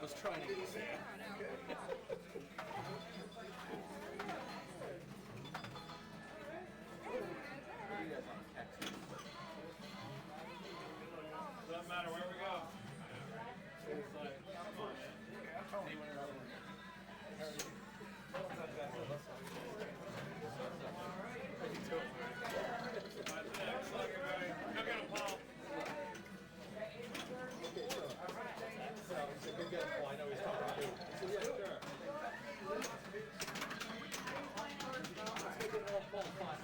was trying to get you guys on Texas. Doesn't matter where we go. It's like, come on, man. Anyone else? Thanks, everybody. Come get him, Paul. So he's a good guy. Oh, I know he's talking to you. He said, yeah, sure. Let's make it all fall fun.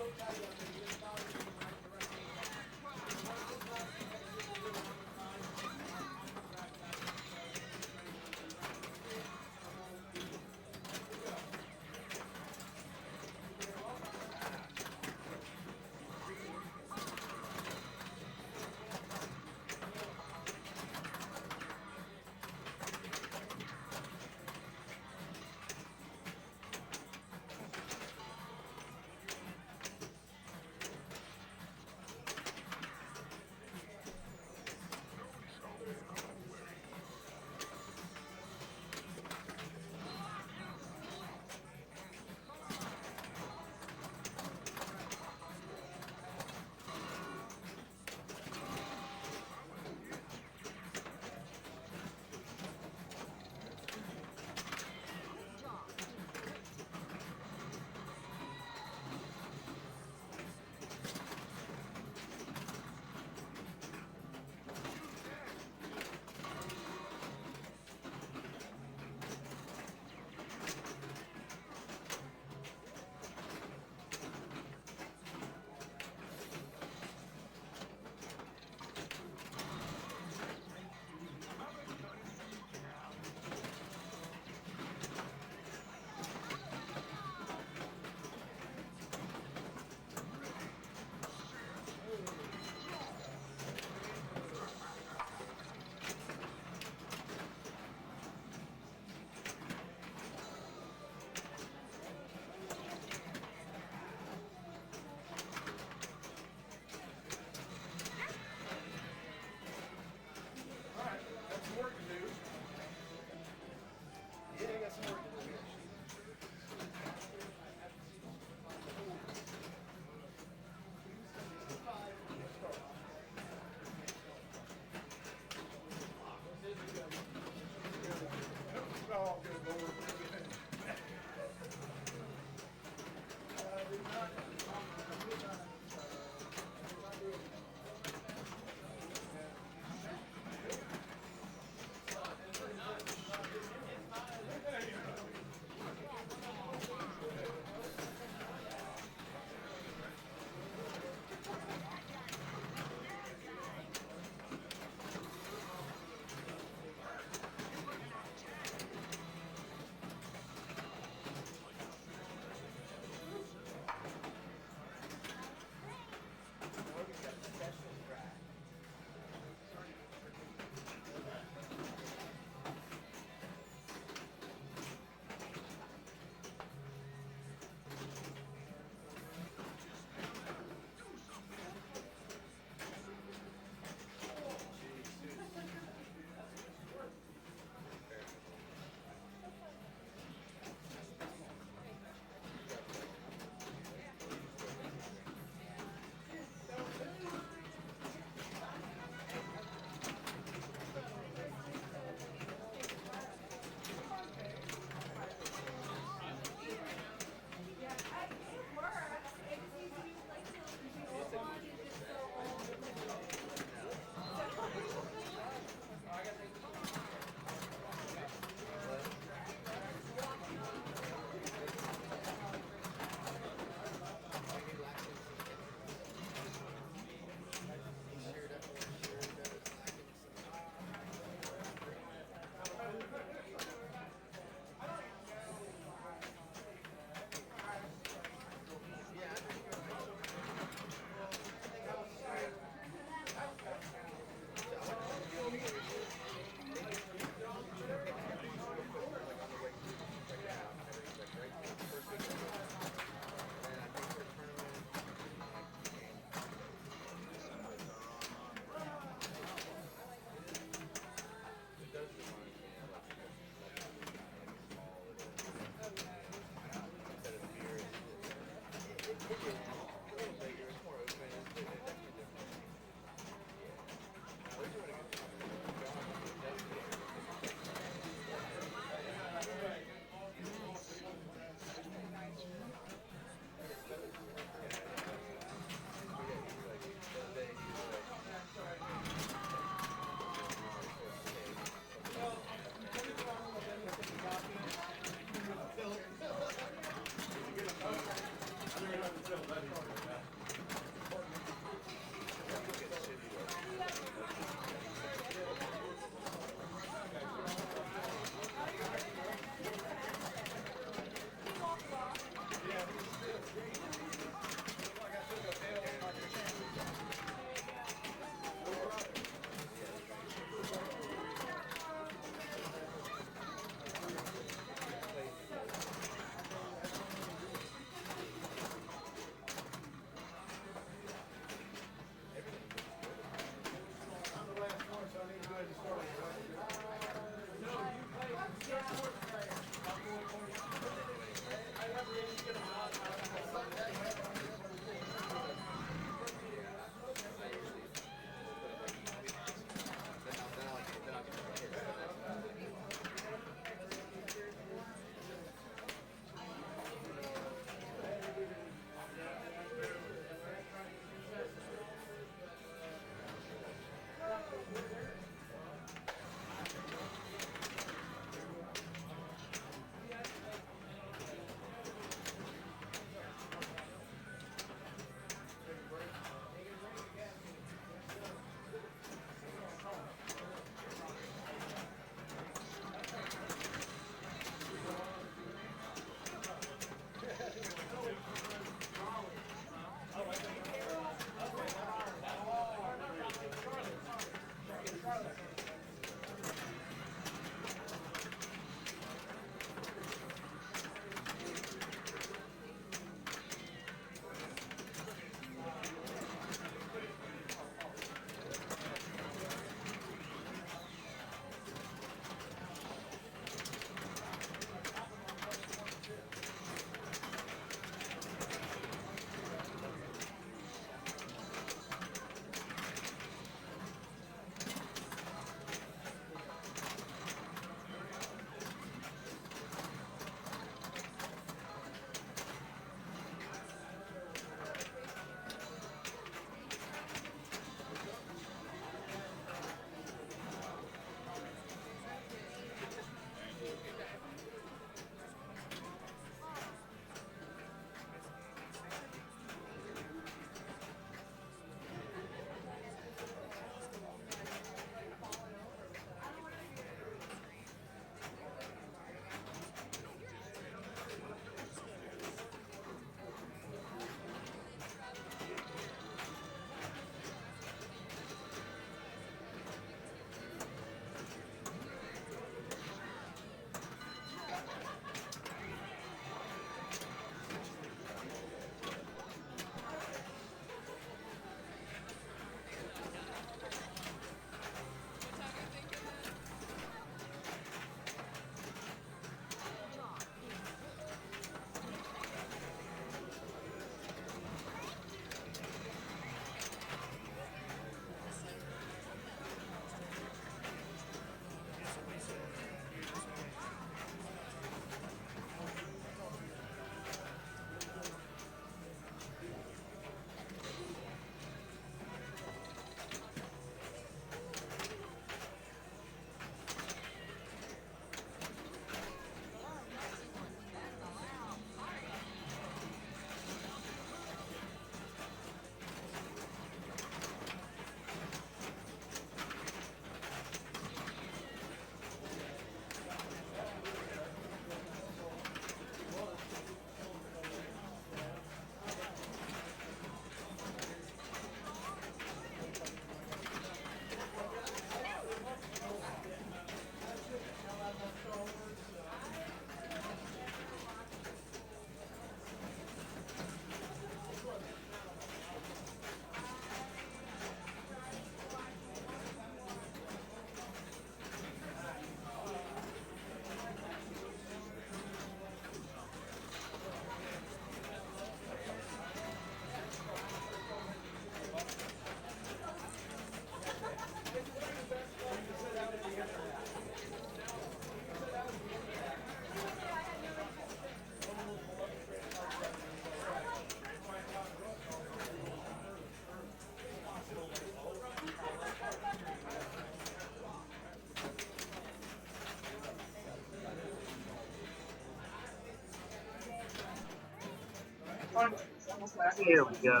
Here we go.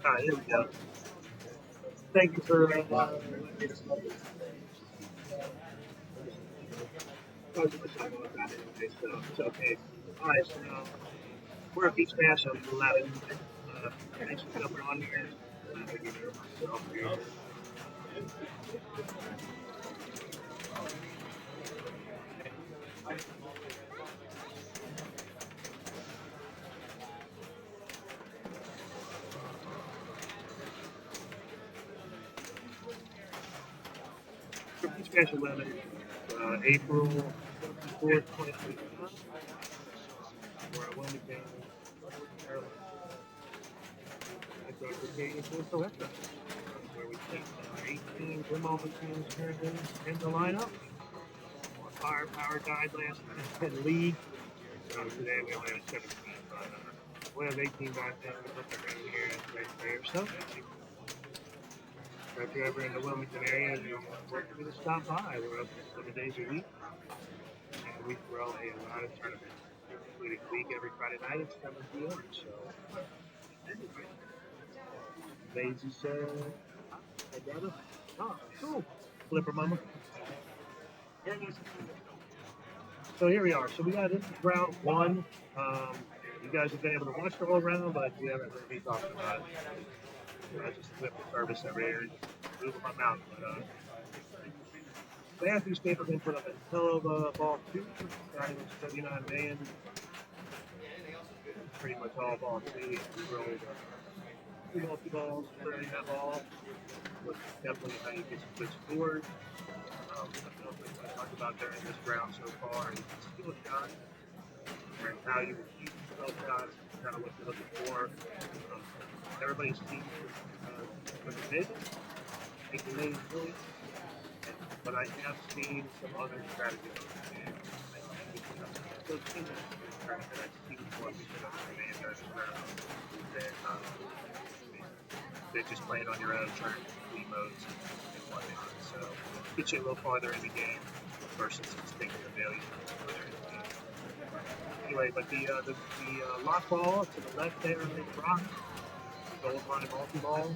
Alright, here we go. Thank you for letting me discuss this. I was just talking about that anyway, so it's okay. Alright, so we're a beach match of 11. Thanks for jumping on here. I'm gonna give you myself here. Smash 11, April 24th, 2025. We're at Wilmington, North Carolina. At Dr. Katie's Selecta, where we take 18 Grimall machines currently in the lineup. More firepower died last night in league. Today we only have 17, but we have 18 back there. We put them in here as great players. So, if you're ever in the Wilmington area, you're welcome to stop by. We're open 7 days a week. And we throw a lot of tournaments, including league every Friday night at 7 p.m. So, Lazy said, "Hey, brother." Oh, cool. Flipper mama. So here we are. So we got this is round one. You guys have been able to watch the whole round, but we haven't really been talking about it. I just flip the service every year and move my mouth. But Matthew Stapleton put up a hell of a ball two. Starting with 79 man. Pretty much all ball two. He rolled two multi-balls, 30 that ball. Was definitely how you get some good scores. I don't know what I talked about during this round so far. You can steal a shot, and how you would keep 12 shots, kind of what you're looking for. Everybody's team was a bid, making names really, but I have seen some other strategies. So teams that I've seen before, because of the man that they're just playing on your own, trying to complete modes and whatnot. So get you a little farther in the game versus just taking the value further in the game. Anyway, but the lock ball to the left there in the rock, gold line multi-ball.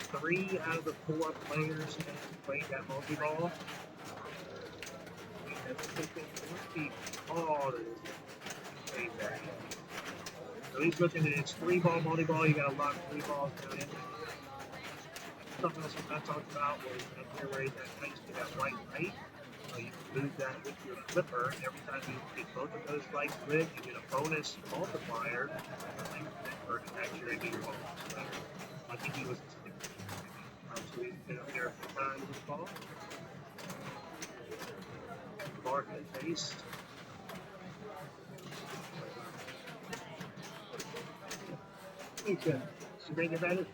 3 out of the 4 players have played that multi-ball. So he's looking at his 3-ball multi-ball. You got to lock 3 balls down in. Something else I talked about was up here where he's got nice to that white light. You can move that with your flipper. Every time you get both of those lights lit, you get a bonus multiplier for actually being ball. So I think he was so he's been up here a few times this ball. Mark and face. Okay. You bring it at it?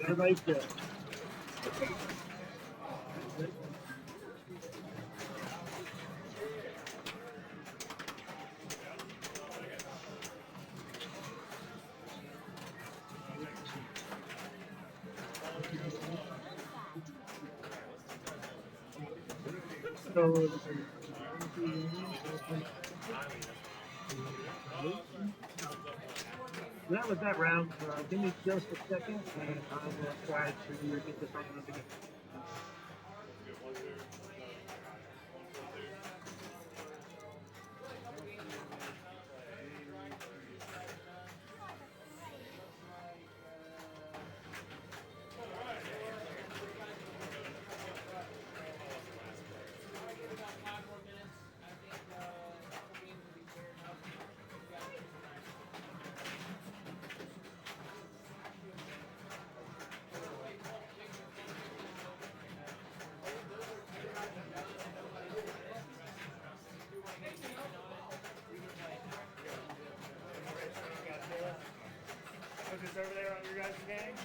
Everybody's good. So, that was that round. Give me just a second, and I will try to get this on the again. Focus over there on your guys' game.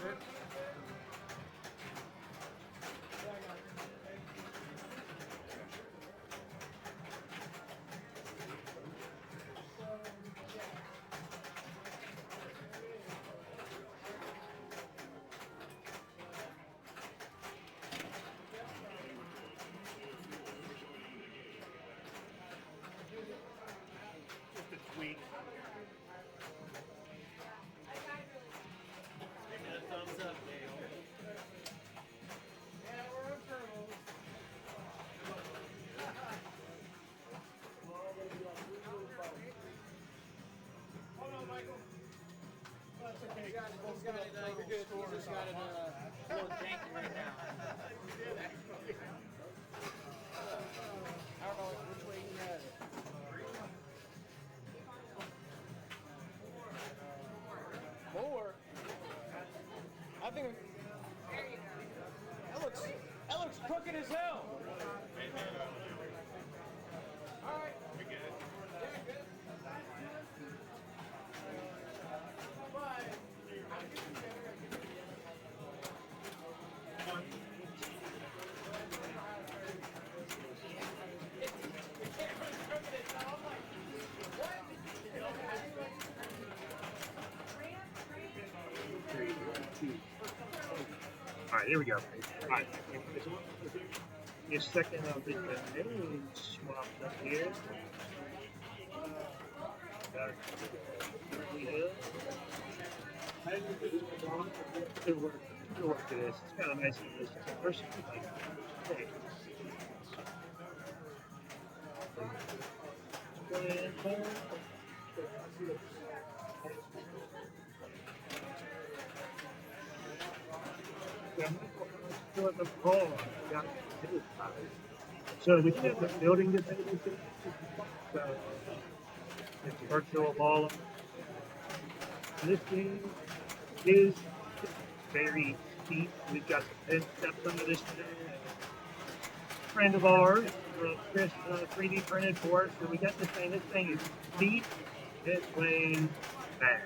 Just a tweak. More. I think that looks crooked as hell. here we go. All right. Your second of the name swapped up here. Got it. Good work. Good work to this. It's kind of nice to this person. Hey. So we have the building that they do. So it's virtual ball. This game is very steep. We've got some steps under this friend of ours, Chris, 3D printed for us. So we got this thing. This thing is steep. It's way bad.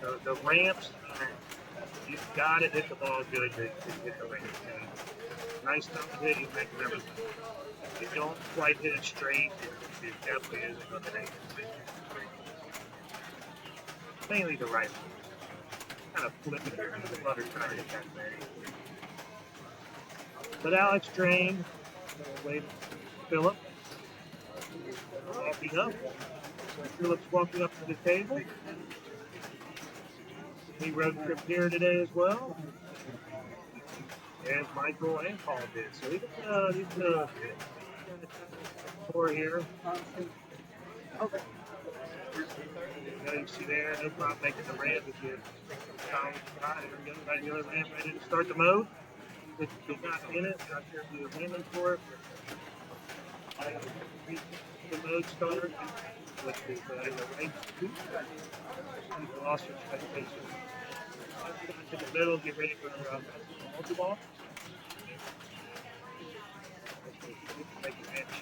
So the ramps, you've got to hit the ball good to hit the ramp. Nice enough to hit, you make remember. If you don't quite hit it straight, it definitely isn't going to make it. Mainly the right one. Kind of flipping here. The flutter trying to hit that thing. But Alex Drain, wait, Philip, walking up. So Philip's walking up to the table. He road trip here today as well. As Michael and Paul did. So we got these four here. Okay. You see there, no problem making the ramp if you right the other ramp ready to start the mode. If you're not in it, not sure if you're aiming for it. The mode start, which is the right two. You lost your expectation. To the middle, get ready for multi-ball. Make a match.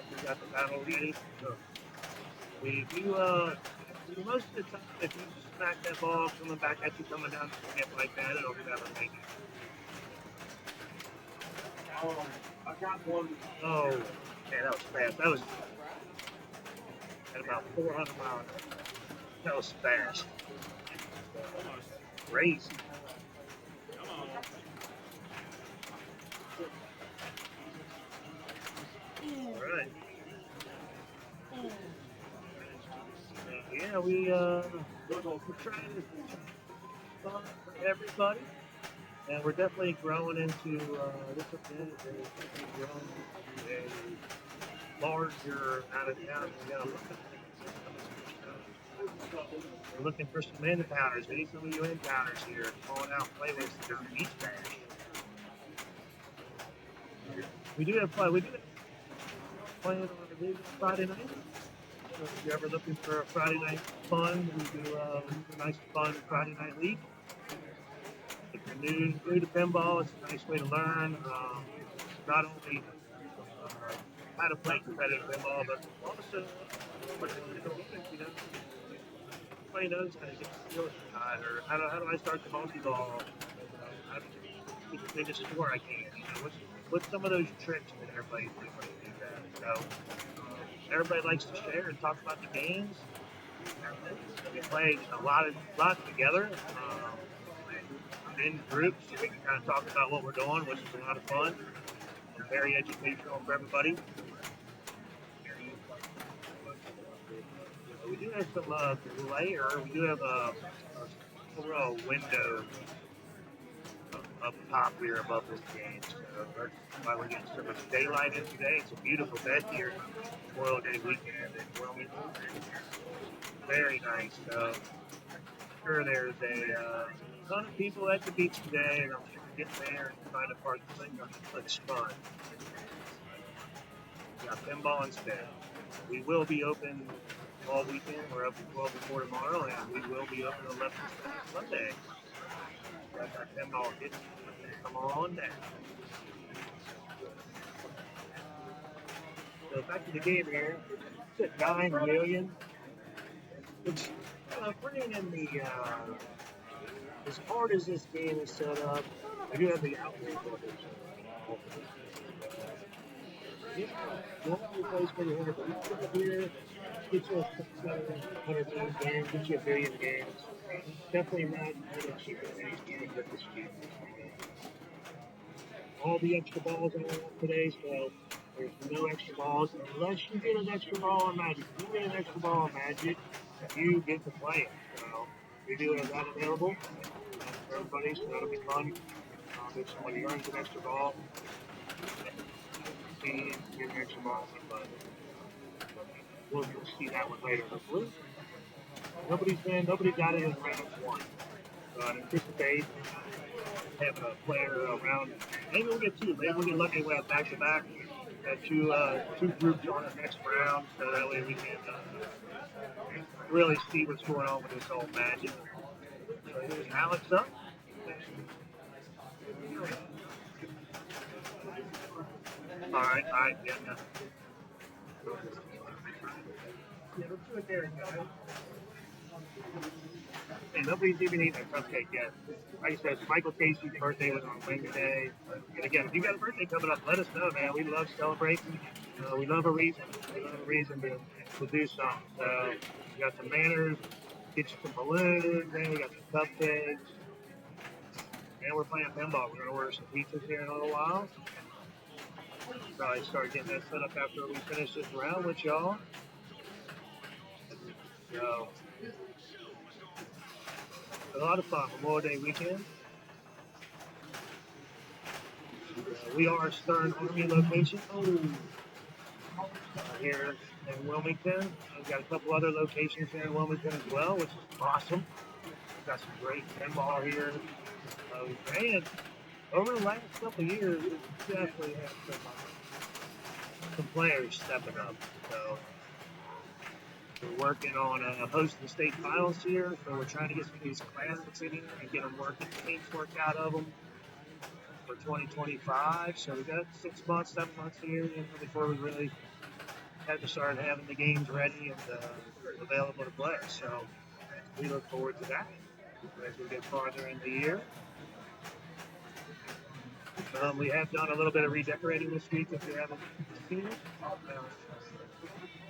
We got the battle ready. So we do, most of the time, if you smack that ball coming back at you, coming down the hip like that, it'll never make it. I got one. Oh, man, that was fast. That was at about 400 miles. That was fast. Crazy. All right. Yeah, we're trying to fun for everybody, and we're definitely growing into this event is growing into a larger out of town. We're looking for some encounters. We need some of you encounters here. Calling out playlists during each match. We do have play. We do have playing on a Friday night. So if you're ever looking for a Friday night fun, we do a nice fun Friday night league. If you're new to pinball, it's a nice way to learn not only how to play competitive pinball, but also you know, everybody knows how to get the skills behind, or how do I start the multi-ball? How do I get the biggest score I can? You know, what's some of those tricks that everybody's doing to do that? So everybody likes to share and talk about the games. We play a lot together in groups, so we can kind of talk about what we're doing, which is a lot of fun and very educational for everybody. We do have some layer. We do have a overall window up top here above this game. So that's why we're getting so much daylight in today. It's a beautiful day here, Memorial Day weekend in Wilmington. Very nice. So sure there's a ton of people at the beach today, and I'm sure we get there and find a park to play. It's fun. We got pinball instead. We will be open all weekend. We're open 12 to 4 tomorrow, and we will be open 11 to Sunday. Got that pinball hit. Come on down. So back to the game here. It's at 9 million. It's bringing in the as hard as this game is set up, I do have the outlet. Normally plays pretty hard, but you come up here, get you a 100 games, get you a billion games. Definitely not cheaper than any game at this cheap. All the extra balls are on today, so there's no extra balls unless you get an extra ball on Magic. If you get an extra ball on Magic, you get to play it. So we do have that available for everybody, so that'll be fun. If somebody earns an extra ball, see get an extra ball, but we'll see that one later. The blue, nobody got it in round one. So I anticipate having a player around. Maybe we'll get two. Maybe we'll get lucky. We'll have back to back. Have two groups on the next round, so that way we can really see what's going on with this whole Magic. So here's Alex up. All right, yeah. Yeah, let's do it there, guys. And nobody's even eating a cupcake yet. Like I said, Michael Casey's birthday was on Wednesday. And again, if you got a birthday coming up, let us know, man. We love celebrating. We love a reason. We love a reason to do something. So we got some manners, get you some balloons, and we got some cupcakes. And we're playing pinball. We're going to order some pizzas here in a little while. Probably start getting that set up after we finish this round with y'all. So, a lot of fun. Memorial Day weekend. We are Stern Army location here in Wilmington. We've got a couple other locations here in Wilmington as well, which is awesome. We've got some great pinball here. And over the last couple of years, we definitely have some players stepping up. So we're working on hosting state finals here, so we're trying to get some of these classics in here and get them working, teams work out of them for 2025. So we got 6 months, 7 months here before we really have to start having the games ready and available to play. So we look forward to that as we get farther in the year. We have done a little bit of redecorating this week if you haven't seen it.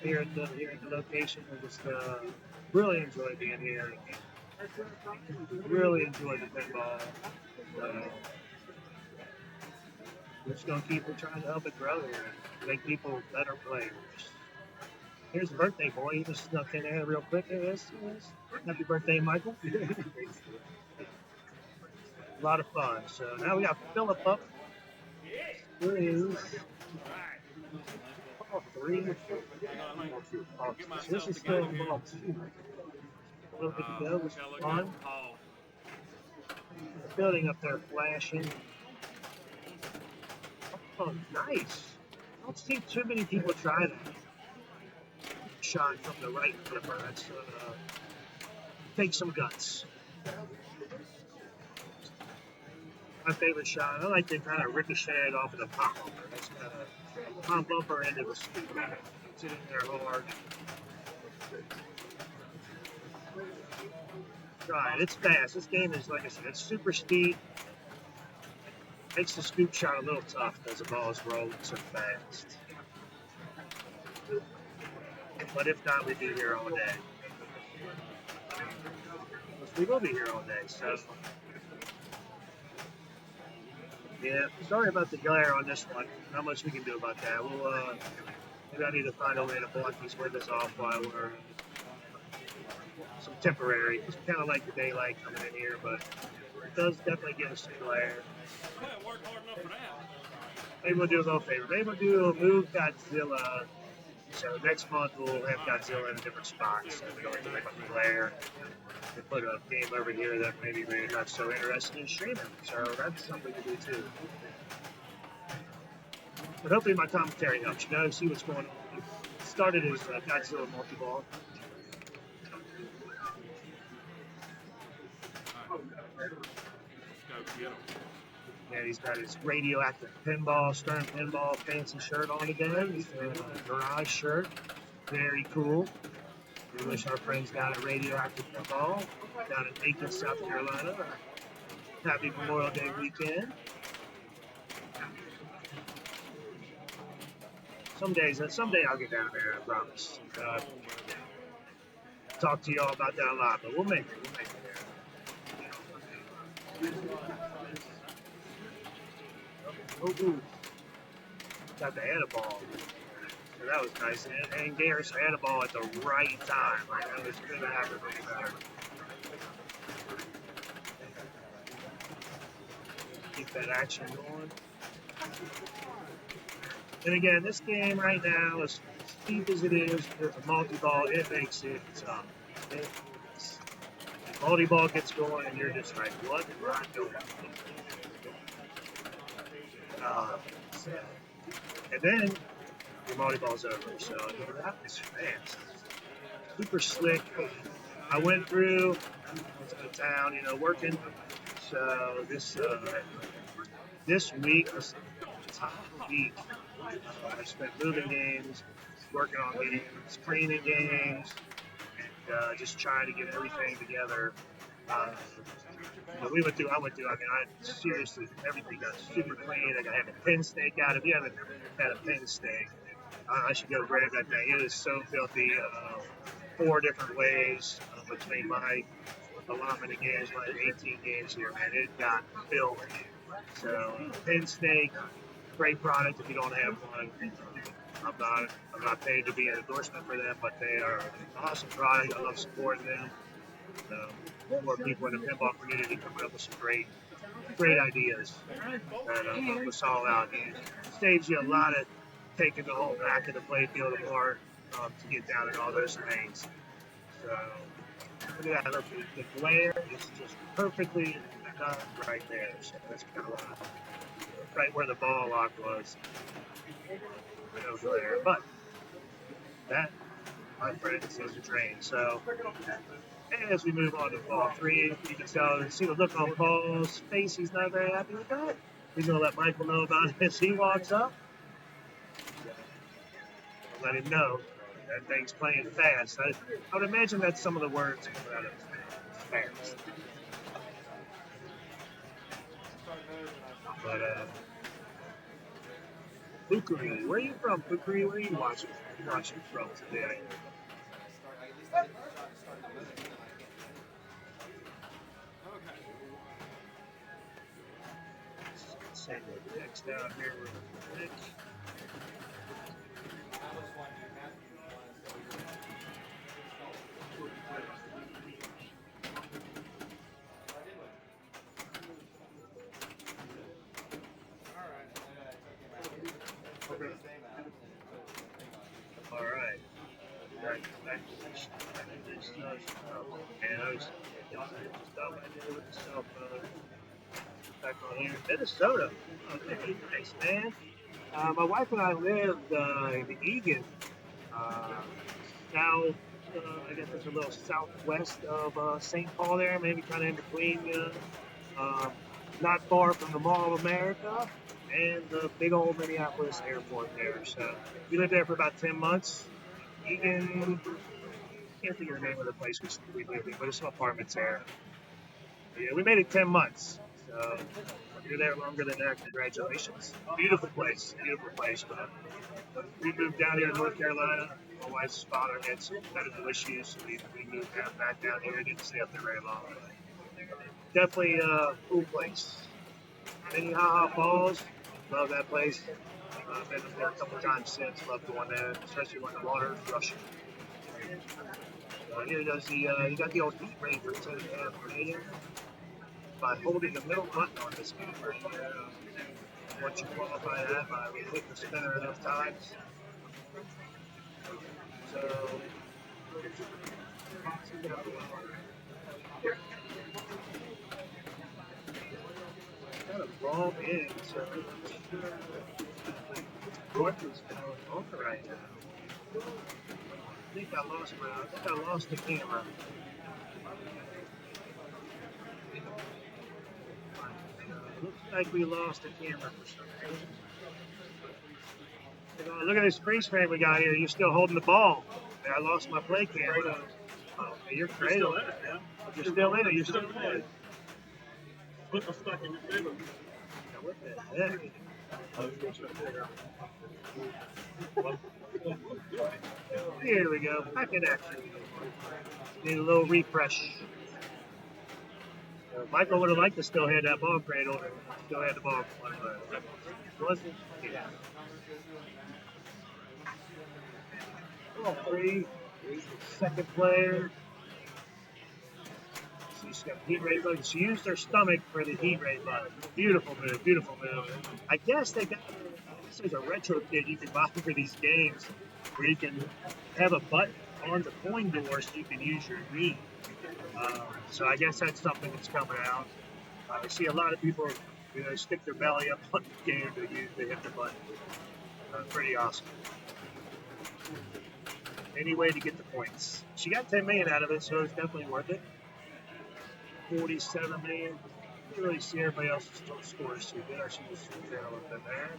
Here at the location, we just really enjoy being here. Really enjoy the pinball. We're just gonna keep trying to help it grow here, make people better players. Here's the birthday boy. He just snuck in there real quick. There it is. Happy birthday, Michael. A lot of fun. So now we got Philip up. Three. This is still ball two. A little bit to go, which is fun. The building up there flashing. Oh, nice. I don't see too many people try that. Shot from the right flipper. That's takes some guts. My favorite shot. I like to kind of ricochet it off of the pop bumper. That's kind of pop bumper into the scoop. It's in there hard. Right, it's fast. This game is, like I said, it's super speed. Makes the scoop shot a little tough because the ball is rolling so fast. But if not, we'd be here all day. We will be here all day, so. Yeah, sorry about the glare on this one. Not much we can do about that. We'll, maybe I need to find a way to block these windows off while we're some temporary. It's kind of like the daylight coming in here, but it does definitely give us some glare. Maybe we'll do a little favor. Maybe we'll do a Move Godzilla. So next month we'll have Godzilla in a different spot, so we don't have to make up the glare. We put a game over here that maybe we're not so interested in streaming. So that's something to do too. But hopefully my commentary helps. You know, see what's going on. It started as Godzilla multi-ball. Yeah, he's got his radioactive pinball, Stern Pinball fancy shirt on again. He's a garage shirt. Very cool. We wish our friends down at Radioactive Pinball down in Aiken, South Carolina. Happy Memorial Day weekend. Someday I'll get down there, I promise. Talk to y'all about that a lot, but we'll make it. We'll make it there. Oh, ooh. Got the head ball. So that was nice. And Garris had a ball at the right time. Like, that was good to have it better. Keep that action going. And again, this game right now, as steep as it is, with a multi-ball, it makes it tough. Multi-ball gets going, and you're just like, what am I doing? And then your multi-ball's over. So that was fast. Super slick. I went through, went to the town, working. So this week was the top week. I spent moving games, working on games, cleaning games, and just trying to get everything together. I seriously, everything got super clean. I had a pin stake out. If you haven't had a pin stake, I should go grab that thing. It is so filthy. 4 different ways between my allotment of games, my 18 games here, man. It got filthy. So, pin stake, great product if you don't have one. I'm not paid to be an endorsement for them, but they are an awesome product. I love supporting them. More people in the pinball community coming up with some great ideas that help us all out. It saves you a lot of taking the whole back of the playfield apart to get down in all those lanes. So look at that. Look, the glare is just perfectly done right there. So that's kind of right where the ball lock was. No glare, but that, my friends, is a train. So. And as we move on to ball 3, you can see the look on Paul's face. He's not very happy with that. He's going to let Michael know about it as he walks up. I'll let him know that thing's playing fast. I would imagine that's some of the words coming out of his fast. But, Pukuri, where are you from, Pukuri? Where are you watching from today? Send the text down here real quick. All right. And I was just with the cell phone. Back on here, Minnesota. Oh, nice, man. My wife and I lived in Eagan. Now, I guess it's a little southwest of St. Paul there, maybe kind of in between, not far from the Mall of America and the big old Minneapolis airport there. So we lived there for about 10 months. Eagan, can't think of the name of the place we lived in, but there's some apartments there. Yeah, we made it 10 months. So if you're there longer than that, congratulations. Beautiful place. But we moved down here to North Carolina. My wife's father had some medical issues, so we moved back down here. Didn't stay up there very long. Definitely a cool place. Minnehaha Falls, love that place. I've been up there a couple times since. Love going there, especially when the water is rushing. Here does you got the old heat ranger instead of the by holding the middle button on this game right here. Once you qualify that by hitting the spinner enough times. So, kind of ball in, so North is going over right now. I think I lost the camera. Looks like we lost the camera for some reason. Look at this freeze frame we got here. You're still holding the ball. I lost my play camera. Oh, you're cradling it. Yeah. You're still in it. You're still in it. Put the stuck in your finger. What the heck? Here we go. Back in action. Need a little refresh. Michael would have liked to still have that ball cradle. Still had the ball, but wasn't. Yeah. Ball three. Second player. She's got heat rate button. She used her stomach for the heat rate button. Beautiful move, beautiful move. I guess they got this is a retro kit you can buy for these games where you can have a button on the coin door so you can use your knee. So I guess that's something that's coming out. I see a lot of people, stick their belly up on the game to hit the button. Pretty awesome. Any way to get the points. She got 10 million out of it, so it's definitely worth it. 47 million. Didn't really see everybody else's scores too good. I should just switch that a little bit there.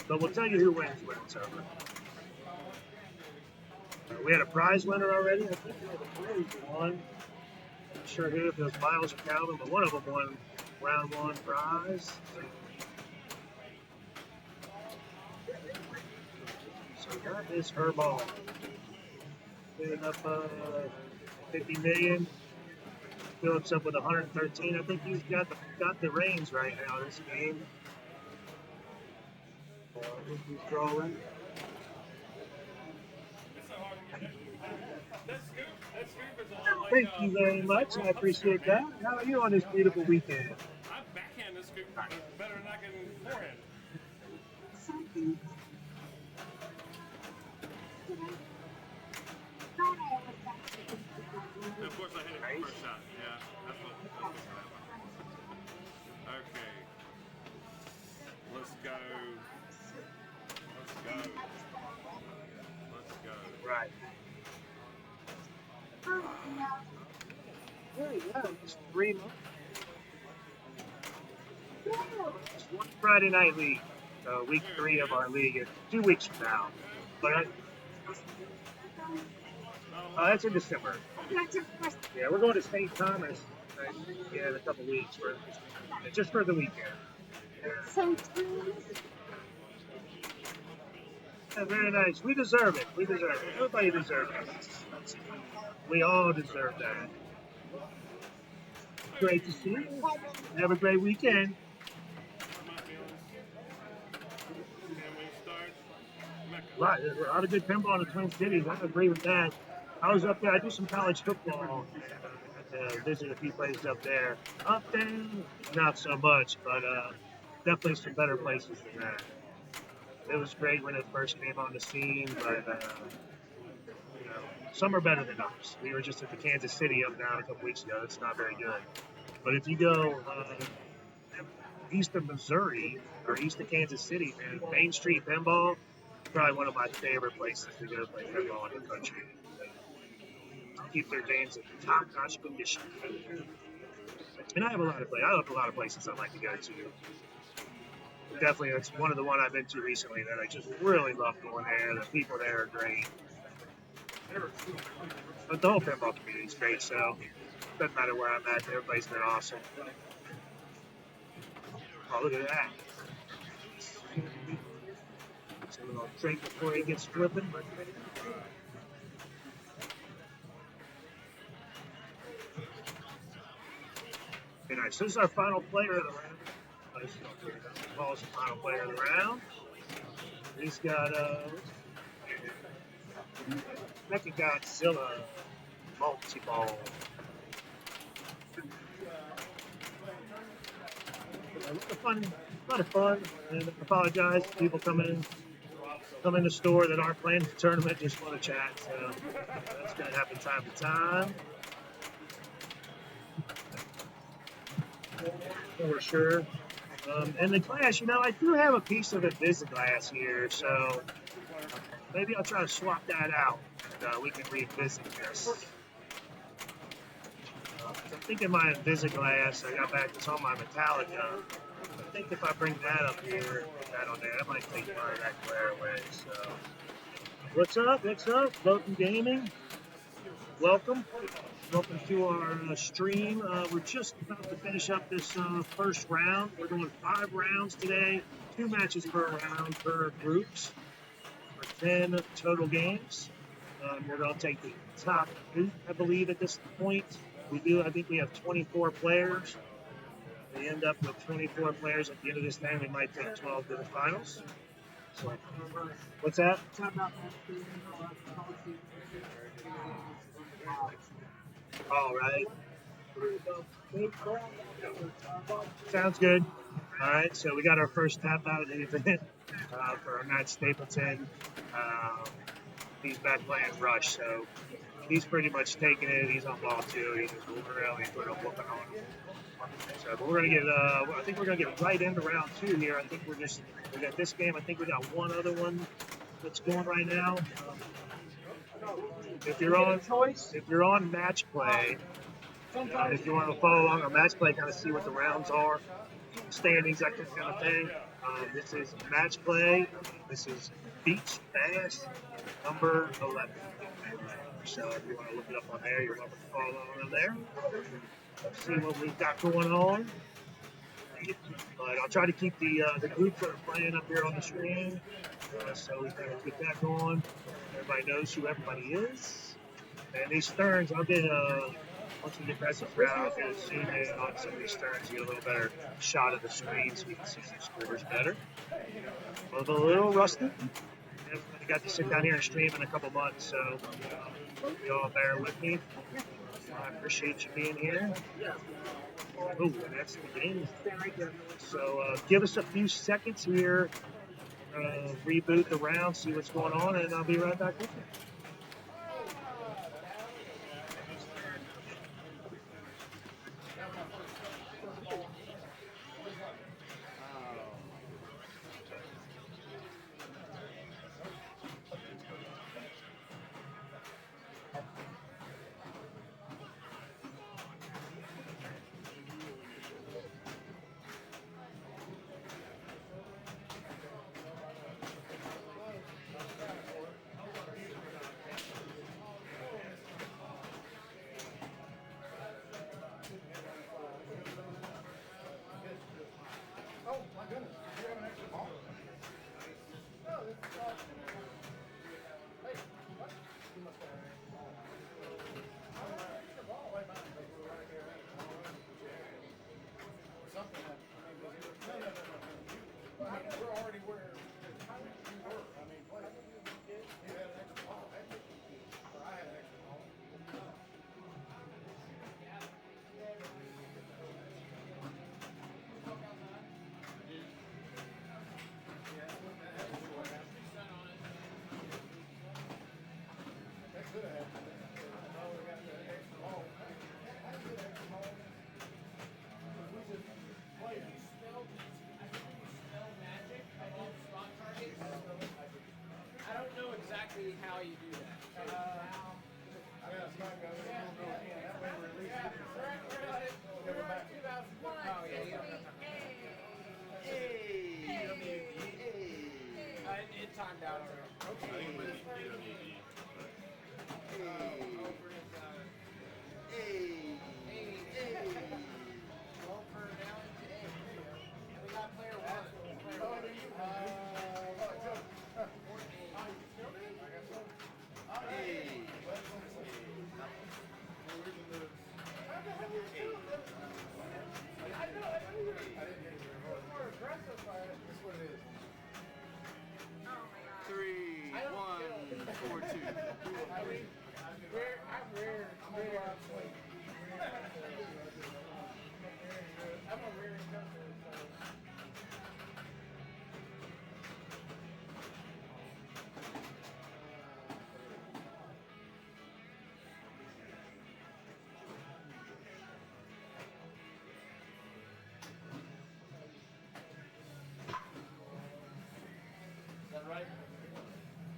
But we'll tell you who wins when it's over. We had a prize winner already. I think we had a prize one. Not sure who, if it was Miles or Calvin, but one of them won round one prize. So that is her ball. Getting up 50 million. Phillips up with 113. I think he's got the reins right now this game. I think he's drawing. Thank you very much. I appreciate that. How are you on this beautiful weekend? I backhand this scoop better than I can forehand. And of course, I hit it first shot. Yeah, that's what okay. Let's go. Let's go. Let's go. Right. There you go. Just 3 months. It's one Friday night league. So week 3 of our league is 2 weeks from now. But that's in December. Yeah, we're going to St. Thomas in a couple weeks. Just for the weekend. So Yeah, very nice. We deserve it. We deserve it. Everybody deserves it. We all deserve that. Great to see you. Have a great weekend. A lot of good pinball in the Twin Cities. I agree with that. I was up there. I do some college football. Visited a few places up there. Up there, not so much, but definitely some better places than that. It was great when it first came on the scene, but some are better than others. We were just at the Kansas City up now a couple weeks ago. It's not very good. But if you go east of Missouri or east of Kansas City, man, Main Street Pinball, probably one of my favorite places to go play pinball in the country. Keep their games in top-notch condition. And I have a lot of places I like to go to. Definitely, it's one of the one I've been to recently that I just really love going there. The people there are great. But the whole pinball community is great, so it doesn't matter where I'm at. Everybody's been awesome. Oh, look at that. So a little drink before he gets flipping. Very nice. This is our final player of the round. Paul's the final player of the round. He's got Mecha Godzilla multi-ball. A lot of fun. And I apologize to people come in the store that aren't playing the tournament, just want to chat. So that's going to happen time to time. For sure. And the glass, I do have a piece of Invisiglass here, so maybe I'll try to swap that out and we can revisit this. I'm thinking my Invisiglass, I got back, it's on my Metallica. I think if I bring that up here, put that on there, that might take part of that glare away. So, what's up? What's up? Voten Gaming. Welcome. Welcome to our stream. We're just about to finish up this first round. We're doing 5 rounds today, 2 matches per round per groups for 10 total games. We're going to take the top 8, I believe, at this point. I think we have 24 players. We end up with 24 players at the end of this thing. We might take 12 to the finals. So, what's that? All right. Sounds good. All right, so we got our first tap out of the event for our Matt Stapleton. He's back playing Rush, so he's pretty much taking it. He's on ball too. He's really put a whooping on him. So, but we're gonna get. I think we're gonna get right into round 2 here. I think we got this game. I think we got one other one that's going right now. If you're on match play, if you want to follow along on match play, kind of see what the rounds are, standings, that kind of thing. This is match play. This is Beach Bass number 11. So if you want to look it up on there, you're welcome to follow along there. Let's see what we've got going on. But I'll try to keep the groups that are playing up here on the screen, so we kind of get that going. Everybody knows who everybody is. And these turns, I'll get once we get past this round, I'll get a zoom in on some of these turns, get a little better shot of the screen so we can see some scores better. I'm a little rusty. I got to sit down here and stream in a couple months, so you all bear with me. I appreciate you being here. Oh, that's the game. So give us a few seconds here, reboot the round, see what's going on, and I'll be right back with you. How you do that. It timed out already. We got player 1. Right?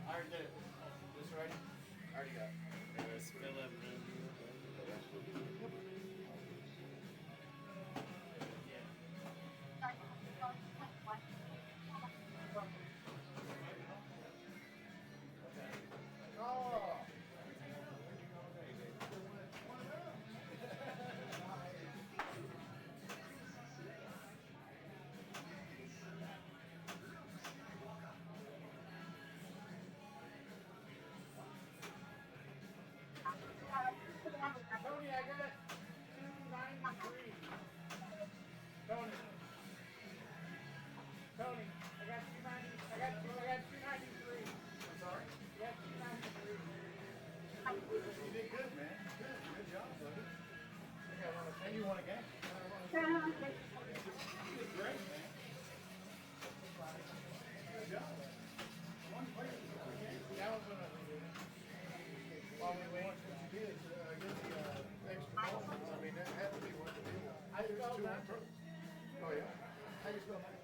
I already did it. This right? I already got it. won a game. Yeah. You did great, man. Good job. One player was a game. That was when while we watched what you did against the extra motions. I mean, that had to be what the deal was. How you spell that? Oh, yeah. How you spell that?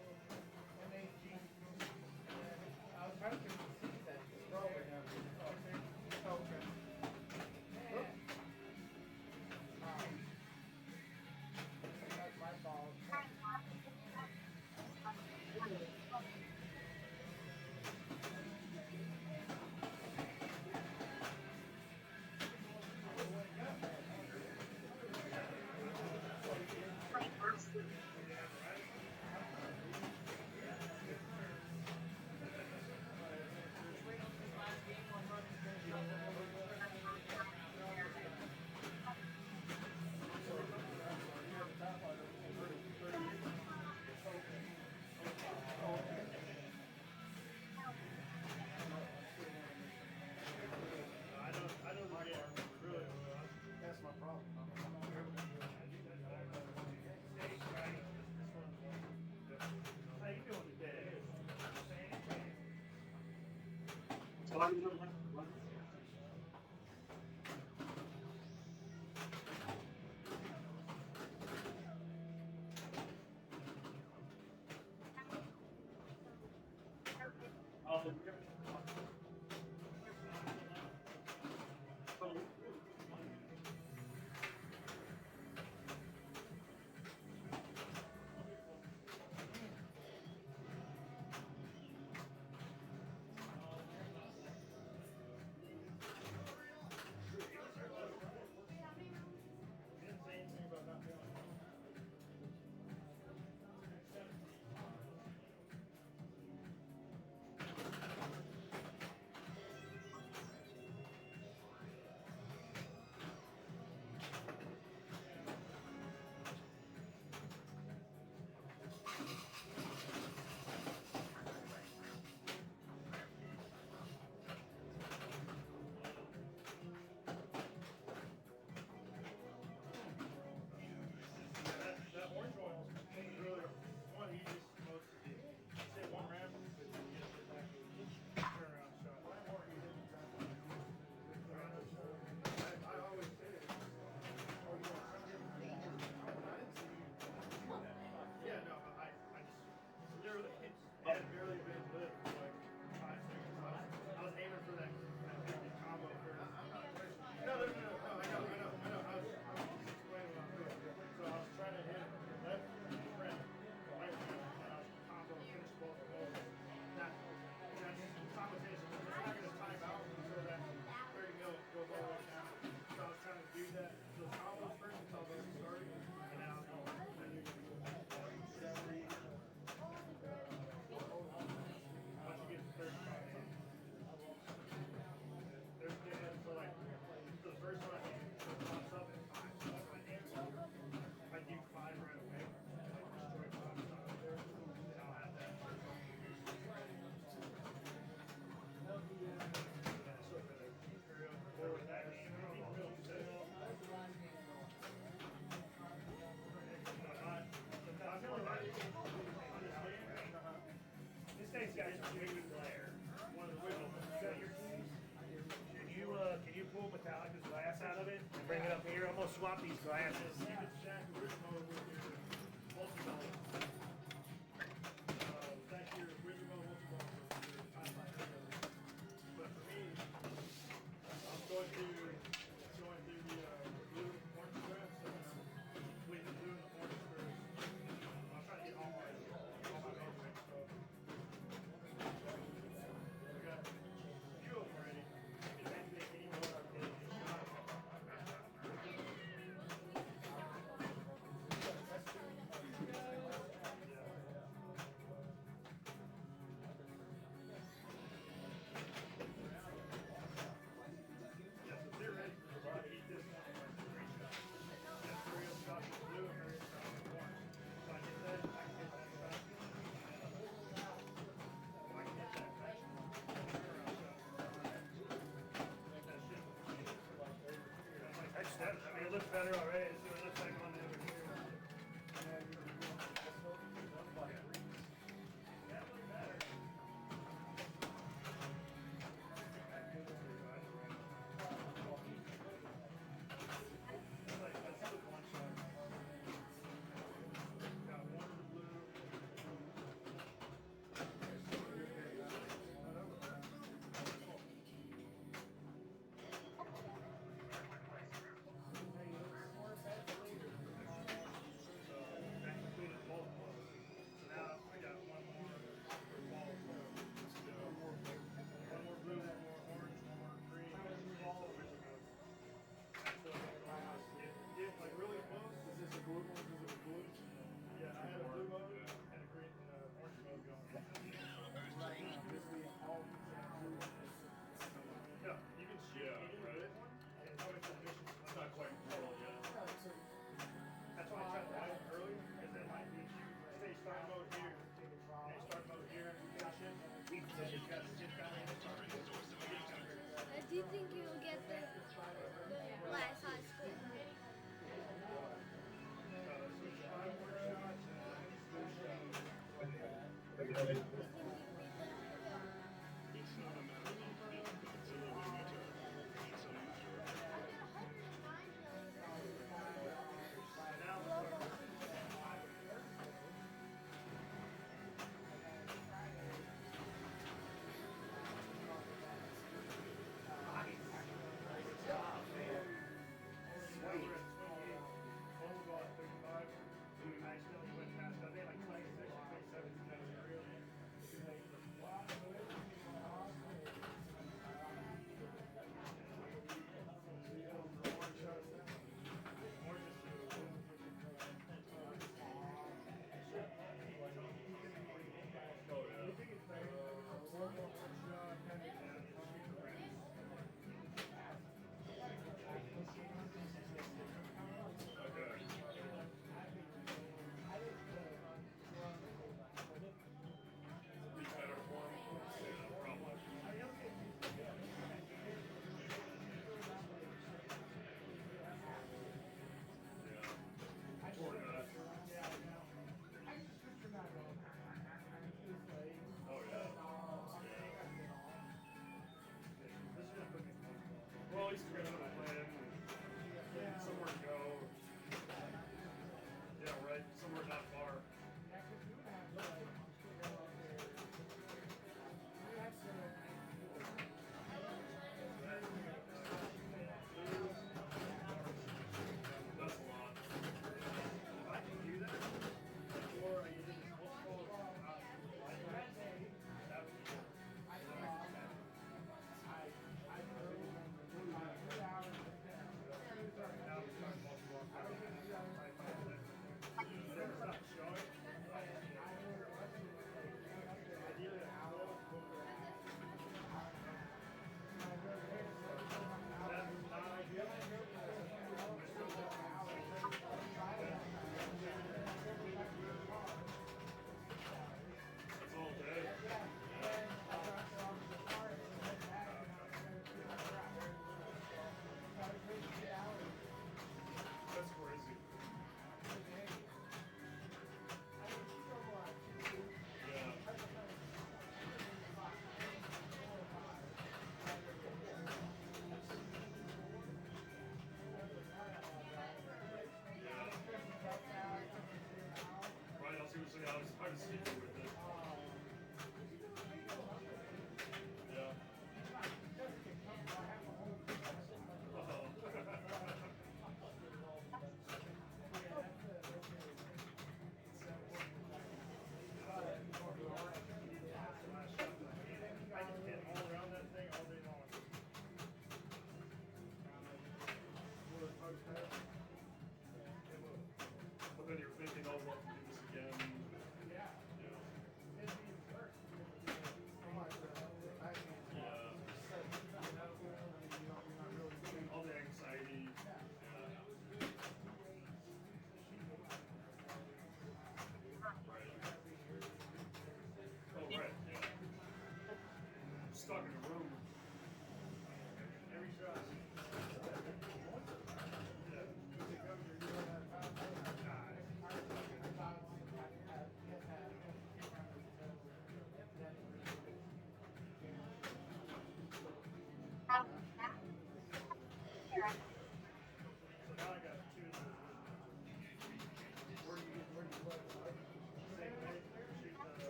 M-A-G. I was trying to figure the C that. Probably have to. Okay. That's my fault. I know the game really well. That's my problem. How you doing today? You didn't say anything about not feeling it. That orange oil is really one of the easiest most to do. Say one rep, but you get it back to turnaround shot. I always say it. Yeah, no, I just literally it had barely been lit for like 5 seconds. I was aiming for that combo first. No, I know. I was explaining what I'm doing. So I was trying to hit left front, right front, and I was combo finish both of those. That's competition. It's not going to time out until that 30 mil goes all the way down. So I was trying to do that. So combos first until those started, and then I was going. Then you're going to go. Once you get to 30 shots, there's different. So like the first one I think pops up at 5. So that's my aim. I do 5 right away. Like destroy 5 shots. And I'll have that. Yeah, so for the or with that game, real set. I feel like this next guy's a really good player. One of the original. So your teams. Can you pull Metallica's glass out of it and bring it up here? I'm gonna swap these glasses. See if it's Jack original with your multi-ball. That's your original multi-ball. But for me, I'm going through the blue and orange grass. With the blue and the orange first. I'm trying to get all my basic stuff. We got a few of them already. You can make any more up there. Yeah, so they're ready for the eat this one. Yeah, Maria's shot is blue and Maria's shot is orange. So I get that, I can get that shot. I can get that back. Make that shit. I mean, it looks better already. So it looks like on the other here.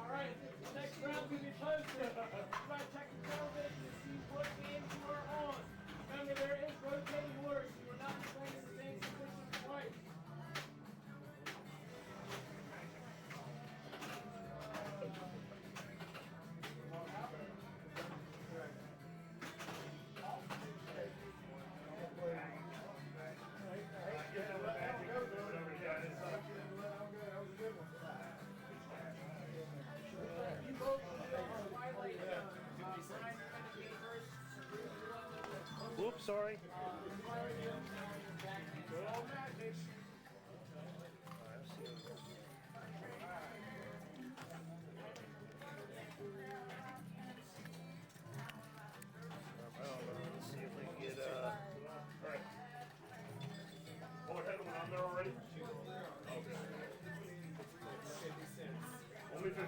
Alright, next round can be posted. Try to check the television to see what games you are on. Remember, there is rotating order, so you are not playing the same position twice. Whoops, sorry. Let's see if we can get alright. Oh, I had one on there already? Okay. Only 50.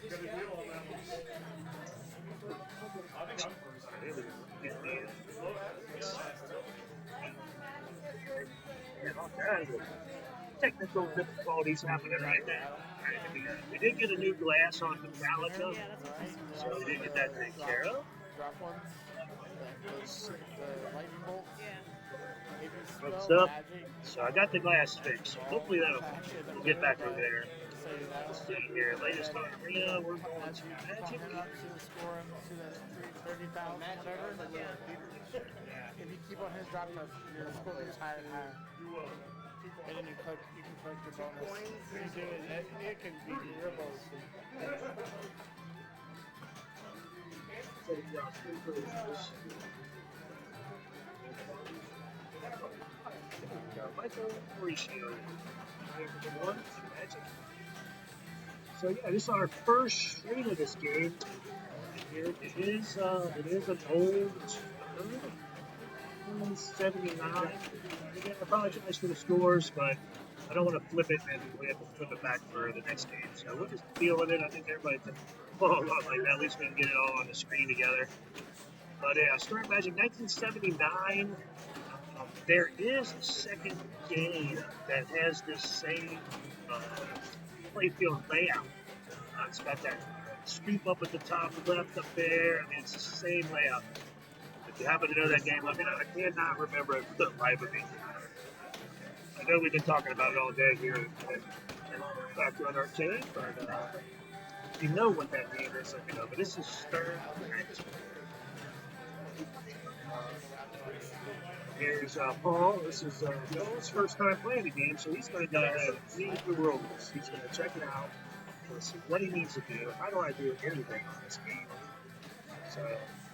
Got a deal on that one. I think I'm first. All kinds of technical difficulties happening right now. We did get a new glass on Metallica, so we did get that taken care of. Drop one. The lightning bolt. What's up? So I got the glass fixed. So hopefully we'll get back over there. Let's see here. Latest on Arena. We're going to Magic. If you keep on his drop, your score gets higher and higher. You will. And then you can collect your bonus. You do it can be your bonus. Michael Mauricio. Magic. So yeah, this is our first stream of this game. It is an old 79. Again, I apologize for the scores, but I don't want to flip it and we have to flip it back for the next game. So we'll just deal with it. I think everybody can follow along like that. At least we can get it all on the screen together. But yeah, Start Magic 1979. There is a second game that has this same playfield layout. It's got that scoop up at the top left up there. I mean, it's the same layout. If you happen to know that game, let me know. I cannot remember it for the life of me. I know we've been talking about it all day here at Background Arcade, but if you know what that game is, let me know. But this is Start Magic. Here's Paul. This is Noah's first time playing the game, so he's going to go ahead and read the rules. He's going to check it out. Let's see what he needs to do. How do I do anything on this game? So,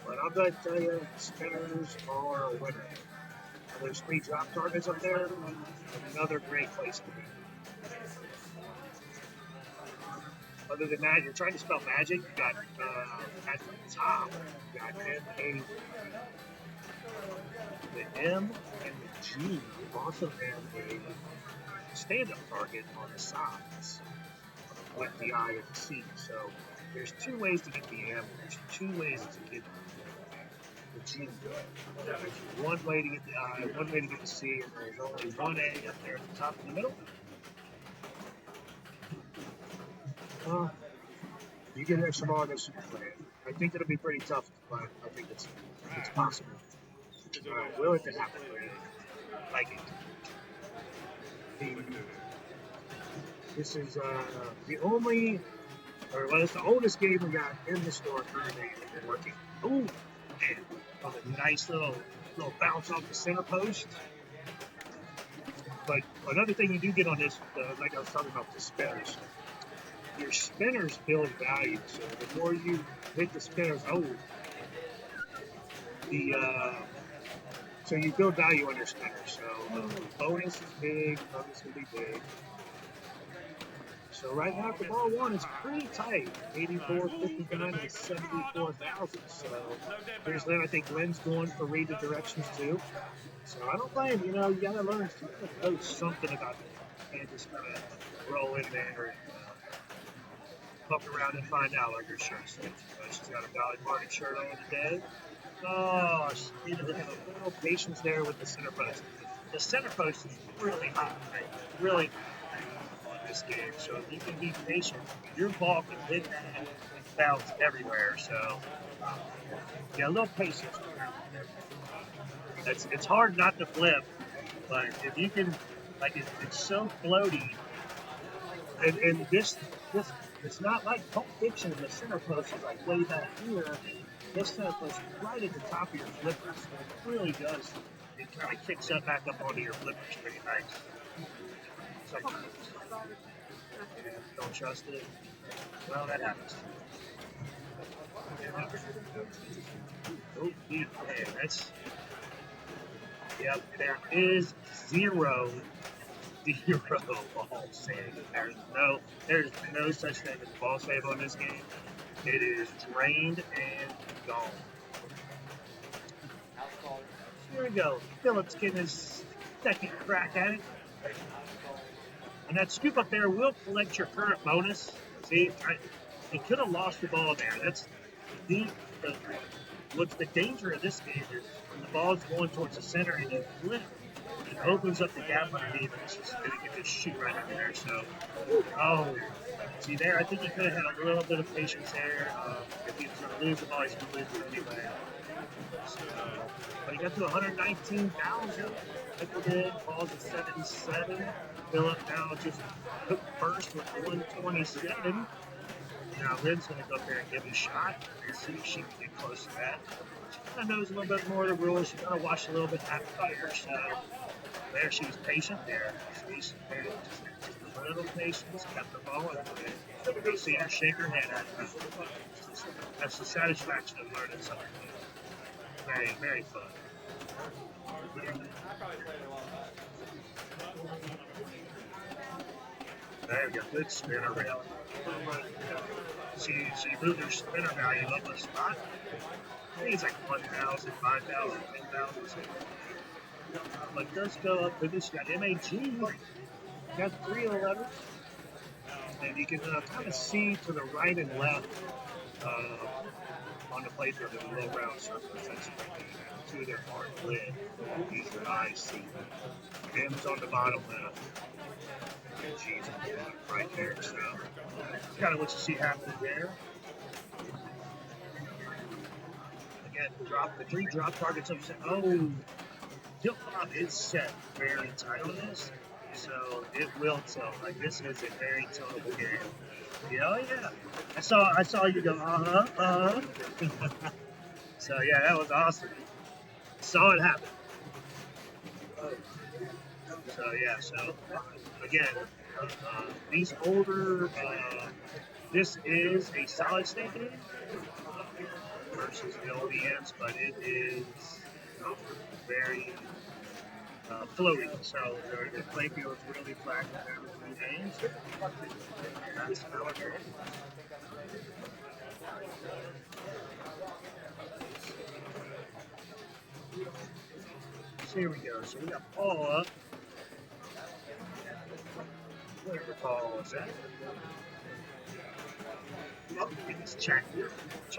but I'm going to tell you, spinners are a winner. There's 3 drop targets up there. Another great place to be. Other than that, you're trying to spell magic. You got at the top, you got M-A. The M and the G also have a stand-up target on the sides with the I and the C. So there's 2 ways to get the M. There's 2 ways to get the G. There's 1 way to get the I, 1 way to get the C, and there's only 1 A up there at the top in the middle. You can have some August to play it. I think it'll be pretty tough to play. I think it's possible. Will it happen? Like it. This is the only, or well, it's the oldest game we got in the store currently working. Ooh, and a nice little bounce off the center post. But another thing you do get on this, like I was talking about the spinners, your spinners build value. So the more you hit the spinners, so you build value on your spinners. So bonus is big, bonus will be big. So right now, for ball 1, it's pretty tight. 84, 59, and 74,000. So here's Lynn. I think Lynn's going for read the directions too. So I don't blame him. You know, you gotta learn to know something about can't just kind of roll in there and poke around and find out like her shirt says. She's got a Dolly Parton shirt on today. Oh, she needed to have a little patience there with the center post. The center post is really hot, right? Really on this game. So if you can be patient, your ball can hit that and bounce everywhere. So yeah, a little patience. It's hard not to flip, but if you can, like it's so floaty, and this it's not like Pulp Fiction. The center post is like way back here. This center post is right at the top of your flippers. So it really does. It kind of kicks up back up onto your flippers pretty nice. It's like, don't trust it. Well, that happens. Oh, man, that's. Yep, there is zero ball save. There's no such thing as ball save on this game. It is drained and gone. Here we go. Phillips getting his second crack at it. And that scoop up there will collect your current bonus. See, he could have lost the ball there. That's what's the danger of this game is when the ball's going towards the center and you flip, it opens up the gap underneath and it's just going to just shoot right under there. So, see there, I think he could have had a little bit of patience there. If he was going to lose the ball, he's going to lose it anyway. So, but he got to 119,000. Pickle did, falls at 77. Phillip now just took first with 127. Now Lynn's going to go up there and give it a shot and see if she can get close to that. She kind of knows a little bit more of the rules. She kind of watched a little bit after fire, so there she was patient there. She's just a little patience, kept the ball in there. You can see her shake her head at it. That's the satisfaction of learning something new. Very, very fun. There we go, good spinner rail. She moved her spinner value up a spot. I think it's like 1,000, 5,000, 10,000. But it does go up with this. You got MAG, got 311. And you can kind of see to the right and left on the plate there, there's a little round surface that's to their hard lid. Use your eyes see. M's on the bottom left. And G's on the bottom right there. So that's kind of what you see happening there. Again, the 3 drop targets up. Oh, tilt pop is set very tight on this. So it will tilt. Like this is a very tiltable game. Yeah, yeah. I saw you go, So yeah, that was awesome. Saw it happen. So yeah, so again, these older, this is a solid state game versus the ODMs, but it is very floaty. So the playfield is really flat compared to the games. That's how it is. So here we go. So we got Paul up. Whatever Paul was at. He's chatting. He's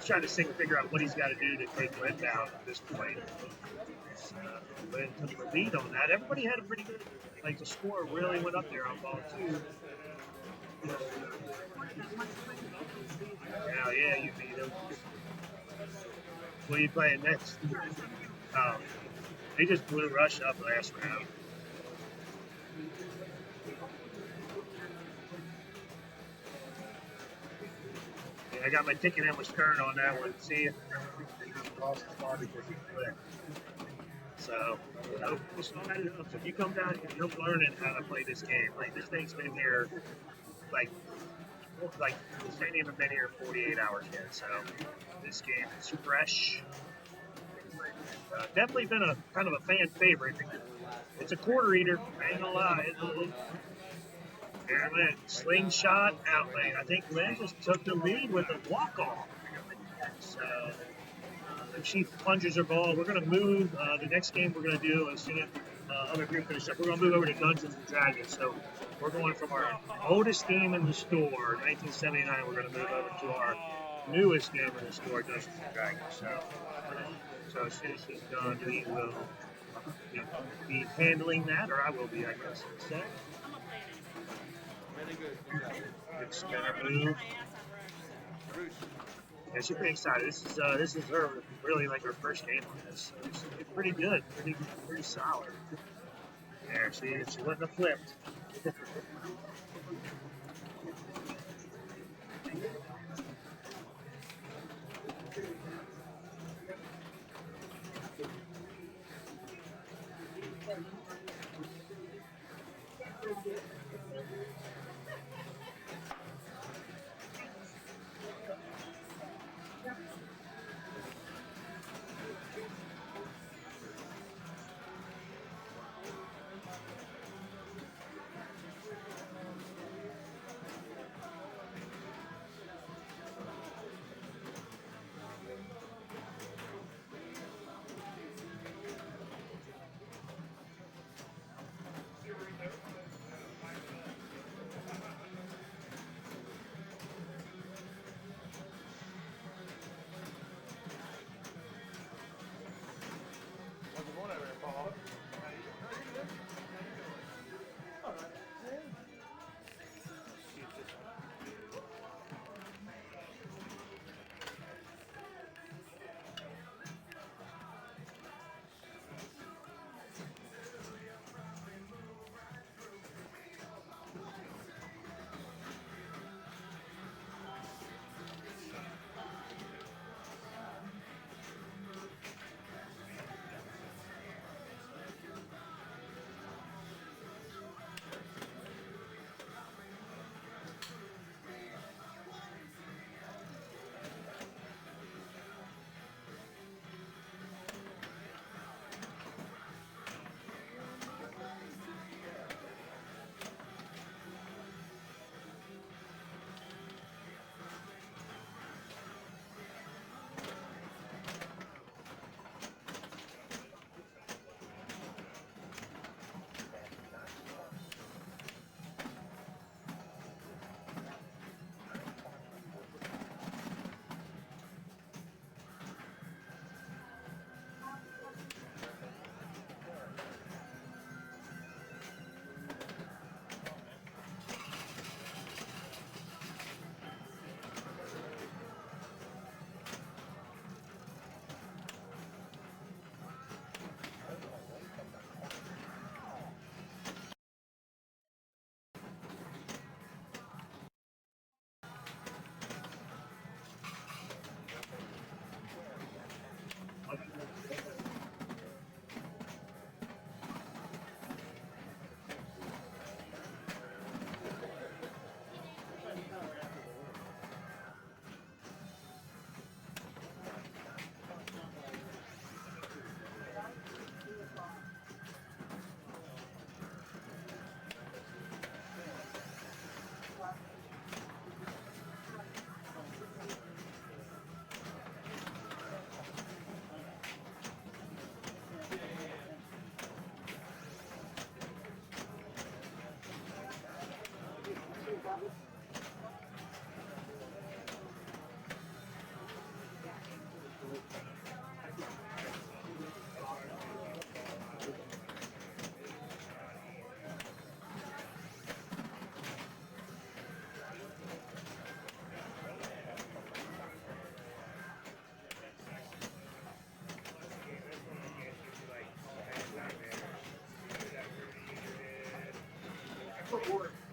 trying to figure out what he's got to do to take Lynn down at this point. Lynn took the lead on that. Everybody had a pretty good, like the score really went up there on ball 2. Yeah, you beat him. What are you playing next? They just blew Rush up last round. Yeah, I got my ticket in with Stern on that one. See it? Lost the ball because he quit. So, it's not enough. If you come down and you're learning how to play this game, like this thing's been here, like this ain't even been here 48 hours yet. So, this game is fresh. Definitely been a kind of a fan favorite. It's a quarter eater, I ain't gonna lie. And Lynn, slingshot out lane. I think Lynn just took the lead with a walk-off. So, if she plunges her ball, we're going to move. The next game we're going to do is other group finish up. We're going to move over to Dungeons and Dragons. So we're going from our oldest game in the store, 1979. We're going to move over to our newest game in the store, Dungeons and Dragons. So as soon as he's done, we will be handling that, or I will be, I guess. So, Really good. Good job. good spinner move. Yeah, she's pretty excited. This is her really like her first game on this. So it's pretty good, pretty solid. There, she wouldn't have flipped.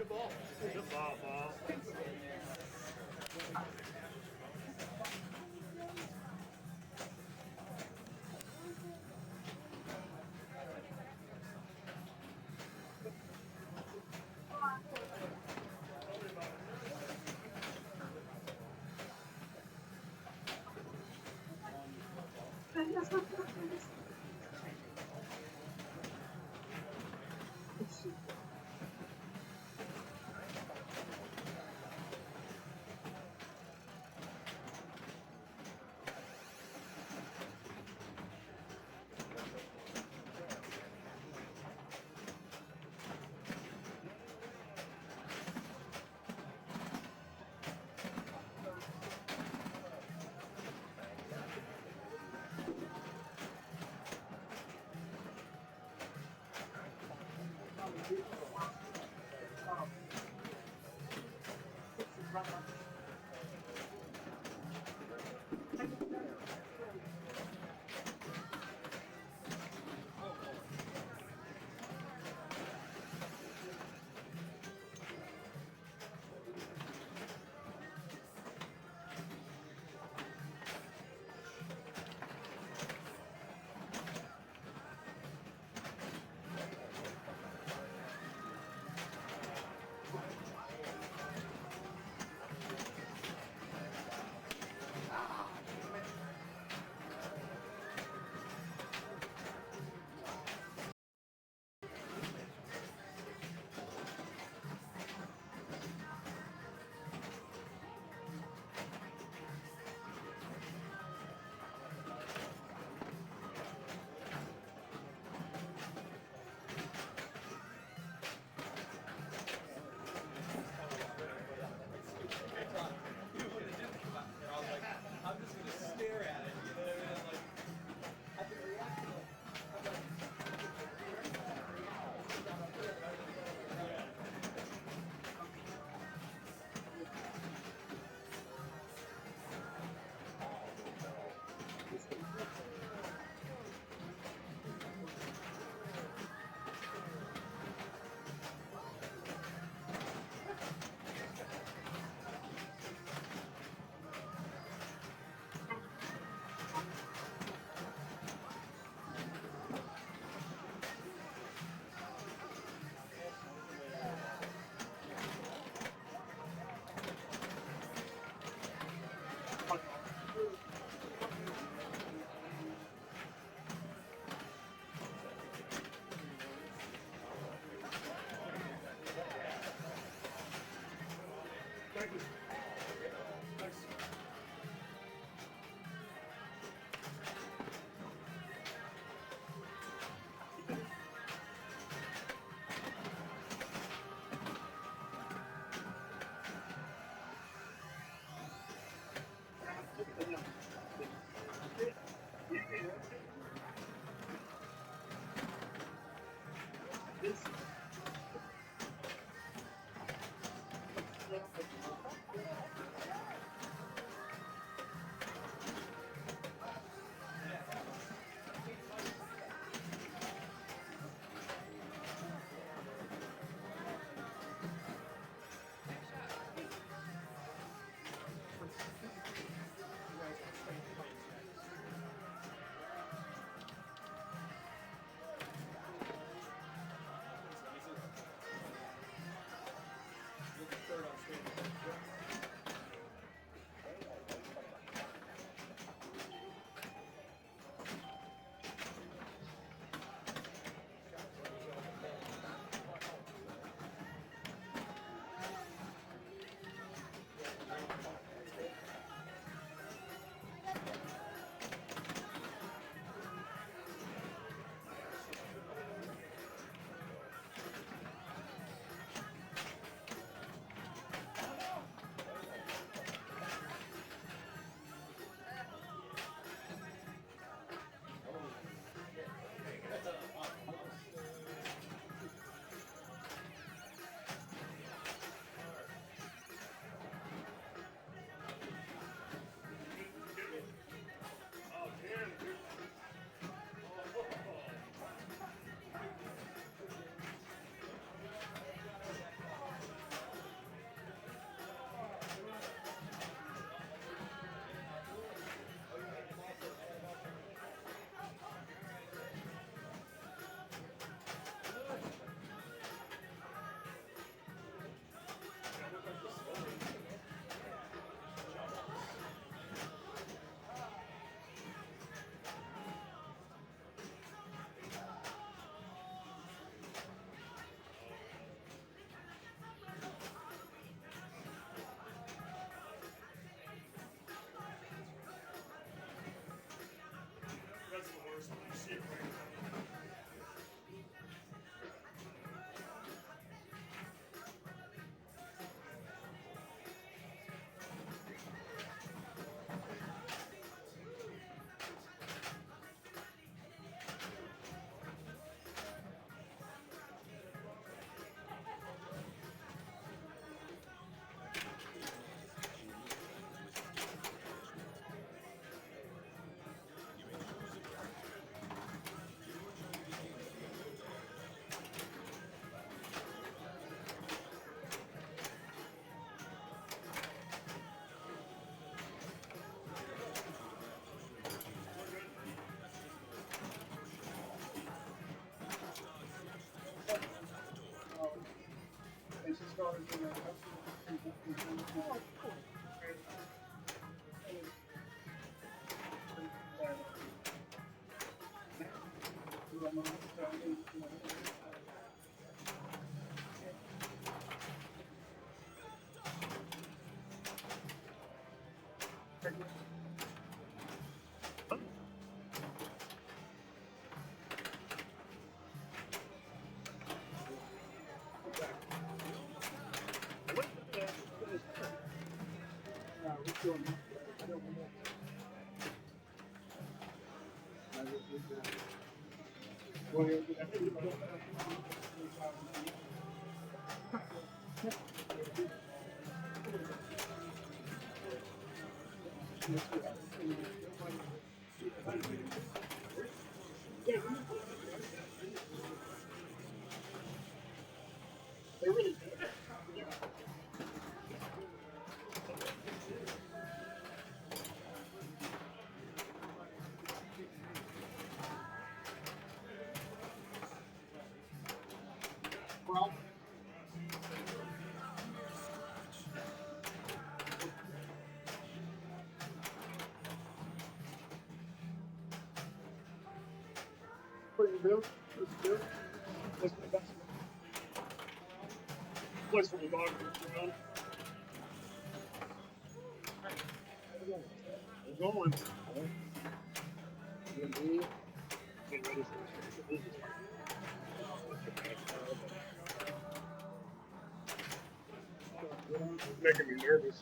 Good ball. Good ball, ball. I'm just gonna stare at it, you know what I mean? Like, I can react to it. Thank you. Thanks. That's the worst when you see it right now. Place for the dog around. We're going. Getting ready for this. Making me nervous.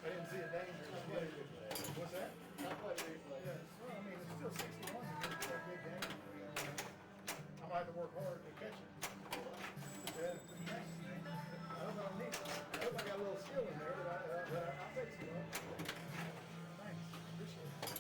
I didn't see a dangerous play. What's that? Not play replay. Yeah, well, I mean, it's still 61. It's a big game. I might have to work hard to catch it. Yeah. I don't know. I hope I got a little skill in there, but I'll take some of it. Thanks. Appreciate it.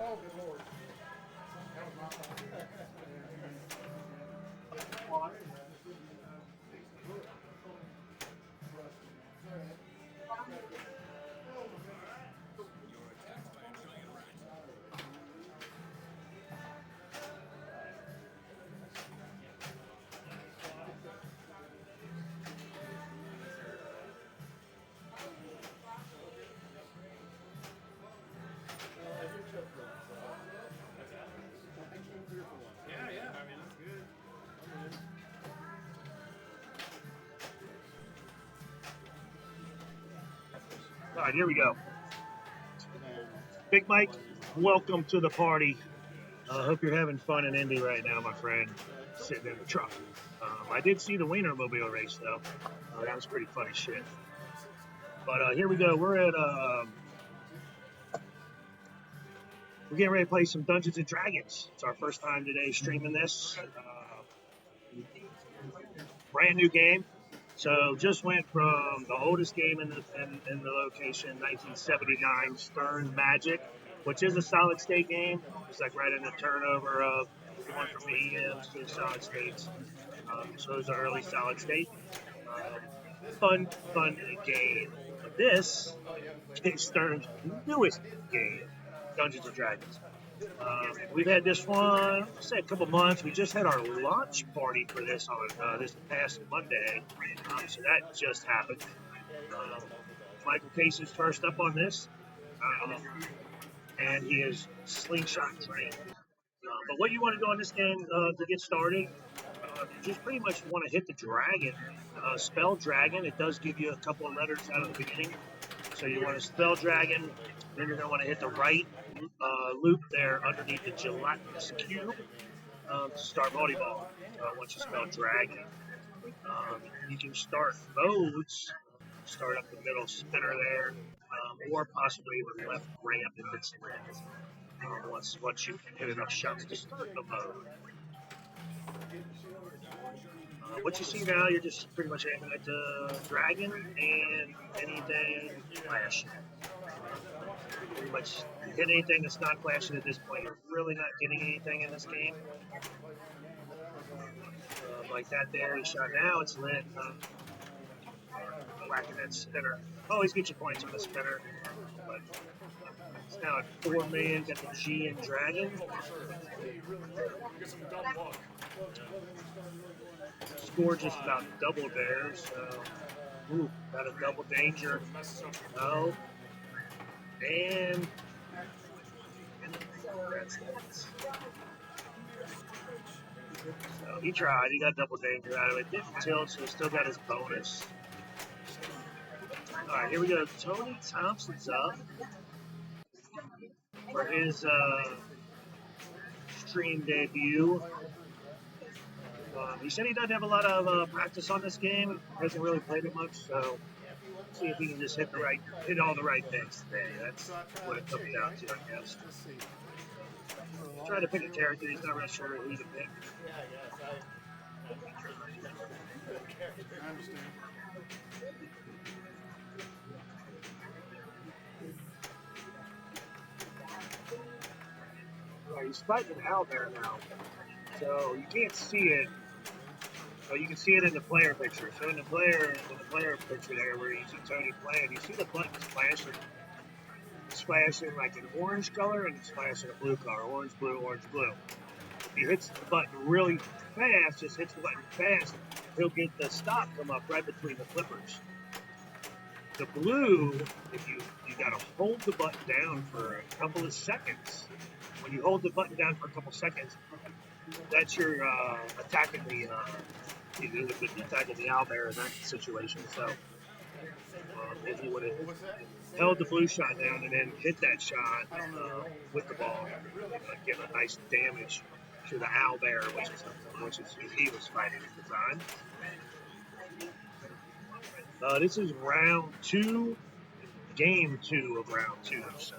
Oh, good Lord. That was my fault. Yeah, yeah. I mean, that's good. All right, here we go. Big Mike, welcome to the party. Hope you're having fun in Indy right now, my friend, sitting in the truck. I did see the Wienermobile race, though. That was pretty funny shit. But here we go. We're getting ready to play some Dungeons & Dragons. It's our first time today streaming this. Brand new game. So just went from the oldest game in the location, 1979, Stern Magic, which is a solid state game. It's like right in the turnover of going from EMs to solid states. So it was an early solid state. Fun game. But this is Stern's newest game, Dungeons & Dragons. We've had this one, say a couple months. We just had our launch party for this on this past Monday, so that just happened. Michael Case is first up on this, and he is slingshot trained. But what you want to do on this game to get started, you just pretty much want to hit the dragon. Spell dragon. It does give you a couple of letters out of the beginning. So you want to spell dragon, then you're going to want to hit the right loop there underneath the gelatinous cube to start volleyball once you spell dragon. You can start modes, start up the middle spinner there, or possibly with left ramp if it's red. Once you hit enough shots to start the mode. What you see now, you're just pretty much aiming at the dragon and anything flashing. Pretty much hit anything that's not flashing at this point. You're really not getting anything in this game. Like that there, he shot now, it's lit. Whacking that spinner. Always get your points on the spinner. But it's now at 4 million, got the G in dragon. Score just about doubled there, so got a double danger. No. And that's it. So he tried, he got double danger out of it. Didn't tilt, so he still got his bonus. Alright, here we go. Tony Thompson's up for his stream debut. He said he doesn't have a lot of practice on this game. He hasn't really played it much, so see if he can just hit all the right things today. That's what it comes down to, I guess. Trying to pick a character, he's not really sure who to pick. I understand. Right, he's fighting an owlbear now, so you can't see it, but you can see it in the player picture. So in the player picture there, where you see Tony playing, you see the buttons flashing. It's flashing like an orange color, and it's flashing a blue color, orange, blue, orange, blue. If he hits the button really fast, just hits the button fast, he'll get the stop come up right between the flippers. The blue, if you gotta hold the button down for a couple of seconds. When you hold the button down for a couple seconds, that's your attacking the owlbear in that situation. So if you would have held the blue shot down and then hit that shot with the ball, give a nice damage to the owlbear, which is who he was fighting at the time. This is round 2, game 2 of round 2. So.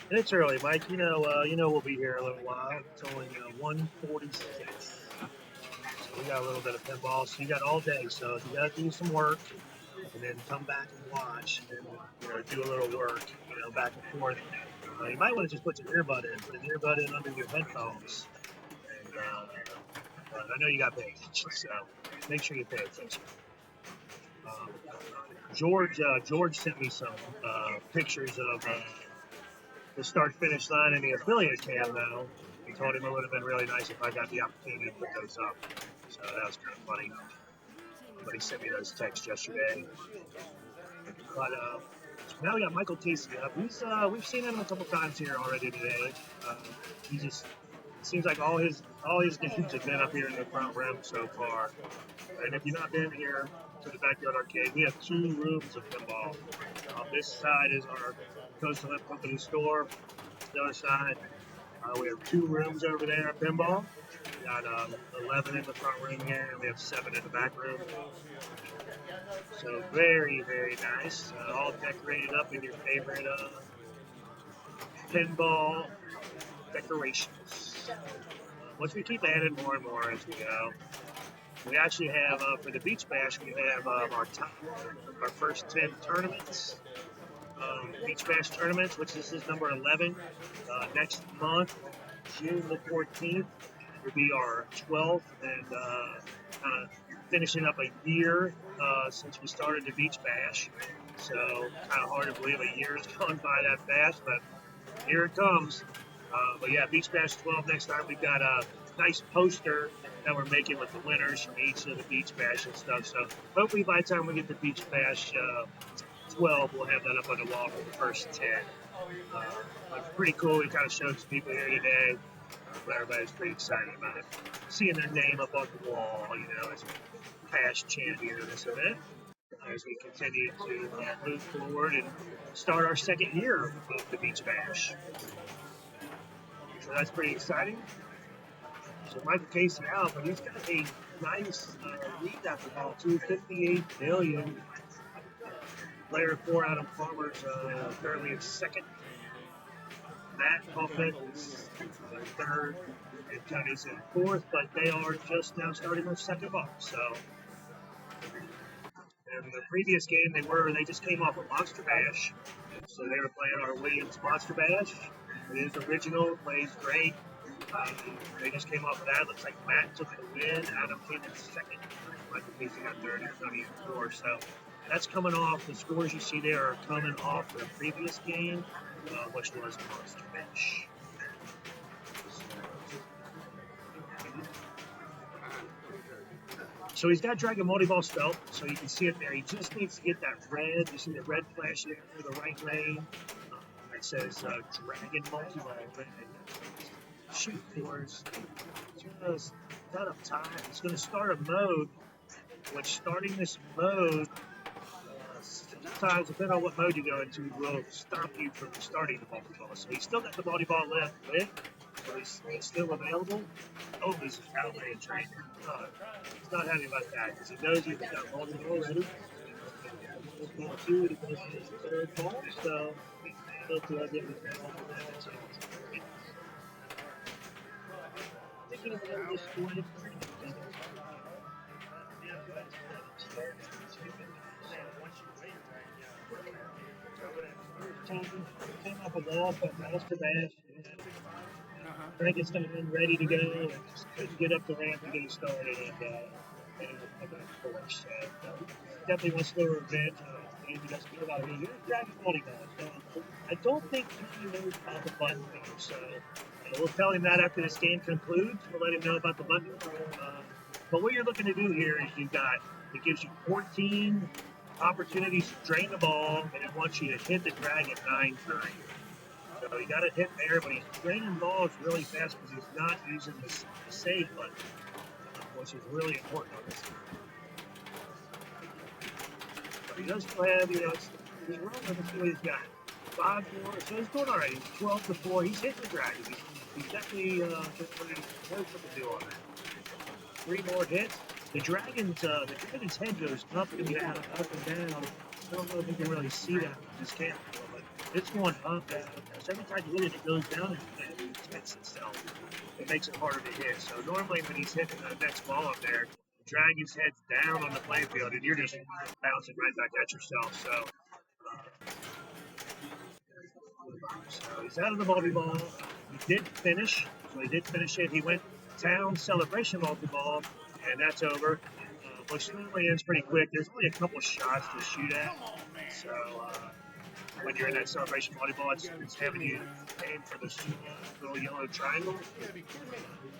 And it's early, Mike. You know we'll be here a little while. It's only 1:46. So we got a little bit of pinball. So you got all day. So you got to do some work, and then come back and watch, and do a little work, back and forth. You might want to just put an earbud in under your headphones. And I know you got to pay attention, so make sure you pay attention. George sent me some pictures of the start-finish line in the affiliate cam now. He told him it would have been really nice if I got the opportunity to put those up. So that was kind of funny. But he sent me those texts yesterday. But now we got Michael Casey up. We've seen him a couple times here already today. He just seems like all his games have been up here in the front rim so far. And if you've not been here to the Backyard Arcade, we have 2 rooms of pinball. This side is our Coastal Hemp Company store. The other side, we have 2 rooms over there at pinball. We got 11 in the front room here, and we have 7 in the back room. So very, very nice. All decorated up in your favorite pinball decorations. Once we keep adding more and more as we go. We actually have, for the Beach Bash, we have our first 10 tournaments. Beach Bash tournaments, which this is number 11. Next month, June the 14th, will be our 12th, and kind of finishing up a year since we started the Beach Bash. So kind of hard to believe a year has gone by that fast, but here it comes. But yeah, Beach Bash 12 next time. We've got a nice poster that we're making with the winners from each of the Beach Bash and stuff. So hopefully by the time we get to Beach Bash 12, we'll have that up on the wall for the first 10. But pretty cool. We kind of showed some people here today. But everybody's pretty excited about it. Seeing their name up on the wall, as past champion of this event, as we continue to move forward and start our second year of the Beach Bash. So that's pretty exciting. So Michael Casey out, but he's got a nice lead after ball, 258 million. Player 4 Adam Farmer's currently in second. Matt Buffett is third, and Tony's in fourth, but they are just now starting their second ball. So, in the previous game, they just came off a Monster Bash, so they were playing our Williams Monster Bash. It is original, plays great. They just came off of that. Looks like Matt took the win. Adam came in second. Michael Casey got third, and Tony in fourth. So that's coming off. The scores you see there are coming off the previous game, which was Monster Bash. So he's got Dragon Multi-Ball spelt, so you can see it there. He just needs to get that red. You see the red flash there in the right lane. It says Dragon Multi-Ball. Shoot force. Just out of time. It's going to start a mode, which starting this mode, sometimes, depending on what mode you go into, will stop you from starting the multi-ball. So he's still got the multi-ball left lit, so he's still available. Oh, he's outlay training. He's not happy about that because he knows he's got multi-ball ready. Ball 2, he goes to his third ball, so he'll do it again with that. Thinking of this point. Came up with all but Monster Bash. Frankenstein ready to go. And just couldn't get up the ramp to get it started. And of course, definitely wants to go revenge. He doesn't feel about it. He's Dragon Multi-Ball. So I don't think he knows about the button thing. So we'll tell him that after this game concludes. We'll let him know about the button. But what you're looking to do here is it gives you 14 opportunities to drain the ball, and it wants you to hit the dragon 9 times. So you got to hit there, but he's draining balls really fast because he's not using the save button, which is really important on this game. But he does still have, he's rolling with what he's got. 5 more, so he's doing all right. He's 12 to 4. He's hitting the dragon. He's definitely just what to do on that. 3 more hits. The dragon's head goes up and down, up and down. I don't know if you can really see that with this camera, but it's going up and down. So every time you hit it, it goes down and it hits itself. It makes it harder to hit. So normally when he's hitting the next ball up there, the dragon's head's down on the playing field, and you're just bouncing right back at yourself. So he's out of the multi-ball. He did finish. So he did finish it. He went Town Celebration multi-ball, and that's over. Which normally ends pretty quick. There's only a couple shots to shoot at. So when you're in that Celebration multi-ball, it's having you aim for the little yellow triangle,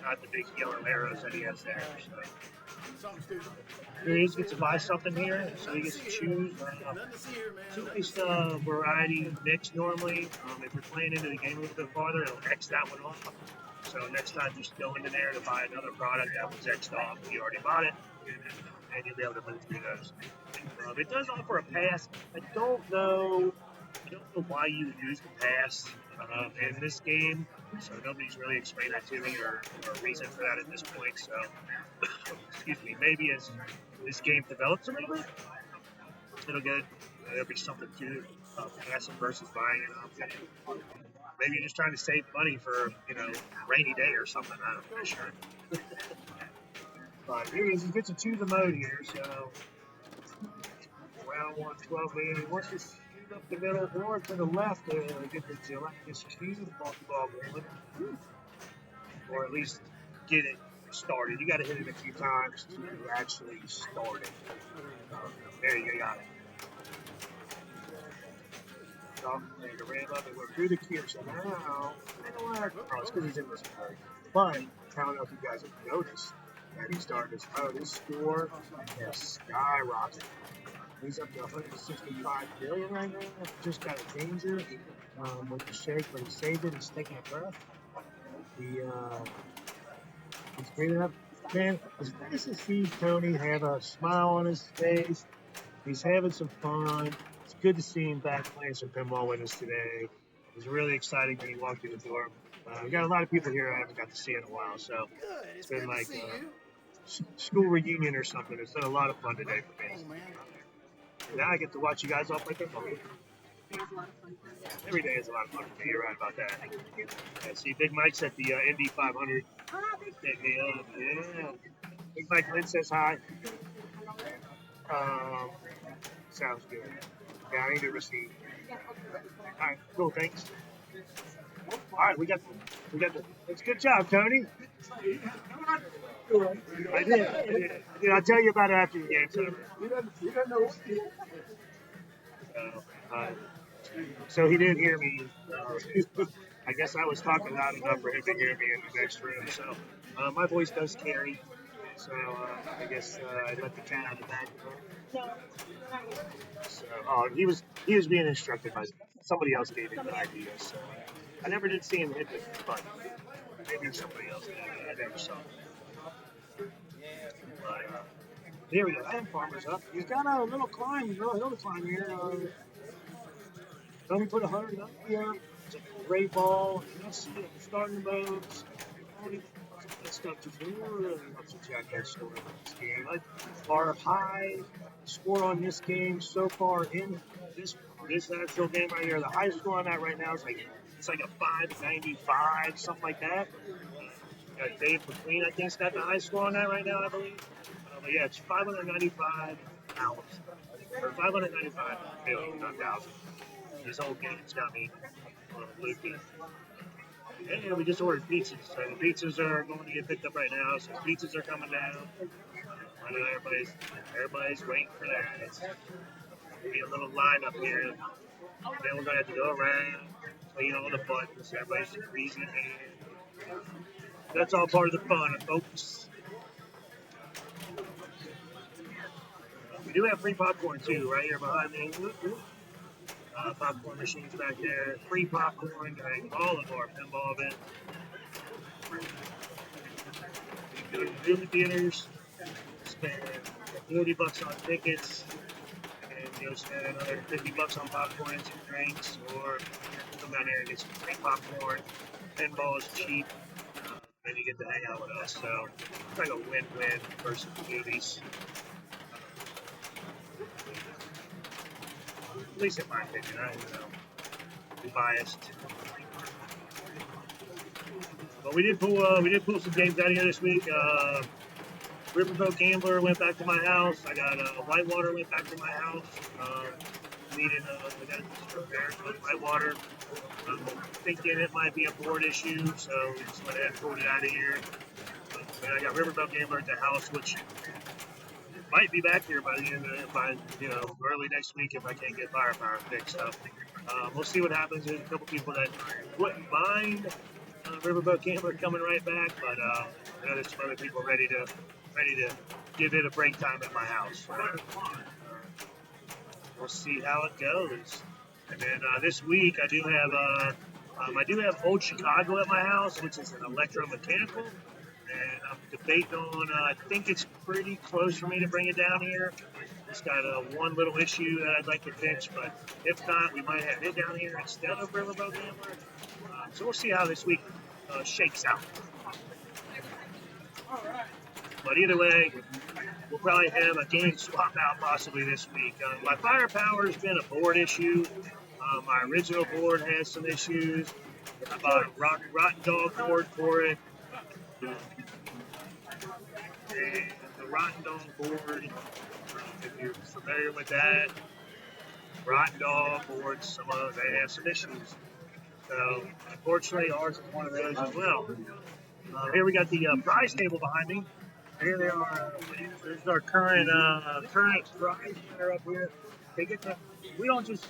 not the big yellow arrows that he has there. So here he gets to buy something here, so he gets to choose. Two-nice variety mix normally. If you're playing into the game a little bit farther, it'll X that one off. So next time, just go into there to buy another product that was X'd off. You already bought it, and you'll be able to move through those. It does offer a pass. I don't know why you would use the pass in this game. So nobody's really explained that to me or a reason for that at this point. So, excuse me, maybe as this game develops a little bit, there'll be something to passing versus buying it. Maybe you're just trying to save money for, rainy day or something. I'm not sure. But here he is. He gets to choose a mode here. So, round 1, 12 million. He wants to shoot up the middle or to the left to get the Galactus Cube multi-ball going. Or at least get it started. You got to hit it a few times to actually start it. There you got it. And the ram up and went through the cube. So now, it's because he's in this mode. But I don't know if you guys have noticed, And he started his score has skyrocketed. He's up to 165 million right now. Just got a danger with the shake, but he saved it. He's taking a breath. He's breathing up. Man, it's nice to see Tony have a smile on his face. He's having some fun. It's good to see him back playing some pinball with us today. It was really exciting when he walked through the door. We got a lot of people here I haven't got to see in a while, so it's been like school reunion or something. It's been a lot of fun today for me. Now I get to watch you guys all play pinball. Every day is a lot of fun for me. You're right about that. Yeah, see, Big Mike's at the Indy 500. Take me up. Yeah. Big Mike Lynn says hi. Sounds good. Yeah, I need to receive. All right, cool. Thanks. All right, we got the. It's a good job, Tony. I did. I'll tell you about it after the game's over. You don't know. So he didn't hear me. I guess I was talking loud enough for him to hear me in the next room. So my voice does carry. So I guess I let the cat out of the bag. So he was being instructed by somebody else gave him the idea. So I never did see him hit the button. Maybe somebody else did. I never saw him. But there we go. Adam Farmer's up. He's got a little hill to climb here. Tony put 100 up here. It's a great ball. You don't see it starting modes. That stuff to do. Really wants to check that score in this game. Our high score on this game so far in this actual game right here, the high score on that right now is like a 595, something like that. Dave McQueen, I think's got the high score on that right now, I believe. But yeah, it's 595 hours. Or 595 million, not thousand. This whole game's got me looped in. And we just ordered pizzas. So the pizzas are going to get picked up right now. So pizzas are coming down. I know everybody's waiting for that. It's going to be a little line up here. And then we're going to have to go around, clean all the buttons. Everybody's greasing hand. That's all part of the fun, folks. We do have free popcorn too, right here behind me. Popcorn machines back there. Free popcorn during all of our pinball events. You go to the movie theaters, spend $40 on tickets, and you'll spend another $50 on popcorn and some drinks, or come down there and get some free popcorn. Pinball is cheap, and you get to hang out with us. So it's like a win-win versus the movies. At least in my opinion, I'm biased. But we did pull some games out of here this week. Riverboat Gambler went back to my house. I got Whitewater went back to my house. We got prepared for Whitewater. I'm thinking it might be a board issue, so we just went ahead and pulled it out of here. And I got Riverboat Gambler at the house, which might be back here by the end of early next week if I can't get firepower fixed up. We'll see what happens. There's a couple people that wouldn't mind Riverboat Gambler coming right back, but I know there's some other people ready to give it a break time at my house. We'll see how it goes. And then this week I do have Old Chicago at my house, which is an electromechanical. And I'm debating on, I think it's pretty close for me to bring it down here. Just got one little issue that I'd like to fix, but if not, we might have it down here instead of Riverboat Gambler. So we'll see how this week shakes out. But either way, we'll probably have a game swap out possibly this week. My firepower has been a board issue. My original board has some issues. I bought a Rotten Dog board for it. And the Rotten Dog board, if you're familiar with that, Rotten Dog boards, they have some issues. So, unfortunately, ours is one of those as well. Here we got the prize table behind me. Here they are. This is our current prize that are up here. We don't just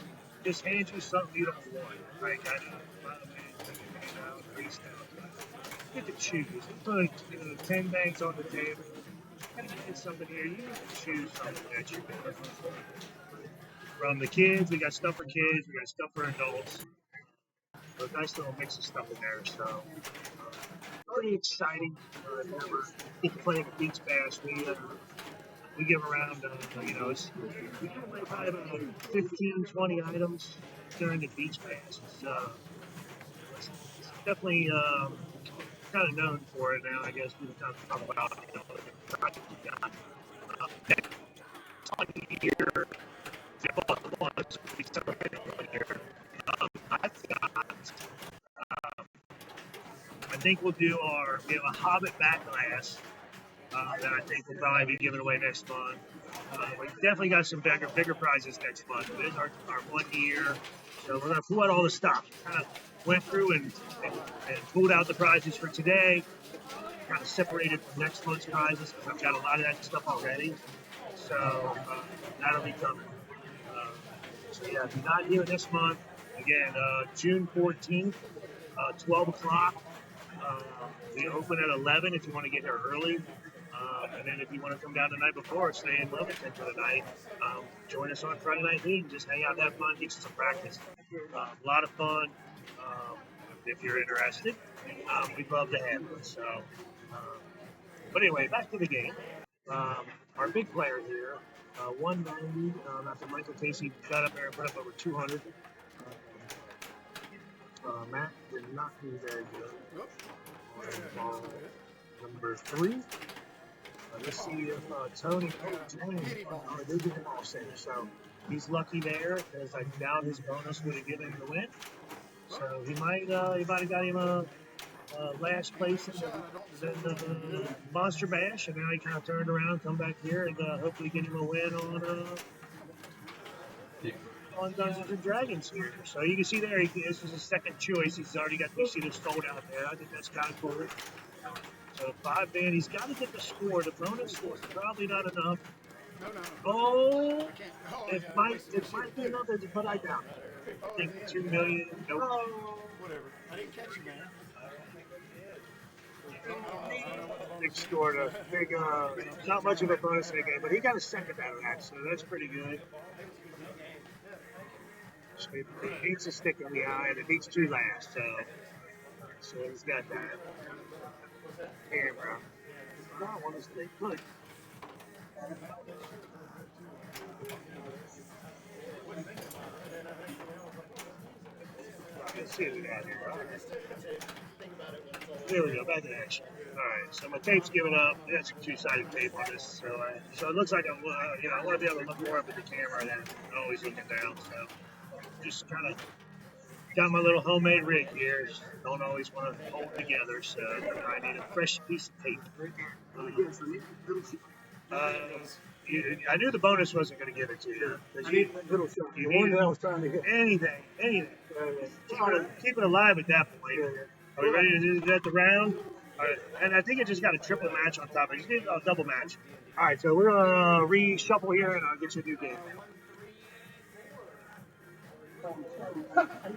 hand you something you don't want, right, guys? get to choose. We put 10 bags on the table. And get something here. You get to choose something that you're doing. From the kids, we got stuff for kids, we got stuff for adults. So a nice little mix of stuff in there. So pretty exciting. Never get to play at the Beach Bash. We give around, we give away probably about 15, 20 items during the Beach Bash. It's definitely kind of known for it now. I guess people kind of talk about the project we got. On here, we celebrated 1 year. I think we have a Hobbit back glass that I think we'll probably be giving away next month. We definitely got some bigger prizes next month. It is our 1 year, so we're going to pull out all the stuff. Kind of went through and pulled out the prizes for today. Kind of separated from next month's prizes because I've got a lot of that stuff already. So that'll be coming. So yeah, if you're not here this month, again, June 14th, 12 o'clock. We open at 11 if you want to get here early. And then if you want to come down the night before, stay in Wilmington for the night. Join us on Friday Night League. Just hang out, have fun, get you some practice. A lot of fun. If you're interested, we'd love to have you. So, but anyway, back to the game. Our big player here, 190. After Michael Casey got up there and put up over 200. Matt did not do very good. Ball number 3. Let's see if Tony they did an all center. So he's lucky there because I doubt his bonus would have given him the win. So he might have got him a last place in the Monster Bash, and now he kind of turned around, come back here, and hopefully get him a win on Dungeons and Dragons here. So you can see there, this is his second choice. He's already got the sold out there. I think that's kind of cool. So 5 man, he's got to get the score. The bonus score is probably not enough. Oh, it might be enough, but I doubt it. I think 2 million. Nope. Whatever. I didn't catch you, man. Nick scored a big, not much of a bonus in the game, but he got a second out of that, so that's pretty good. So it beats a stick in the eye, and it beats 2 last, so he's got that. Camera. I want to stay put. Let's see what we got here. There we go, back in action. Alright, so my tape's giving up. I got some 2-sided tape on this, so it looks like I want to be able to look more up at the camera than always looking down. So just kind of got my little homemade rig here. Don't always want to hold together, so I need a fresh piece of tape. I knew the bonus wasn't going to give it to you. You needed I was trying to hit. anything. Keep it alive at that point. Are we ready to do that the round? All right. And I think it just got a triple match on top of it. You did a double match. All right, so we're going to reshuffle here, and I'll get you a new game.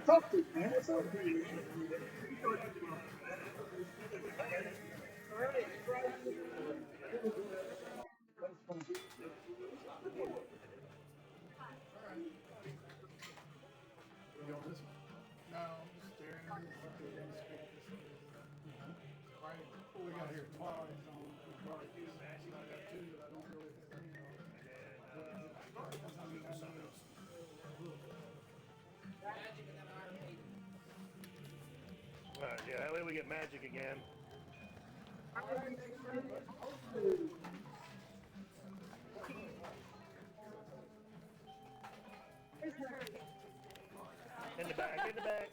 Talk to man. It's okay. Yeah, that way we get magic again. In the back, in the back.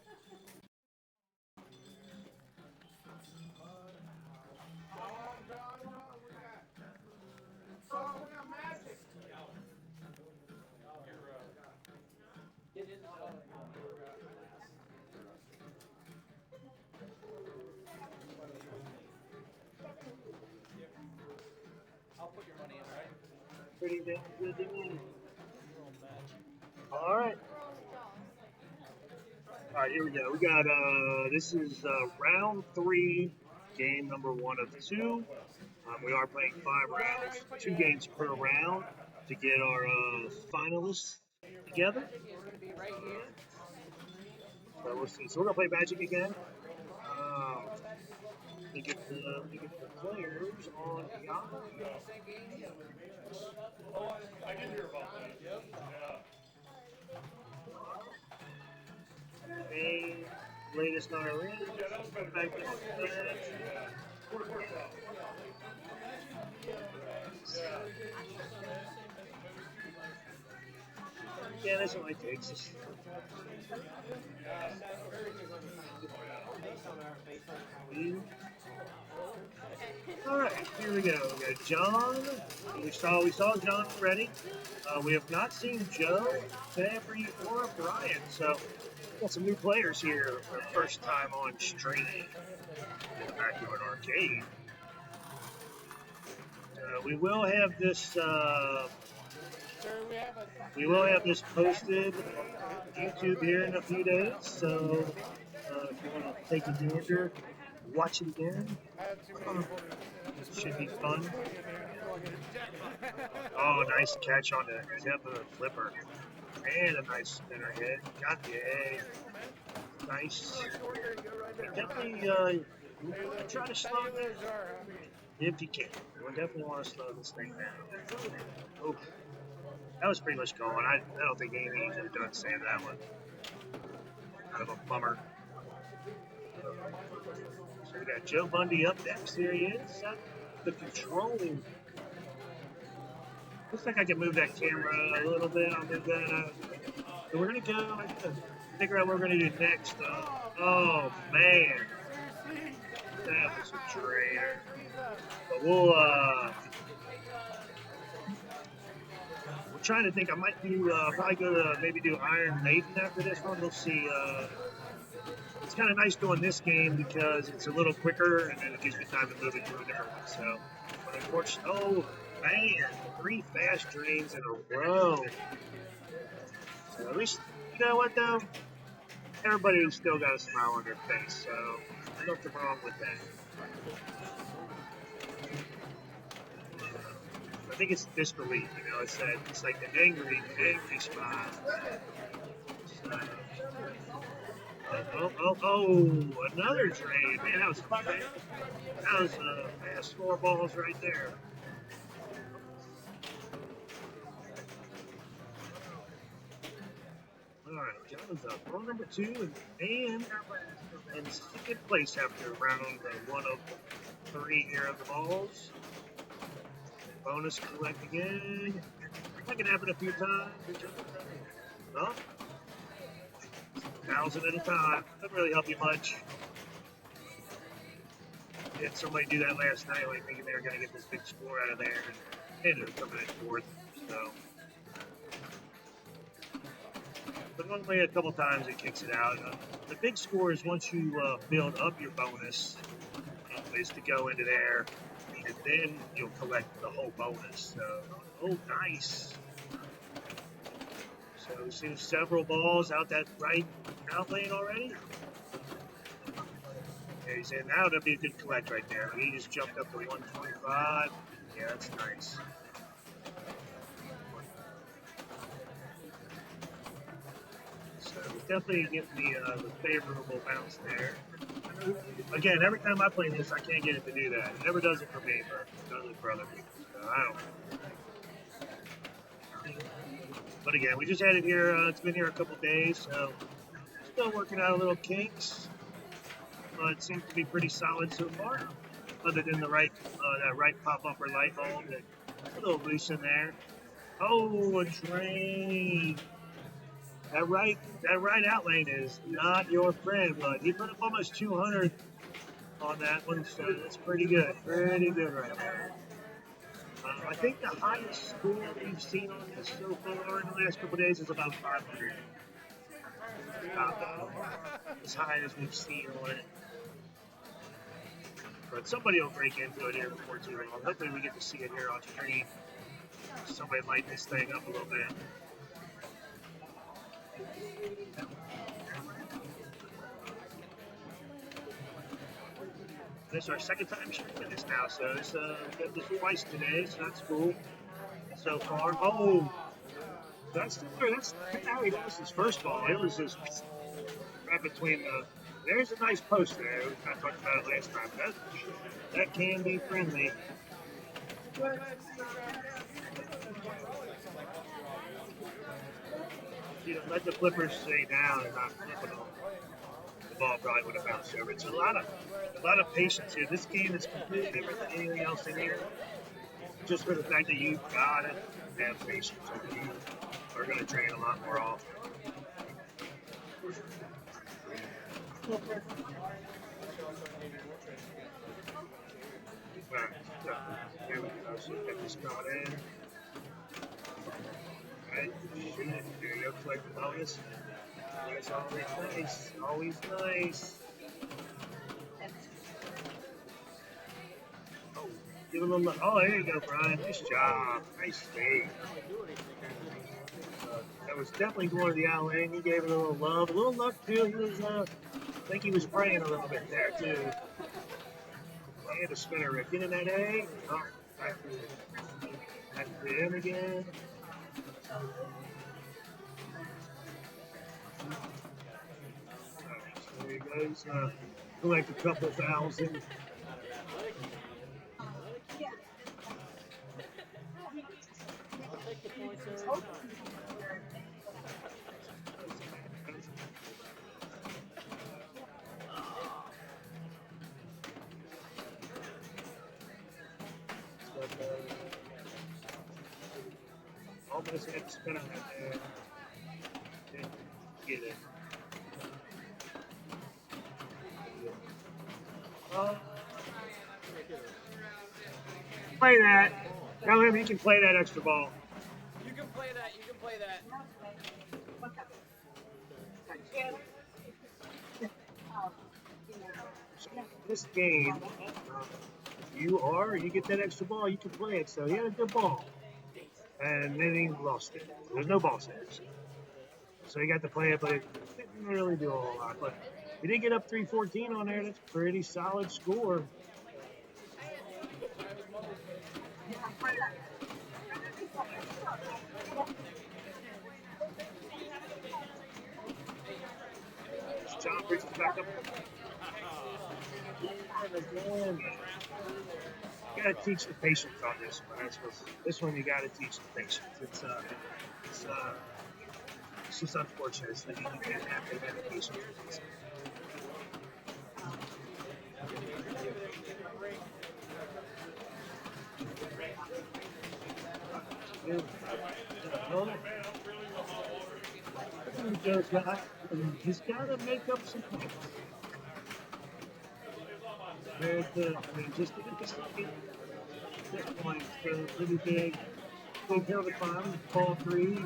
Pretty damn good to me. All right. All right, here we go. We got, this is round 3 game number 1 of 2. We are playing 5 rounds, 2 games per round to get our finalists together. So we'll see. So we're gonna play Magic again. We get the players on the island. I did hear about that. Hey, latest on our list. Yeah, that was better. Back to that. Yeah, that's what it takes. All right, here we go. We got John. We saw John already. We have not seen Joe, Fabry, or Brian. So got some new players here for the first time on stream. Back to an arcade. We will have this. We will have this posted on YouTube here in a few days. So if you want to take a gander, watch it again. Should be fun. Oh, nice catch on the tip of the flipper. And a nice spinner hit. Got the A. Nice. Definitely try to slow this if you can. We definitely want to slow this thing down. Oh, that was pretty much going. I don't think anything could have done to save that one. Kind of a bummer. So we got Joe Bundy up next. Here he is. At the control. Looks like I can move that camera a little bit. I'll move that. So we're gonna go. I gotta figure out what we're gonna do next. Oh man, that was a traitor. But we're trying to think. I might do probably go to maybe do Iron Maiden after this one. We'll see. It's kind of nice doing this game because it's a little quicker and then it gives me time to move it to a different one. So, but unfortunately, oh man, 3 fast drains in a row. So at least, you know what though? Everybody's still got a smile on their face, so there's nothing wrong with that. I think it's disbelief, you know. It's like the angry smile. So, another drain. Man, that was fun. That was fast 4 balls right there. All right, John's up. Ball number 2 and in second place after round 1 of 3 here of the balls. Bonus collect again. That can happen a few times. Well, 1,000 at a time. Doesn't really help you much. I had somebody do that last night, like thinking they were going to get this big score out of there, and they ended up coming in 4th. So, but only a couple times it kicks it out. The big score is once you build up your bonus, is to go into there, and then you'll collect the whole bonus. So, oh, nice. So we've seen several balls out that right out lane already. Yeah, he's in. Now that'd be a good collect right there. He just jumped up to 125. Yeah, that's nice. So definitely getting the favorable bounce there. Again, every time I play this, I can't get it to do that. It never does it for me, but it does it for other people. So I don't know. But again, we just had it here. It's been here a couple days, so still working out a little kinks. But it seems to be pretty solid so far. Other than the right, that right pop-up or light bulb, a little loose in there. Oh, a drain. That right out lane is not your friend, but he put up almost 200 on that one, so that's pretty good. Pretty good right there. I think the highest score we've seen on this so far in the last couple of days is about 500. About as high as we've seen on it. But somebody will break into it here before too long. Hopefully we get to see it here on stream. Somebody light this thing up a little bit. This is our second time streaming this now, so it's we got this twice today, so that's cool. So far, oh, that's how he lost his first ball. It was just right between the. There's a nice post there. We kind of talked about it last time. That can be friendly. You know, let the flippers stay down and not flip them. The ball probably would have bounced over. It's a lot of patience here. This game is completely different than anything else in here. Just for the fact that you've got to have patience. You are going to train a lot more often. Right, so here we go. So get this coming in. Right, shoot it. Here you go. Collect the bonus. It's always nice. Always nice. Oh, give it a little look. Oh, there you go, Brian. Nice job. Nice save. That was definitely going to the out lane. He gave it a little love. A little luck, too. He was, I think he was praying a little bit there, too. And a spinner, Rick. Get in that A. Oh, back to him again. There he goes. Collect a couple thousand. Almost had to spin on that there. Didn't get it. Play that. Tell him he can play that extra ball. You can play that. You can play that. This game, you get that extra ball, you can play it. So he had a good ball. And then he lost it. There's no ball saves. So he got to play it, but it didn't really do a whole lot. But he did get up 314 on there. That's a pretty solid score. John brings it back up. Again. You gotta teach the patience on this one. This one you gotta teach the patience. It's just unfortunate. So you can't have the patience. He's got to make up some points. Just to get this point, so pretty big hill to climb, ball 3.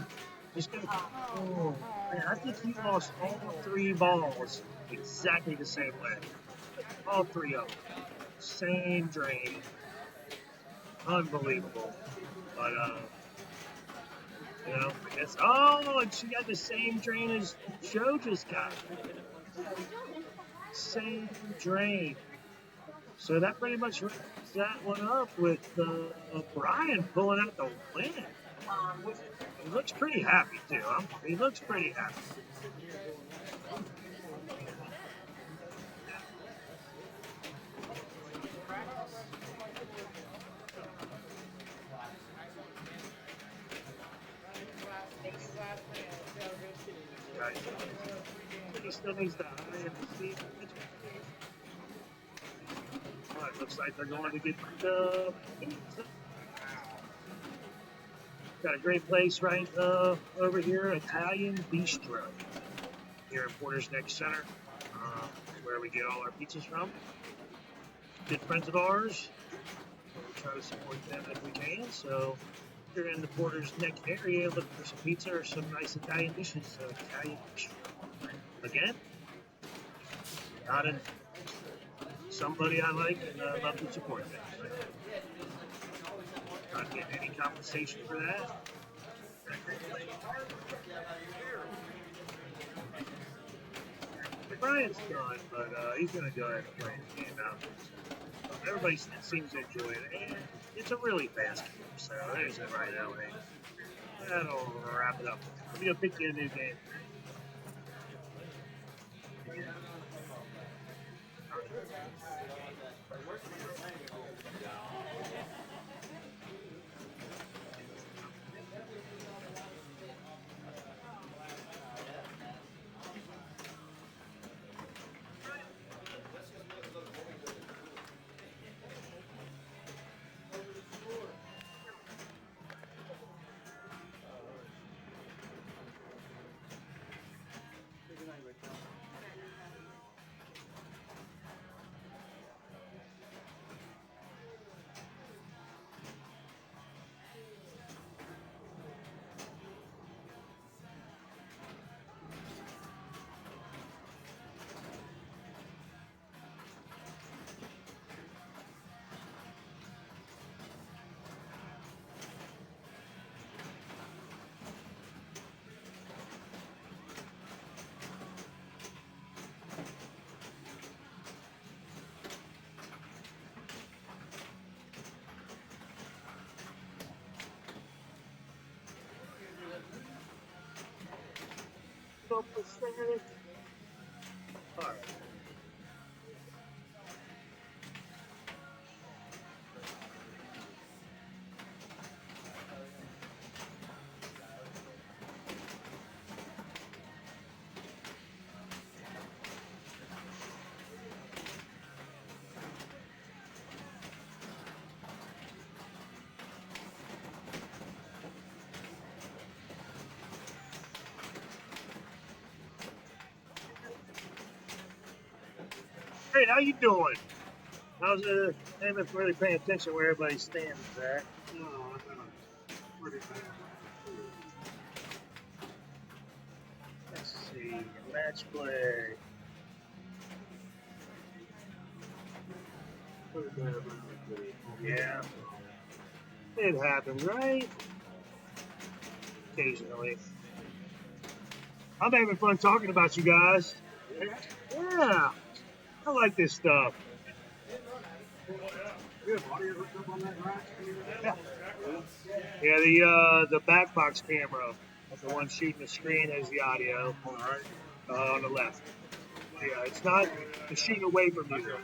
Just gonna. Oh, man, I think he lost all 3 balls exactly the same way. All 3 of them. Same drain. Unbelievable. But, you know, I guess. Oh, and she got the same drain as Joe just got. Same drain. So that pretty much wraps that one up with Brian pulling out the win. He looks pretty happy, too. He looks pretty happy. He still needs to eye and see. It looks like they're going to get the pizza. Got a great place right over here, Italian Bistro, here in Porter's Neck Center, where we get all our pizzas from. Good friends of ours. We try to support them if we can. So if you're in the Porter's Neck area, look for some pizza or some nice Italian dishes. Italian Bistro. Again, not in somebody I like and love to support them. Not getting any compensation for that. Brian's done, but he's going to go ahead and play the game out. everybody seems to enjoy it. And it's a really fast game, so there's it right now. That'll wrap it up. Let me go pick you a new game. All right. Hey, how you doing? How's it? I haven't really paying attention where everybody stands at. No, I'm not. Pretty bad. Let's see. Match play. Yeah. It happens, right? Occasionally. I'm having fun talking about you guys. Yeah. I like this stuff. Yeah, the back box camera, the one shooting the screen, has the audio on the left. Yeah, it's not shooting away from you.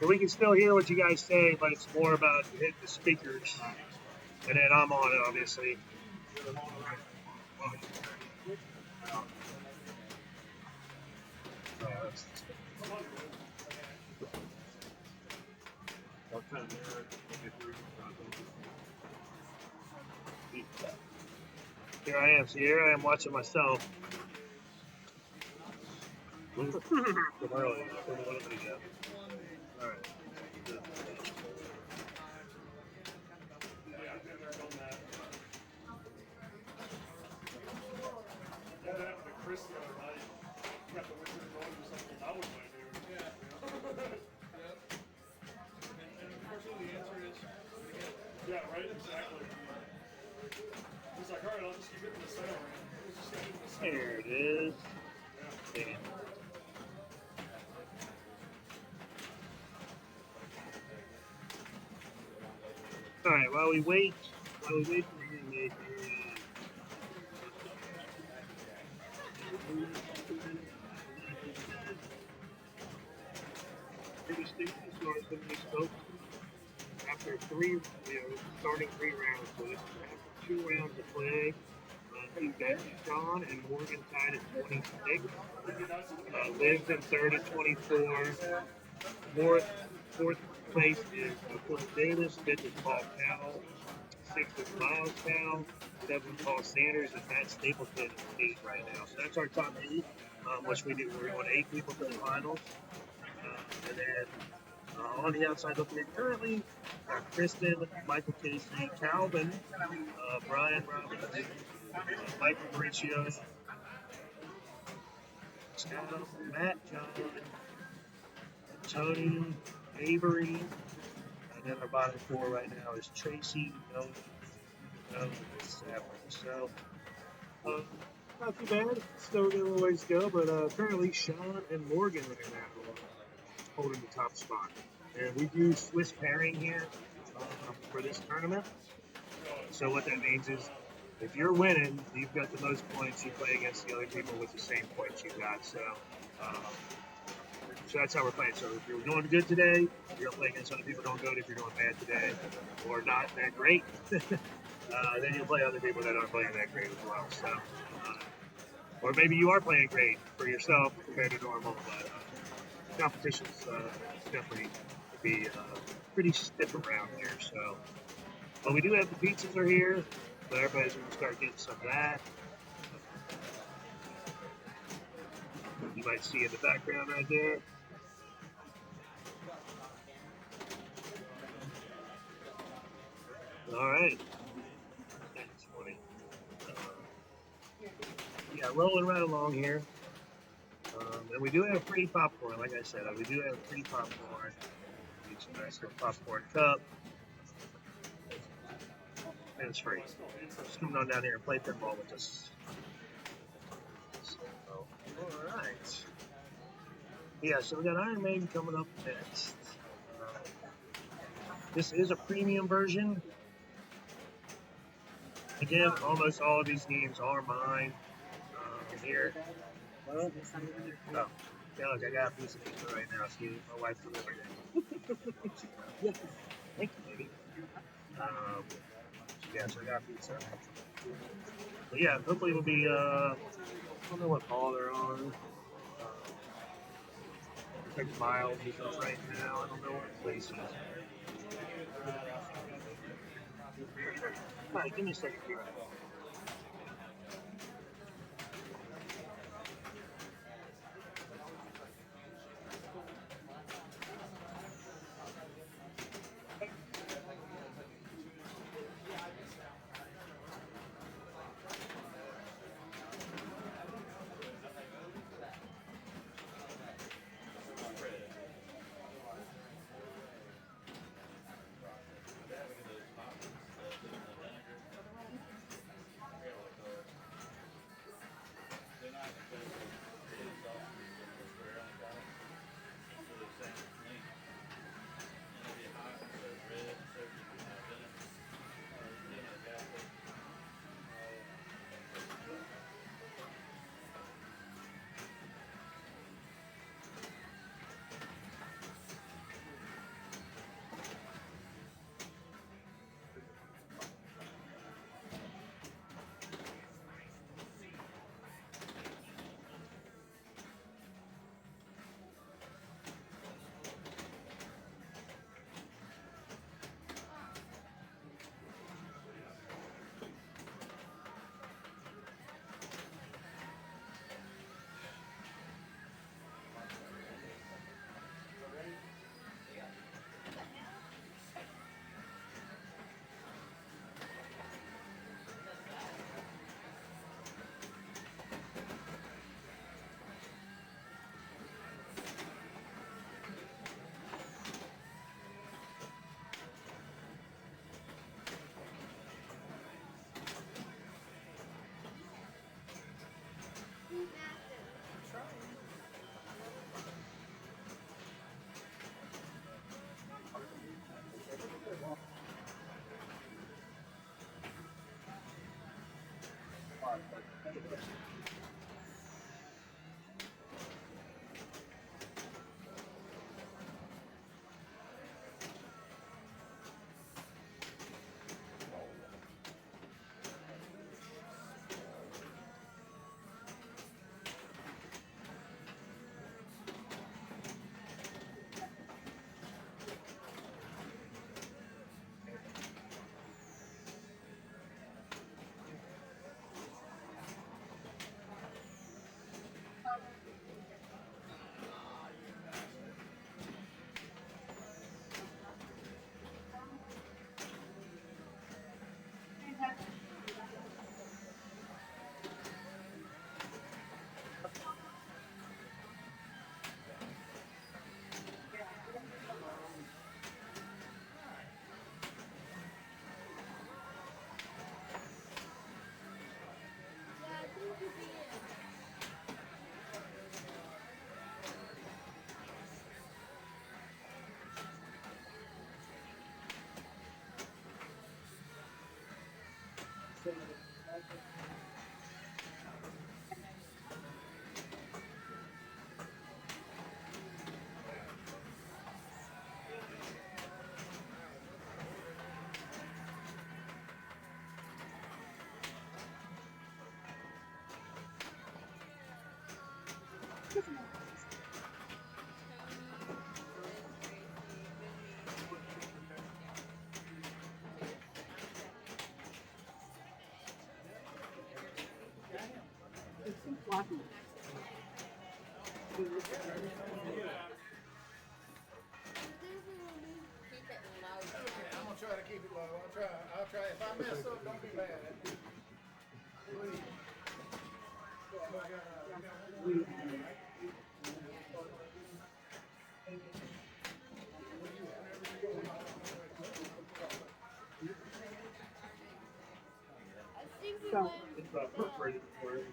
So we can still hear what you guys say, but it's more about hitting the speakers. And then I'm on it, obviously. Here I am. So here I am watching myself. From earlier. All right. Chris the other night got the Wizard of Oz or something. I wouldn't want to do it. And unfortunately, the answer is yeah, right, exactly. He's like, all right, I'll just keep it in the center. There it is. Yeah. All right, while we wait for the remake. After starting 3 rounds, so this is after 2 rounds of play. Sean and Morgan tied at 26. Liv's in third at 24. Fourth place is Phil Davis. Fifth is Paul Powell. Sixth is Miles Powell. Seventh, Paul Sanders, and Matt Stapleton is 8 right now. So that's our top 8, which we do. We're going 8 people to the finals. And then on the outside looking in currently, Kristen, Michael Casey, Calvin, Brian Robbins, Michael Mauricio, Matt, John, Tony, Avery, and then our bottom 4 right now is Tracy, Noah, and Savage. So, not too bad. Still got a little ways to go, but currently Sean and Morgan right now holding the top spot. and we do Swiss pairing here for this tournament. So what that means is, if you're winning, you've got the most points. You play against the other people with the same points you got. Um, so that's how we're playing. So if you're doing good today, you're gonna play against other people doing good. If you're doing bad today, or not that great, then you'll play other people that aren't playing that great as well. So, or maybe you are playing great for yourself compared to normal, but competition's definitely be pretty stiff around here. So, but we do have the pizzas are here, so everybody's gonna start getting some of that. You might see in the background right there. All right. That's funny. Yeah, rolling right along here. And we do have free popcorn, like I said. We do have free popcorn. It's a nice little popcorn cup. And it's free. Just come on down here and play pinball with us. So, all right. Yeah, so we got Iron Maiden coming up next. This is a premium version. Again, almost all of these games are mine here. Oh, yeah, look, I got a piece of pizza right now. See, my wife delivered it. Yeah, thank you, baby. Yeah, so I got pizza. But yeah, hopefully we'll be, I don't know what ball they're on. It's like miles because right now. I don't know what place it is. All right, give me a second here. I'm gonna try to keep it low. I'll try. If I mess up, don't be mad at me. Please. It's about perforated for it.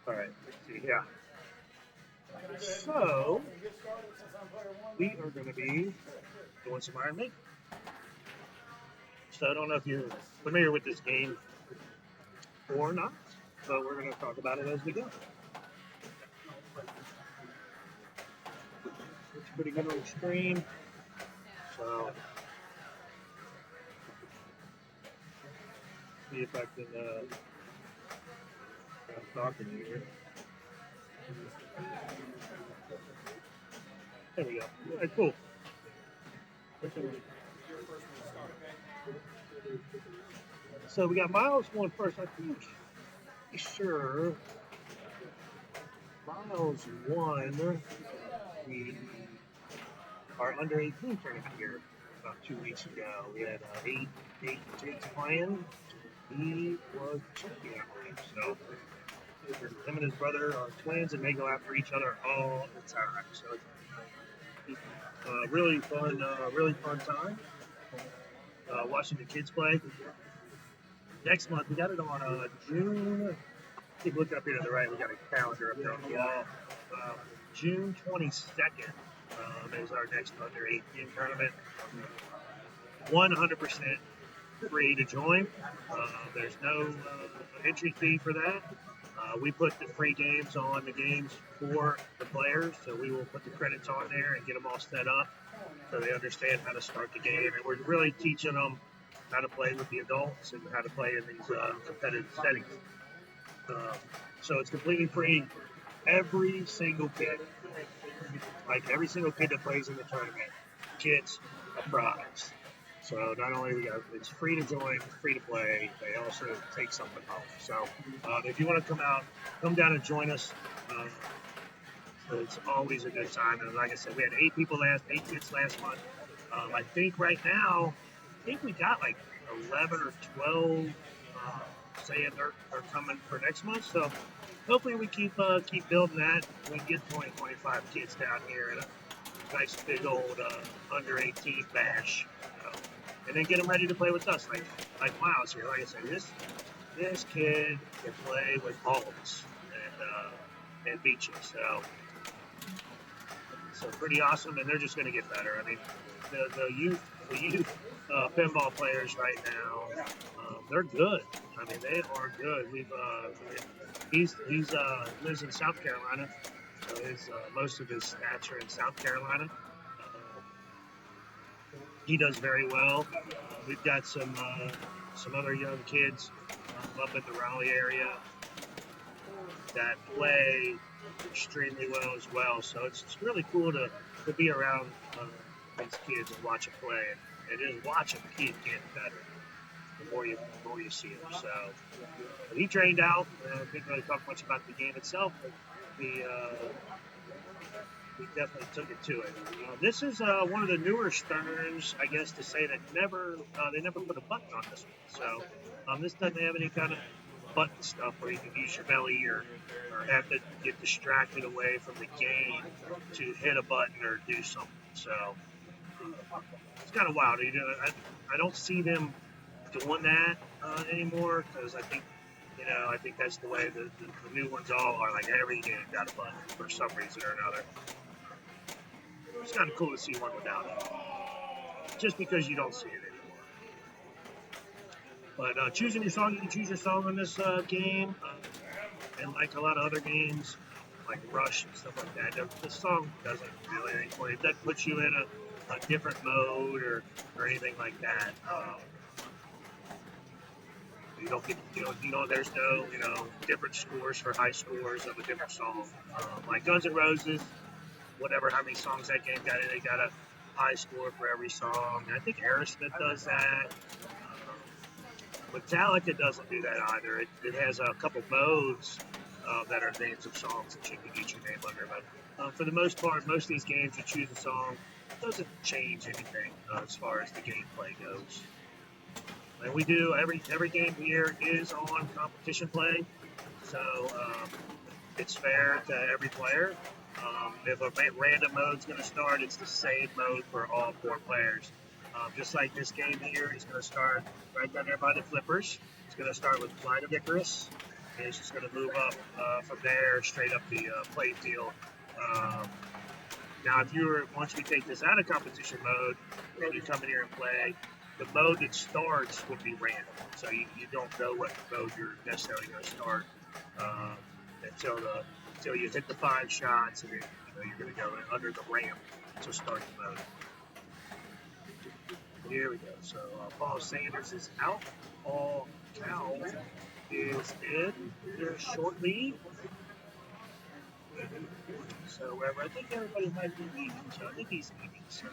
All right, let's see here. So, we are going to be doing some Iron Maiden. So, I don't know if you're familiar with this game or not, but we're going to talk about it as we go. It's pretty good on the screen. So, see if I can talk to you here. There we go. All right, cool. So we got Miles going first. I think sure Miles won our under 18 tournament here about 2 weeks ago. We had eight kids playing. He was champion, I believe. So him and his brother are twins, and they go after each other all the time. So it's really fun time watching the kids play. Next month, we got it on June. Keep looking up here to the right. We got a calendar up there on the wall. June 22nd is our next under 18 tournament. 100% free to join. There's no entry fee for that. We put the free games on the games for the players, so we will put the credits on there and get them all set up so they understand how to start the game. And we're really teaching them how to play with the adults and how to play in these competitive settings. So it's completely free. Every single kid, like every single kid that plays in the tournament, gets a prize. So not only it's free to join, free to play, they also take something home. So if you want to come down and join us. It's always a good time. And like I said, we had 8 kids last month. I think right now, we got like 11 or 12 saying they're coming for next month. So hopefully we keep building that. We get 20, 25 kids down here in a nice big old under 18 bash. And then get them ready to play with us, like Miles here. Like I said, this kid can play with balls and beat you. So pretty awesome, and they're just going to get better. I mean, the youth pinball players right now, they're good. I mean, they are good. He lives in South Carolina. So most of his stats are in South Carolina. He does very well. We've got some other young kids up in the Raleigh area that play extremely well as well. So it's really cool to be around these kids and watch them play. And it is watching the kids get better the more you see them. So he trained out. Didn't really talk much about the game itself, but he definitely took it to it. This is one of the newer Sterns, I guess, to say that they never put a button on this one. So this doesn't have any kind of button stuff where you can use your belly or have to get distracted away from the game to hit a button or do something. So it's kind of wild. I don't see them doing that anymore because I think that's the way the new ones all are. Like every game got a button for some reason or another. It's kind of cool to see one without it, just because you don't see it anymore. But choosing your song, you can choose your song on this game, and like a lot of other games, like Rush and stuff like that, the song doesn't do anything for you. It doesn't put you in a different mode or anything like that. You don't get, there's no, different scores for high scores of a different song. Like Guns N' Roses, whatever, how many songs that game got in, they got a high score for every song. I think Aerosmith does that. Metallica doesn't do that either. It has a couple modes that are names of songs that you can get your name under. But for the most part, most of these games, you choose a song, it doesn't change anything as far as the gameplay goes. And we do, every game here is on competition play, so it's fair to every player. If a random mode's going to start, it's the same mode for all 4 players. Just like this game here, it's going to start right down there by the flippers. It's going to start with Flight of Icarus, and it's just going to move up from there straight up the play field. Now, once we take this out of competition mode, and you come in here and play, the mode that starts would be random. So you don't know what mode you're necessarily going to start until you hit the 5 shots, and then you're going to go under the ramp to start the mode. Here we go. So Paul Sanders is out. Paul Cal is in here shortly. So I think everybody might be leaving. So I think he's leaving. So.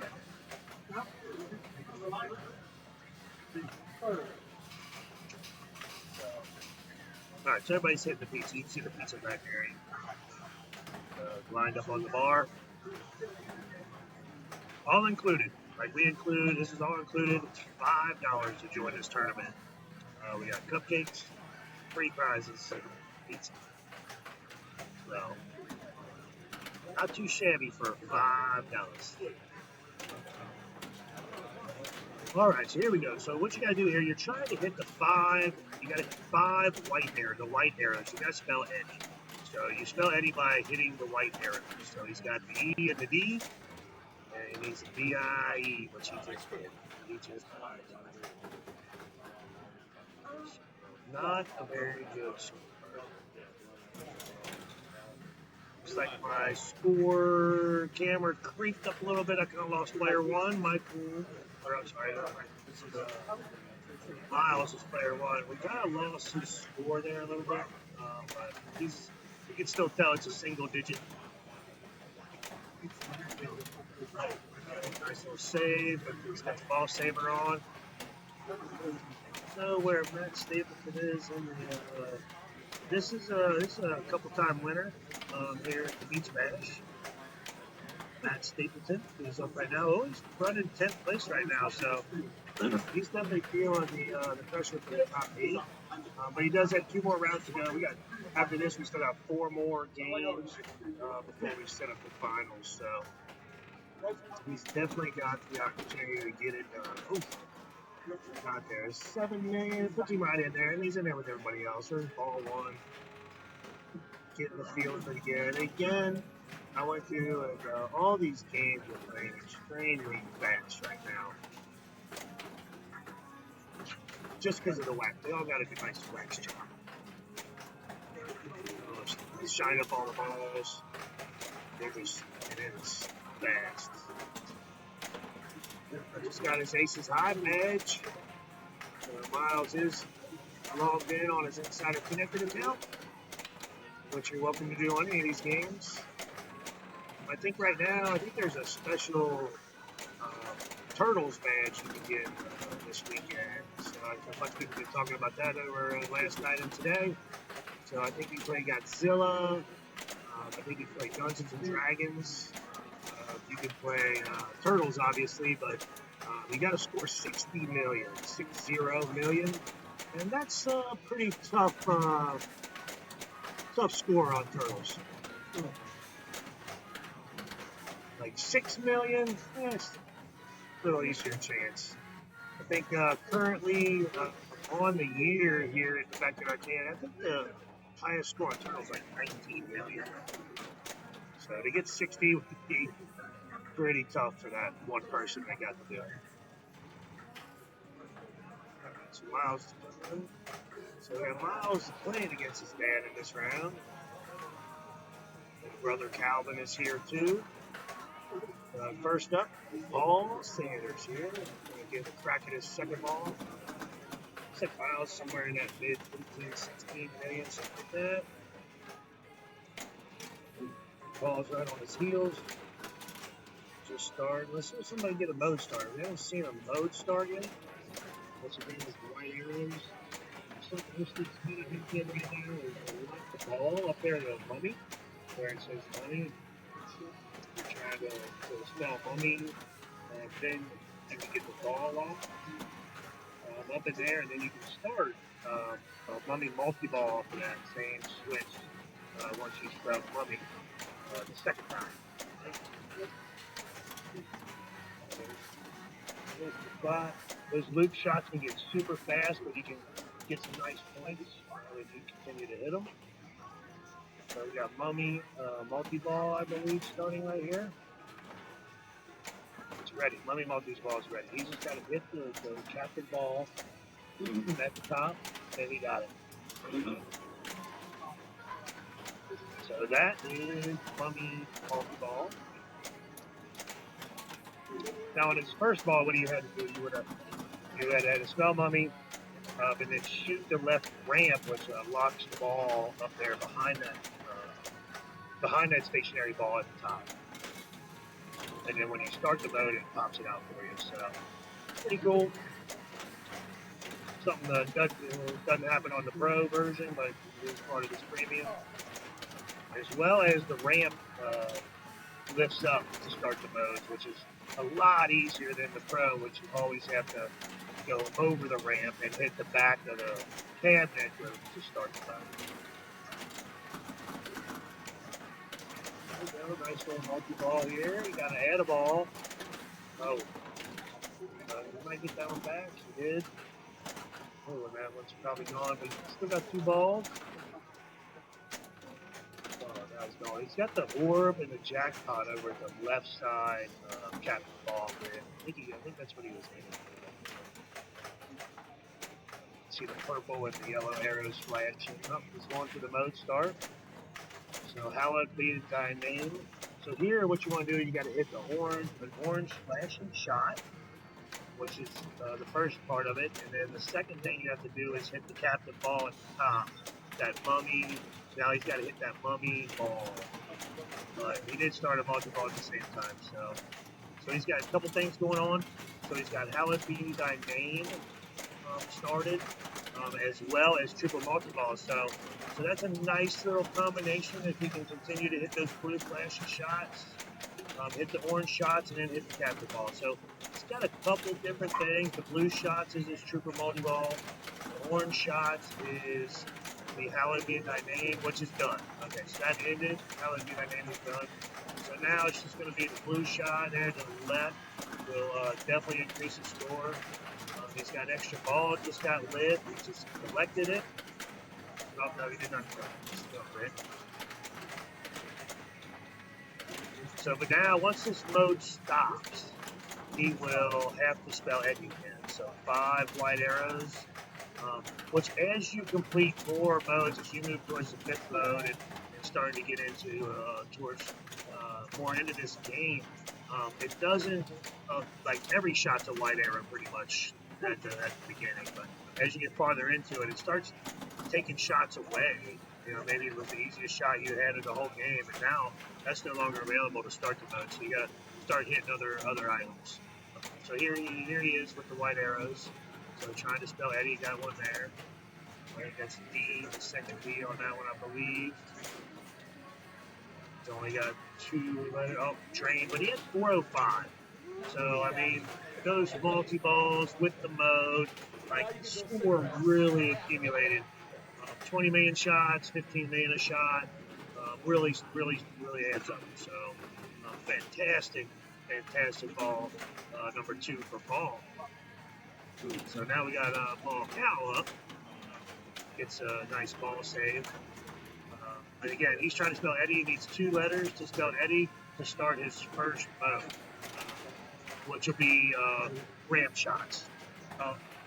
Alright, so everybody's hitting the pizza. You can see the pizza back there. Lined up on the bar. All included. Like this is all included. It's $5 to join this tournament. We got cupcakes, free prizes, pizza. So, not too shabby for $5. Alright, so here we go. So what you gotta do here, you're trying to hit the 5, you gotta hit 5 the white arrows. You gotta spell Eddie. So you spell Eddie by hitting the white arrows. So he's got the E and the D, and he's a D-I-E, which he just did. He just not a very good score. Looks like my score camera creeped up a little bit. I kind of lost player 1, Michael. Or I'm sorry, this is Miles is player 1. We kind of lost his score there a little bit, but you can still tell it's a single digit. Nice little save, but he's got the ball saver on. So where Matt Stapleton is in the this is a couple-time winner here at the Beach Bash. Matt Stapleton is up right now. Oh, he's running 10th place right now, so he's definitely feeling the pressure for the top 8. But he does have 2 more rounds to go. After this, we still got 4 more games before we set up the finals. So he's definitely got the opportunity to get it done. Oh, got there. 7 million. Puts him right in there, and he's in there with everybody else. There's ball 1. Getting the field pretty good. Again, I went through and all these games are playing extremely fast right now. Just because of the wax. They all got a nice wax job. Shine up all the balls. It is fast. I just got his aces high edge. Miles is logged in on his Insider Connected account, which you're welcome to do on any of these games. I think right now, there's a special Turtles badge you can get this weekend. So a bunch of people have been talking about that over last night and today. So I think you play Godzilla. I think you play Dungeons and Dragons. You can play Turtles, obviously, but you got to score 60 million And that's a pretty tough score on turtles. Like 6 million, it's a little easier chance. I think currently on the year here at the Backyard Arcade, I think the highest score on turtles is like 19 million. So to get 60 would be pretty tough for that one person that got to do it. So Miles, so we have Miles playing against his dad in this round. His brother Calvin is here too. First up, Paul Sanders here. Going to give a crack at his second ball. Looks like Miles somewhere in that mid 15, 16 million, something like that. Paul's right on his heels. Just started. Let's see if somebody get a mode start. We haven't seen a mode start yet. What's his name is White Arrows. Something interesting to hit right now is the ball up there, the mummy, where it says mummy. You're trying to spell mummy, and then you can get the ball off up in there, and then you can start a mummy multi-ball off of that same switch once you spell mummy the second time. There's the spot. Those loop shots can get super fast, but you can get some nice points if you continue to hit them. So we got Mummy multi-ball, I believe, starting right here. It's ready. Mummy multi-ball is ready. He just got to hit the captain ball at the top, and he got it. So that is Mummy multi-ball. Now, on his first ball, what you had to do, you had to spell Mummy, and then shoot the left ramp, which locks the ball up there behind that stationary ball at the top. And then when you start the mode, it pops it out for you. So, pretty cool. Something that doesn't happen on the Pro version, but is part of this premium. As well as the ramp lifts up to start the modes, which is a lot easier than the Pro, which you always have to go over the ramp and hit the back of the cabinet to start the mode. There we go, nice little multi-ball here. You gotta add a ball. Oh, you might get that one back. You did. Oh, and that one's probably gone, but you still got 2 balls. He's got the orb and the jackpot over at the left side captain ball grid. I think that's what he was aiming for. See the purple and the yellow arrows flashing up. He's going for the mode start. So hallowed be thy name. So here, what you want to do, you got to hit an orange flashing shot, which is the first part of it, and then the second thing you have to do is hit the captain ball at the top. That mummy. Now he's got to hit that mummy ball. But he did start a multi-ball at the same time, so he's got a couple things going on. So he's got Hallowed Be Thy Name started, as well as triple multi-balls. So that's a nice little combination if he can continue to hit those blue flashing shots, hit the orange shots, and then hit the captain ball. So he's got a couple different things. The blue shots is his triple multi-ball. The orange shots is the Hallowed Be Thy Name, which is done. Okay, so that ended. Hallowed Be Thy Name is done. So now it's just going to be the blue shot there to the left. Will definitely increase the score. He's got an extra ball, just got lit. He just collected it. Oh, no, he did not collect it. Still lit. So, but now, once this mode stops, he will have to spell Eddie again. So 5 white arrows. Which, as you complete more modes, as you move towards the 5th mode and starting to get into towards more into this game, it doesn't like every shot's a white arrow pretty much at the beginning. But as you get farther into it, it starts taking shots away. You know, maybe it was the easiest shot you had in the whole game, and now that's no longer available to start the mode. So you got to start hitting other items. So here he is with the white arrows. So trying to spell Eddie, got one there. I think that's D, the second D on that one, I believe. He's only got 2 letters. Oh, train, but he has 405. So, I mean, those multi-balls with the mode, like, score really accumulated. 20 million shots, 15 million a shot, really adds up. So, fantastic ball, number 2 for Ball. So now we got Ball Cow up. Gets a nice ball save. And again, he's trying to spell Eddie. He needs 2 letters to spell Eddie to start his first mode, which will be ramp shots.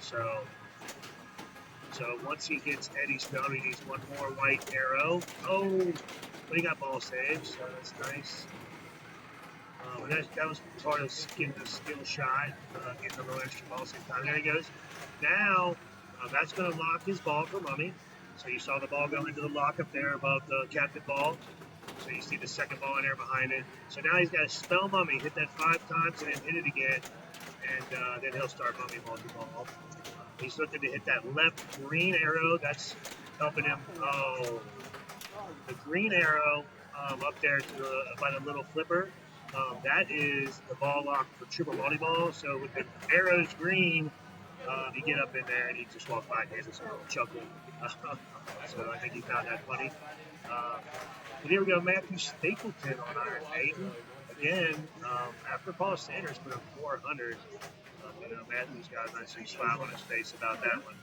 So once he gets Eddie spelled, he needs 1 more white arrow. Oh, but he got ball saves, so that's nice. That was part of the skill shot, getting a little extra ball save time. There he goes. Now, that's going to lock his ball for Mummy. So you saw the ball go into the lock up there above the captain ball. So you see the second ball in there behind it. So now he's got to spell Mummy, hit that 5 times, and then hit it again. And then he'll start Mummy multi-ball. He's looking to hit that left green arrow. That's helping him. Oh, the green arrow up there by the little flipper. That is the ball lock for triple multi-ball. So with the arrows green, you get up in there and you just walk by and just chuckle. So I think he found that funny. But here we go, Matthew Stapleton on Iron Maiden. Again, after Paul Sanders put up 400, Matthew's got a nice smile on his face about that one.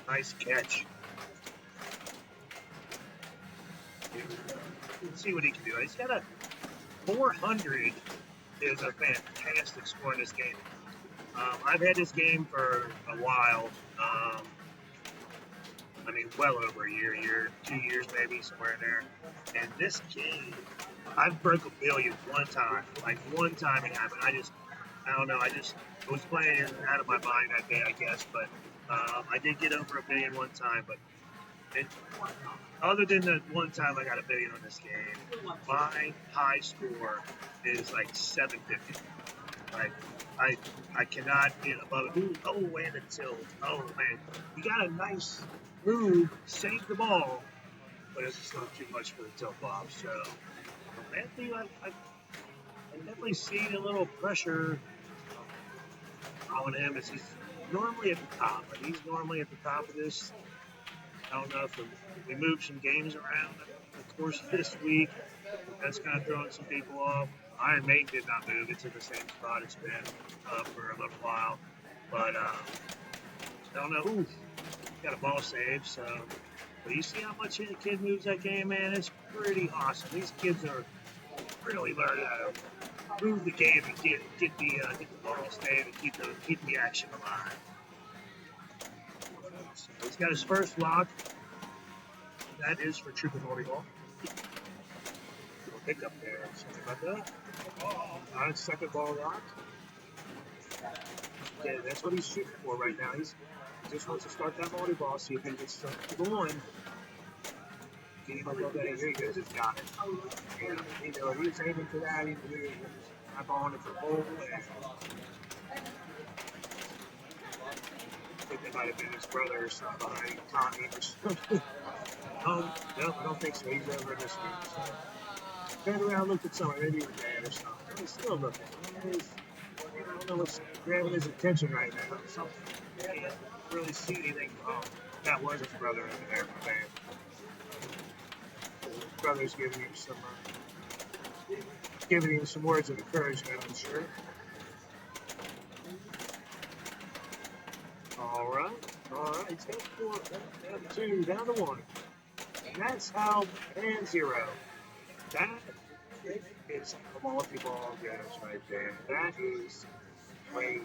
Nice catch. Let's see what he can do. He's got a 400 is a fantastic score in this game. I've had this game for a while. I mean, well over a year, 2 years maybe, somewhere in there. And this game, I've broke a billion one time. Like, one time it happened. I don't know. I was playing out of my mind that day, I guess. But I did get over a billion one time. But other than the one time I got a billion on this game, my high score is like 750. Like, I cannot get above it. Oh, and the tilt. Oh, man. You got a nice move, save the ball, but it's just not too much for the tilt bob. So, Matthew, I definitely see a little pressure on him as he's normally at the top. Like, he's normally at the top of this. I don't know if we moved some games around the course of this week. That's kind of throwing some people off. Iron Maiden did not move. It's in the same spot it's been for a little while. But I don't know. Ooh, got a ball save. So, but you see how much the kid moves that game, man? It's pretty awesome. These kids are really learning how to move the game and get the ball save and keep the action alive. So he's got his first lock. That is for triple multi-ball. Little hiccup there. Sorry about that. All right, second ball lock. Yeah, that's what he's shooting for right now. He just wants to start that multi-ball, see if he can get something going. Get him up there. Here he goes. He's got it. And, he's aiming for that. He's eyeballing it for goal. I think they might have been his brother or something behind Tommy or something. No, I don't think so. He's over in this room. So. Turned around, looked at someone, maybe he was dad or something. He's still looking. I don't know what's grabbing his attention right now. Something. He can't really see anything. Oh, that was his brother over there, my man. His brother's giving him some words of encouragement, I'm sure. All right. He's got 4, down to 2, down to 1. And that's how and 0. That is a multi-ball goes right there. That is great.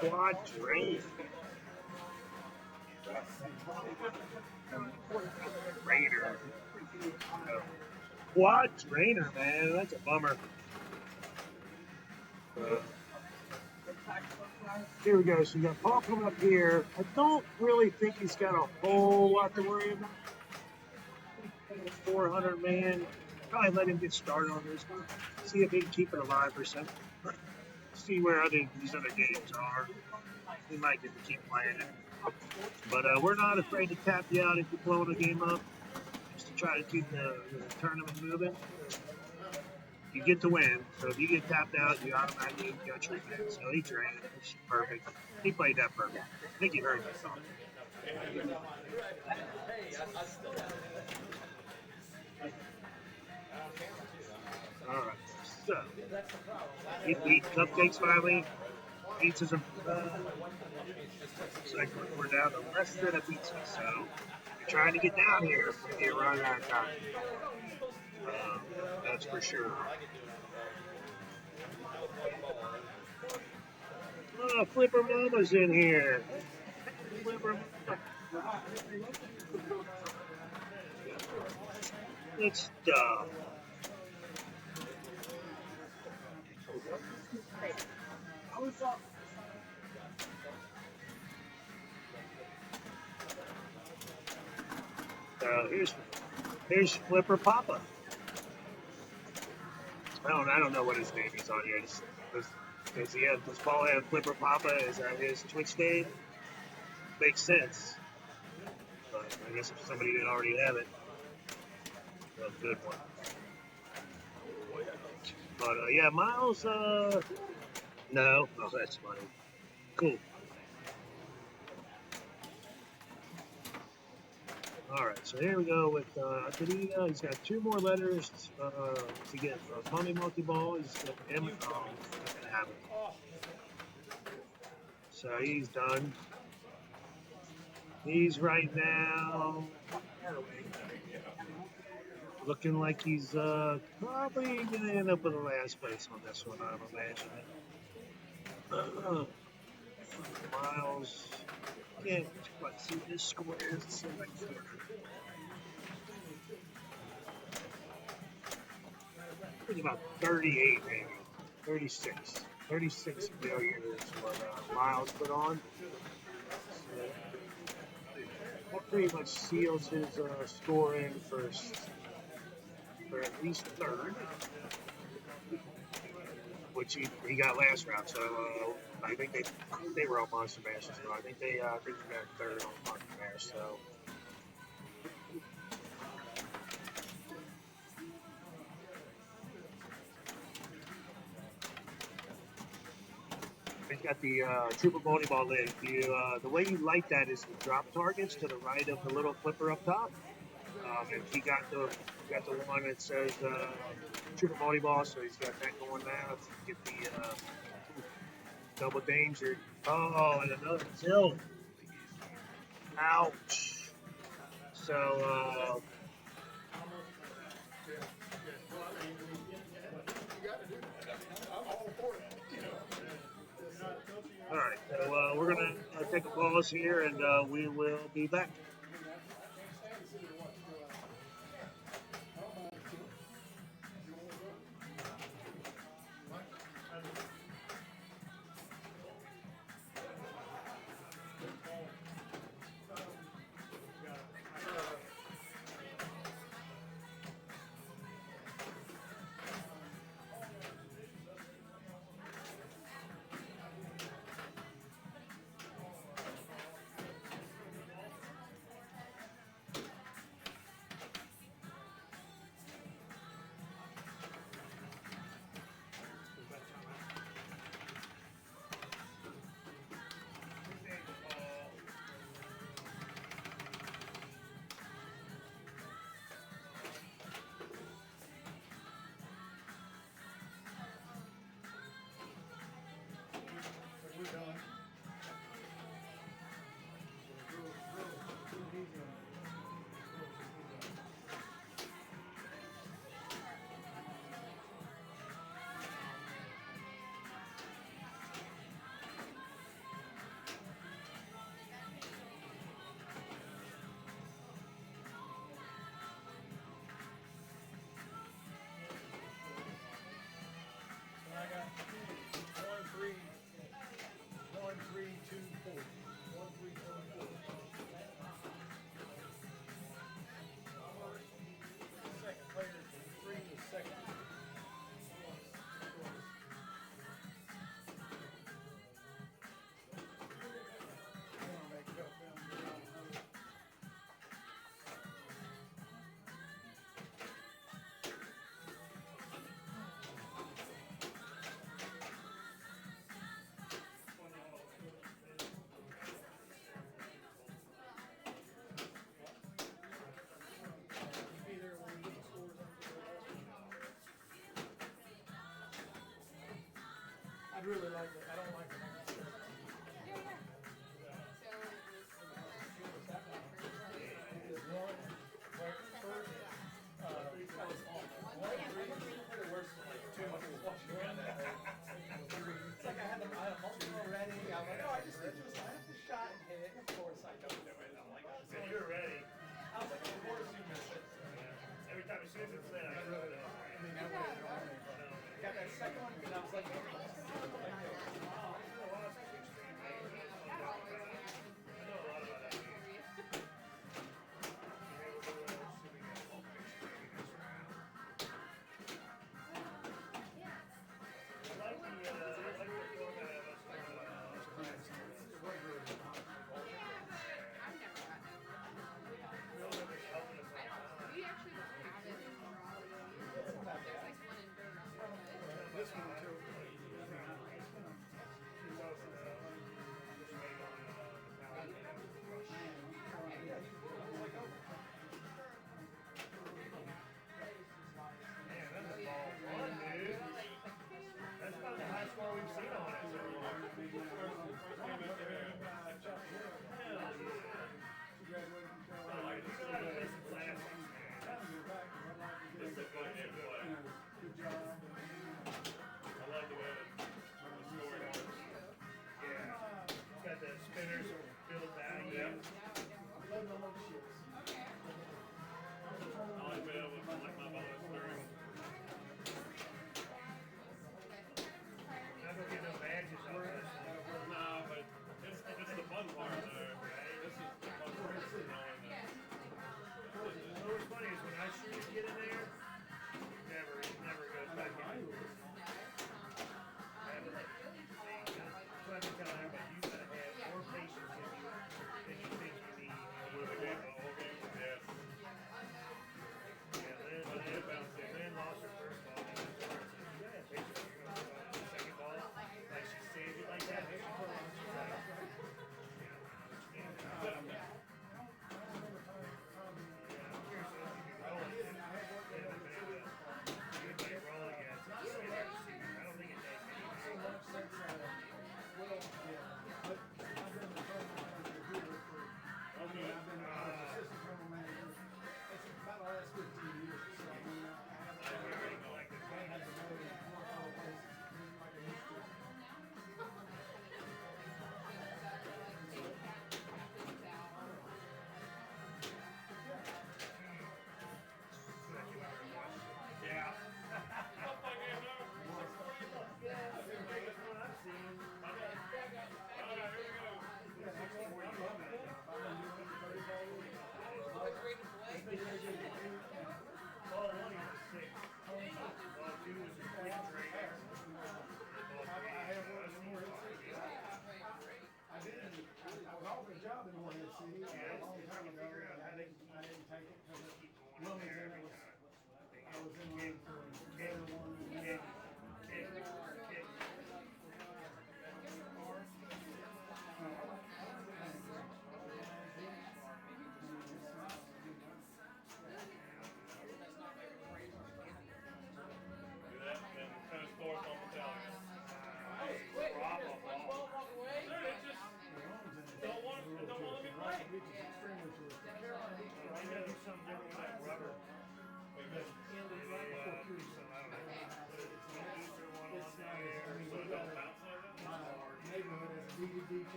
Quad drain. Raider. Quad drainer, man. That's a bummer. Here we go. So you got Paul coming up here. I don't really think he's got a whole lot to worry about. 400 man. Probably let him get started on this one. See if he can keep it alive for a second. See where these other games are. He might get to keep playing it. But we're not afraid to tap you out if you're blowing a game up, just to try to keep the tournament moving. You get to win, so if you get tapped out, you automatically got your win. So he drained, which is perfect. He played that perfect. I think you heard that song. All right, so he beat Cupcakes finally. Pizza's a it's like we're down to less than a pizza, so you're trying to get down here, you're running out of time. That's for sure. Oh, Flipper Mama's in here. Flipper Mama. Good stuff. Here's Flipper Papa. I don't know what his name is on here. Does Paul have Flipper Papa? Is that his Twitch name? Makes sense. But I guess if somebody didn't already have it, that's a good one. But yeah, Miles, no. Oh, that's funny. Cool. All right, so here we go with Cadena. He's got 2 more letters to get for Money Monkey Ball. He's got M. Oh, he's not gonna have it. So he's done. He's right now looking like he's probably gonna end up in the last place on this one, I'm imagining. Miles can't quite see his score is. So right here. It's about 38, maybe 36 million is what Miles put on. So that pretty much seals his scoring for at least third, which he got last round. So I think they were on Monster Mash as well. I think they got third on Monster Mash. So. He's got the Trooper Bowling Ball lid. The way you light that is the drop targets to the right of the little flipper up top. And he got the one that says Trooper Bowling Ball, so he's got that going now. Get the double danger. Oh, and another tilt. Ouch. So. All right, so we're going to take a pause here, and we will be back. really like it. I don't like it. There's one, like, first, The worst one, like 2 months was watching around that. It's like I had a multiple already. I'm like, oh, I just have the shot and hit it. Of course I don't do it. I'm like, oh, So you're ready. I was like, of course you missed it. Every time as soon as it's lit, I go to I got that second one and I was like,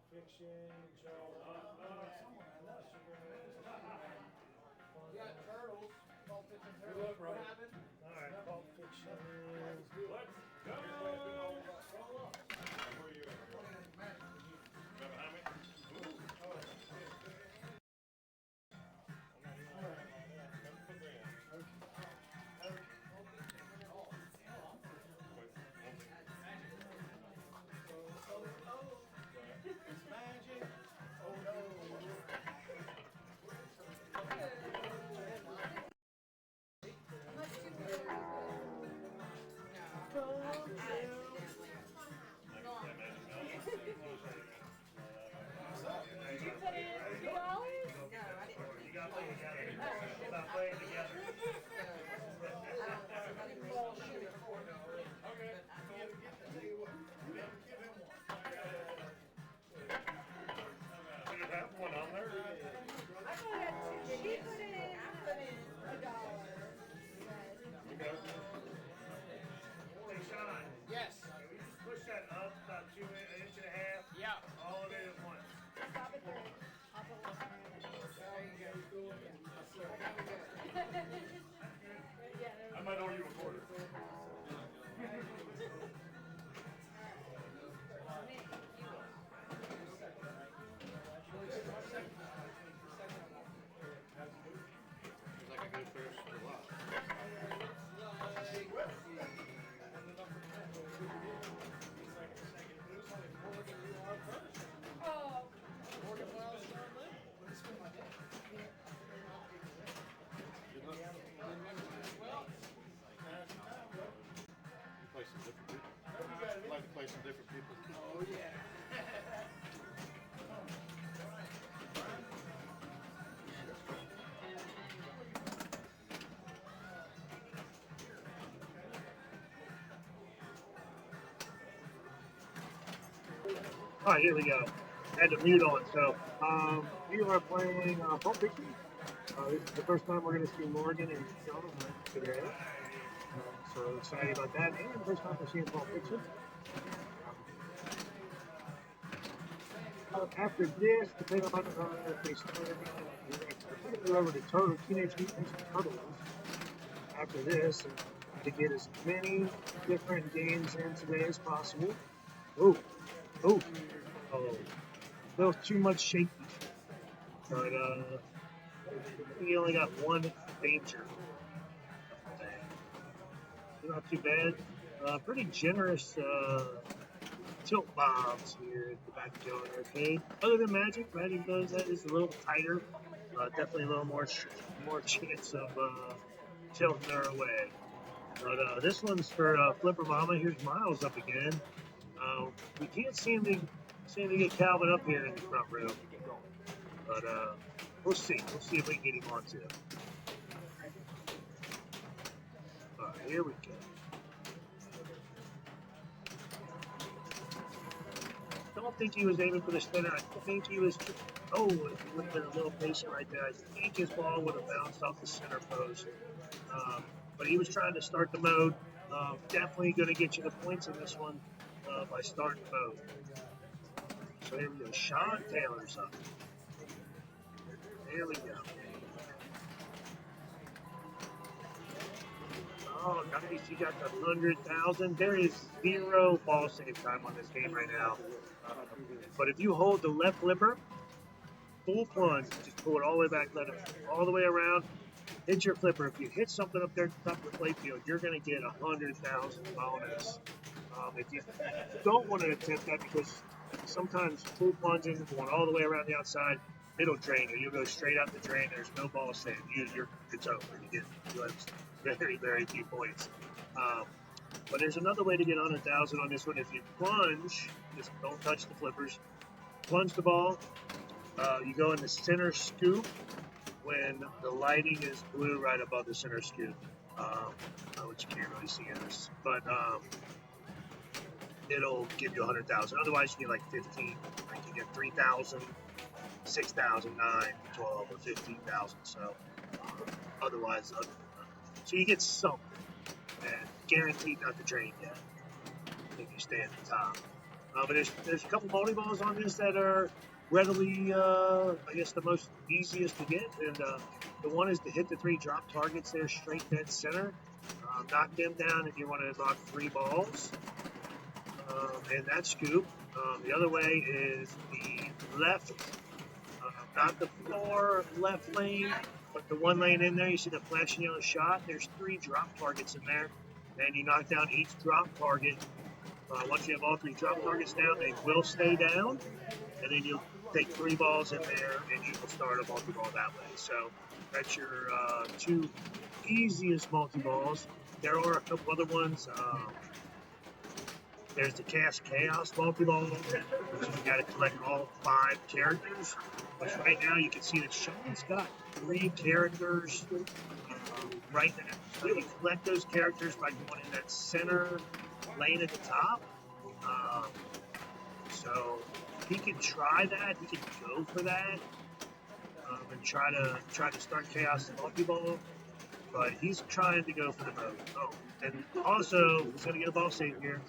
Fiction, Joe. You got turtles, Pulp Fiction Good turtles. luck, What brother. happened? All right, Pulp Fiction. Let's do it. Let's go. Roll up. Where you at? Right behind me? It's magic. Oh no. You got to play together. It's about playing together. Do you have one on there? Hey, Sean. Yes. Can we just push that up about an inch and a half? Yeah. All of it at once. I might owe you a quarter. Play some different people. I'd like to play some different people. Oh yeah. All right, here we go. Had the mute on. So we are playing Pulp Fiction. This is the first time we're going to see Morgan and Sean today. So excited about that. And the first time we're seeing Pulp Fiction. After this, depending on if they start, we're going to go over to Teenage Mutant Ninja Turtles after this to get as many different games in today as possible. Oh, oh, oh, a little too much shaky. But we only got one danger. Not too bad. Pretty generous tilt bombs here at the back of Joe Arcade. Other than Magic, Magic does that is a little tighter. Definitely a little more chance of tilting her away. But this one's for Flipper Mama. Here's Miles up again. We can't seem to get Calvin up here in the front row. But we'll see. We'll see if we can get him on too. Alright, here we go. Don't think he was aiming for the spinner. I think he was. Oh, he would have been a little patient right there. I think his ball would have bounced off the center post. But he was trying to start the mode. Definitely going to get you the points in this one by starting the mode. So here we go. Sean Taylor's up. There we go. Oh, nice. You got the 100,000. There is 0 ball save time on this game right now. But if you hold the left flipper, full plunge, just pull it all the way back, let it all the way around, hit your flipper. If you hit something up there at the top of the playfield, you're going to get 100,000 bonus. If you don't want to attempt that, because sometimes full plunging, going all the way around the outside, it'll drain you. You'll go straight out the drain. There's no ball saved. It's over. You have very, very few points. But there's another way to get 100,000 on this one. If you plunge, just don't touch the flippers. Plunge the ball. You go in the center scoop when the lighting is blue right above the center scoop, which you can't really see in this. But it'll give you 100,000. Otherwise, you get like 15. Like you get 3,000, 6,000, 9, 12, or 15,000. So otherwise, so you get something, and guaranteed not to drain yet if you stay at the top. But there's a couple multi-balls on this that are readily, I guess, the most easiest to get. And the one is to hit the 3 drop targets there straight dead center. Knock them down if you want to unlock 3 balls. And that scoop. The other way is the left, not the far left lane, but the one lane in there. You see the flashing yellow shot? There's 3 drop targets in there. And you knock down each drop target. Once you have all 3 drop targets down, they will stay down. And then you'll take 3 balls in there and you will start a multi-ball that way. So that's your 2 easiest multi-balls. There are a couple other ones. There's the Cast Chaos multi-ball, which is you got to collect all 5 characters. Which right now you can see that Sean's got 3 characters right now. So you collect those characters by going in that center lane at the top. So he can try that. He can go for that and try to start Chaos multi-ball. But he's trying to go for the mode. Oh, and also he's going to get a ball save here.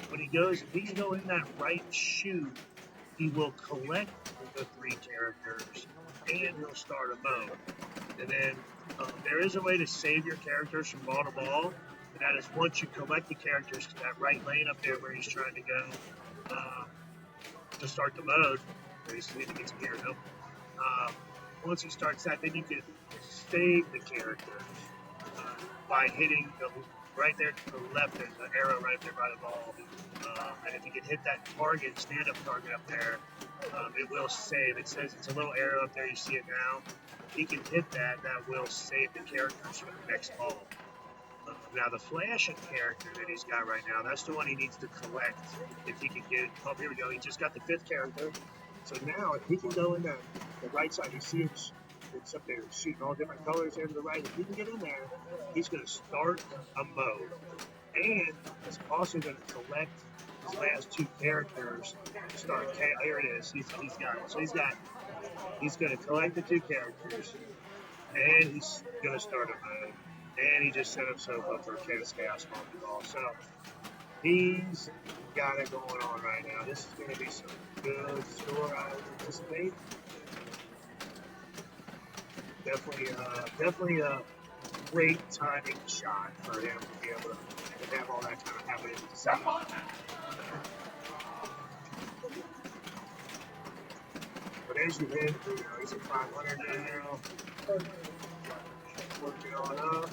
When he goes, if he can go in that right shoe, he will collect the 3 characters and he'll start a mode. And then there is a way to save your characters from ball to ball, and that is once you collect the characters to that right lane up there where he's trying to go to start the mode. Where he's need to get some gear, no? Once he starts that, then you can save the characters by hitting the right there to the left. There's an arrow right there by the ball, and if you can hit that target, stand-up target up there, it will save. It says it's a little arrow up there. You see it now. He can hit that. That will save the characters for the next ball. Now the flashing character that he's got right now, that's the one he needs to collect. If he can get, oh, here we go. He just got the 5th character. So now if he can go in the right side, you see it's up there shooting all different colors there to the right. If he can get in there, he's going to start a mode. And he's also going to collect his last 2 characters to start. Here it is. He's got it. So he's going to collect the 2 characters, and he's going to start a mode. And he just set himself up for a Cast Chaos multi-ball. So he's got it going on right now. This is going to be some good score, I anticipate. Definitely a great timing shot for him to be able to have all that kind of happening at the same time. But as you hit, he's at 500 now. Working on up.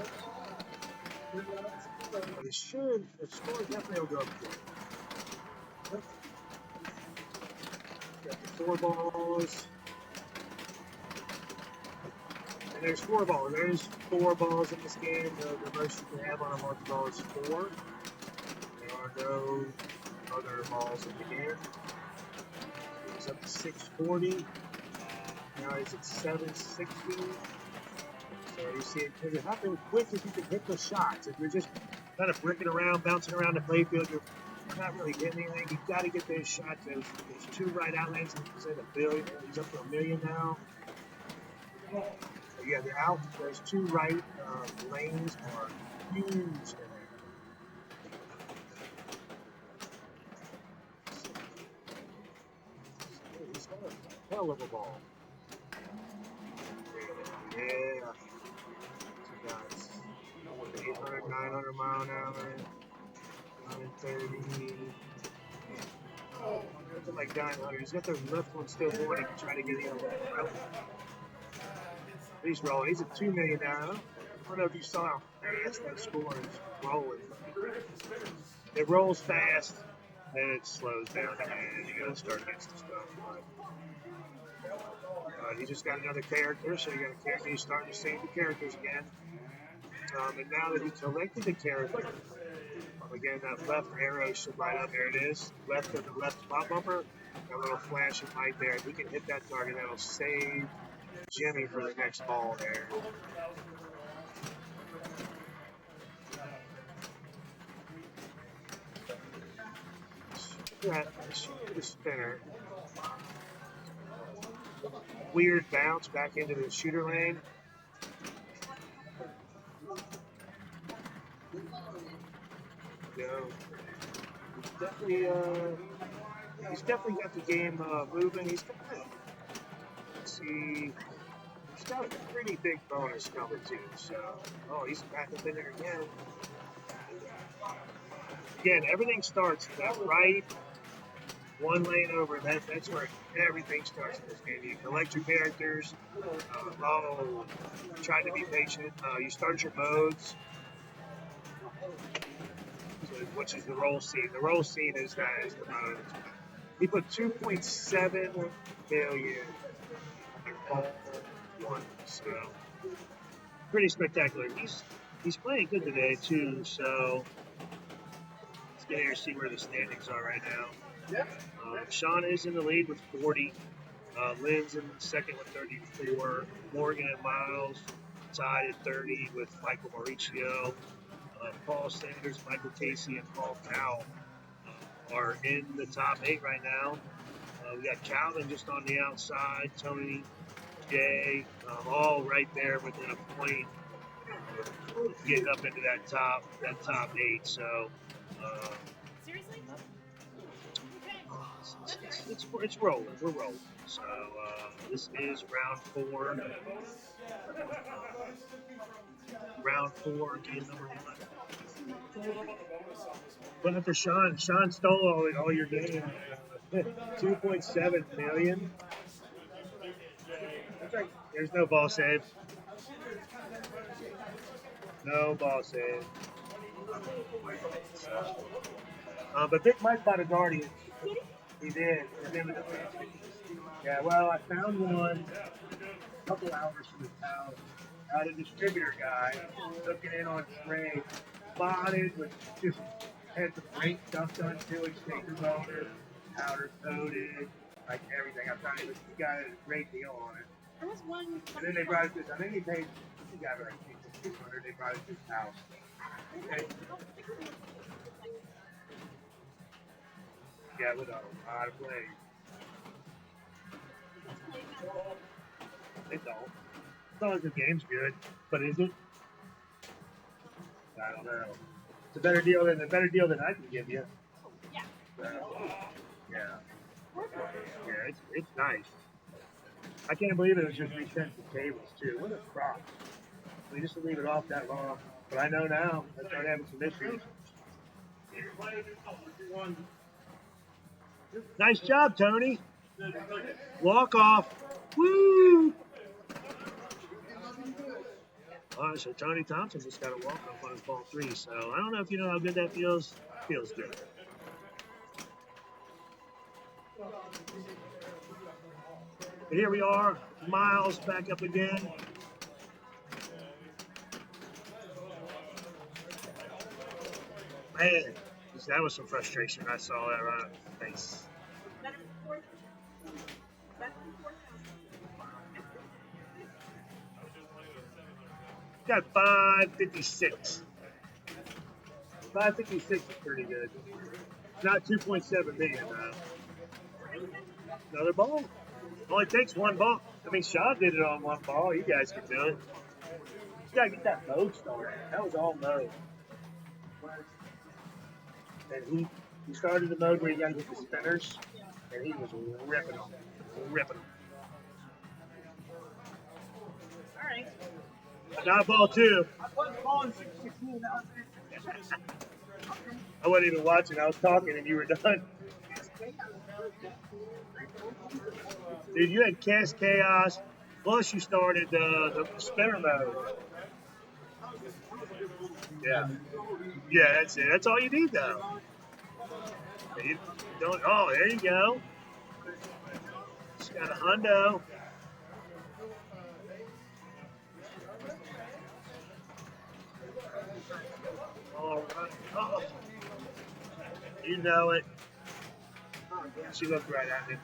But the score definitely will go up quick. Got the 4 balls. And there's 4 balls. There's 4 balls in this game. The most you can have on a multi-ball is 4. There are no other balls in the game. He's up to 640. Now he's at 760. So you see it can happen quick if you can hit the shots. If you're just kind of bricking around, bouncing around the playfield, you're not really getting anything. You've got to get those shots. There's 2 right outlanes. He's at $1 billion. He's up to $1 million now. So yeah, there's 2 right lanes are huge in there. He's got a hell of a ball. Yeah. 800, 900 mile an hour, 130. Something like 900. He's got the left one still going. He's trying to get in. He's rolling. He's at $2 million now. I don't know if you saw how fast that score is rolling. It rolls fast, then it slows down, and you gotta start next to stuff. He just got another character, so you got a character. He's starting to save the characters again. And now that he collected the character, again, that left arrow should light up. There it is. Left of the left spot bumper. That little flashing light there. If he can hit that target, that'll save Jimmy for the next ball there. Shoot the spinner. Weird bounce back into the shooter lane. Go. he's definitely got the game moving. Let's see. He's got a pretty big bonus coming too. So, oh, he's back up in there again. Again, everything starts that right one lane over. That's where everything starts in this game. You collect your characters. Try to be patient. You start your modes, which is the roll scene. The roll scene is the mode. He put 2.7 million all one, so pretty spectacular. He's playing good today too. So let's get here and see where the standings are right now. Sean is in the lead with 40. Lynn's in second with 34. Morgan and Miles tied at 30 with Michael Mauricio. Paul Sanders, Michael Casey, and Paul Cowell are in the top 8 right now. We got Calvin just on the outside, Tony, Jay, all right there within a point, getting up into that top 8. So Seriously? it's rolling. We're rolling. So this is round 4. Round 4, game number 1. But after Sean stole all your game. 2.7 million. That's right. There's no ball save. No ball save. But Big Mike bought a Guardian. He did. Yeah, well, I found one a couple hours from his house. Had a distributor guy, took it in on trade, bought it with just had some great stuff done to it, shaker motor, powder coated, like everything. I found he got a great deal on it. And then they brought it to, I think he got it like $200, they brought it to his house. Okay. Yeah, with a lot of plays. They don't. As long as the game's good, but is it? I don't know. It's a better deal than I can give you. Yeah. Yeah, it's nice. I can't believe it was just resent the cables too. What a crop. We just to leave it off that long. But I know now I start having some issues. Nice job, Tony. Walk off. Woo! All right, so Tony Thompson just got a walk off on his ball 3. So I don't know if you know how good that feels. Feels good. And here we are, Miles back up again. Man, that was some frustration. I saw that right on his face. Got 556. 556 is pretty good. Not 2.7 million though. Another ball. Only takes one ball. I mean, Sean did it on one ball. You guys can do it. You gotta get that mode started. That was all mode. And he started the mode where you gotta get the spinners, and he was ripping them. Ripping them. All right. I got a ball too. I wasn't even watching. I was talking and you were done. Dude, you had Cast Chaos, plus you started the spinner mode. Yeah. Yeah, that's it. That's all you need, though. You don't. Oh, there you go. Just got a hundo. All right. Oh. You know it. She looked right at me.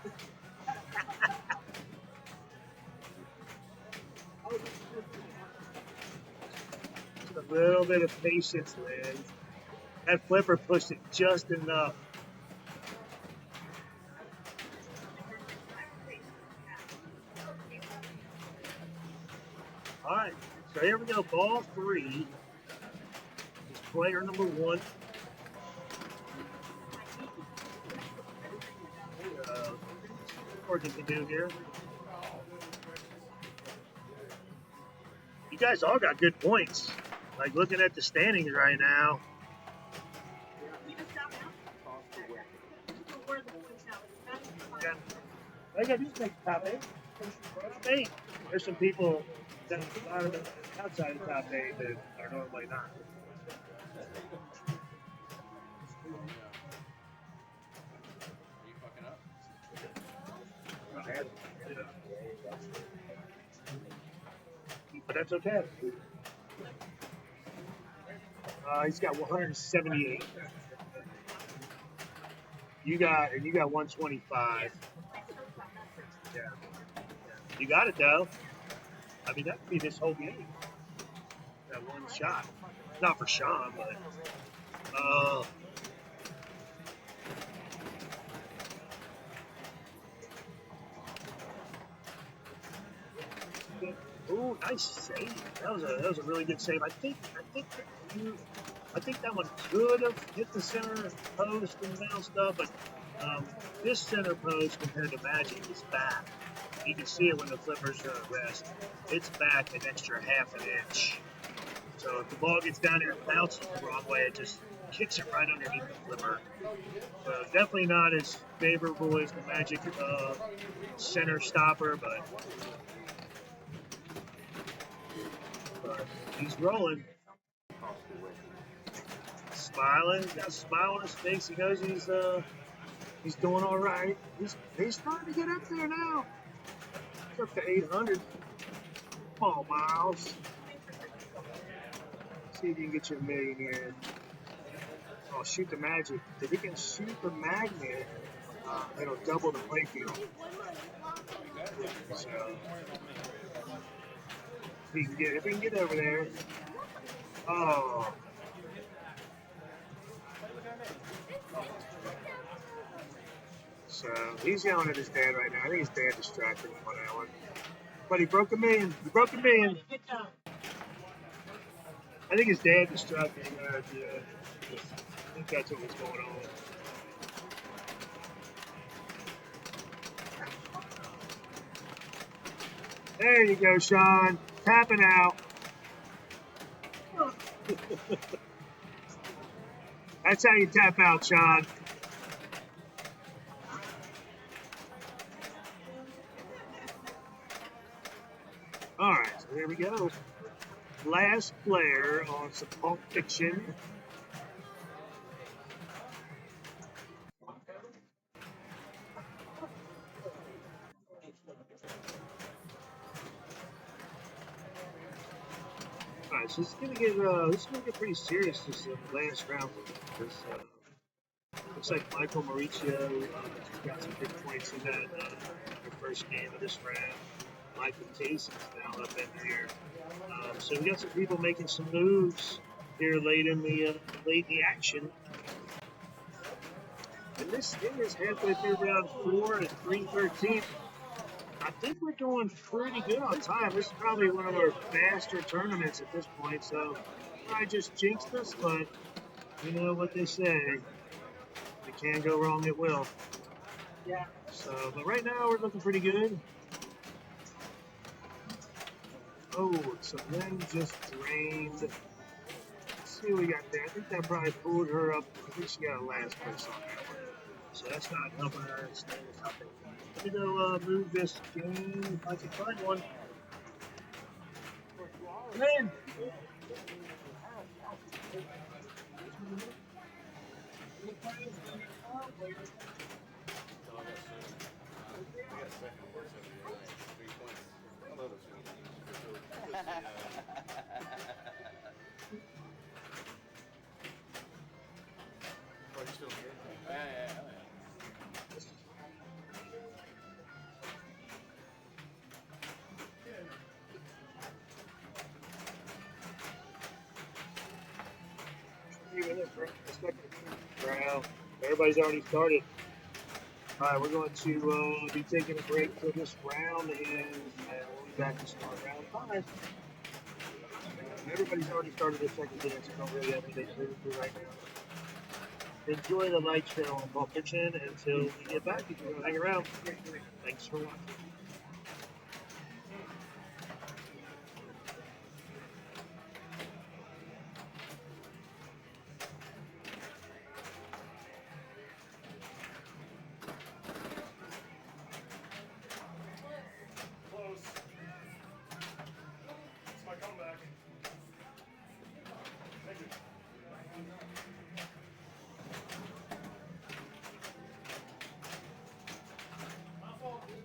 A little bit of patience, Lynn. That flipper pushed it just enough. All right, so here we go. Ball 3. Player number 1. working to do here. You guys all got good points. Like looking at the standings right now. Yeah. I got these make top 8. Top 8. There's some people down at the bottom and outside of top 8 that are normally not. You fucking up? But that's okay. He's got 178. You got 125. Yeah. You got it though. I mean, that could be this whole game. That one shot. Not for Sean, but. Ooh, nice save. That was a really good save. I think that one could have hit the center post and bounced up, but this center post compared to Magic is back. You can see it when the flippers are at rest. It's back an extra half an inch. So if the ball gets down there and bounces the wrong way, it just kicks it right underneath the flipper. So definitely not as favorable as the Magic center stopper, but he's rolling. Smiling. He's got a smile on his face. He knows he's doing all right. He's starting to get up there now. He's up to 800. Come on, Miles. See if you can get your million here. Oh, shoot the Magic. If he can shoot the magnet, it'll double the playfield. So, if we can get over there. Oh. So he's yelling at his dad right now. I think his dad distracted him on that one. But he broke $1 million. He broke $1 million. I think his dad distracted him there. I think that's what was going on. There you go, Sean. Tapping out. That's how you tap out, Sean. All right, so there we go. Last player on some Pulp Fiction. All right, so this is gonna get pretty serious this last round. This looks like Michael Mauricio got some big points in that the first game of this round. Michael Casey's now up in there. So we got some people making some moves here late in the action. And this is halfway through round 4 at 3:13. I think we're doing pretty good on time. This is probably one of our faster tournaments at this point. So I just jinxed us, but you know what they say. It can go wrong, it will. Yeah. So, but right now we're looking pretty good. Oh, so Lynn just drained. Let's see what we got there. I think that probably pulled her up. I think she got a last place on that one. So that's not helping her stay with nothing. Let me go move this game if I can find one. Lynn! Everybody's already started. All right, we're going to be taking a break for this round, and we'll be back to start round 5. Everybody's already started their second dance, so don't really have anything to do right now. enjoy the light show on Pulp Fiction until we get back. You can hang around. Thanks for watching. Close. It's my comeback. Thank you. My fault, dude.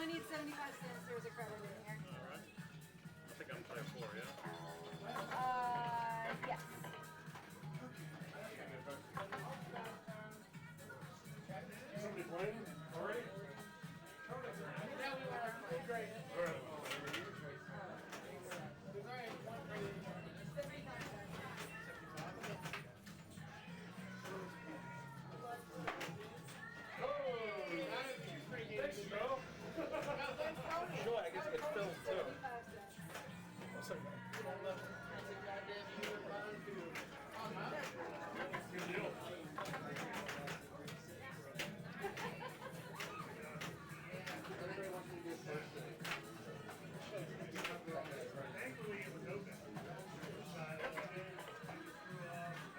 need 75 cents. There's a credit in here. Alright. I think I'm player 4, yeah? Yes. Somebody playing already? Now we want to play great. Alright. Because I ain't one great. 75 cents. Thanks, bro. Sure, I guess it gets filled too. 75 cents. What's up? Good deal. Thankfully, it was open. I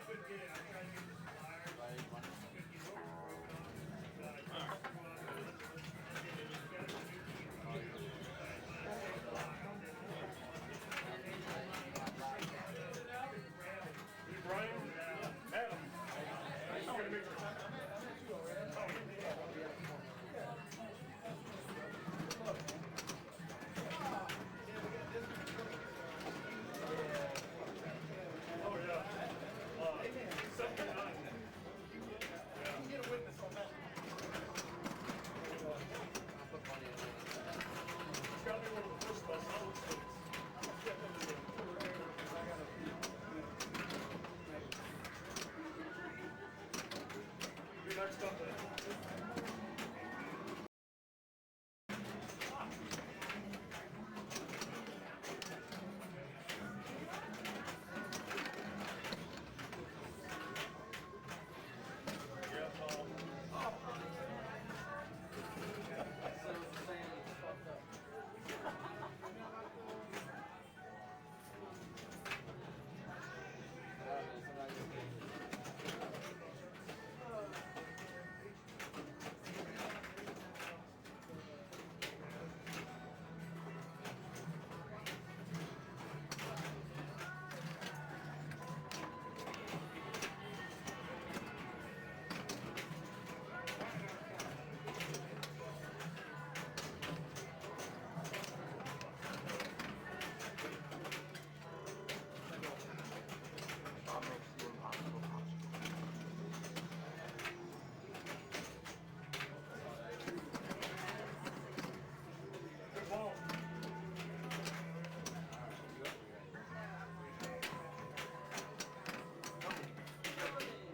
couldn't get it. I tried to get the supplier. Couldn't get it. Brian? Adam? I'm just gonna make sure. Oh, yeah. 79. Get a witness on that. It's gotta be one of the first bus states. Be next up then. Yeah, good ball.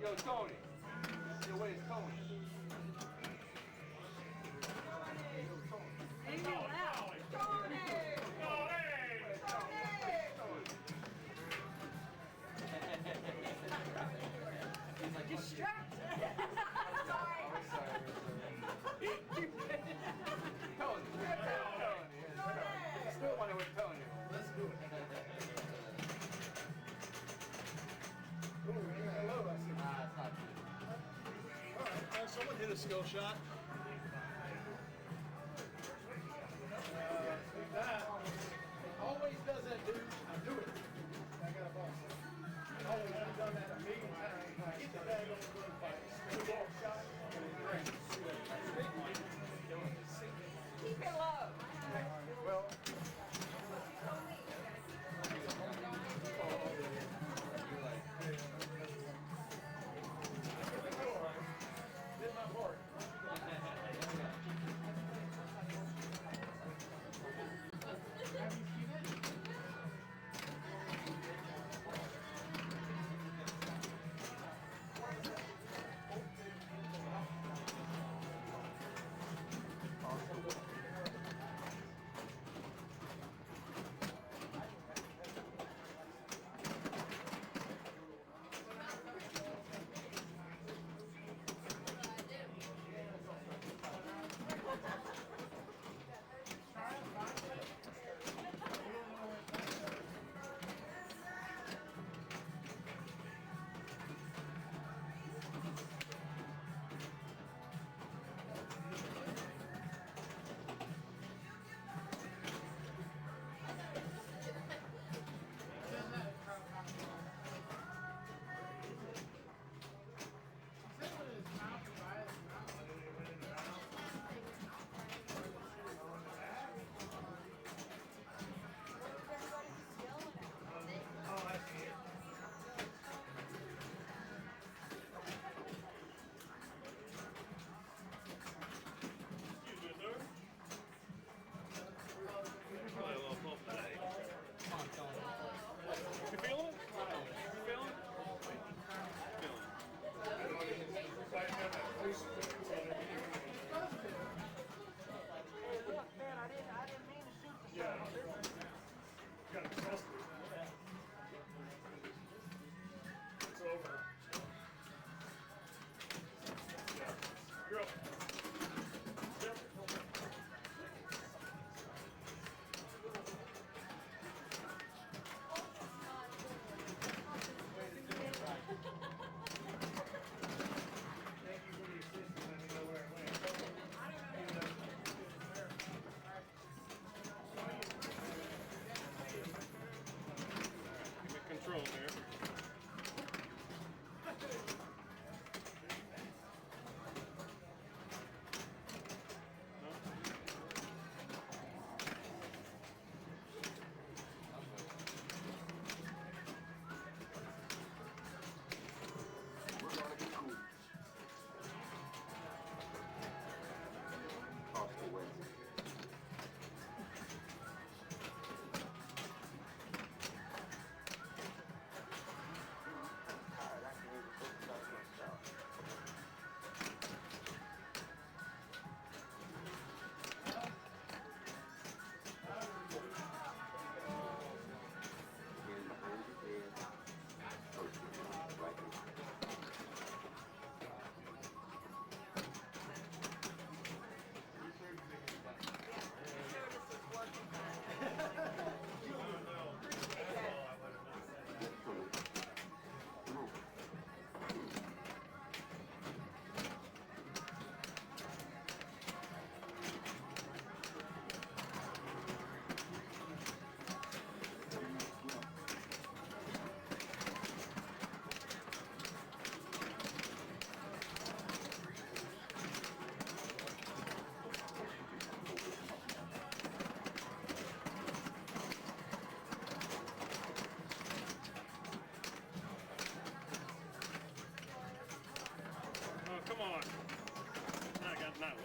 Yo, Tony. Yo, where's Tony? There you go. Wow. Tony! Oh, hey! Distracted. Tony. Let's do it when I was Tony. Let's do it. Ooh, hello, I see. It's not true. All right, someone hit a skill shot. That always does that, dude. I do it. I got a boss. Always done that a million times. I hit the bag on the gun fight. Good ball shot. And it's great. Keep it low. Well, did my part.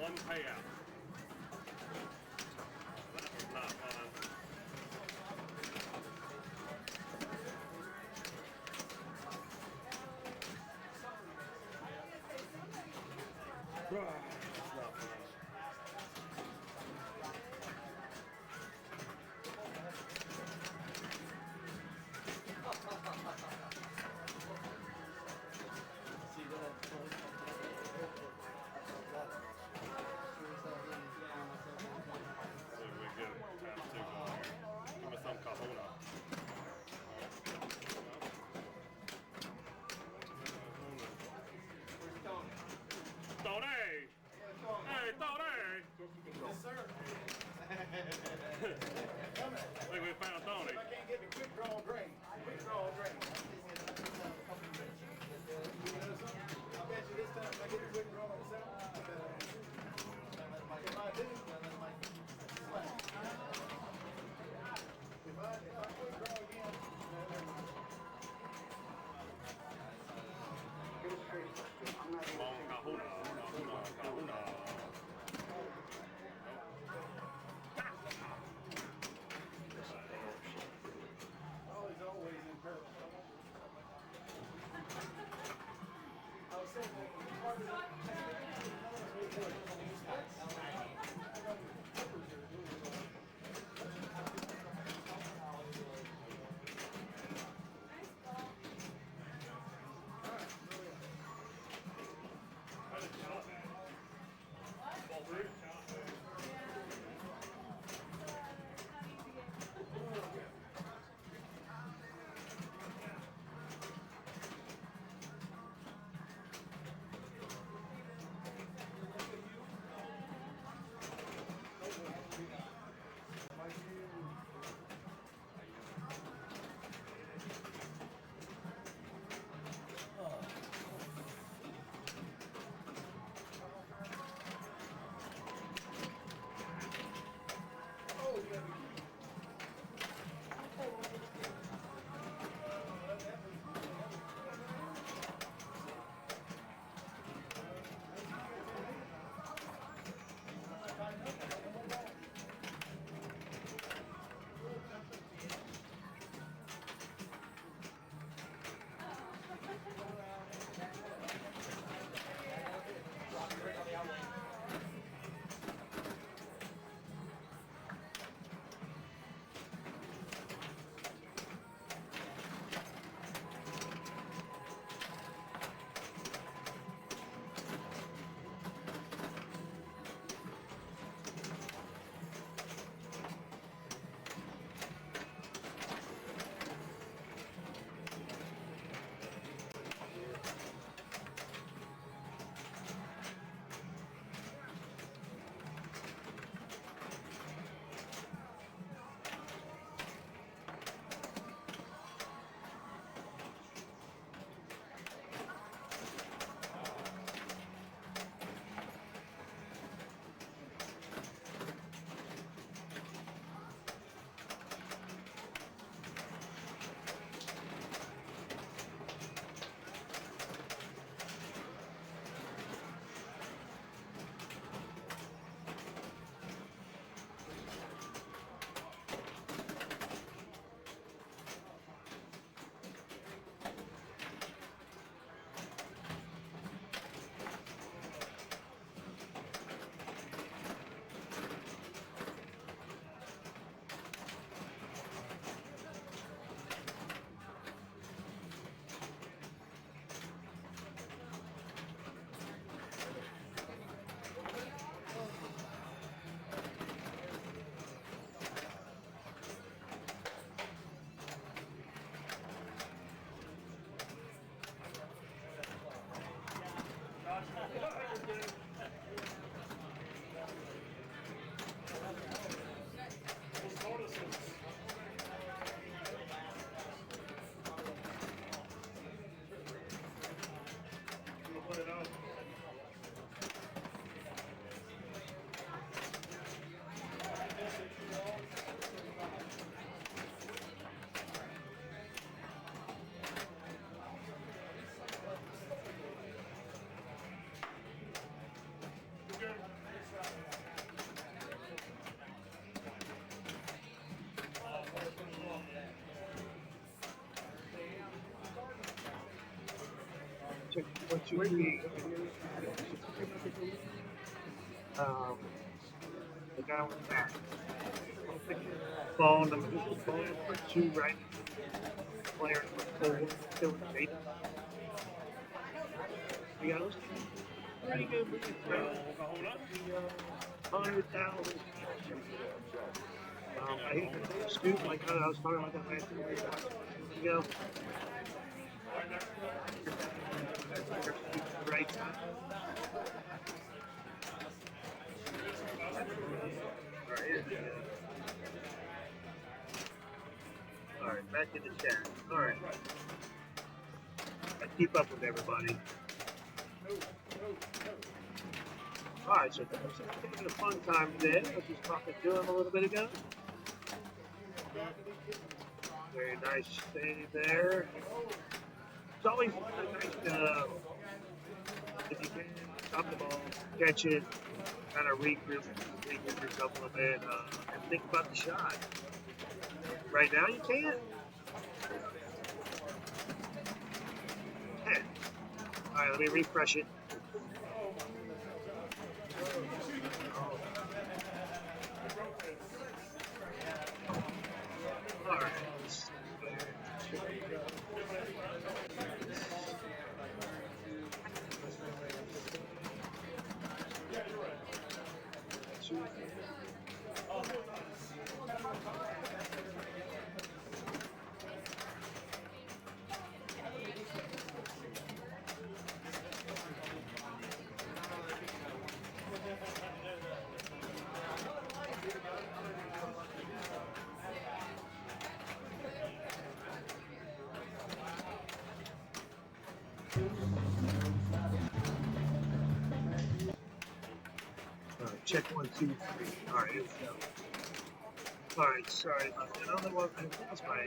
one payout. That was not fun. It's not fun. See if we get time to go here. Give me some Kahuna. Tony! Hey, Tony! Yes, sir. I think we found Tony. If I can't get the quick draw drain. Quick draw drain. You know something? I bet you this time if I get the quick draw myself, if I do, slap. If I quick draw again, Come on, Kahuna, Kahuna, Kahuna. always in peril. I was saying, part of Good. Check 1, 2, 3. The guy on the back. Ball number 2, right? Player number 4, still in the 8. You got those? Pretty good. 100,000. I hate the scoop like I was talking about that last time. There you go. Right. Alright, back in the chat. Alright. I keep up with everybody. Alright, so it's having a fun time today. I was just talking to him a little bit ago. Very nice stay there. It's always nice if you can stop the ball, catch it, kind of regroup yourself a little bit, and think about the shot. Right now you can't. Alright, let me refresh it. Alright. Check 1, 2, 3. Alright, here we go. Alright, sorry about that. I don't know what I think it's my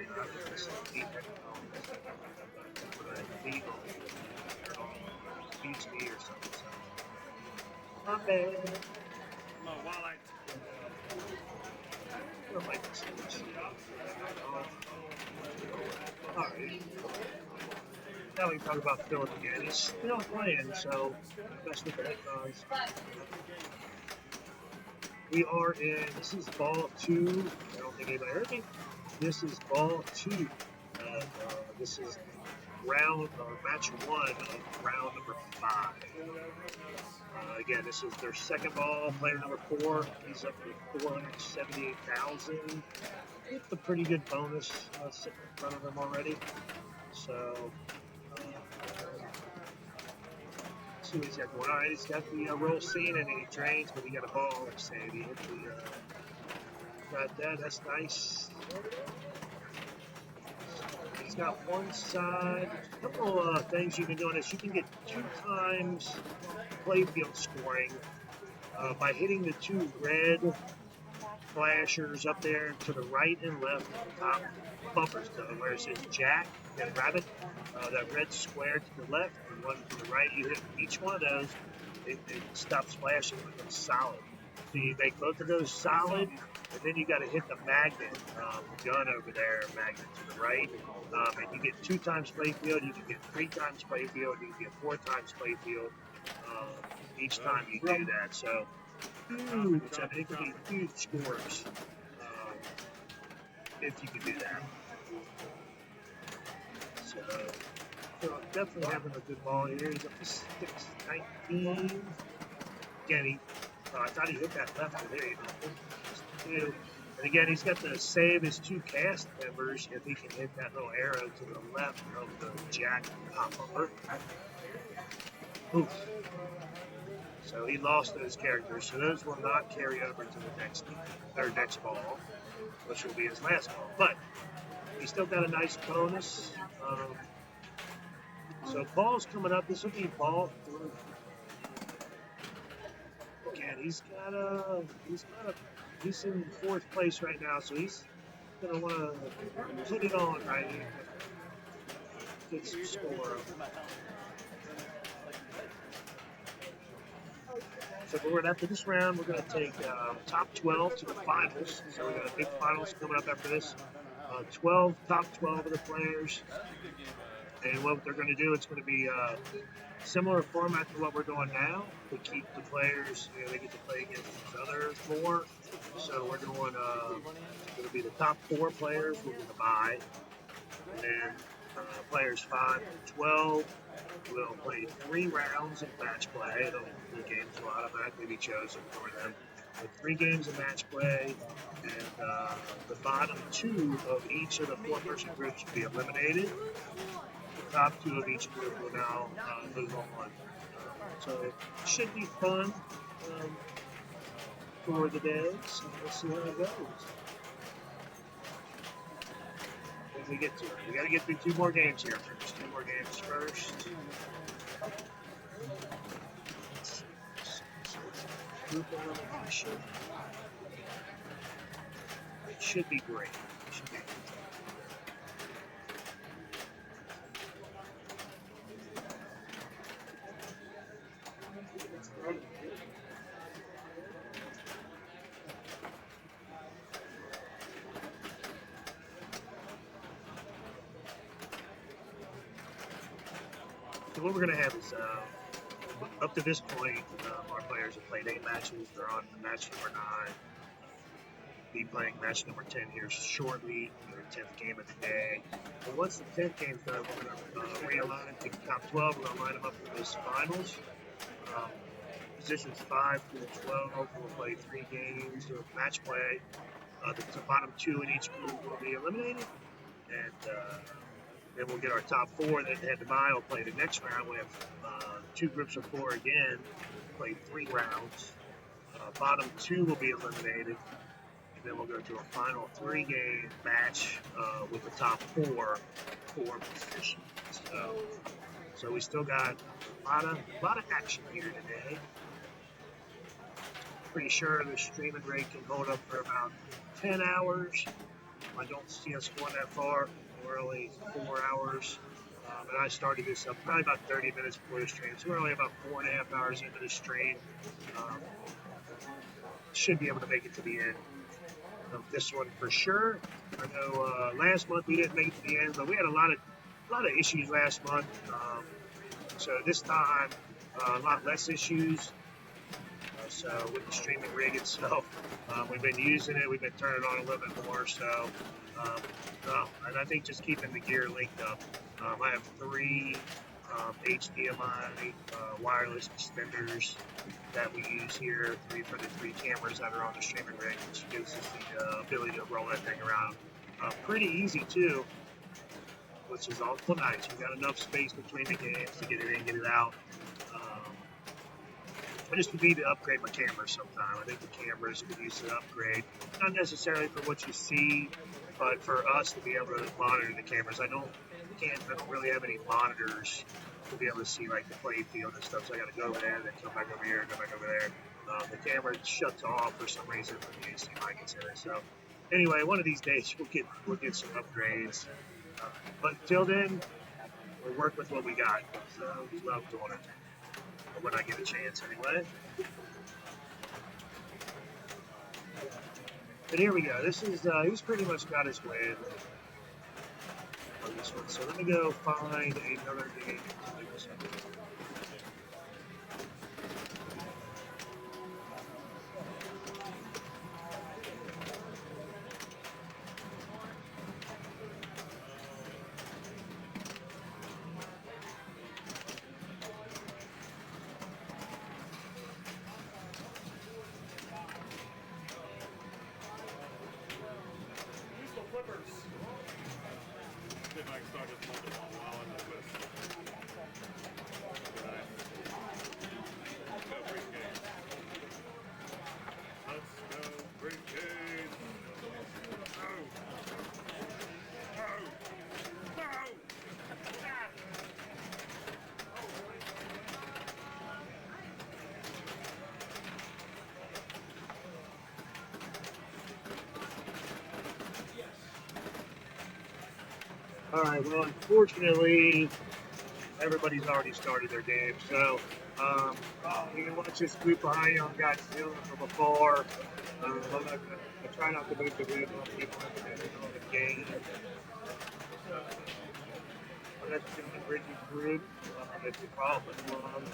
legal beats me or something. So. Not bad. My wallet. I don't like this much. Alright. Now we can talk about Philip again. He's still playing, so that's what that does. We are in, this is ball 2. I don't think anybody heard me. This is ball 2. This is match 1 of round number 5. Again, this is their second ball. Player number 4, he's up to 478,000 with a pretty good bonus sitting in front of him already. So, see what he's got going on. He's got the roll scene and he drains, but he got a ball. Say he hit the got that. That's nice. He's got one side. A couple things you can do on this. You can get 2 times playfield scoring by hitting the 2 red flashers up there to the right and left top bumpers, where it says Jack and Rabbit. That red square to the left and one to the right. You hit each one of those, it stops flashing and becomes solid. So you make both of those solid, and then you got to hit the magnet gun over there, magnet to the right. And you get 2 times playfield, you can get 3 times playfield, you can get 4 times playfield each time you do that. So huge, I mean, it could be huge scores if you can do that. So definitely having a good ball here. He's up to 619. Again, I thought he hit that left today. And again, he's got to save his 2 cast members if he can hit that little arrow to the left of the Jack pop over. Oof. So he lost those characters. So those will not carry over to the next ball, which will be his last ball. But he still got a nice bonus. So Paul's coming up. This will be ball 3. Again, he's in 4th place right now, so he's gonna want to put it on right here. Get some score. So after this round, we're going to take top 12 to the finals. So we got a big finals coming up after this. 12, top 12 of the players. And what they're going to do, it's going to be a similar format to what we're doing now. To keep the players, they get to play against each other more. So we're doing, going to be the top 4 players will get the bye. And then players 5 to 12 will play 3 rounds of match play. The games will automatically be chosen for them. With 3 games of match play, and the bottom 2 of each of the 4-person groups will be eliminated. The top 2 of each group will now move on. So it should be fun for the day. So we'll see how it goes. When we get to it, we got to get through 2 more games here first. 2 more games first. Group elimination. It should be great. It should be great. So what we're going to have is, up to this point, our players have played 8 matches. They're on match number 9. Be playing match number 10 here shortly, their 10th game of the day. And once the 10th game's done, we're going to realign to the top 12. We're going to line them up for this finals. Positions 5 through 12 will play 3 games of match play. The bottom 2 in each group will be eliminated. And then we'll get our top 4 that head to bye. We'll play the next round. We have 2 groups of 4 again, play 3 rounds. Bottom 2 will be eliminated. And then we'll go to a final 3-game match with the top 4 positions. So we still got a lot of action here today. Pretty sure the streaming rate can hold up for about 10 hours. I don't see us going that far. We're only 4 hours. And I started this up probably about 30 minutes before the stream. So we're only about 4.5 hours into the stream. Should be able to make it to the end of this one for sure. I know last month we didn't make it to the end, but we had a lot of issues last month. So this time, a lot less issues. So with the streaming rig itself, we've been using it. We've been turning it on a little bit more. So, and I think just keeping the gear linked up. I have 3 HDMI wireless extenders that we use here. 3 for the 3 cameras that are on the streaming rig, which gives us the ability to roll that thing around. Pretty easy too, which is also nice. We've got enough space between the games to get it in, get it out. I just need to upgrade my camera sometime. I think the cameras could use an upgrade. Not necessarily for what you see, but for us to be able to monitor the cameras. I don't really have any monitors to be able to see like the play field and stuff. So I got to go over there, then come back over here, go back over there. The camera shuts off for some reason when the HDMI gets in it. So anyway, one of these days we'll get some upgrades. But until then, we'll work with what we got. So love doing it. When I get a chance anyway. But here we go. This is, he's pretty much got his win on this one. So let me go find another game to do this one. All right, well, unfortunately, everybody's already started their game, so you can watch this group behind you on Godzilla from before. I try not to move the room on people in the middle of the game. that's in the bridging group. If you follow along,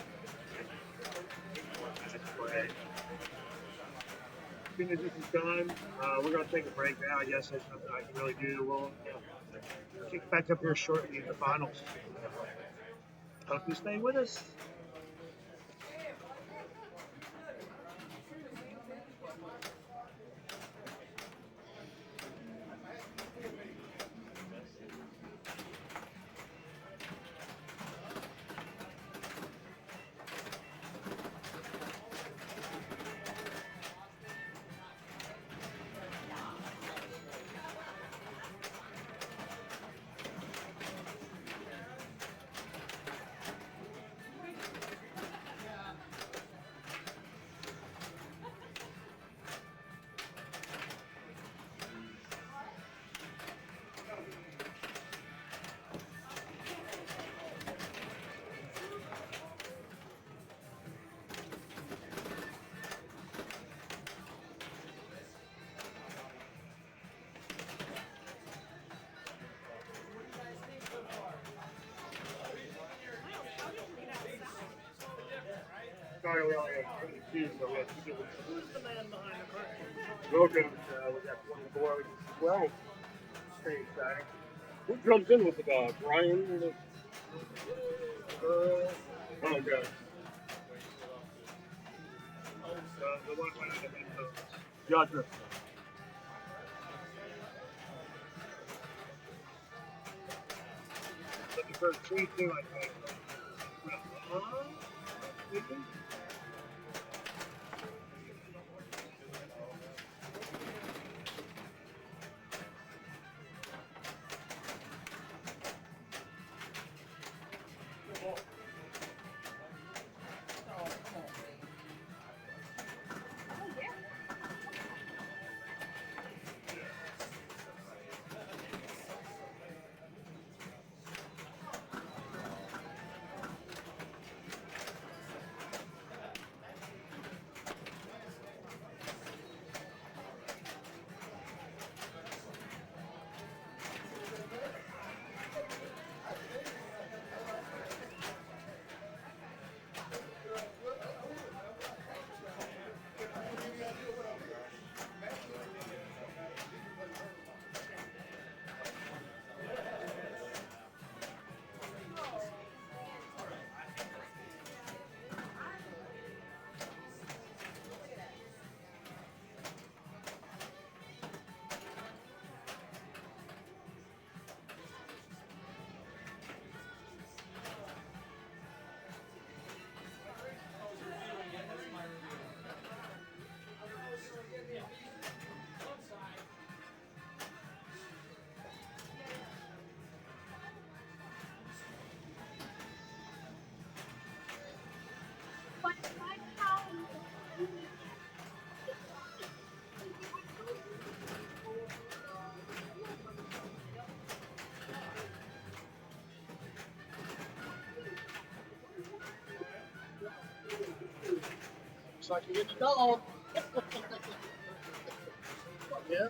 that's play. As soon as this is done, we're going to take a break now. I guess there's nothing I can really do. We'll kick back up here shortly in the finals. Hope you stay with us. Sorry, we only have 22, so we have to get Who's the man behind the curtain? Wilkins. We got 24, which is 12. Pretty exciting. Who drums in with the dog? Brian? Oh, God. The one went out of headphones. Yadra. Looking for a 3-2, I think. So I can get the dog. Yeah.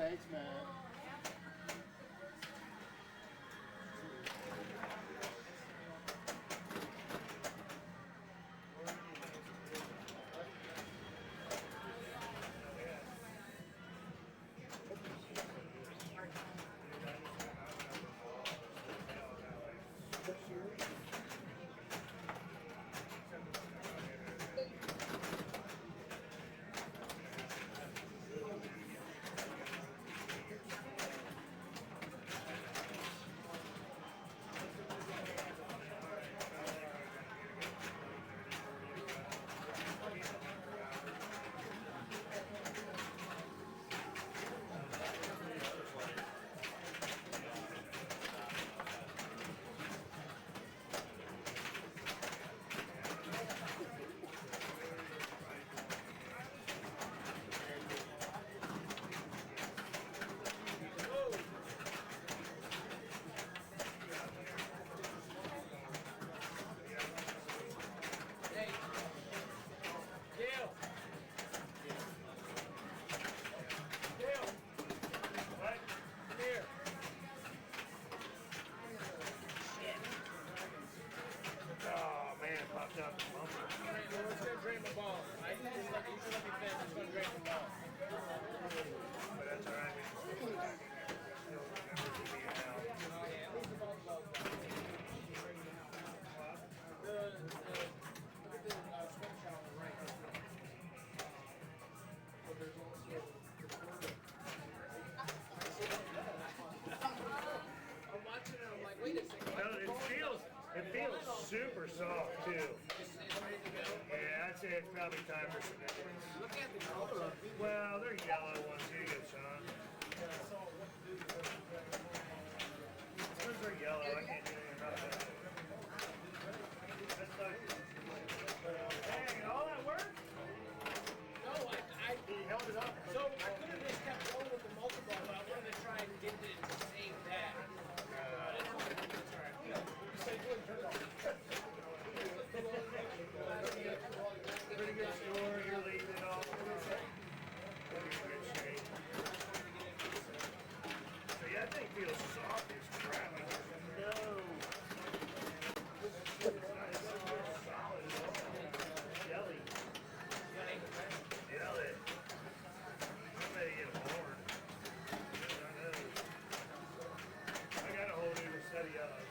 Thanks, man. Hey. Gail. Gail. What? Come here. Oh man, popped out the bumper. Alright, well, it's gonna drain the ball. I just let me finish. It's gonna drain the ball. But that's alright. Still remember to be out. Oh yeah, at least the ball's well. Look at the swim shot on the right. So there's also I'm watching it. I'm like, wait a second. No, it feels super soft too. It's ready to go. Yeah, I'd say it's probably time for some nipples. Look at the color. Well, they're yellow ones. Here you go, Sean. Because they're yellow, I can't do anything about that. That's like, dang, all that work? No, He held it up. so I could have just kept going with the multi-ball, but I wanted to try and get it to save that. Pretty good score. You're leading it off. Pretty good shape. So yeah, that thing feels soft as crap. No. It's not solid at all. Jelly. Jelly. I'm ready to get bored. I know. I got a whole new set of yellows.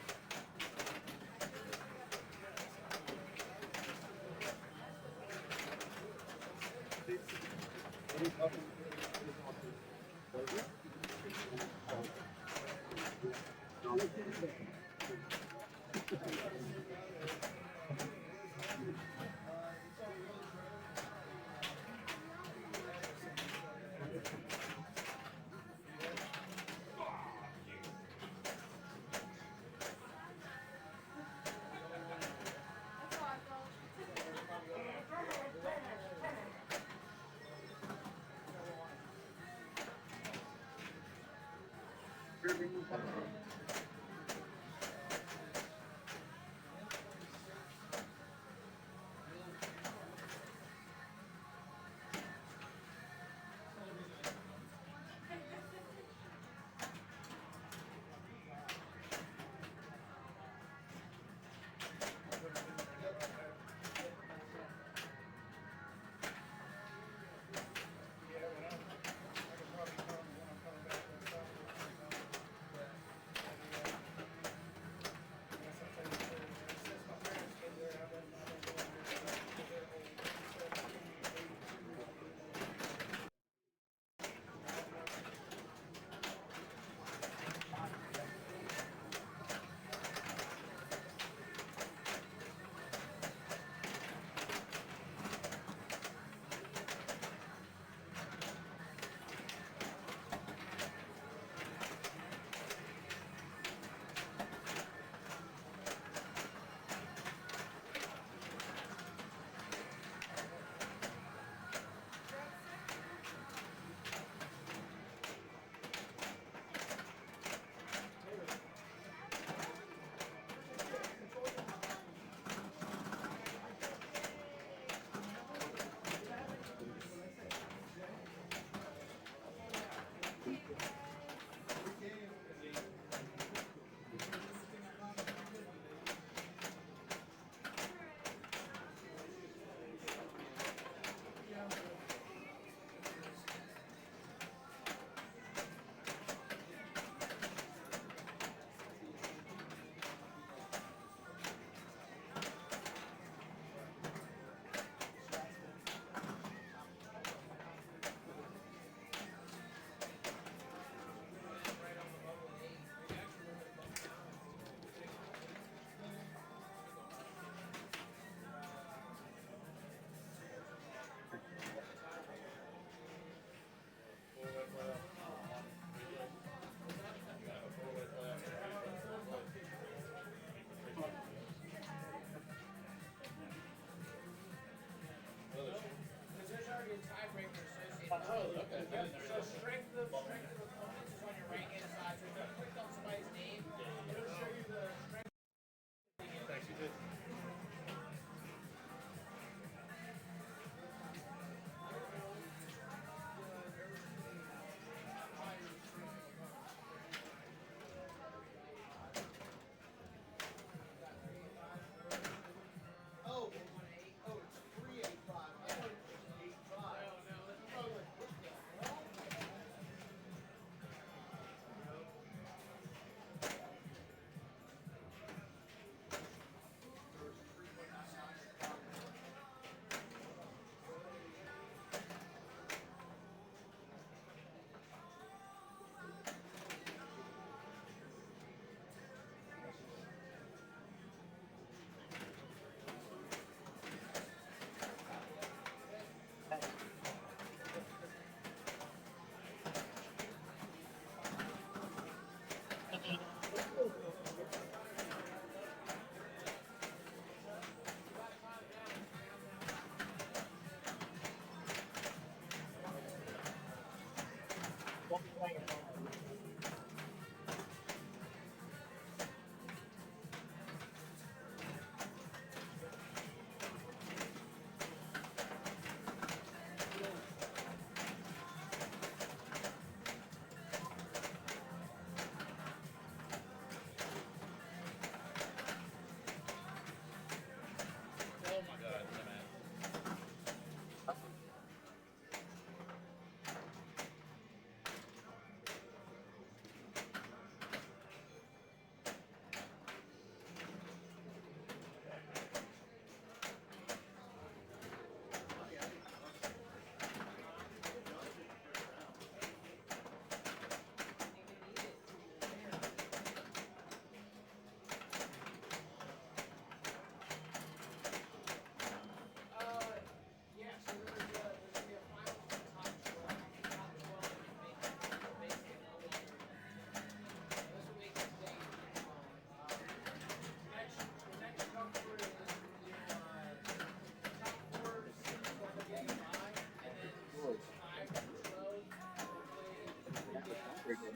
pretty good.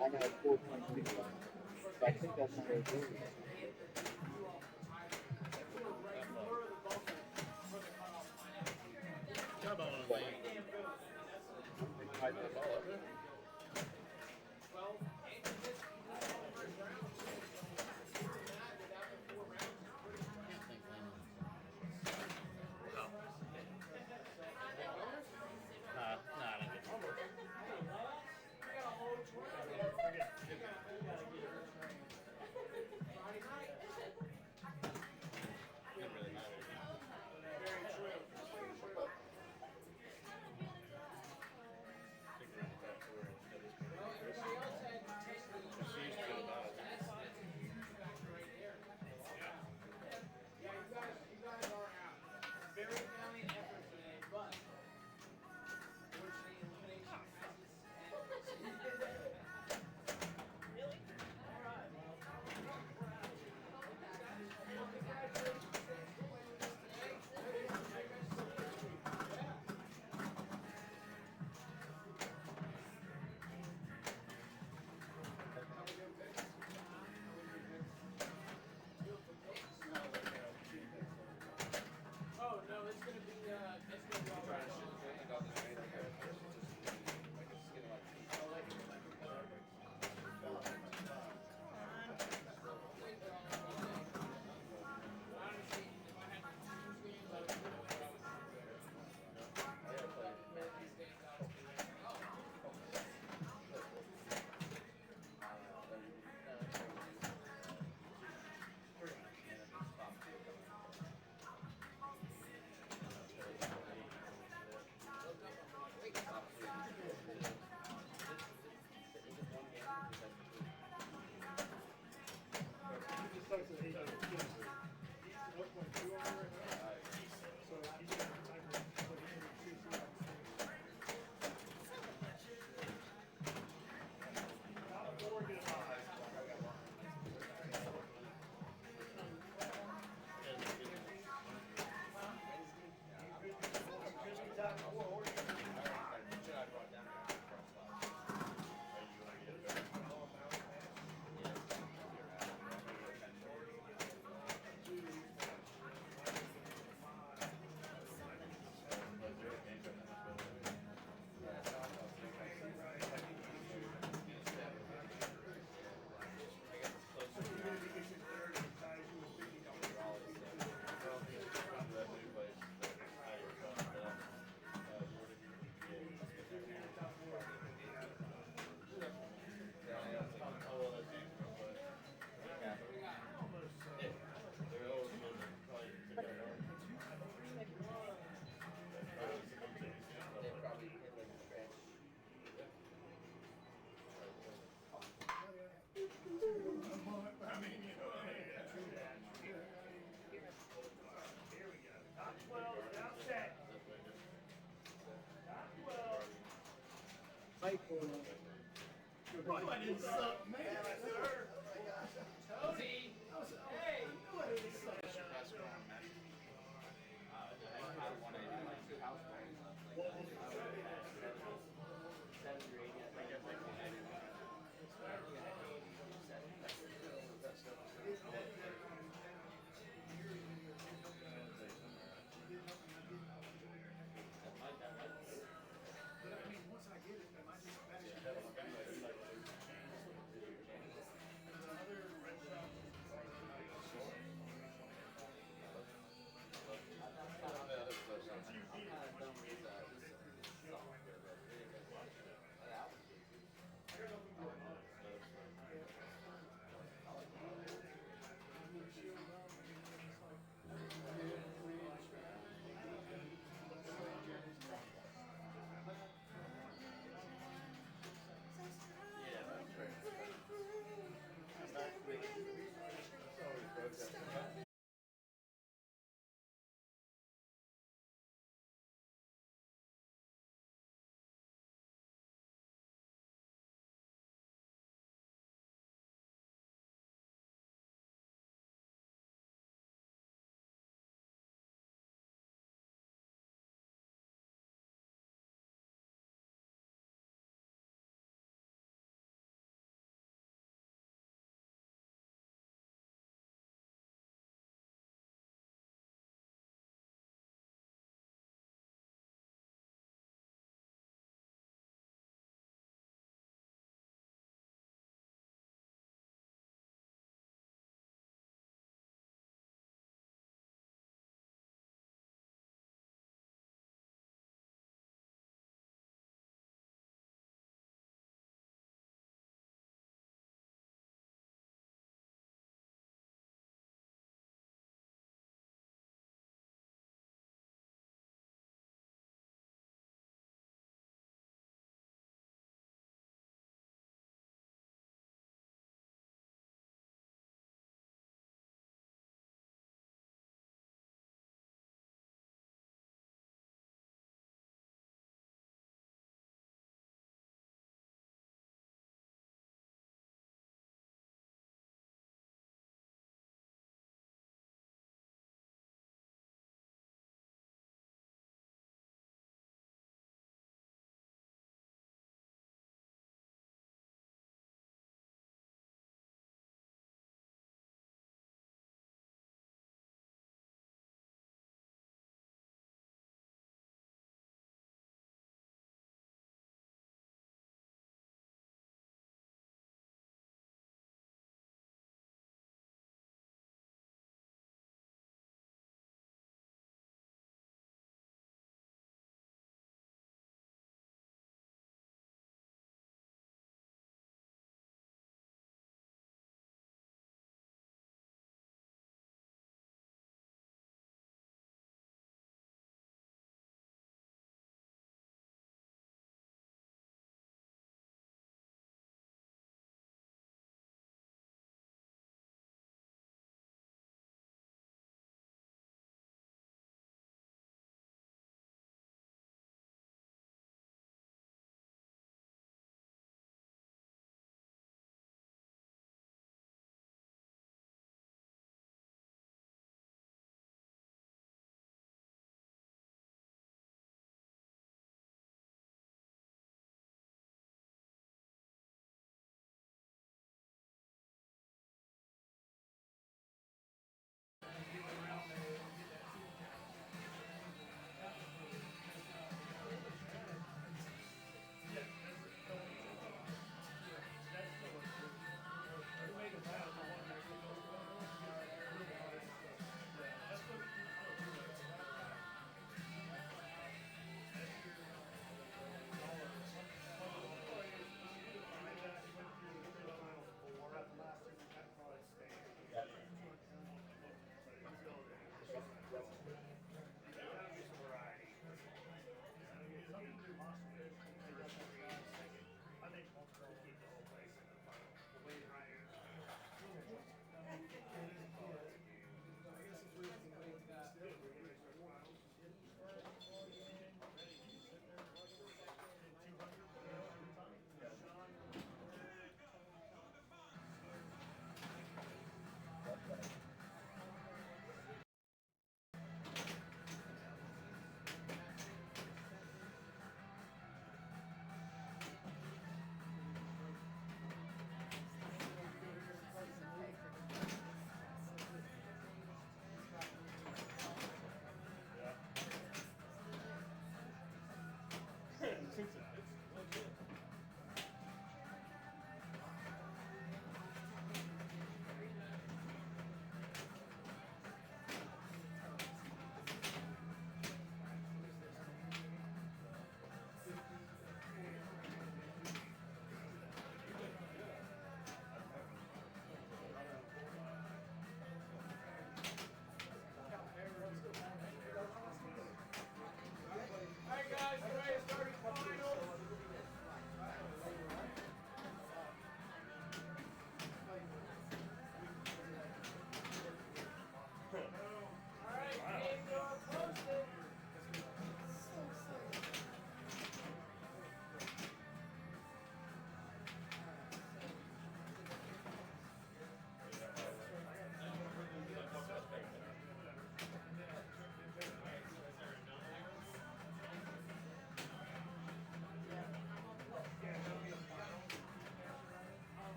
I got 4.3. So I think that's not what it is. Got about a lane. Tied the ball up. Nah, I don't get it. Doesn't really matter. Think we're in the back to where instead of this being she's good about it. Very valiant effort today, but unfortunately elimination Really? Alright, well. Oh no, it's gonna be all right. Honestly, if I had to choose games, I would put it where I would It starts at 8. 1.2 on right now. So he's got a timer. So he can shoot through that. Top 4 get a 5. Just top 4. Top 12 now set. Top 12. Oh, I didn't suck, man. Sir. Tony! Hey! I didn't suck. But I mean, once I get it, am I just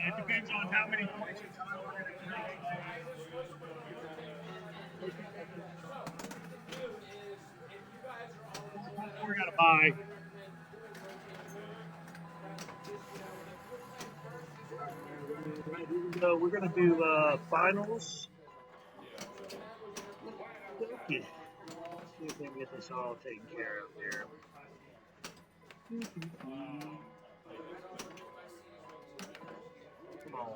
It depends on how many points in time we're going to create. We're going to buy. So we're going to do finals. Okay. See if we can get this all taken care of here. Come on.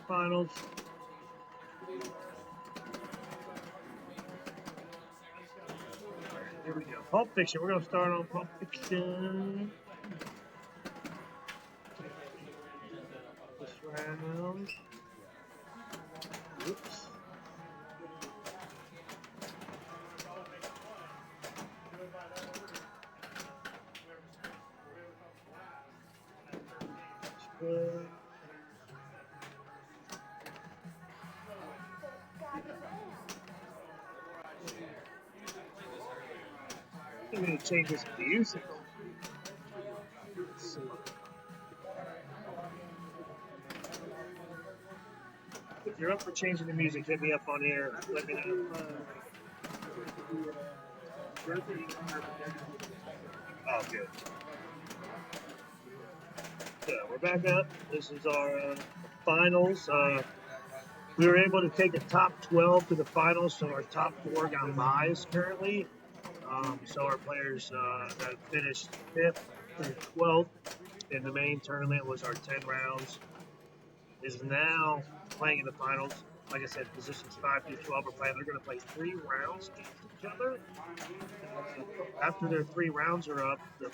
Finals. Here we go. Pulp Fiction. We're going to start on Pulp Fiction. This round. Oops. Good. I'm going to change this music. So, if you're up for changing the music, hit me up on here. Let me know. Oh, good. So we're back up. This is our finals. We were able to take a top 12 to the finals, so our top 4 got buys currently. So our players that finished 5th through 12th in the main tournament was our 10 rounds, is now playing in the finals. Like I said, positions 5 through 12 are playing. They're going to play 3 rounds against each other. After their 3 rounds are up, the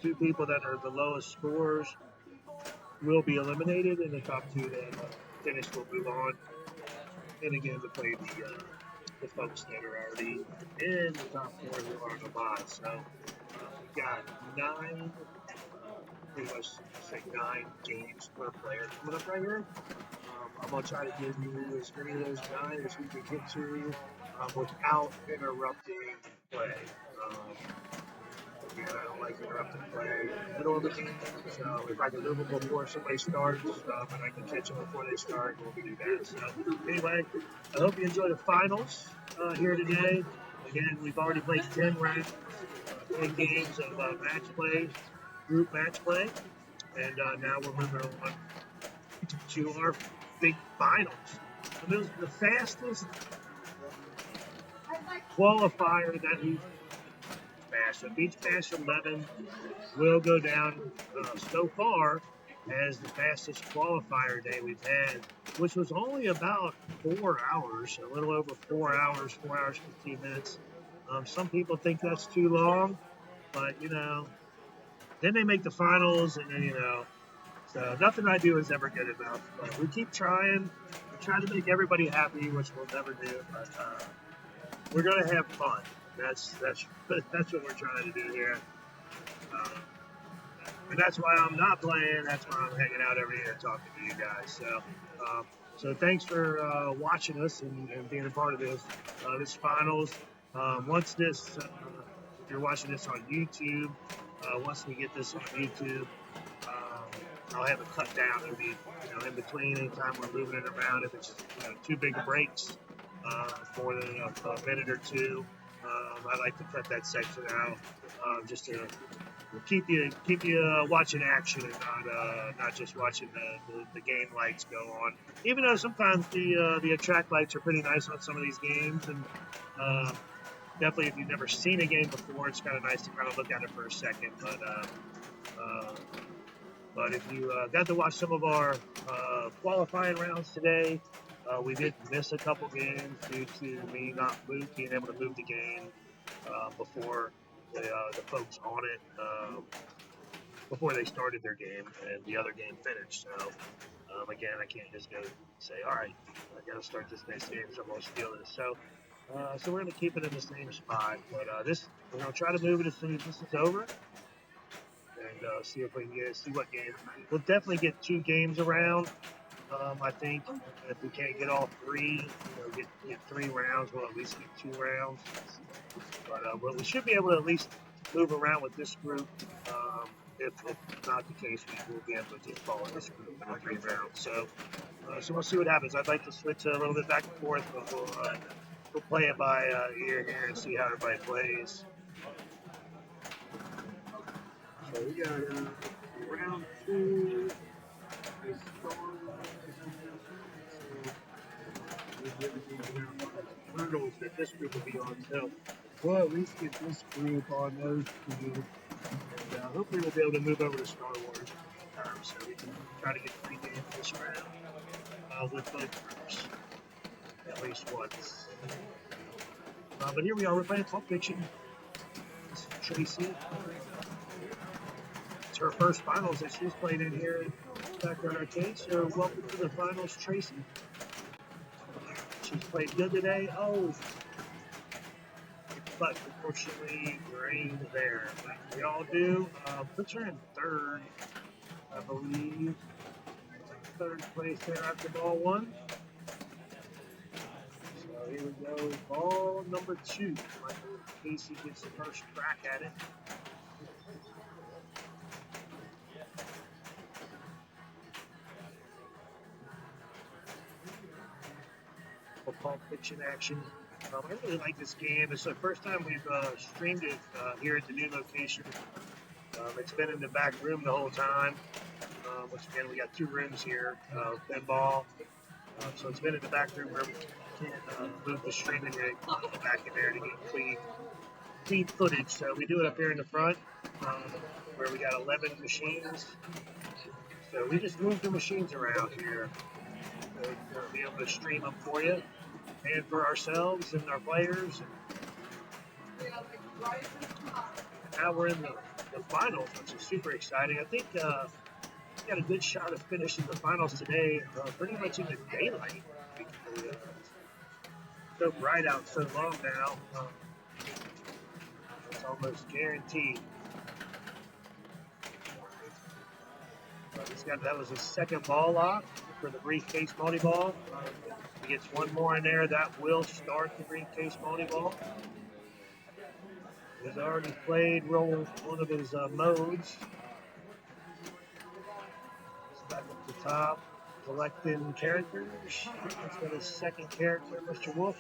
2 people that are the lowest scores will be eliminated, and the top 2 that finish will move on. And again, to play the folks that are already in the top 4 who are on the bottom. So we got 9, pretty much say 9 games per player coming up right here. I'm going to try to give you as many of those 9 as we can get to without interrupting play. Again, I don't like interrupting play in the middle of the game, so if I can move them before somebody starts and I can catch them before they start, we'll do that. So anyway, I hope you enjoy the finals here today. Again, we've already played 10 rounds, 10 games of match play, group match play, and now we're moving on to our big finals. And this is the fastest qualifier that we've smashed. So Beach Bash 11 will go down so far as the fastest qualifier day we've had, which was only about 4 hours, a little over 4 hours, 4 hours, 15 minutes. Some people think that's too long, but, you know, then they make the finals, and then, you know, so nothing I do is ever good enough. But we keep trying. We try to make everybody happy, which we'll never do, but we're going to have fun. That's what we're trying to do here. And that's why I'm not playing. That's why I'm hanging out every year talking to you guys. So thanks for watching us and being a part of this finals. Once this, if you're watching this on YouTube, once we get this on YouTube, I'll have it cut down. It'll be, in between anytime we're moving it around. If it's too big breaks, more than a minute or two, I like to cut that section out just to keep you watching action and not just watching the game lights go on. Even though sometimes the attract lights are pretty nice on some of these games, and definitely if you've never seen a game before, it's kind of nice to kind of look at it for a second. But if you got to watch some of our qualifying rounds today, we did miss a couple games due to me not being able to move the game before the folks on it, before they started their game and the other game finished. So again, I can't just go say, all right, I got to start this next game, so I'm going to steal this. So we're going to keep it in the same spot. But we're going to try to move it as soon as this is over. And see if we can see what game. We'll definitely get 2 games around. I think if we can't get all three, get 3 rounds, we'll at least get 2 rounds. But we should be able to at least move around with this group. If not the case, we will be able to just follow this group in 3 rounds. So we'll see what happens. I'd like to switch a little bit back and forth, but we'll play it by ear here and see how everybody plays. So we got round 2. Hurdles that this group will be on, so we'll at least get this group on those 2, and hopefully we'll be able to move over to Star Wars so we can try to get 3 games this round with both groups at least once. But here we are, we're playing Pulp Fiction. This is Tracy. It's her first finals that she's played in here at Backyard Arcade, so welcome to the finals, Tracy. She's played good today. Oh, but unfortunately, rain there. Like we all do. Puts her in 3rd, I believe. 3rd place there after ball 1. So here we go. Ball number 2. Michael Casey gets the first crack at it. Pulp Fiction action. I really like this game. It's the first time we've streamed it here at the new location. It's been in the back room the whole time. Once again, we got 2 rooms here, pinball. So it's been in the back room where we can move the streaming rig back in there to get clean footage. So we do it up here in the front where we got 11 machines. So we just move the machines around here to be able to stream them for you. And for ourselves and our players. And now we're in the finals, which is super exciting. I think we got a good shot of finishing the finals today, pretty much in the daylight. It's so bright out so long now. It's almost guaranteed. That was his 2nd ball lock for the briefcase multi-ball. He gets 1 more in there, that will start the briefcase multi-ball. He's already played one of his modes. He's back up the top, collecting characters. He's got his 2nd character, Mr. Wolf.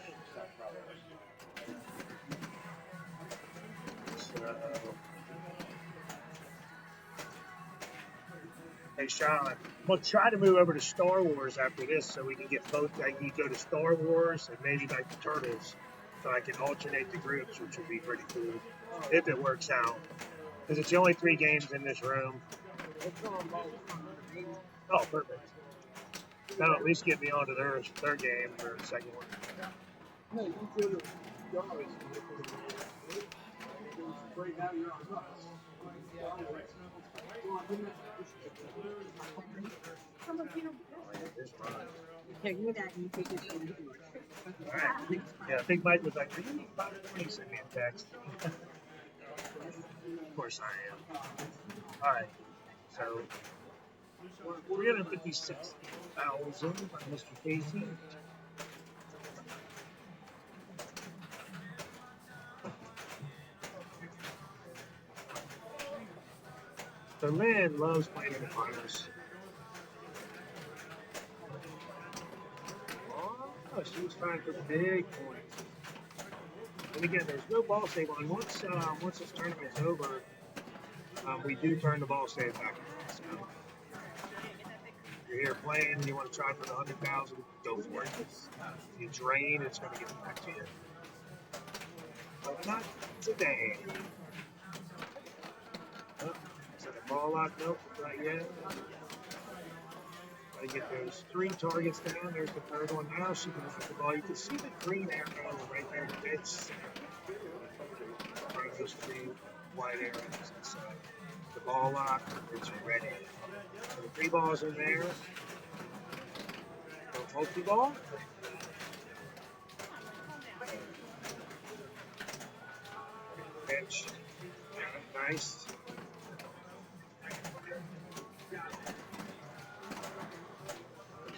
Hey Sean, we'll try to move over to Star Wars after this so we can get both. Like you go to Star Wars and maybe like the Turtles, so I can alternate the groups, which would be pretty cool if it works out. Because it's the only 3 games in this room. Oh, perfect. That'll at least get me onto their game or the 2nd one. Here, give me that and you take it from here. Alright. Yeah, Big Mike was like, "Are you about to send me a text?" Of course I am. Alright. So 356,000 by Mr. Casey. So Lynn loves playing in the finals. Oh, she was trying for big points. And again, there's no ball save on. Once this tournament's over, we do turn the ball save back on. So if you're here playing, you want to try for the 100,000, go for it. If you drain, it's going to get back to you. But not today. Oh, is that a ball lock? Nope, not yet. Gotta get those 3 targets down. There's the 3rd one. Now she can lock the ball. You can see the green arrow right there in the bits. Those 3 white arrows inside. The ball lock is ready. So the 3 balls in there. Multi-ball. Pitch. Nice.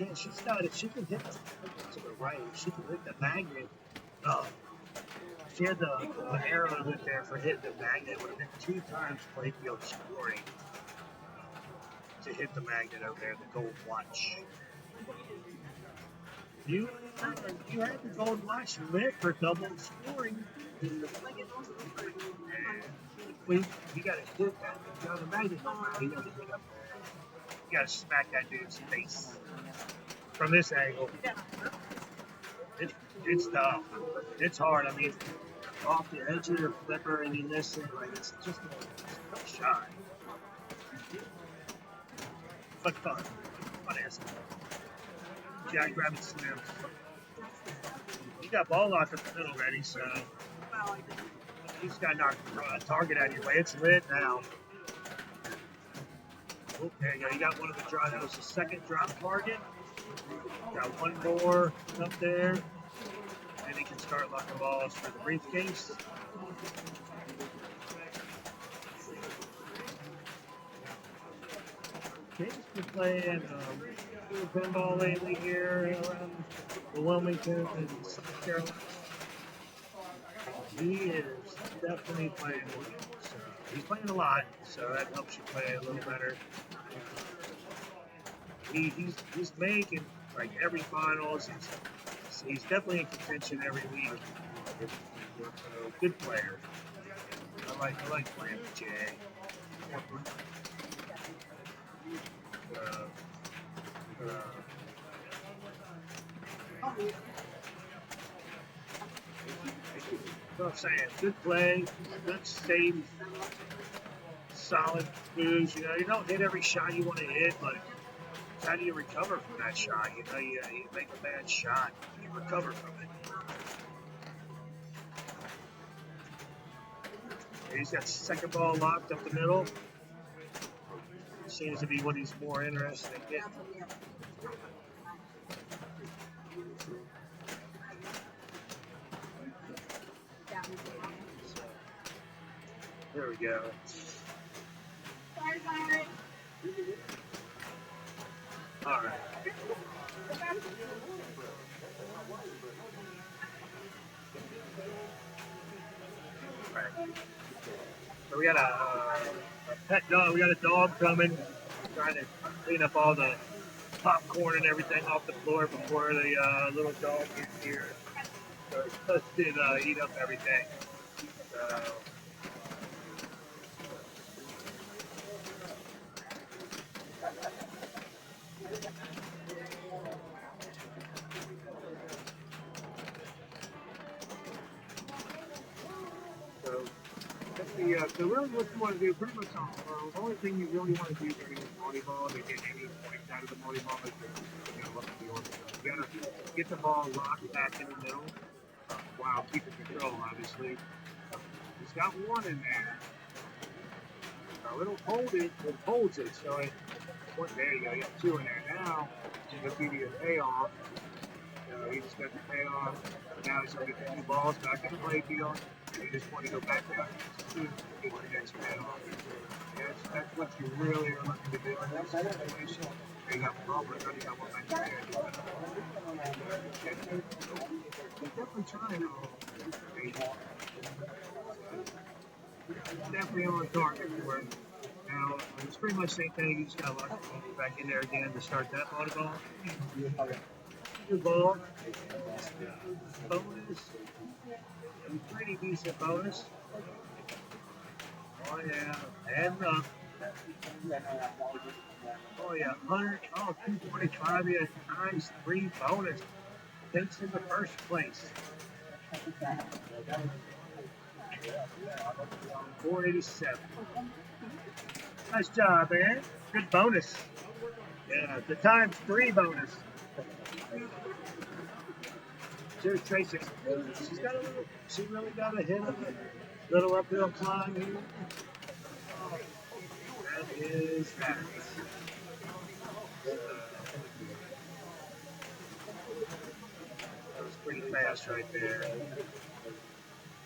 can. She's got it. She can hit to the right. She can hit the magnet. She had the arrow with there for hitting the magnet. Would have been 2 times playfield scoring to hit the magnet over there, the gold watch. You had the gold watch lit for double scoring. And you gotta hit that. You know, the magnet don't matter. You gotta hit up there. You gotta smack that dude's face. From this angle. It's tough. It's hard. I mean, off the edge of your flipper and you miss it, like it's just a shot. But fun. Fun ass. Jack Rabbit Slim. You got ball lock up the middle ready, so you just got to knock the target out of your way. It's lit now. Oh, there you go. You got one of the draw. That was the second drop target. Got one more up there. And he can start locking balls for the briefcase. Kate's been playing pinball lately here around the Wilmington and South Carolina. He is definitely playing well. So he's playing a lot, so that helps you play a little better. He's making like every finals. He's definitely in contention every week. Good player. I like playing with Jay. So I'm saying, good play, good save, solid moves. You know, you don't hit every shot you want to hit, but how do you recover from that shot? You know, you make a bad shot, you recover from it. He's got second ball locked up the middle. Seems to be what he's more interested in getting. There we go. All right. So we got a pet dog. We got a dog coming, trying to clean up all the popcorn and everything off the floor before the little dog gets here. So it's supposed to eat up everything. So. So really what you want to do, pretty much the only thing you really want to do during this volleyball to get any points out of the volleyball is look at the order. You got to get the ball locked back in the middle while keeping control, obviously. He's got one in there. So it'll hold it, it holds it, so it, there you go, you got 2 in there. Now, it'll give you a payoff. He just got the payoff. Now he's going to get the 2 balls back in the playfield. You just want to go back down to get the next payoff. That's what you really are looking to do in that situation. You got one over, you got one back there. Definitely trying to definitely on target for him. Now, it's pretty much the same thing. You just got to lock the ball back in there again to start that volleyball. Good ball. Bonus. Pretty decent bonus. Oh yeah, and oh yeah, 245, yeah, times 3 bonus. Takes in the first place. 487. Nice job, man. Good bonus. Yeah, the times 3 bonus. Here's Tracy. She really got a hit of a little uphill climb here. That is that. That was pretty fast right there.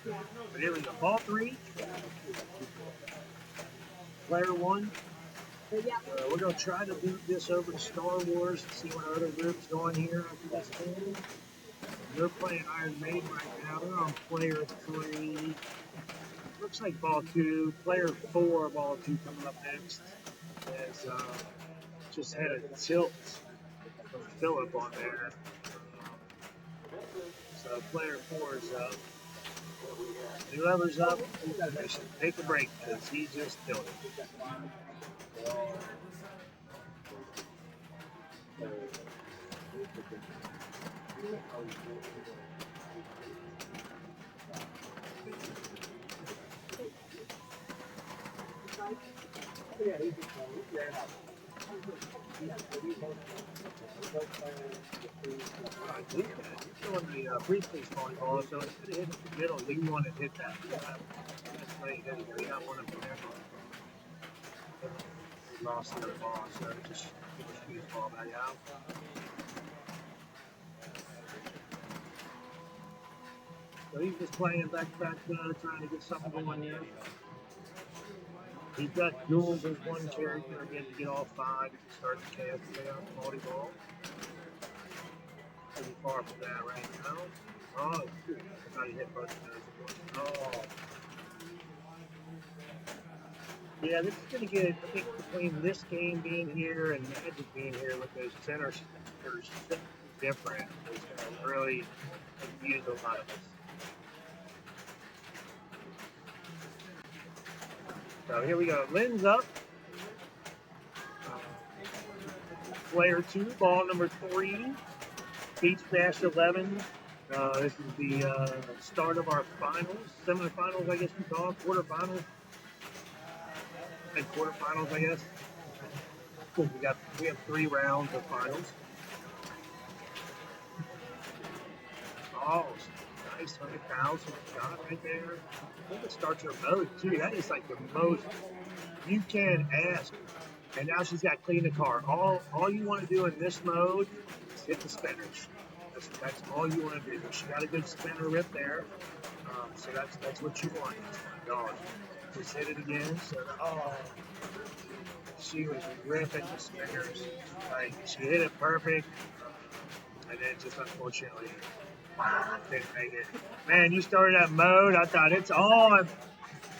But here we go. Ball 3. Player 1. We're going to try to move this over to Star Wars and see what other group's going here after this game. They're playing Iron Maiden right now. They're on player 3. Looks like ball 2. Player 4, ball 2 coming up next. As just had a tilt from Phillip on there. So player 4 is up. Whoever's up, they should take a break because he just killed it. You're doing the briefcase volleyball, so instead of hitting the middle, you want to hit that. That's right, you got one of them there. Lost the ball, so just shoot his ball back out. So he's just playing back, trying to get something going here. He's got duels as one character again to get all 5 to start the KFC on volleyball. Pretty far from that right now. Oh, I thought he hit both of those. Oh. Yeah, this is going to get, I think, between this game being here and Magic being here with those centers, there's different. It's going to really confuse a lot of us. So here we go. Lynn's up. Player 2, ball number 3. Beach Bash 11. This is the start of our finals. Semifinals, I guess you call it. Quarterfinals. And quarterfinals, I guess. We have 3 rounds of finals. Oh, nice 100,000 shot right there. I think it starts her mode too. That is like the most you can ask. And now she's got clean the car. All you want to do in this mode is hit the spinners. That's all you want to do. She got a good spinner rip there. So that's what you want. Oh, just hit it again. So she was ripping the spinners. Like she hit it perfect. And then just unfortunately didn't make it. Man, you started that mode. I thought it's on,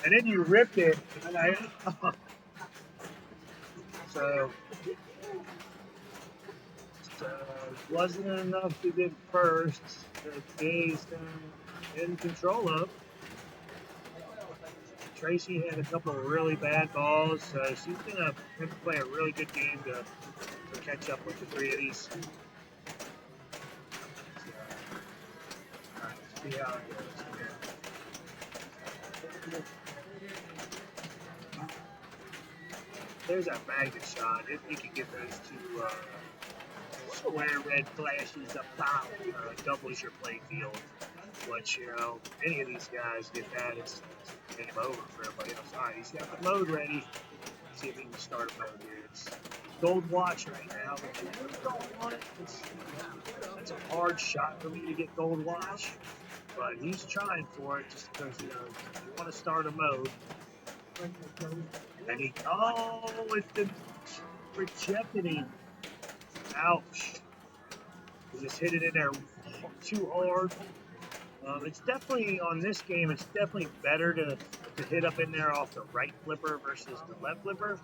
and then you ripped it. And so wasn't enough to get first. Gaze in control of. Tracy had a couple of really bad balls. She's gonna have to play a really good game to catch up with the 3 of these. See how it goes here. There's that magnet shot. If you can get those 2 square red flashes up top, doubles your play field. Which, you know, any of these guys get that, it's game over for everybody else. All right, he's got the mode ready. Let's see if he can start a mode here. It's gold watch right now. That's a hard shot for me to get gold watch. But he's trying for it just because, you want to start a mode. And it's been rejected him. Ouch. He just hit it in there too hard. It's definitely, on this game, it's definitely better to hit up in there off the right flipper versus the left flipper.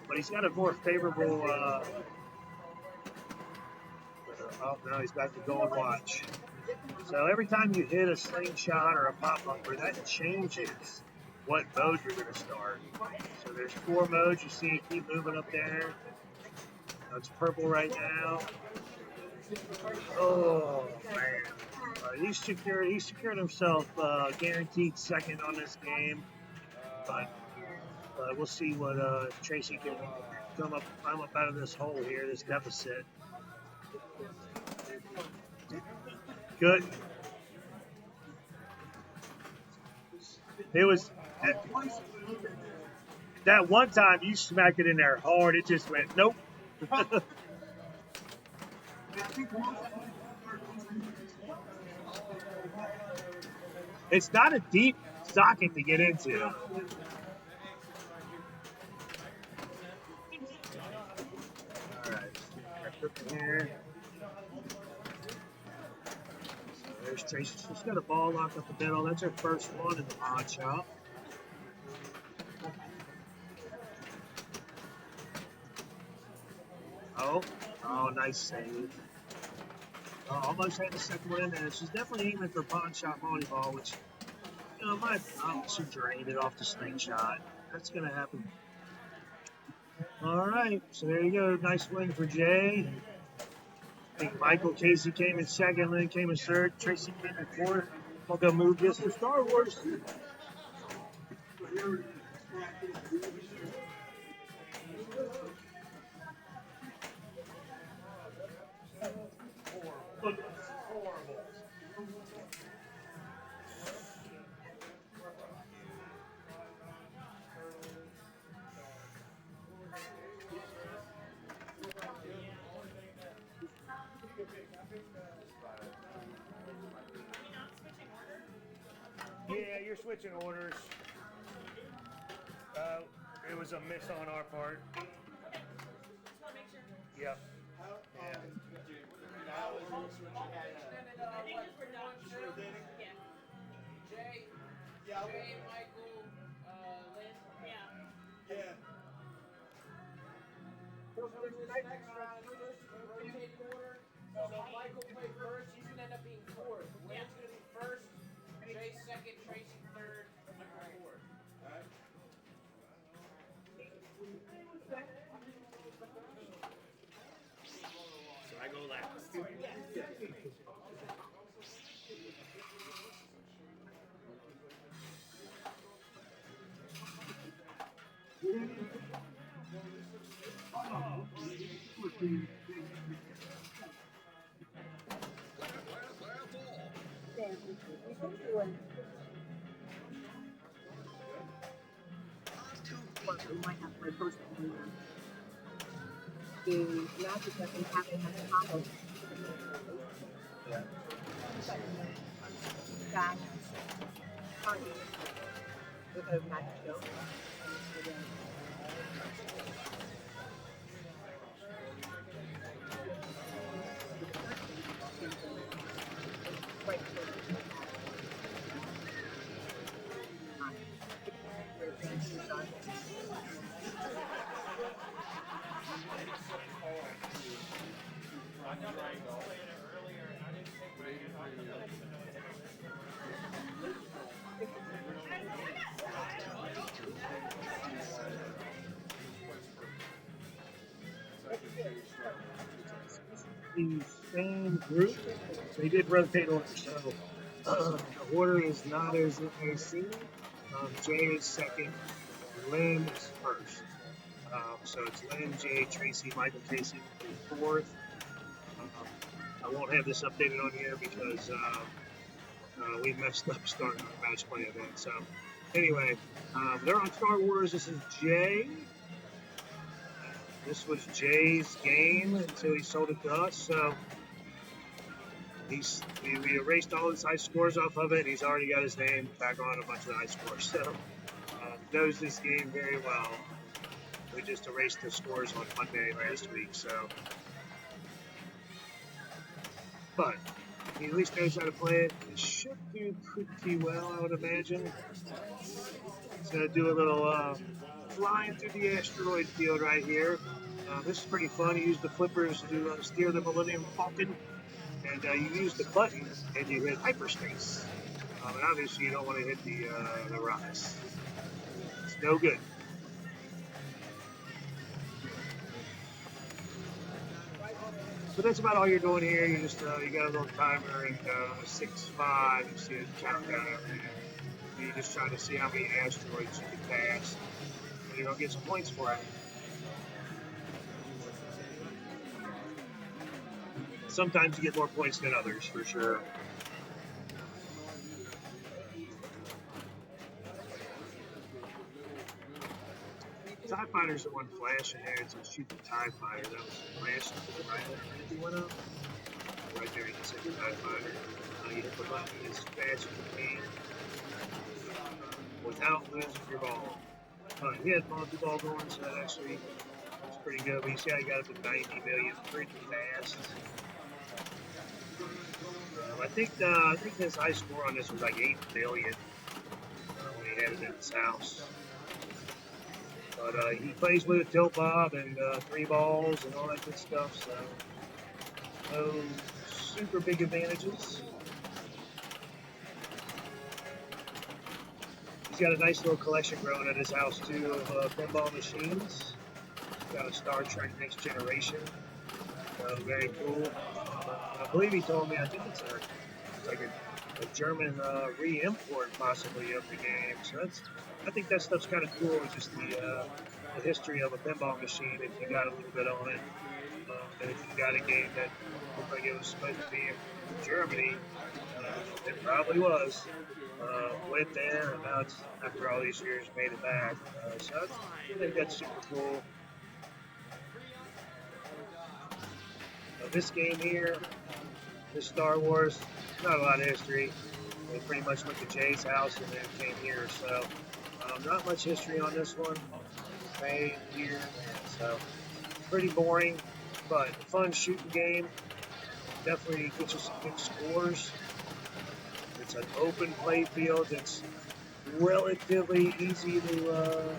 But he's got a more favorable, oh no, he's got the gold watch. So every time you hit a slingshot or a pop-upper, that changes what mode you're going to start. So there's 4 modes. You see it keep moving up there. It's purple right now. Oh, man. He secured himself guaranteed second on this game. But we'll see what Tracy can climb up out of this hole here, this deficit. Good. It was that one time you smacked it in there hard. It just went nope. It's not a deep socket to get into. Looking here. So there's Tracy. She's got a ball locked up the middle. That's her first one in the pawn shop. Oh, nice save. Almost had the second one in there. She's definitely aiming for pawn shot volleyball, which, she drained it off the slingshot. That's going to happen. All right, so there you go. Nice win for Jay. I think Michael Casey came in second, Lynn came in third, Tracy came in fourth. We'll go move this to Star Wars. Yeah, you're switching orders. It was a miss on our part. Yep. Jay, Michael, Lynn. Yeah. So this next round, first rotating order. So Michael played first. He's gonna end up being fourth. Lynn's gonna be first. Jay second. Tracy third. Michael fourth. So I go last. We might have to post it. The Magic doesn't have enough combo. That party with a Magic show. Right. The same group, they did rotate orders. So the order is not as it may seem. Jay is second, Lynn is first. So it's Lynn, Jay, Tracy, Michael Casey is fourth. I won't have this updated on here because we messed up starting our match play event. So anyway, they're on Star Wars. This is Jay. This was Jay's game until he sold it to us. So we erased all his high scores off of it. He's already got his name back on a bunch of the high scores. So knows this game very well. We just erased the scores on Monday last week. So, but he at least knows how to play it. It should do pretty well, I would imagine. It's going to do a little flying through the asteroid field right here. This is pretty fun. You use the flippers to steer the Millennium Falcon, and you use the button and you hit hyperspace. And obviously you don't want to hit the rocks. It's no good. But that's about all you're doing here. You just you got a little timer and 6-5. You see it countdown up there. You just trying to see how many asteroids you can pass. And you're gonna get some points for it. Sometimes you get more points than others, for sure. TIE Fighter's the one flashing there to shoot the TIE Fighter. That was flashing right there. He went up. Right there, you can see the TIE Fighter. You hit the button as fast as you can without losing your ball. He had multi-ball going, so that actually was pretty good. But you see, I got up to 90 million pretty fast. I think his high score on this was like 8 million when he had it in his house. But he plays with a tilt bob and 3 balls and all that good stuff. So no super big advantages. He's got a nice little collection growing at his house too of pinball machines. He's got a Star Trek Next Generation. Very cool. I believe he told me, I think it's like a German re-import possibly of the game. So I think that stuff's kind of cool. Just the history of a pinball machine if you got a little bit on it. And if you got a game that looked like it was supposed to be in Germany, it probably was. Went there, and now it's, after all these years, made it back. So I think that's super cool. This game here, this Star Wars, not a lot of history. They pretty much went to Jay's house and then came here. So not much history on this one. Made here, so pretty boring, but a fun shooting game. Definitely gets you some good scores. It's an open play field. It's relatively easy to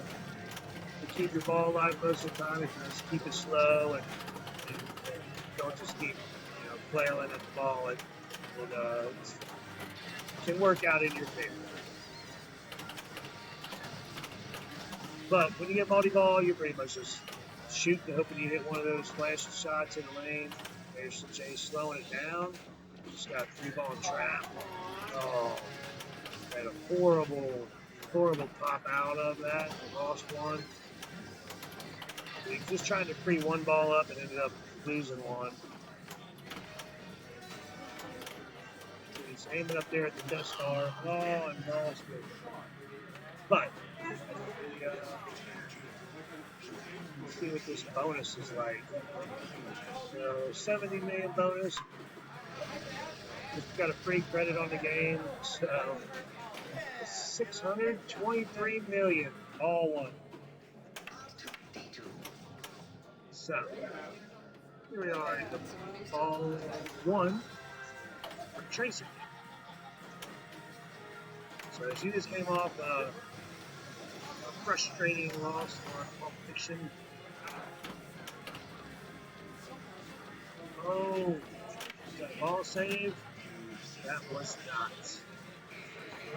keep your ball alive most of the time if you just keep it slow and don't just keep flailing at the ball. It can work out in your favor. But when you get multi-ball, you're pretty much just shooting, hoping you hit one of those flashing shots in the lane. There's Jay slowing it down. Just got a 3-ball trap. Oh, had a horrible pop out of that. Lost one. He was just trying to free one ball up and ended up losing one. So he's aiming up there at the Death Star. Oh, and lost it. But let's see what this bonus is like. So 70 million bonus. Just got a free credit on the game. So 623 million, all won. So here we are in the ball 1 for Tracy. So she just came off a frustrating loss on Pulp Fiction. Oh, that ball save? That was not.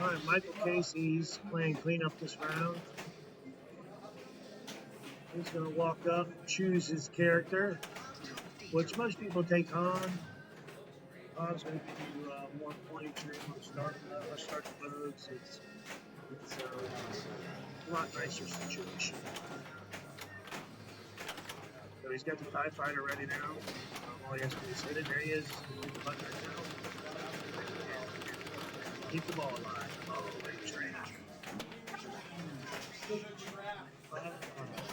All right, Michael Casey's playing cleanup this round. He's going to walk up, choose his character, which most people take on. Bob's going to give you 1 point to start the modes. It's a lot nicer situation. So he's got the TIE Fighter ready now. All he has to do is hit it. There he is. Hit the button right now. Keep the ball alive. Oh, great train.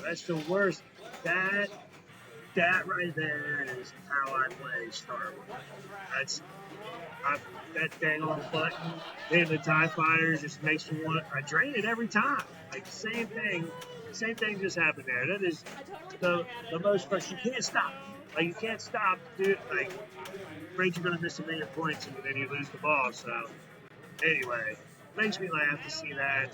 That's the worst. That right there is how I play Star Wars. That dang old button hitting the TIE Fighter just makes me want. I drain it every time. Like same thing just happened there. That is the most frustrating. You can't stop. Like you can't stop, dude. Like afraid you're gonna miss a million points and then you lose the ball. So anyway, makes me laugh to see that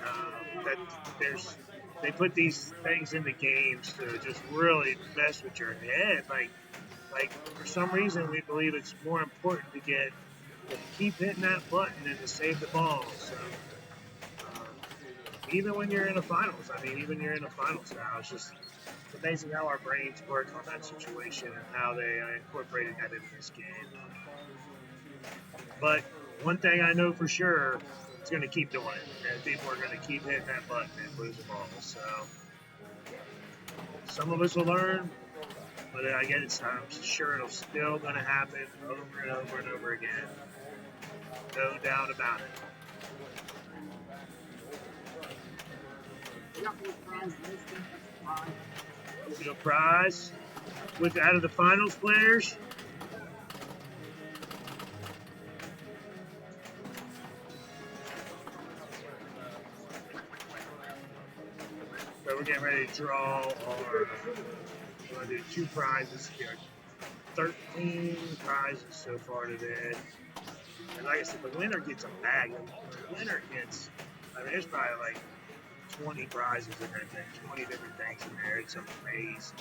they put these things in the games to just really mess with your head. Like for some reason we believe it's more important to keep hitting that button and to save the ball. So even when you're in the finals, now, it's just amazing how our brains work on that situation and how they incorporated that into this game. But one thing I know for sure, it's going to keep doing it, and people are going to keep hitting that button and losing balls. So some of us will learn, but I guess I'm sure it'll still going to happen over and over and over again. No doubt about it. A prize with out of the finals players. So we're getting ready to draw our So I did 2 prizes here. 13 prizes so far today. And like I said, the winner gets a bag. The winner gets, I mean, there's probably like 20 prizes in there, 20 different things in there. It's amazing.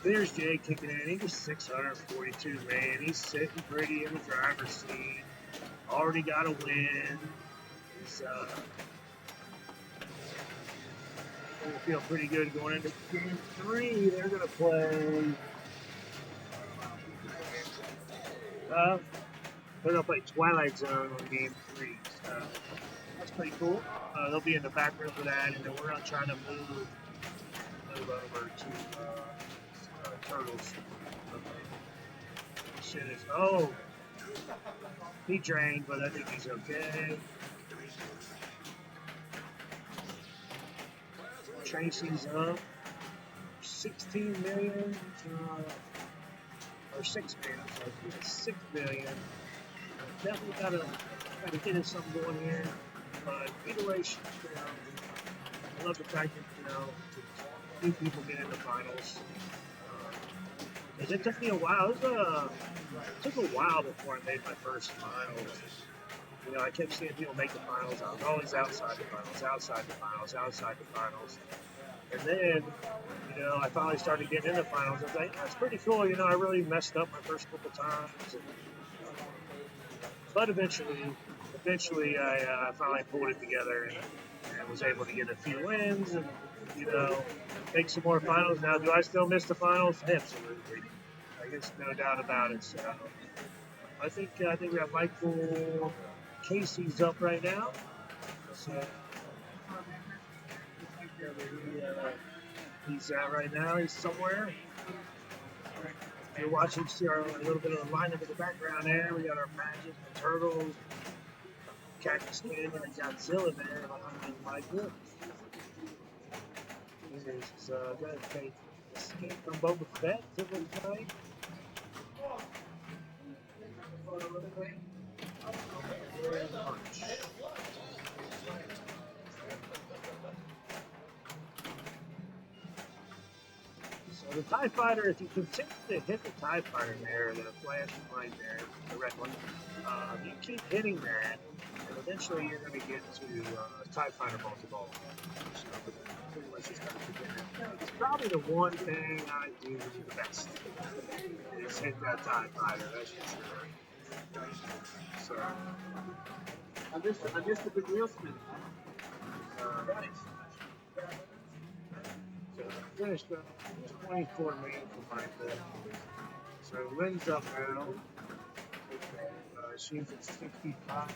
There's Jay kicking in. He was 642, man. He's sitting pretty in the driver's seat. Already got a win. He's gonna feel pretty good going into game 3. They're gonna play. They're gonna play Twilight Zone on game 3. So that's pretty cool. They'll be in the back room for that, and then we're gonna try to move over to Turtles. Shit is he drained, but I think he's okay. Tracy's up 16 million, or 6 million. I'm sorry, 6 million. Definitely gotta get us something going here. But either way, I love the fact that two people get in the finals. It took me a while. It took a while before I made my first finals. I kept seeing people make the finals. I was always outside the finals. And then, I finally started getting in the finals. I was like, that's pretty cool. I really messed up my first couple times. But eventually I finally pulled it together and was able to get a few wins and, make some more finals. Now, do I still miss the finals? Absolutely. I guess no doubt about it. So I think we have Michael Casey's up right now. So he's at right now. He's somewhere. If you're watching, see a little bit of the lineup in the background there. We got our Magic, the Turtles, Cactus Canyon, and Godzilla there behind Michael. He's going to take Escape from Boba Fett to the night. So the TIE Fighter, if you continue to hit the TIE Fighter there, the flashing light there, the red one, you keep hitting that, and eventually you're going to get to TIE Fighter multi-ball. So pretty much just got to begin that. It's probably the one thing I do the best is hit that TIE Fighter, that's for sure. So I missed the big wheel spin. So finished up 24 million for Michael. So Lynn's up now. She's at 65.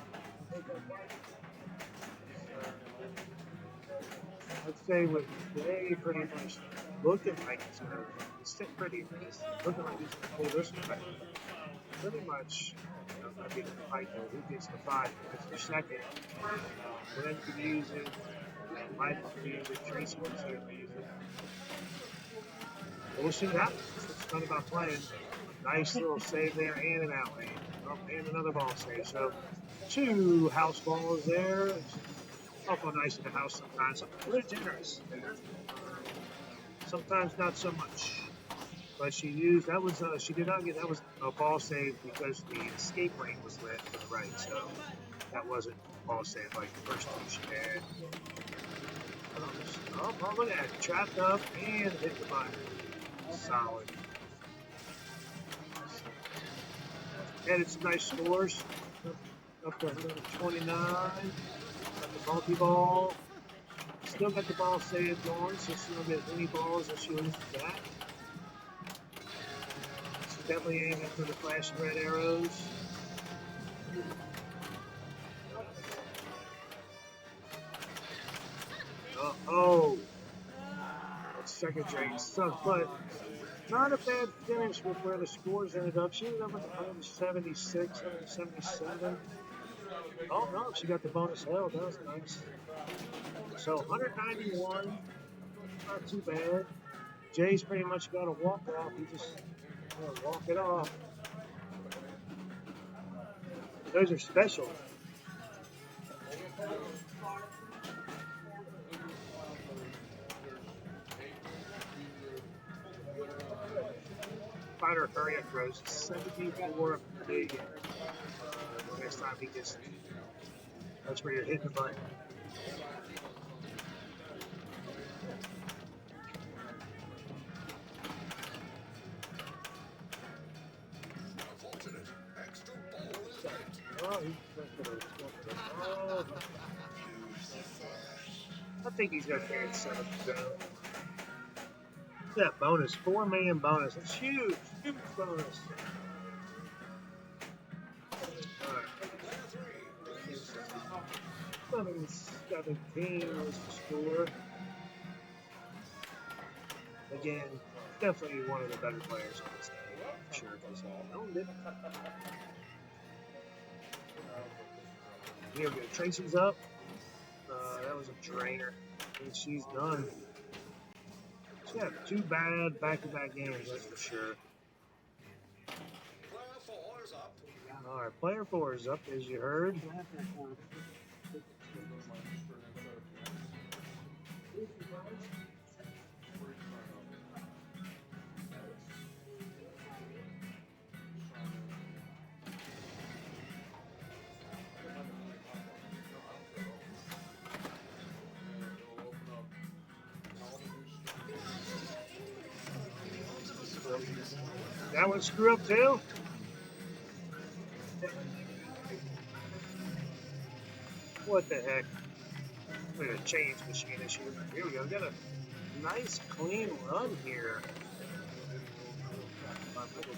I'd say with Jay pretty much looking like he's going to sit pretty nice. Looking like he's going to pull this one. Pretty much, I think the fight though, who gets the 5 minutes for second. Lynn could use it. Michael could use it. Tracy could certainly use it. We'll see what happens. It's fun about playing. Nice little save there and an out lane. And another ball save. So 2 house balls there. It's awful nice in the house sometimes. A little generous there. Sometimes not so much. But she used, that was, she did not get, that was a ball save because the escape lane was lit to the right. So that wasn't a ball save like the first two she had. Oh, look at that. Trapped up and hit the button. Solid. Added some nice scores. Up to 129. Got the multi-ball. Still got the ball saved going, so she don't get any balls as she loses that. She's definitely aiming for the flashing red arrows. Oh, that's second drain sucked, but not a bad finish with where the scores ended up. She ended up with 176, 177. Oh no, she got the bonus held. That was nice. So 191, not too bad. Jay's pretty much got a walk off. He just walk it off. Those are special. Fighter hurry up throws 74 million. Next time he just, that's where you're hitting the button. Oh, I think he's going to carry 7 zone. That bonus, 4 million bonus. That's huge, huge bonus. All right. 17 was the score. Again, definitely one of the better players on this game. I'm sure because he owned it. Here we go. Tracy's up. That was a drainer. And she's done. She had 2 bad back-to-back games, that's for sure. Alright, player 4 is up, as you heard. That one screw up too? What the heck? We're a change machine issue. Here we go. We got a nice clean run here.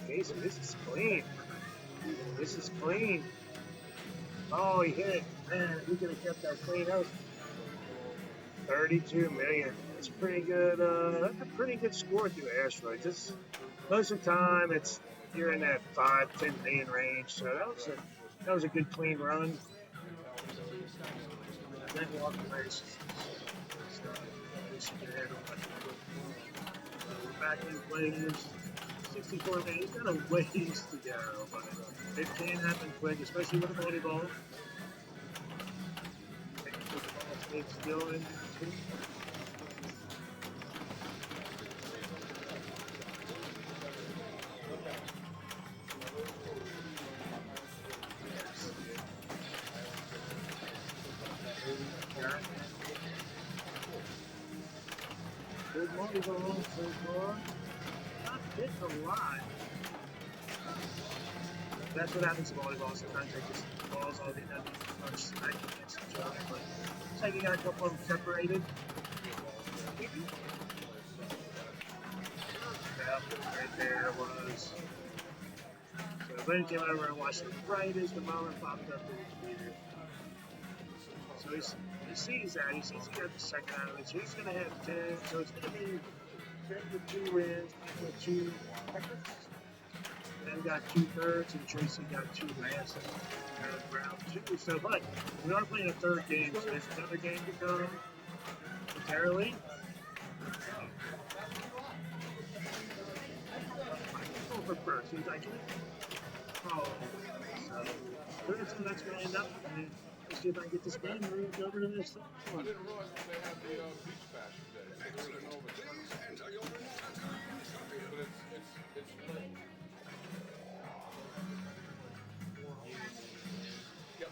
Casey, this is clean. This is clean. Oh, he hit it. Man, he could have kept that clean out. 32 million. That's pretty good. That's a pretty good score through asteroids. It's, most of the time, it's you're in that 5-10 million range. So that was a good clean run. Then walk the race. Back in players. 64 million. He's got a ways to go, but it can happen quick, especially with a volleyball. Still in. Good volleyball so far. Not hitting a lot. That's what happens to volleyball. Sometimes they just balls all get done much smack against each other. But looks like you got a couple of them separated. Right there was. So when it came over and watched it right as the moment popped up in his meter. So he sees that. He sees he got the second out of it. So he's going to have 10. So it's going to be 10 with 2 wins, 10 with 2 efforts. Ben got 2 thirds, and Tracy got 2 last round 2. So, but we are playing a third game, so there's another game to come. Entirely. Over first, he's like, oh, so that's how that's going to end up. And let's see if I can get this game moved over to this one. I didn't realize that they had the beach bash today. I didn't know if it's but it's late. Yep.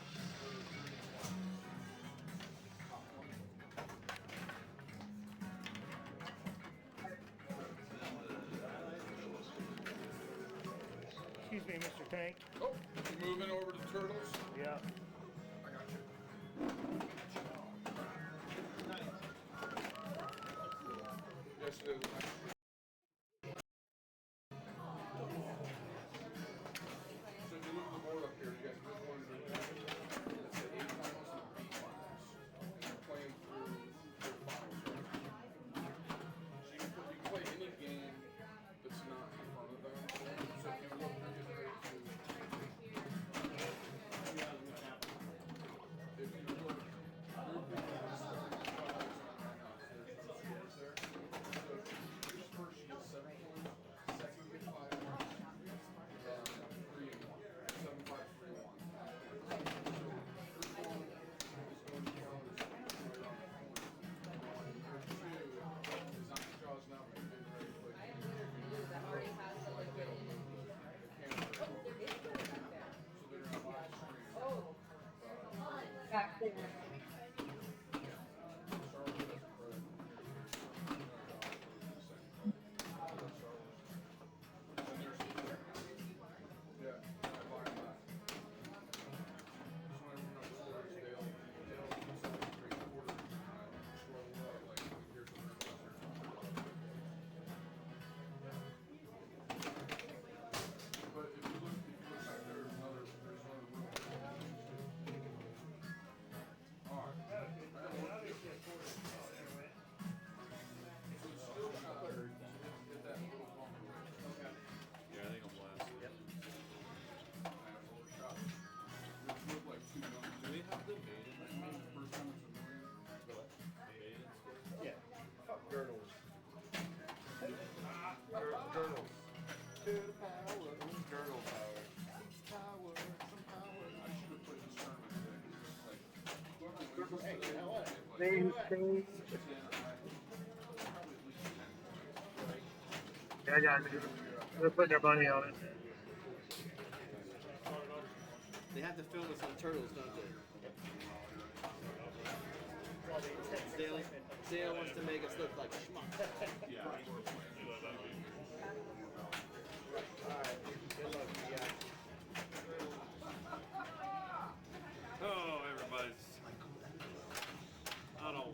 Excuse me, Mr. Tank. Oh, you moving over to Turtles? Yeah. I got you. Yes, it is. So if you look at the board up here, you guys just want to do it's the A finals and the B finals. And they're playing through their finals right now. So you can play any game that's not in front of them. So if you look, they're getting ready to. If you look, group one is starting finals right now. So there's no scores there. So main stage. Yeah, I got it. They're putting their money on it. They have to film us on turtles, don't they? Dale wants to make us look like schmucks. Oh, everybody's. I don't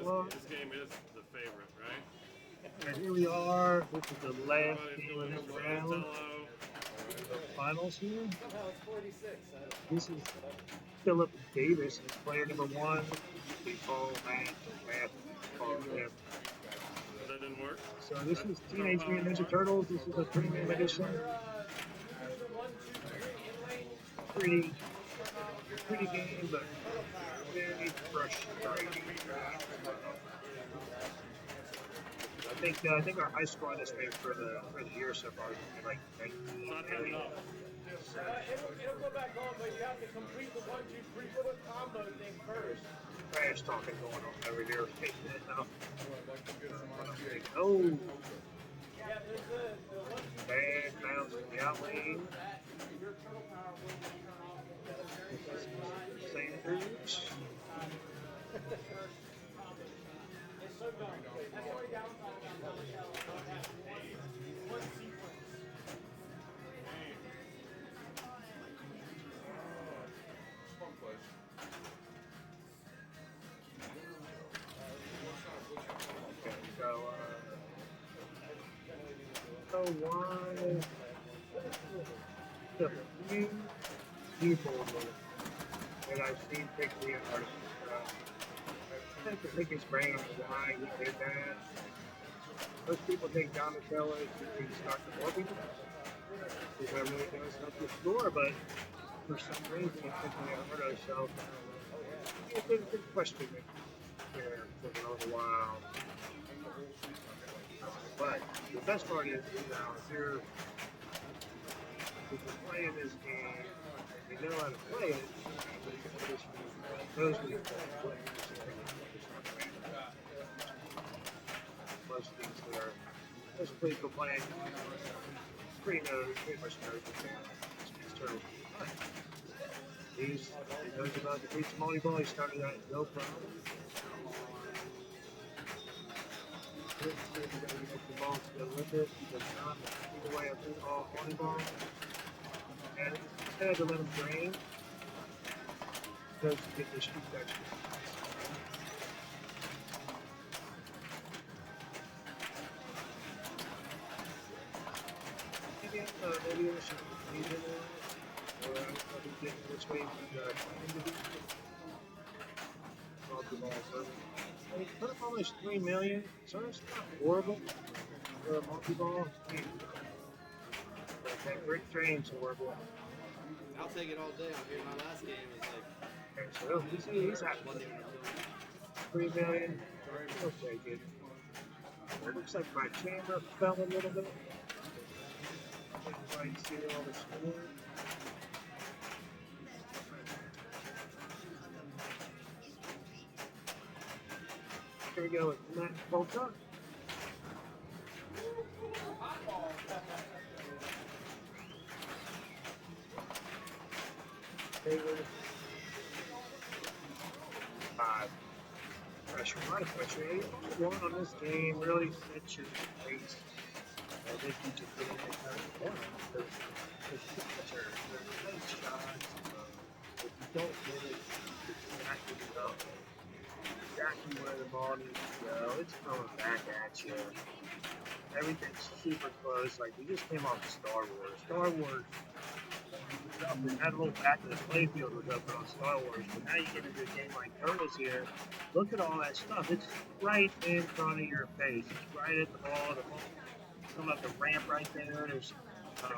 wanna. This game is the favorite, right? And here we are. This is the last Everybody's game going of to this round. Donatello. The finals here. Somehow it's 46. This is Philip Davis, player number 1. We call that him. That didn't work. So this is Teenage Mutant Ninja Turtles. This is a premium edition. Pretty game, but very frustrating. I think our high score on this game for the year so far is like 19. It's not heavy enough. It'll go back on, but you have to complete the 1, 2, 3, 4 combo thing first. Trash talking going on over here. Taking it now. Oh, Yeah, there's the 1, 2, 3. bad bounce in the out lane. Your turtle power will turn off. Sanders. It's so dumb. That's why downside about Donatello. One sequence. Fun place. Okay, so why the few people that I've seen pick the artist, I have to pick his brain on why he did that. Most people think Donatello is to start the morphing, because that really does help the score, but for some reason he picked Leonardo, so it's a good question here for a little while. But the best part is, if you're playing this game, you know how to play it, those people play most things that are most people playing pretty much knows the turtle. He knows about the beach volleyball. He started that no problem. Let's see if we're going to get the ball to go with it. He does not. Either way, I all volleyball. And instead of let him drain, goes to get the street action. Maybe I should leave it in, or I'll be getting which way we plan to be. I mean, put up almost 3 million, so it's not horrible for a multi-ball. But that brick train's horrible. I'll take it all day. I'm here. My last game is like. So he's at 3 million. He'll take it. It looks like my camera fell a little bit. Try and see all the score. Here we go with Matt Volta. Hayward. 5. Pressure, a lot of pressure. One on this game really sets your pace. I think you just really make that important because the signature, the late shots, if you don't get it exactly where the ball needs to go, it's coming back at you. Everything's super close. Like, we just came off of Star Wars. Star Wars, that little back of the playfield was open on Star Wars, but now you get into a game like Turtles here. Look at all that stuff. It's right in front of your face. It's right at the ball. The ball. Come up the ramp right there. There's center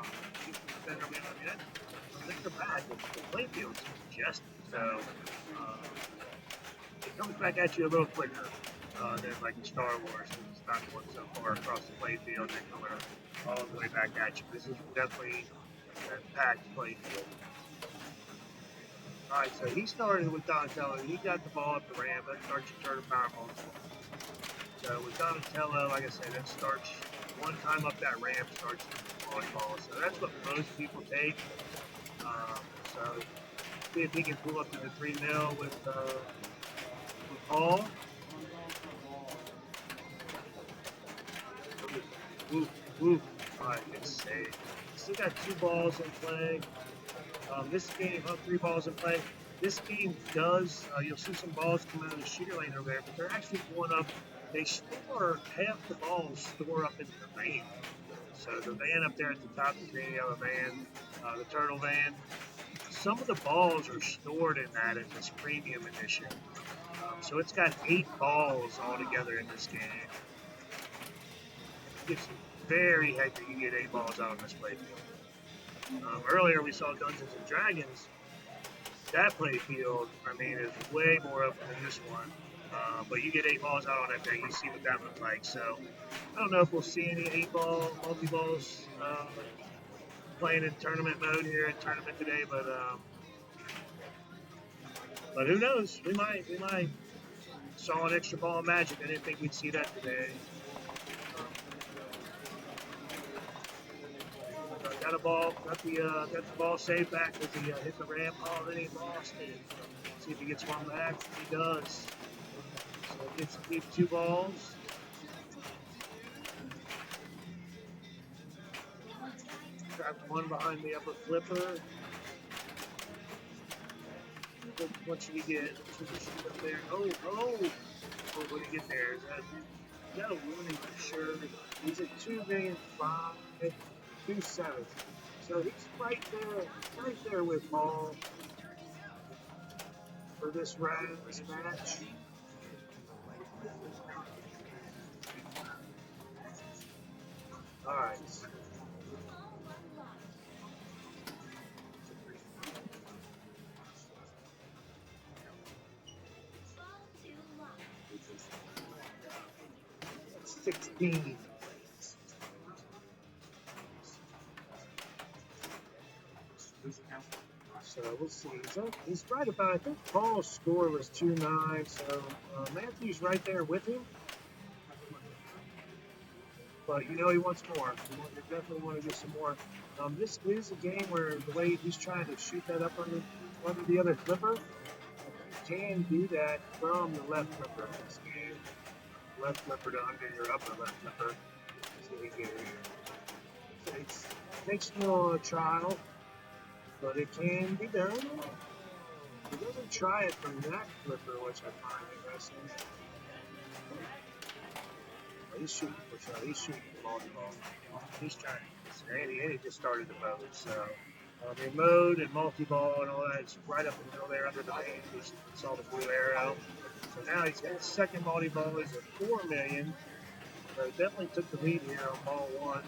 man. I mean, look at the back. The playfield's congested, so it comes back at you a little quicker than like in Star Wars. It's not going so far across the playfield and coming all the way back at you. This is definitely a packed playfield. All right, so he started with Donatello. He got the ball up the ramp. That starts your turn of power multiple. So with Donatello, like I said, that starts one time up that ramp, starts volleyball. So that's what most people take. So see if he can pull up to the 3-0 with Paul. Woo, woo. All right, good save. Still got 2 balls in play. This game, 3 balls in play. This game does, you'll see some balls come out of the shooter lane over there, but they're actually going up. They store half the balls store up into the van. So the van up there at the top, the green yellow van, the turtle van, some of the balls are stored in that in this premium edition. So it's got 8 balls altogether in this game. It's very hectic. You get 8 balls out on this playfield. Earlier we saw Dungeons and Dragons. That playfield, I mean, is way more open than this one. But you get 8 balls out on that thing. You see what that looks like. So I don't know if we'll see any 8-ball multi-balls playing in tournament mode here in tournament today, but who knows? We might. Saw an extra ball of magic. I didn't think we'd see that today. Got a ball. Got the ball saved back as he hit the ramp. Oh, then he lost it. See if he gets one back. He does. So he gets to keep 2 balls. Trapped one behind the upper flipper. What should he get? Should he shoot up there? Oh! What did he get there? Is that a warning for sure? He's at 2,000,005. 2-7. So he's right there with Paul for this round, this match. All right. That's 16. So we'll see. He's right about, I think Paul's score was 2-9, so Matthew's right there with him. But he wants more. You definitely want to get some more. This is a game where the way he's trying to shoot that up under the other flipper, you can do that from the left flipper. This game, left flipper to under your upper left flipper. So he can, it takes a little trial. But it can be done. He doesn't try it from that flipper, which I find interesting. Well, he's shooting for sure. He's shooting the multi-ball. He's trying to. And he just started the mode. So, the mode and multi-ball and all that, it's right up in the middle there under the band. You saw the blue arrow. So now he's got his second multi-ball. He's at 4 million. So he definitely took the lead here on ball 1.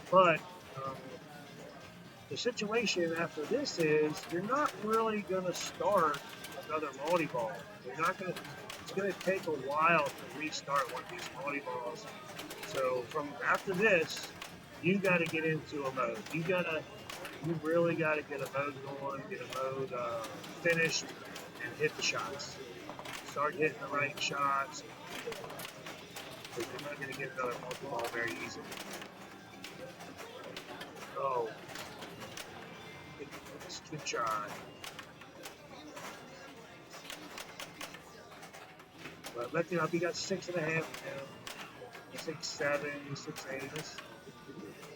But, the situation after this is you're not really going to start another multi-ball. It's going to take a while to restart one of these multi-balls. So from after this, you got to get into a mode. You really got to get a mode going, get a mode finished, and hit the shots. Start hitting the right shots. Because you're not going to get another multi-ball very easily. Oh. Good try. But lucky enough, he got 6.5 now. 6.7, 6.8.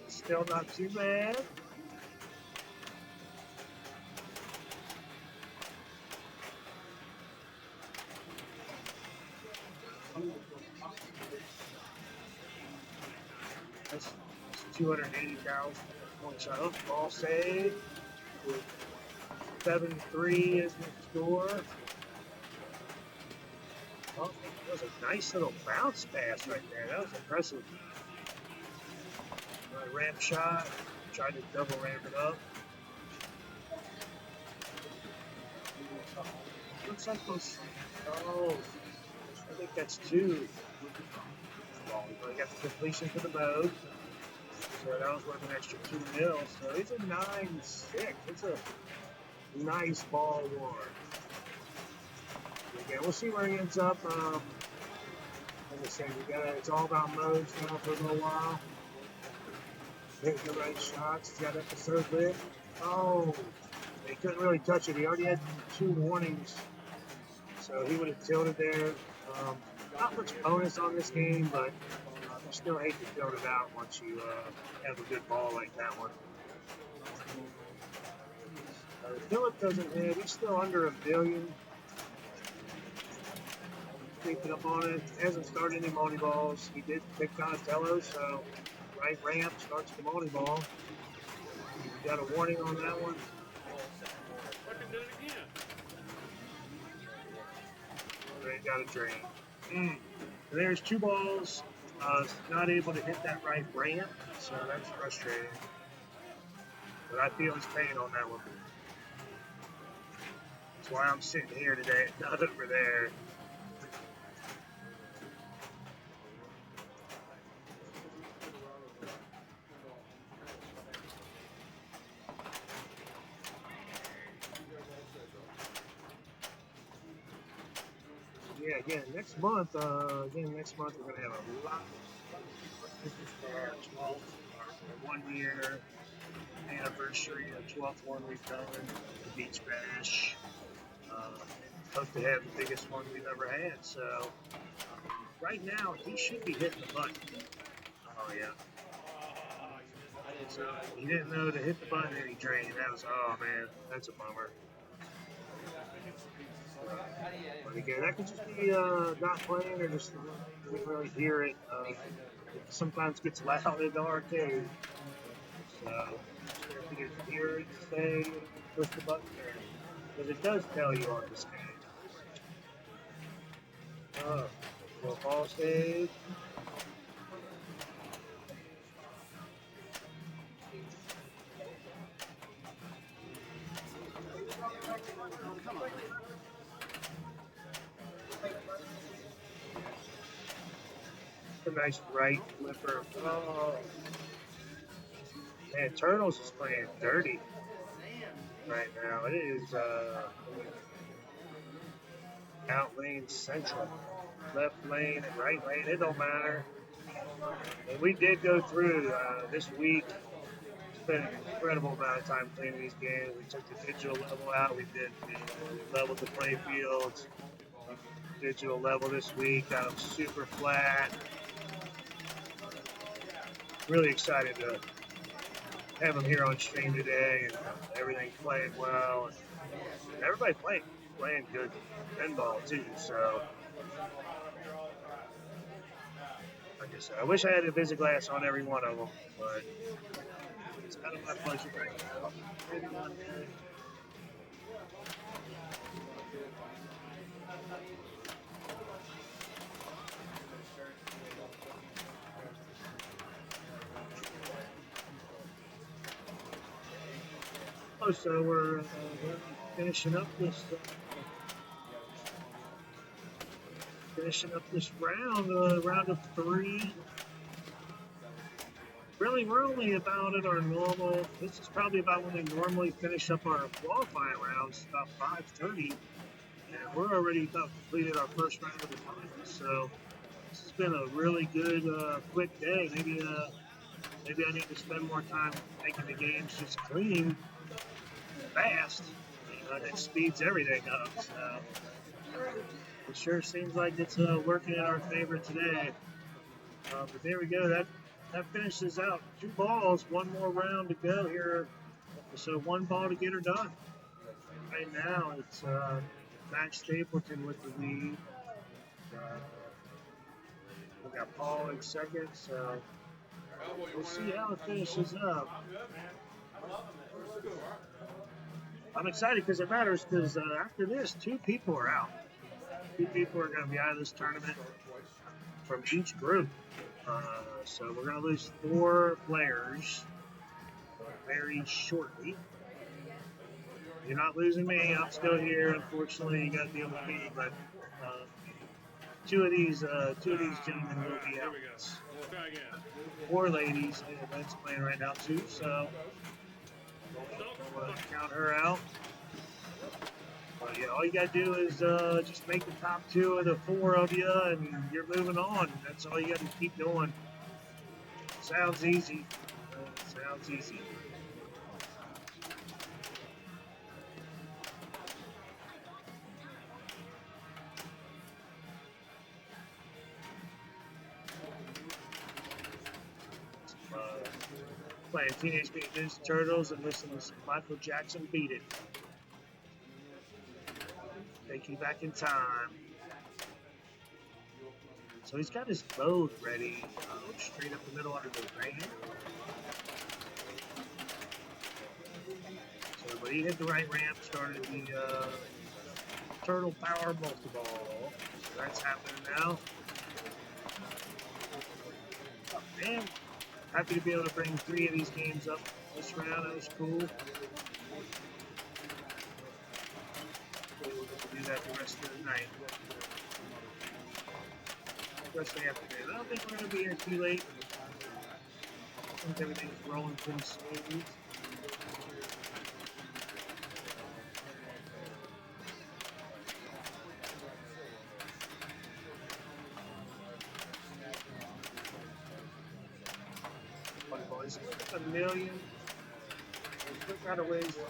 Still not too bad. That's 280,000 point shot. Ball save. 7-3 is the score. Oh, that was a nice little bounce pass right there. That was impressive. Ramp shot. Tried to double ramp it up. Looks like those. Oh, I think that's 2. I got the completion for the mode. So that was worth an extra 2 mil. So it's a 9-6. Nice ball one. Again, we'll see where he ends up. Like I said, it's all about modes now for a little while. Hitting the right shots. He's got up the third lip. Oh, he couldn't really touch it. He already had 2 warnings, so he would have tilted there. Not much bonus on this game, but you still hate to tilt it out once you have a good ball like that one. Phillip doesn't hit. He's still under $1 billion. Creeping up on it. Hasn't started any money balls. He did pick Donatello, so right ramp starts the money ball. You got a warning on that one. Fucking did it again. They got a drain. There's 2 balls. Not able to hit that right ramp, so that's frustrating. But I feel his pain on that one. That's why I'm sitting here today, not over there. Yeah, again, next month we're going to have a lot of 12th, 1 year anniversary of 12th one we've done, the Beach Bash. Hope to have the biggest one we've ever had. So right now he should be hitting the button. Oh yeah. So he didn't know to hit the button and he drained. That was, oh man, that's a bummer. But again, that could just be not playing or just didn't really hear it. It sometimes gets loud in the arcade. So if you can hear it, stay, push the button there. Because it does tell you on this game. Little ball stage. A nice right flipper. Oh. Man, Turtles is playing dirty right now. It is out lane central. Left lane and right lane, it don't matter. And we did go through this week. Spent an incredible amount of time playing these games. We took the digital level out. We did leveled the play fields. Digital level this week. Got them super flat. Really excited to have them here on stream today, and everything playing well. And everybody playing good pinball too. So, like I said, I wish I had a Visiglass on every one of them, but it's kind of my pleasure right now. So we're finishing up this round, round of 3. Really, we're only about at our normal. This is probably about when we normally finish up our qualifying rounds, about 5:30, and we're already about completed our first round of the finals. So this has been a really good, quick day. Maybe I need to spend more time making the games just clean. Fast, it speeds everything up. So it sure seems like it's working in our favor today. But there we go. That finishes out 2 balls. 1 more round to go here. So 1 ball to get her done. Right now it's Max Stapleton with the lead. We got Paul in second. So we'll see how it finishes up. I'm excited because it matters because after this, 2 people are out. 2 people are going to be out of this tournament from each group. So we're going to lose 4 players very shortly. You're not losing me. I'm still here. Unfortunately, you got to deal with me. But 2 of these gentlemen will be out. We'll try again. 4 ladies. That's playing right now too. So we'll count her out. But yeah, all you gotta do is just make the top 2 of the 4 of you, and you're moving on. That's all you gotta keep doing. Sounds easy. Sounds easy. Playing Teenage Mutant Ninja Turtles and listening to some Michael Jackson Beat It. Take you back in time. So he's got his mode ready, straight up the middle under the right. So, but he hit the right ramp, started the Turtle Power Multi-Ball. So that's happening now. Oh, man. Happy to be able to bring 3 of these games up this round. That was cool. We'll do that the rest of the night. The rest of the afternoon. I don't think we're going to be here too late. I think everything's rolling pretty smooth. Boys, a million. We've got a ways to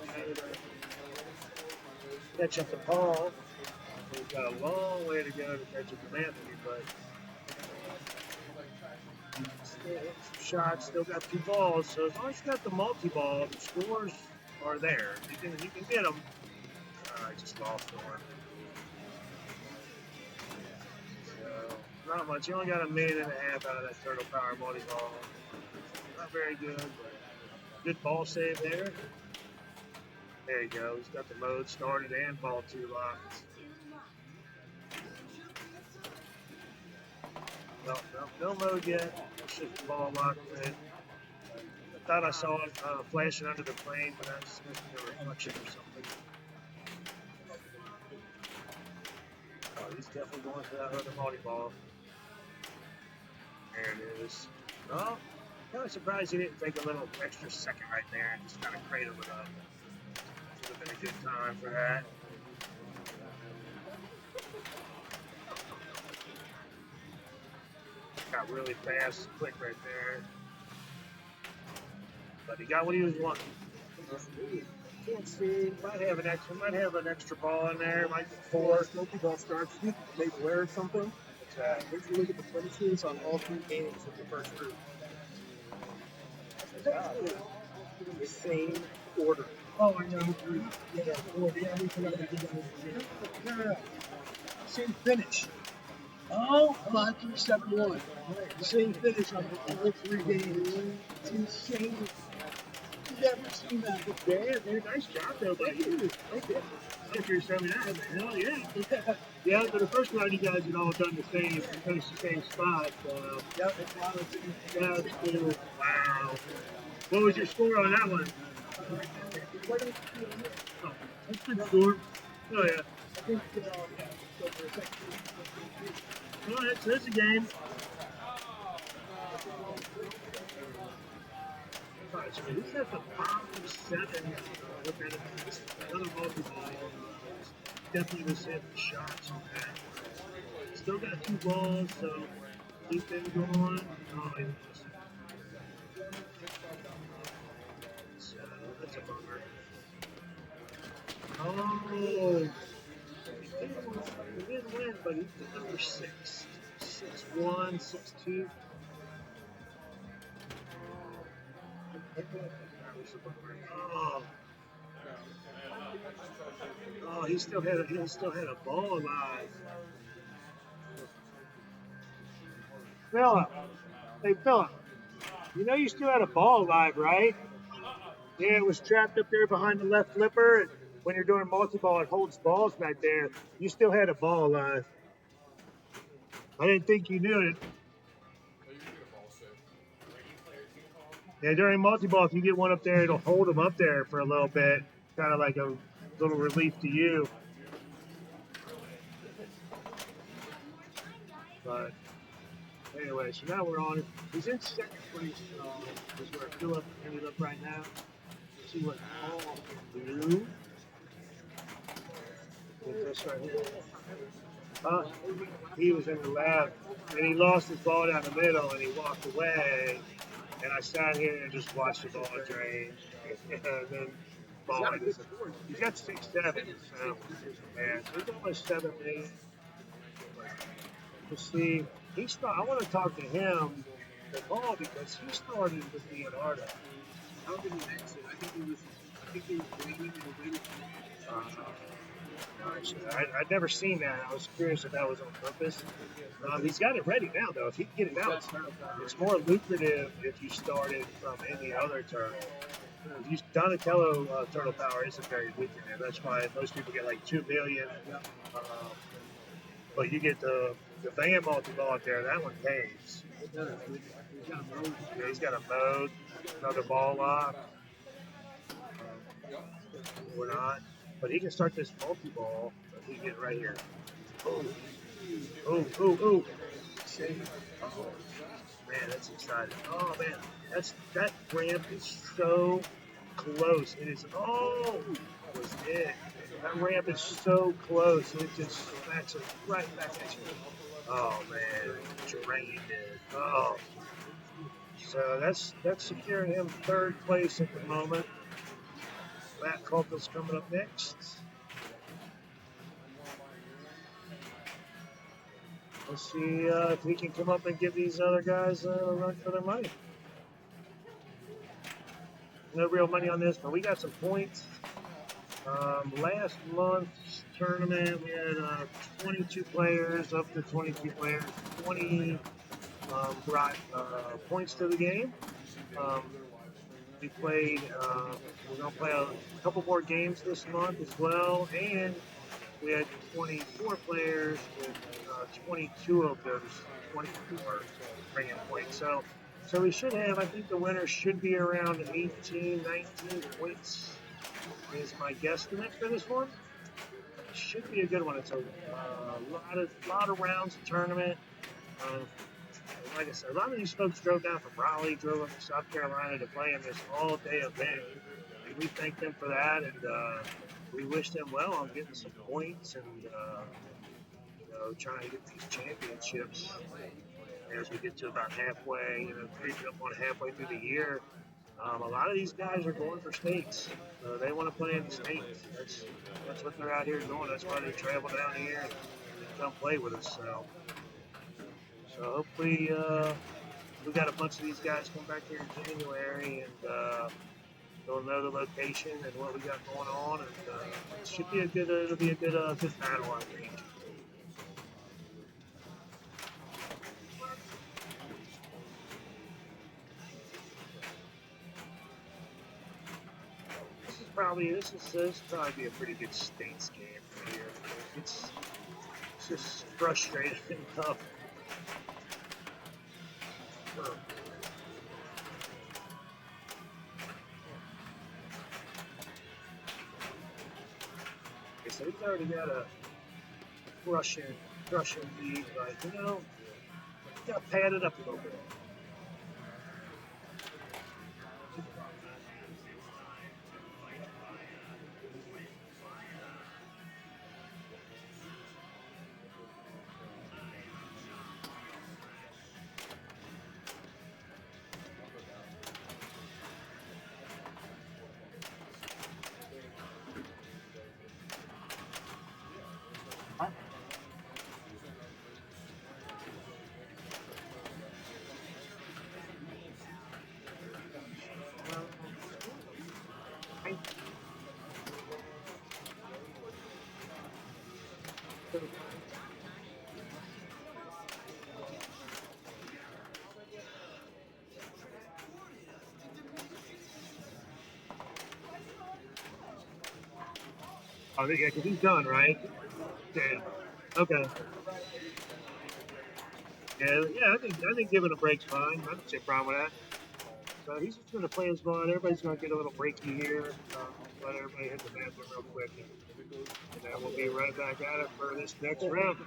catch up to Paul. We've got a long way to go to catch up to Anthony, but still hit some shots, still got 2 balls. So as long as you got the multi-ball, the scores are there. You can get them. I just lost one. So not much. You only got 1.5 million out of that Turtle Power multi-ball. Not very good, but good ball save there. There you go. He's got the mode started and ball 2 locked. No mode yet. It's just the ball locked in. I thought I saw it flashing under the plane, but that's supposed to be a reflection or something. Oh, he's definitely going for that other multi-ball. There it is. Oh. Kind of surprised he didn't take a little extra second right there and just kind of cradle it up. Would have been a good time for that. Got really fast, quick right there. But he got what he was wanting. Can't see. Might have an extra ball in there. Might get 4. Multi-ball starts. You make aware of something. If you look at the finishes on all 3 games of the first group. In the same order. Oh, I know. Yeah. Same finish. Oh, 5, 3, 7, 1. Same finish on all 3 games. It's insane. You've never seen that before. Yeah, nice job though, buddy. Thank you. If you're showing that, hell yeah. Yeah, but the first round you guys had all done the same, finished the same spot. Yep. That's cool. Wow. What was your score on that one? Oh, that's a good score. Oh yeah. Well, that's a game. Alright, so he's at the bottom of 7. Look at it. Another multi-ball. Definitely was hitting the shots on that. Still got 2 balls, so keep them going. Oh, he lost. So that's a bummer. Oh, he didn't win, but he's number 6. 6-1, 6-2. Oh, he still had a ball alive. Philip, hey Philip, you know you still had a ball alive, right? Yeah, it was trapped up there behind the left flipper. And when you're doing multi-ball, it holds balls back there. You still had a ball alive. I didn't think you knew it. Yeah, during multi-ball, if you get one up there, it'll hold them up there for a little bit. Kind of like a little relief to you. But anyway, so now we're on. He's in second place, is where Philip ended up right now. Let's see what Paul can do. Is this right here? He was in the lab and he lost his ball down the middle and he walked away. And I sat here and just watched the ball drain. And then ball went. He's got 6'7", so yeah, so he's almost 7 million. To see, I want to talk to him, the ball, because he started with me at Arda. How did he exit? I think he was waiting and waiting. I'd never seen that. I was curious if that was on purpose. He's got it ready now, though. If he can get it out, it's more lucrative if you started from any other turtle. Donatello turtle power isn't very lucrative. That's why most people get like 2 million. But you get the Van multi-ball out there. That one pays. He's got a mode, another ball lock. Or not. But he can start this multi-ball that he get right here. Oh, oh. Man, that's exciting. Oh man, that ramp is so close. It is. Oh, that was it. That ramp is so close. It just smacks it right back at you. Oh man, drained it. Oh. So that's securing him 3rd place at the moment. Matt Coulter's coming up next. Let's see if he can come up and give these other guys a run for their money. No real money on this, but we got some points. Last month's tournament, we had 22 players, up to 22 players. 20 brought points to the game. We played, we're going to play a couple more games this month as well, and we had 24 players with 22 of those 24 bringing points. So we should have, I think the winner should be around 18, 19 points is my guesstimate for this one. It should be a good one. It's a lot of rounds of tournament. Like I said, a lot of these folks drove down from Raleigh, drove up to South Carolina to play in this all-day event. And we thank them for that, and we wish them well on getting some points and trying to get these championships as we get to about halfway, creeping up on halfway through the year. A lot of these guys are going for states. They want to play in the states. That's what they're out here doing. That's why they travel down here and come play with us. So hopefully we got a bunch of these guys come back here in January and they'll know the location and what we got going on. And it should be a good. It'll be a good battle, I think. This is probably be a pretty good states game for here. It's just frustrating and tough. Okay, so he's already got a Russian lead, but got to pad it up a little bit. Oh, yeah, because he's done, right? Yeah. Okay. Yeah, I think giving a break's fine. I don't see a problem with that. So he's just going to play his ball. Everybody's going to get a little breaky here. Let everybody hit the bathroom real quick. And then we'll be right back at it for this next round.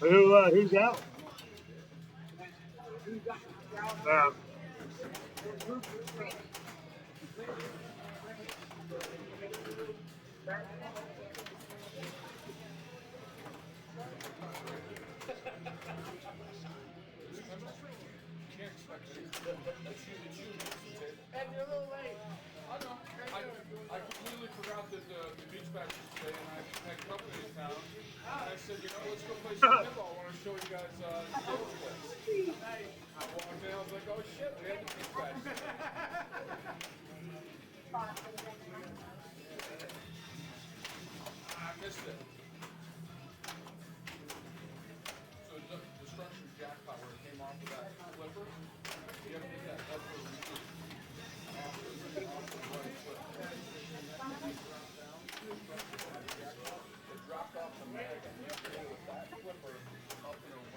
Who's out? Can't expect anything. It's you. And you're a little late. I know. I completely forgot that the beach bash was today, and I had company in town. And I said, let's go play some pinball. I want to show you guys Joe's place. I walked in, I was like, oh shit, we had the beach bash. I missed it. So the destruction jackpot where it came off of that flipper, you have to get that flipper removed. Off the right flip. It dropped off the mag and you have to go with that flipper up and around.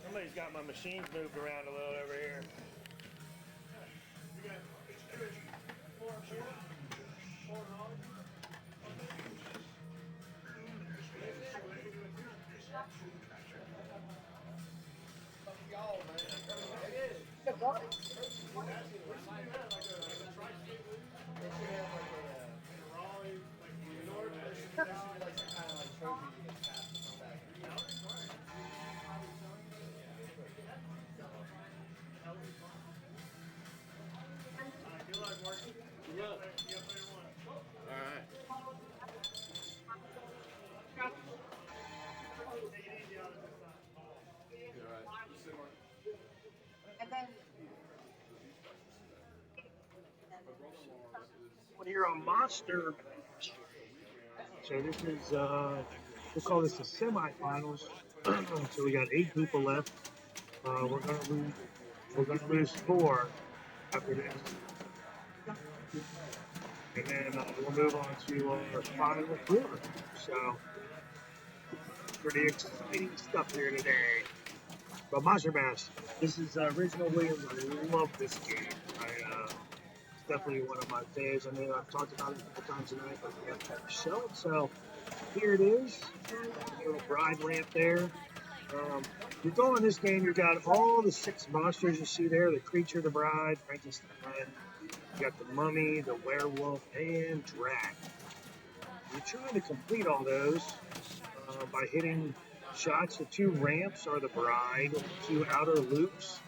Somebody's got my machines moved around a little over here. Here on Monster. So this is we'll call this the semifinals. So we got 8 people left. We're gonna lose 4 after this. And then we'll move on to our final quarter. So, pretty exciting stuff here today. But Monster Mash, this is Reginald Williams. I love this game. It's definitely one of my faves. I know I've talked about it a couple times tonight, but we have to show it. So here it is. Little bride lamp there. You're going in this game, you've got all the 6 monsters you see there, the creature, the bride, Frankenstein. You got the mummy, the werewolf, and Drac. You're trying to complete all those by hitting shots. The 2 ramps are the bride, the 2 outer loops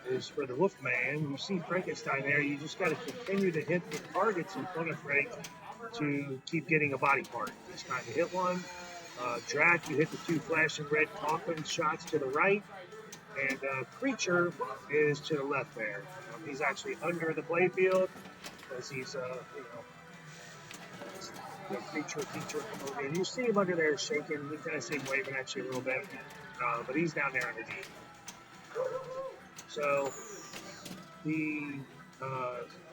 is for the Wolfman. You see Frankenstein there, you just got to continue to hit the targets in front of Frank to keep getting a body part. Each time you hit one. Drac, you hit the 2 flashing red coffin shots to the right, and Creature is to the left there. He's actually under the playfield because he's, the Creature come over. And you see him under there shaking. You kind of see him waving at you a little bit, but he's down there underneath. So the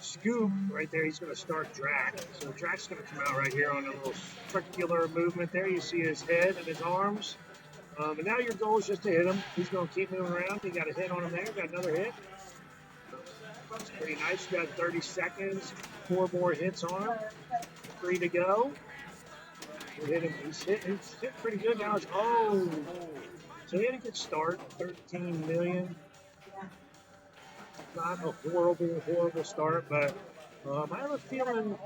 scoop right there, he's going to start Drac. So Drac's going to come out right here on a little circular movement there. You see his head and his arms. And now your goal is just to hit him. He's going to keep moving around. You got a hit on him there. Got another hit. That's pretty nice. You got 30 seconds. 4 more hits on him. 3 to go. You hit him. He's hit pretty good now. So he had a good start. 13 million. Not a horrible start, but I have a feeling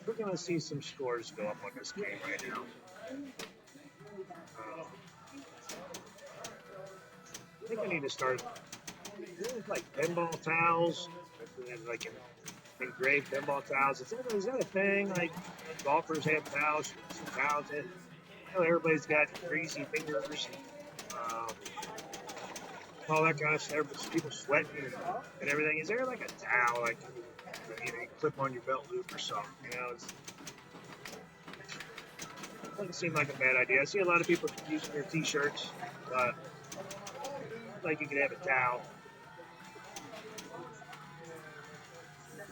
we're going to see some scores go up on this game right now. I think I need to start like pinball towels, like engraved pinball towels. Is that a thing? Like golfers have towels, and everybody's got greasy fingers. All that kind of stuff, people sweating and everything. Is there like a towel, like you clip on your belt loop or something? It doesn't seem like a bad idea. I see a lot of people using their t-shirts, but like you could have a towel.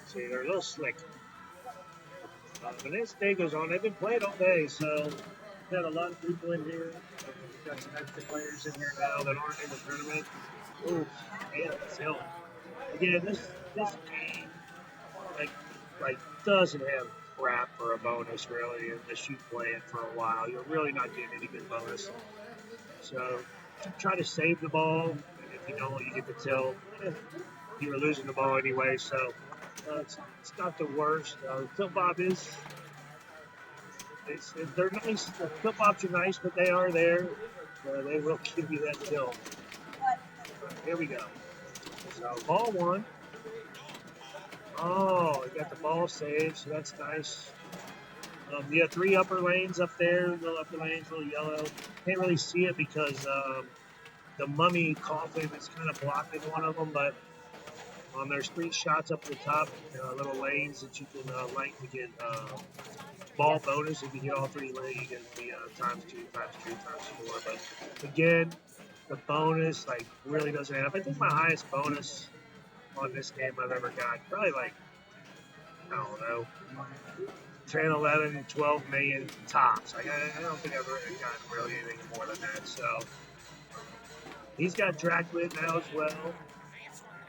See, they're a little slick. But this day goes on. They've been playing all day, so we've got a lot of people in here. We've got some extra players in here now that aren't in the tournament. Oh, man, that's hell. Again, this game like doesn't have crap for a bonus really, unless you play it for a while. You're really not getting any good bonus. So try to save the ball, and if you don't, you get the tilt. You were losing the ball anyway, so it's not the worst. Tilt bob is. They're nice. The tilt bobs are nice, but they are there. They will give you that tilt. Here we go. So ball 1. Oh, you got the ball saved, so that's nice. You have 3 upper lanes up there, little upper lanes, little yellow. Can't really see it because the mummy coffin is kind of blocking one of them, but there's 3 shots up at the top, little lanes that you can light to get ball bonus. If you get all 3 lanes, you get the times 2, times 3, times 4. But again, the bonus really doesn't add up. I think my highest bonus on this game I've ever got, probably I don't know, 10, 11, 12 million tops. I don't think I've ever gotten really anything more than that. So he's got Drac with now as well.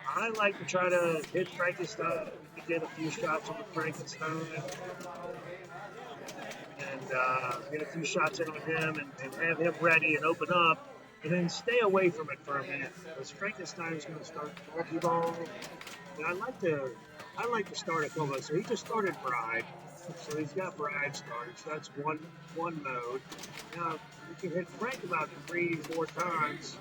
I like to try to hit Frankenstein, get a few shots on the Frankenstein, and get a few shots in on him and have him ready and open up. And then stay away from it for a minute, because Frankenstein is going to start multi-ball. And I like to start a combo. So he just started Bride. So he's got Bride started. So that's one mode. Now you can hit Frank about 3-4 times.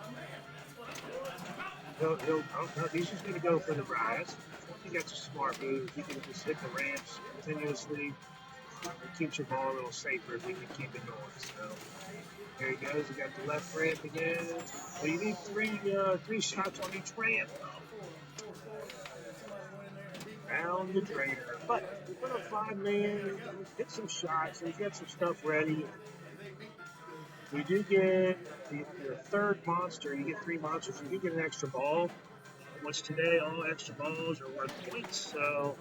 He's just going to go for the Bride. I think that's a smart move. You can just hit the ramps continuously. It keeps your ball a little safer if you can keep it going. So there he goes. You got the left ramp again. Well, you need 3 shots on each ramp. Down the drainer. But you put up 5 million, get some shots, and get some stuff ready. You do get your 3rd monster. You get 3 monsters. You do get an extra ball. Which today, all extra balls are worth points. So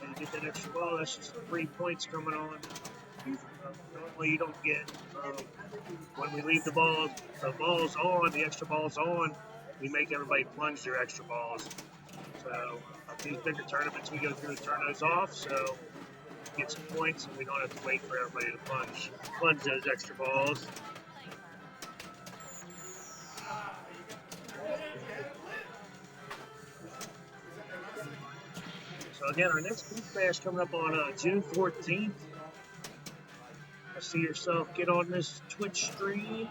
and you get that extra ball, that's just 3 points coming on. Normally you don't get, when we leave the balls on, the extra balls on, we make everybody plunge their extra balls. So these bigger tournaments we go through and turn those off, so get some points and we don't have to wait for everybody to plunge those extra balls. So again, our next Beef Bash coming up on June 14th. See yourself get on this Twitch stream,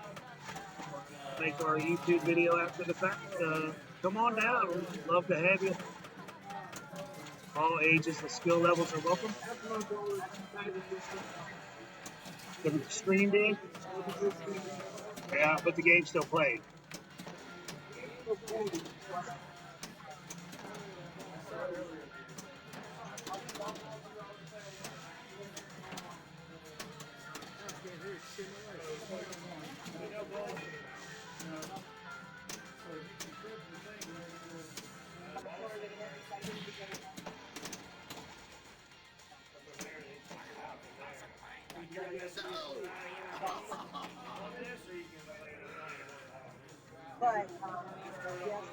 make our YouTube video after the fact. Come on down. We'd love to have you. All ages and skill levels are welcome. The stream did? Yeah, but the game still played. But, yes.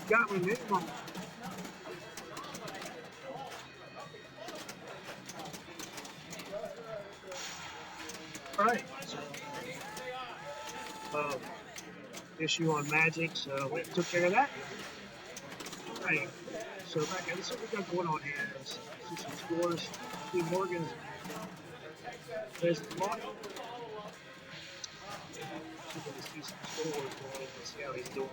Got me this one. All right. Issue on Magic, so we took care of that. All right. So back at this, what we got going on here. See some scores. Steve Morgan's. There's the mark. See some scores going. Let's see how he's doing.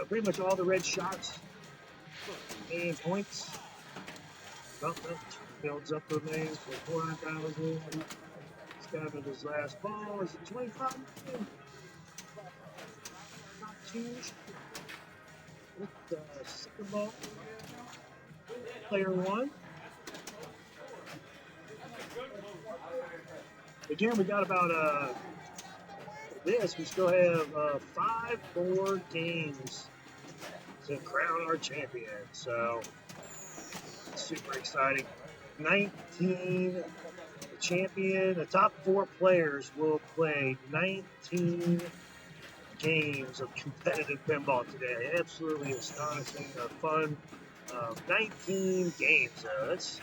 Pretty much all the red shots and points. Builds up the remains for 400,000. Stab at his last ball. Is it 25 million? Not huge. With the second ball. Player one. Again, we got about this. We still have 5 more games to crown our champion. So super exciting. 19, the champion, the top 4 players will play 19 games of competitive pinball today. Absolutely astonishing, fun. 19 games. That's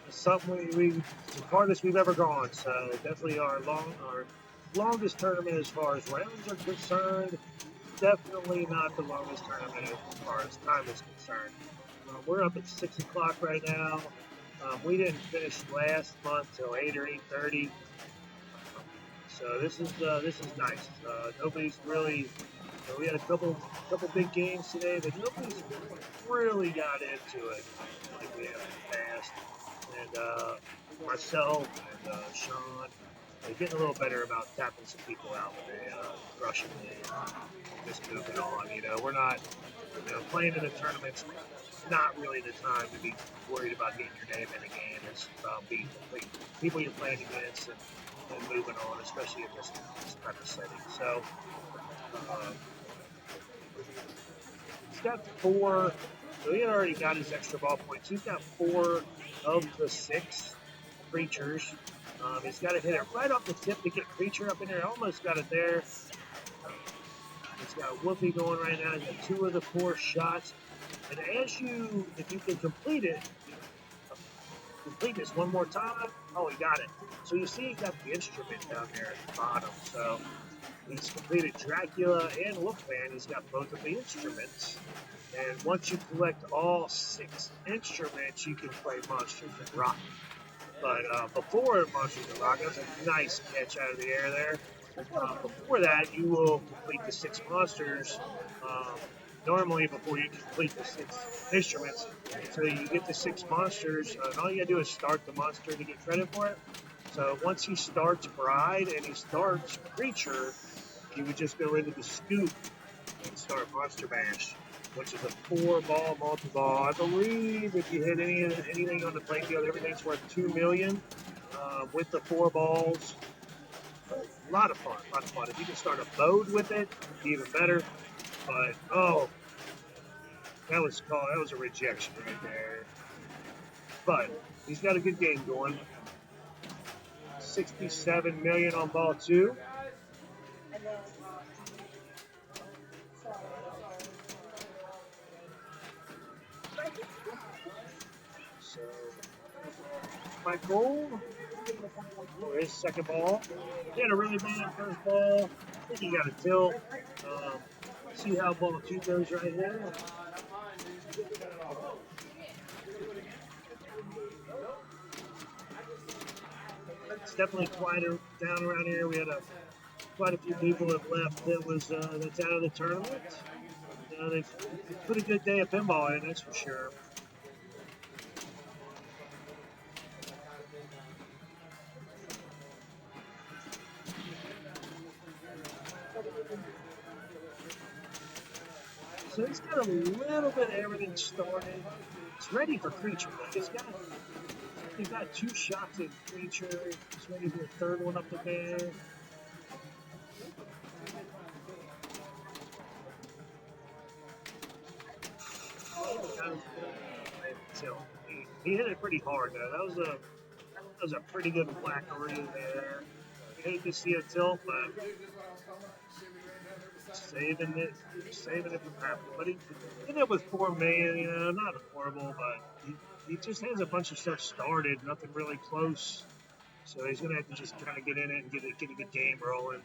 something the farthest we've ever gone. So definitely our longest tournament as far as rounds are concerned. Definitely not the longest tournament as far as time is concerned. We're up at 6 o'clock right now. We didn't finish last month till 8 or 8:30. So this is nice. Nobody's really. We had a couple big games today, but nobody's really got into it like we have in the past. And myself and Sean they're getting a little better about tapping some people out when they rush them and just moving on. You know, we're not, you know, playing in the tournaments. Not really the time to be worried about getting your name in a game. It's about being complete people you're playing against and moving on, especially in this type of setting. So he's got 4. So he had already got his extra ball points. He's got 4 of the 6 creatures. He's got to hit it right off the tip to get creature up in there. Almost got it there. He's got Whoopi going right now. He's got 2 of the 4 shots. And if you can complete this one more time, oh, he got it. So you see he got the instrument down there at the bottom. So he's completed Dracula and Wolfman. He's got both of the instruments. And once you collect all 6 instruments, you can play Monsters and Rock. But before Monsters and Rock, that was a nice catch out of the air there. Before that, you will complete the 6 monsters. Normally, before you complete the 6 instruments, so you get the 6 monsters, and all you gotta do is start the monster to get credit for it. So once he starts Bride and he starts Creature, you would just go into the scoop and start Monster Bash, which is a 4-ball multi-ball. I believe if you hit anything on the playing field, everything's worth $2 million with the 4 balls. A lot of fun. If you can start a mode with it, even better. But that was a rejection right there. But he's got a good game going. 67 million on ball 2. So Michael for his second ball. He had a really bad first ball. I think he got a tilt. See how ball 2 goes right here. It's definitely quieter down around here. We had quite a few people that left that's out of the tournament. They've put a good day of pinball in, that's for sure. So he's got a little bit of everything started. It's ready for Creature. He's got 2 shots in Creature. He's ready for a 3rd one up the bed. He hit it pretty hard though. That was a pretty good whackaroo there. You hate to see a tilt, but saving it from happening. But he ended up with 4 million, you know, not horrible, but he just has a bunch of stuff started, nothing really close. So he's gonna have to just kind of get in it and get a good game rolling.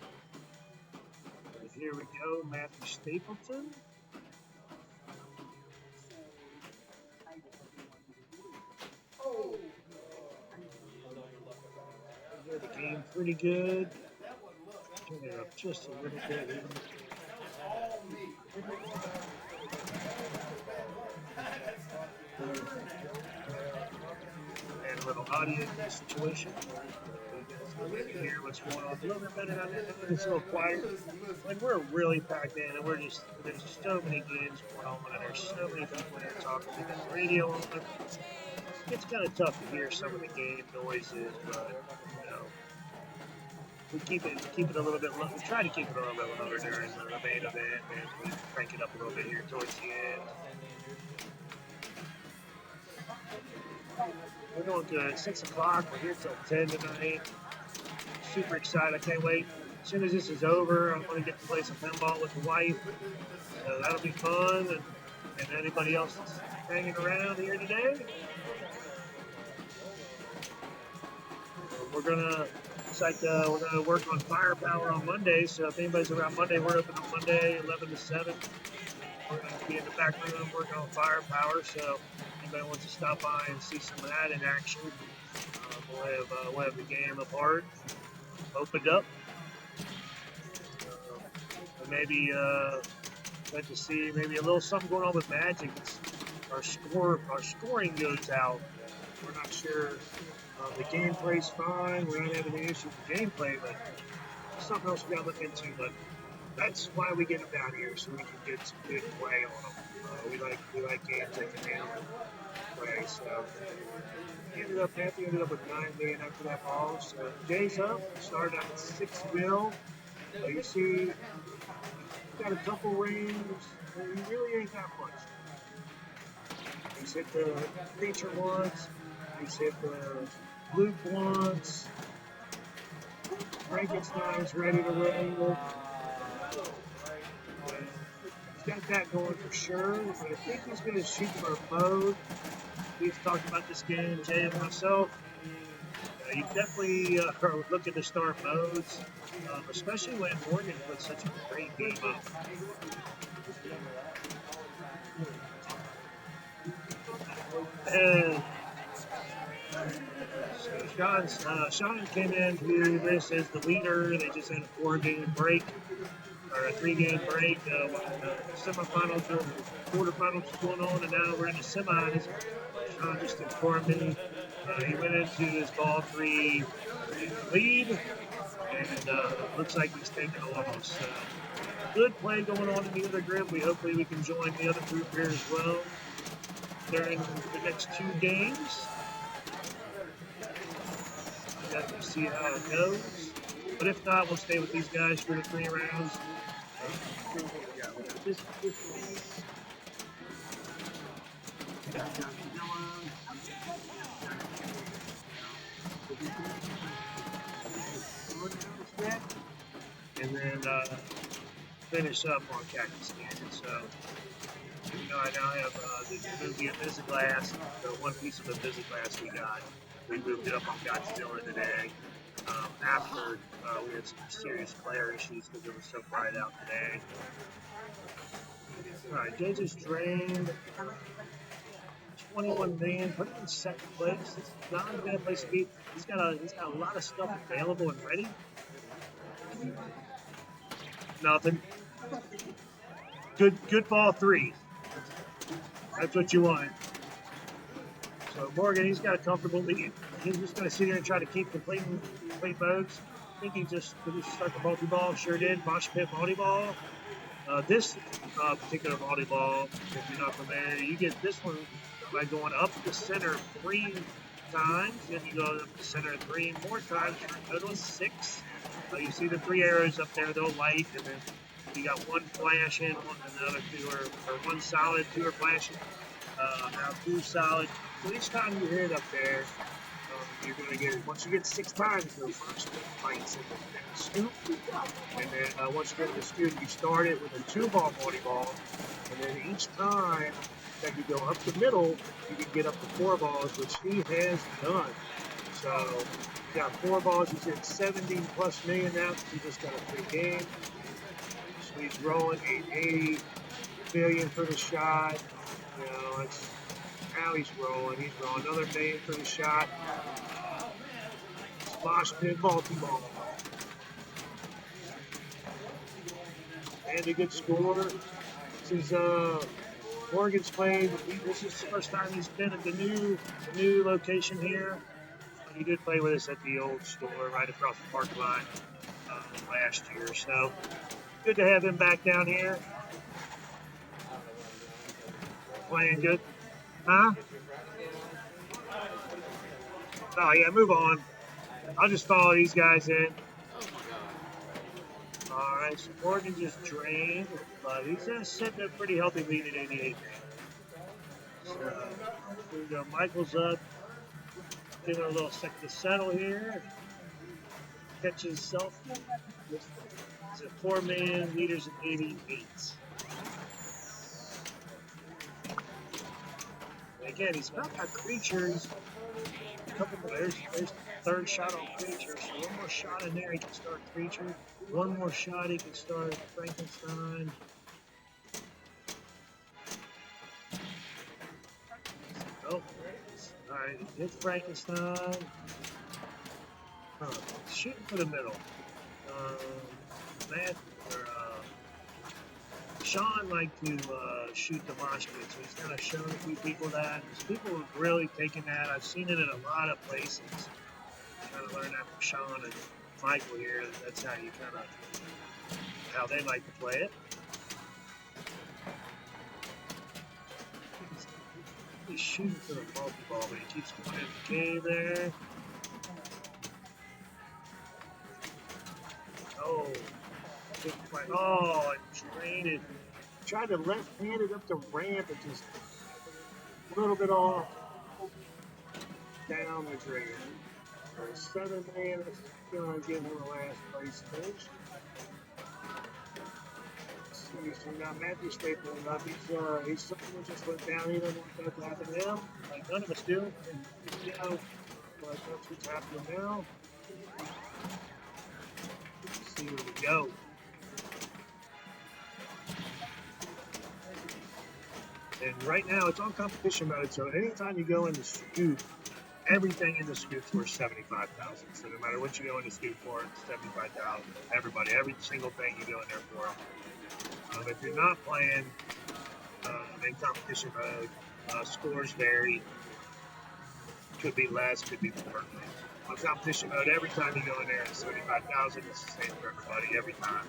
And here we go, Matthew Stapleton. The game pretty good. Turn it up just a little bit. And a little audio situation. You can hear what's going on a little bit better. It's a little quiet. When we're really packed in, and there's so many games going on, and there's so many people there talking. We got the radio on. It's kind of tough to hear some of the game noises, but you know, we keep it a little bit low. We try to keep it a little bit lower during the main event, and we crank it up a little bit here towards the end. We're going to 6 o'clock. We're here till 10 tonight. Super excited. I can't wait. As soon as this is over, I'm going to get to play some pinball with the wife. So that'll be fun. And anybody else that's hanging around here today. We're gonna work on Firepower on Monday. So if anybody's around Monday, we're open on Monday, 11 to 7. We're gonna be in the back room working on Firepower. So if anybody wants to stop by and see some of that in action, we'll have the game apart, opened up. And maybe like to see maybe a little something going on with Magic. Our scoring goes out. We're not sure The gameplay's fine. We're not having any issues with gameplay, but something else we got to look into. But that's why we get them down here, so we can get some good play on them. We like games that can handle play. So Matthew ended up with 9 million after that ball. So Jay's up. Started out at 6 mil. You see, got a couple rings. He really ain't that much. He's hit the creature once. He's hit the loop once. Frankenstein's ready to roll. He's got that going for sure. But I think he's going to shoot for a mode. We've talked about this game, Jay and myself. You definitely are looking to start modes, especially when Morgan puts such a great game up. And so Sean came into this as the leader. They just had a 4-game break, or a 3-game break. The semifinals or quarterfinals going on, and now we're in the semis. Sean just informed me he went into his ball 3 lead, and looks like he's taking a loss. Good play going on in the other group. Hopefully we can join the other group here as well during the next 2 games. Definitely see how it goes. But if not, we'll stay with these guys for the 3 rounds. And then finish up on Cactus Canyon. So, I now have the movie Invisiglass, the one piece of Invisiglass we got. We moved it up on Godzilla today. After we had some serious glare issues because it was so bright out today. Alright, Jay just drained 21 million, put him in 2nd place. It's not a bad place to be. He's got a lot of stuff available and ready. Nothing. Good ball 3. That's what you want. So Morgan, he's got a comfortable lead. He's just going to sit here and try to keep completing modes. I think he just start the multi-ball. Sure did. Mosh pit multi-ball. This particular volleyball, if you're not familiar, you get this one by going up the center 3 times. Then you go up the center 3 more times. Total is 6. You see the 3 arrows up there, they'll light, and then you got 1 flashing, and the other 2 are, or 1 solid, 2 are flashing. Now 2 solid. So each time you hit it up there, you're going to get, once you get 6 times, the first lights and the scoop. And then once you get to the scoop, you start it with a 2-ball multi-ball. And then each time that you go up the middle, you can get up to 4 balls, which he has done. So he's got 4 balls. He's hit 70+ million now. He just got a 3 game. So he's rolling 880 million for the shot. It's now he's rolling. He's rolling another million for the shot. Splash pin multi-ball. And a good score. This is Morgan's playing. This is the first time he's been at the new location here. He did play with us at the old store right across the parking lot last year. So good to have him back down here. Playing good. Huh? Oh yeah, move on. I'll just follow these guys in. Alright, so Morgan just drained, but he's sitting at a pretty healthy lead at 88. So here we go. Michael's up. Giving a little second to settle here. Catches himself. He's at 4 million liters at 88. Again, he's not got creatures. A couple more. There's the 3rd shot on creature. So 1 more shot in there, he can start creature. 1 more shot, he can start Frankenstein. Oh, alright, hit Frankenstein. Shooting for the middle. Sean liked to shoot the mosh pit, so he's kind of shown a few people that. There's people who've really taken that. I've seen it in a lot of places. Trying to learn that from Sean and Michael here. That's how you kind of how they like to play it. He's shooting for the multi-ball, but he keeps going in the game there. Oh, and drained it. Tried to left-hand it up the ramp and just a little bit off down the drain. So 7-man is going to give him the last place finish. So we got Matthew Stapleton up. He's something that just went down. He doesn't want that to happen to him. Like none of us do. You know, but that's what's happening now. Let's see where we go. And right now it's on competition mode, so anytime you go in the scoop, everything in the scoop's worth $75,000. So no matter what you go in the scoop for, it's $75,000. Everybody, every single thing you go in there for. If you're not playing in competition mode, scores vary. Could be less, could be more. On competition mode, every time you go in there, it's $75,000. It's the same for everybody every time.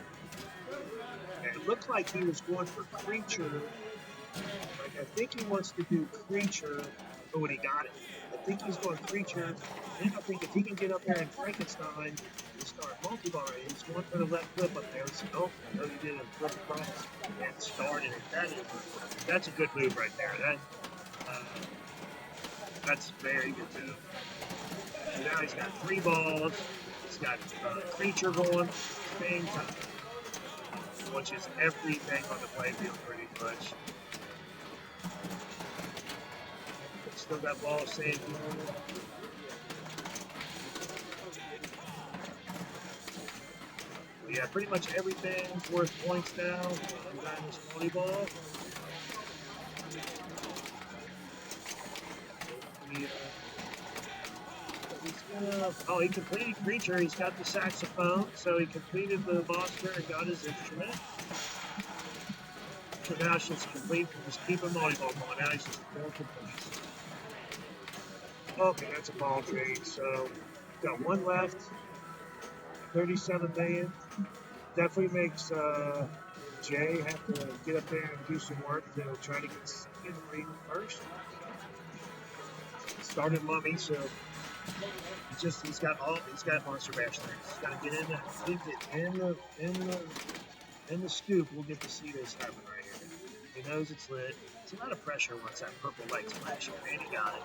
And it looked like he was going for creature. Like I think he wants to do creature. Oh, when he got it. I think he's going creature. And I think if he can get up there in Frankenstein and start multi-barring, he's going for the left flip up there. So, oh, he did a flip across and started it. That's a good move right there. That's very good move. So now he's got 3 balls. He's got creature going, same time, which is everything on the playfield pretty much. Still got ball saved. Yeah, pretty much everything's worth points now on this volleyball. Oh, he completed creature. He's got the saxophone, so he completed the monster and got his instrument. So now it's just complete. Just keep a volleyball going. Now he's just 4 completes. Okay, that's a ball trade. So got 1 left. 37 million. Definitely makes Jay have to get up there and do some work to try to get second rate first. Started Mummy, so he's got Monster Bash there. He's got to get in in the scoop. We'll get to see this happen right here. He knows it's lit. It's a lot of pressure once that purple light's flashing, and he got it.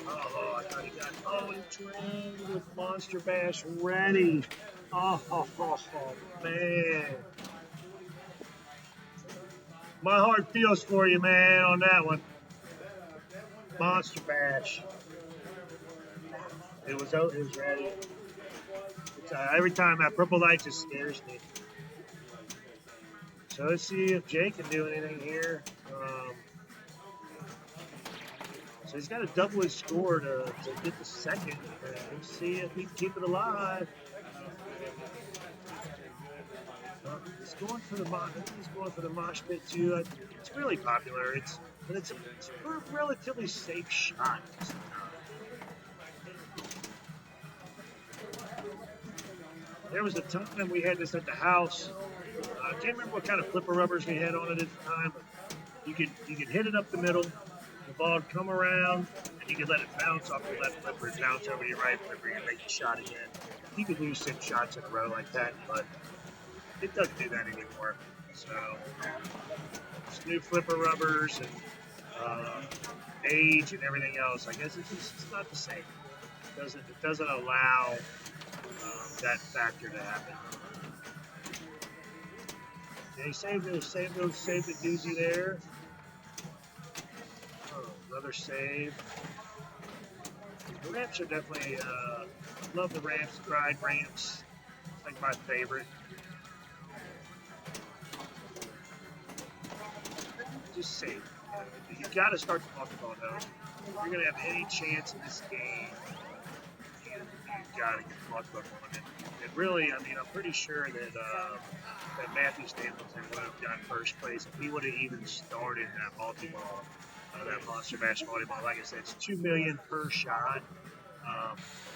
Oh, I thought he got. Oh, he trained with Monster Bash ready. Oh, man. My heart feels for you, man, on that one. Monster Bash. It was ready. Every time that purple light just scares me. So let's see if Jay can do anything here. So he's got to double his score to get the second. Let's see if he can keep it alive. He's going for the mosh pit too. It's really popular. It's a relatively safe shot. There was a time we had this at the house. I can't remember what kind of flipper rubbers we had on it at the time, but you could hit it up the middle, the ball would come around, and you could let it bounce off your left flipper, bounce over your right flipper, and make the shot again. You could lose 6 shots in a row like that, but it doesn't do that anymore. So, it's new flipper rubbers and age and everything else. I guess it's not the same. It doesn't allow that factor to happen. Yeah, he saved the doozy there. Oh, another save. The ramps are definitely, love the ramps, the ride ramps. It's like my favorite. Just save. You gotta start the multi-ball though. If you're gonna have any chance in this game, you got to get the clutch book on it. And really, I mean, I'm pretty sure that that Matthew Stapleton would have gotten first place if he would have even started that multi-ball, that Monster Mash volleyball. Like I said, it's $2 million per shot.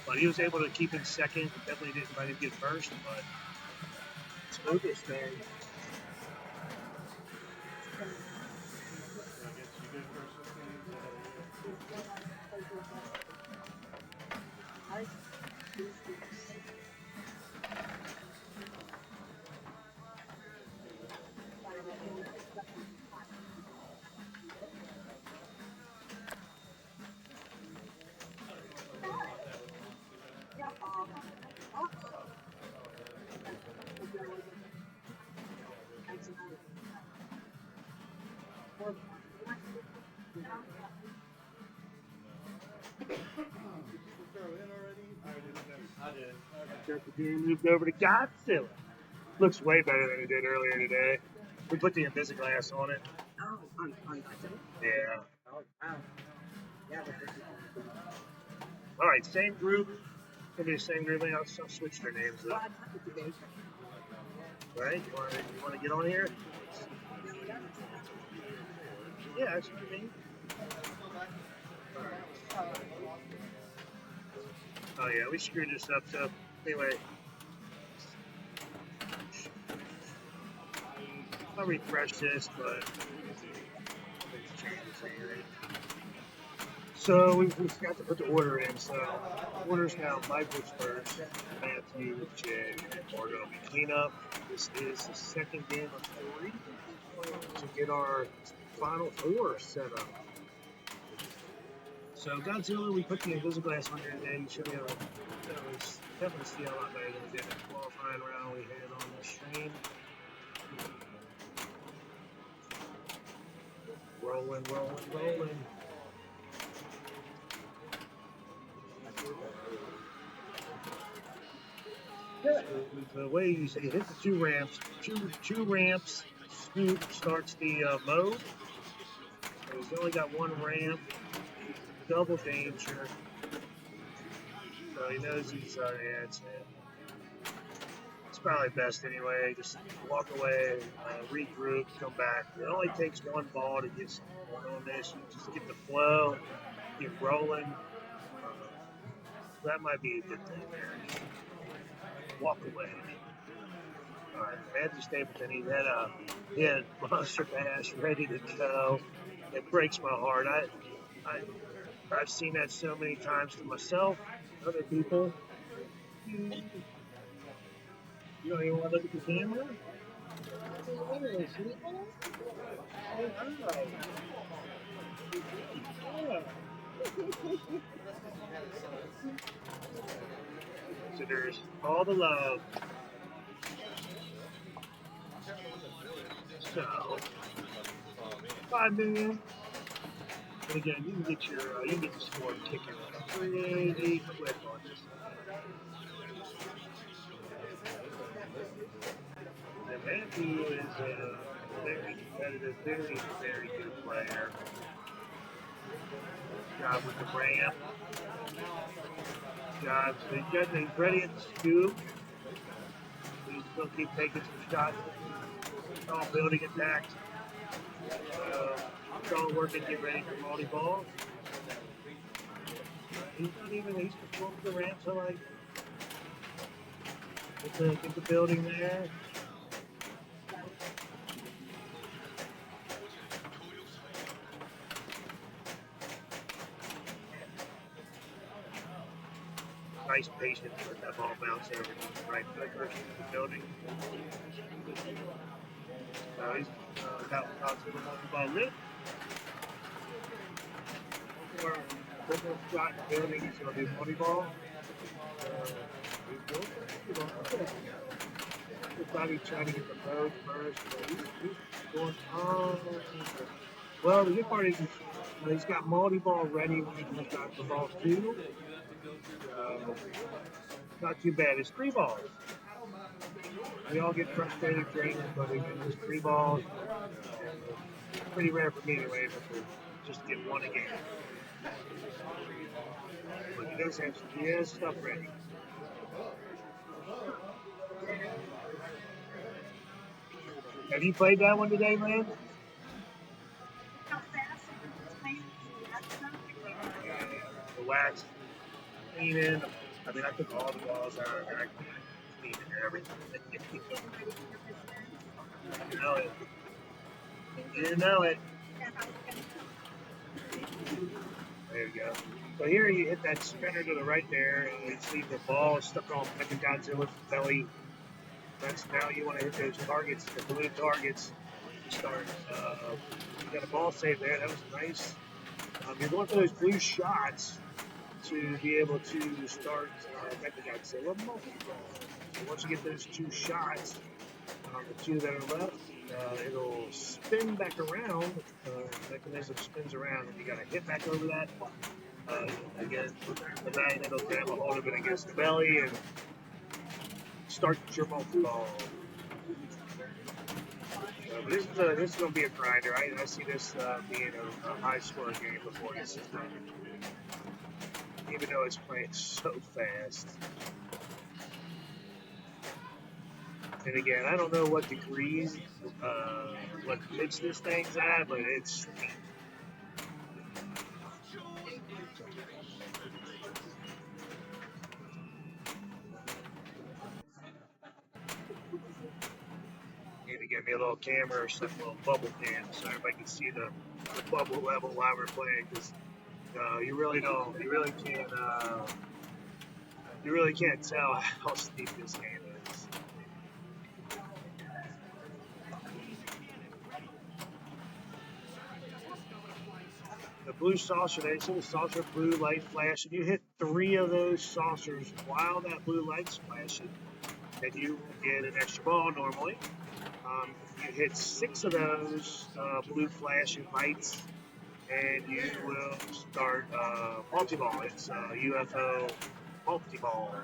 But he was able to keep in second. Definitely didn't let him get first, but it's Lucas, man. I guess you did first with I did. Okay. Got the game moved over to Godzilla. Looks way better than it did earlier today. We put the Invisiglass on it. Oh, on Yeah. Oh, wow. Yeah, All right, same group. Gonna be the same group. I'll switch their names up. Right? You want to get on here? Yeah, that's what you mean. Oh yeah, we screwed this up. So anyway, I'll refresh this, but it's changes anyway. So we forgot to put the order in. So orders now: Michael's first, Matthew, Jay, and Margo. We clean up. This is the second game of 3 to get our final 4 set up. So Godzilla, we put the Invisiglass on here today. You should be able to definitely see a lot better than we did in the qualifying round we had on the stream. Rolling, rolling, rolling. The way you say hit the 2 ramps, two ramps, Scoop starts the mode. So he's only got 1 ramp. Double danger. So he knows he's it's probably best anyway. Just walk away, regroup, come back. It only takes 1 ball to get something on this. You just get the flow, get rolling. So that might be a good thing there. Just walk away. All right, Matthew Stapleton, he had Monster Mash ready to go. It breaks my heart. I've seen that so many times to myself, other people. You don't even want to look at the camera? So there's all the love. So, 5 million. And again, you can get your score kicking pretty quick on this. And Matthew is a very competitive, very, very good player. Job with the ramp. Job, so he's ready at the scoop. He's still keep taking some shots. All building attacks. All working, get ready for multi-ball. He's performing the ramp, so like, get the building there. Nice patience with that ball bounce over the right foot versus the building. He's about to the multi-ball lift. Triple shot building, he's going to do multi-ball. He'll probably try to get the mode first, but he's going on. Well, the good part is he's got multi-ball ready when he comes out the ball too. Not too bad. It's 3 balls. We all get frustrated drinking, but it's 3 balls. Pretty rare for me anyway, but just to get 1 a game. But he has stuff ready. Have you played that one today, man? The wax cleaning. I mean, I took all the balls out and I cleaned everything. You know it. You know it. There you go. So here you hit that spinner to the right there, and you see the ball stuck on Mechagodzilla's belly. That's now you want to hit those targets, the blue targets. You start. You got a ball save there. That was nice. You're going for those blue shots to be able to start Mechagodzilla multi-ball. So once you get those 2 shots, the 2 that are left, it'll spin back around. The mechanism spins around, and you got to hit back over that. Again, the magnet will grab a hold of it against the belly and start your multi-ball. But this is going to be a grinder. I see this being a high-score game before this is done. Even though it's playing so fast. And again, I don't know what degrees, what pitch this thing's at, but it's. Need to get me a little camera or some little bubble cam so everybody can see the bubble level while we're playing, because you really can't tell how steep this game is. The blue saucer, they say the saucer blue light flash, and you hit 3 of those saucers while that blue light's flashing, and you will get an extra ball normally. You hit 6 of those blue flashing lights, and you will start multi-ball. It's UFO multi-ball.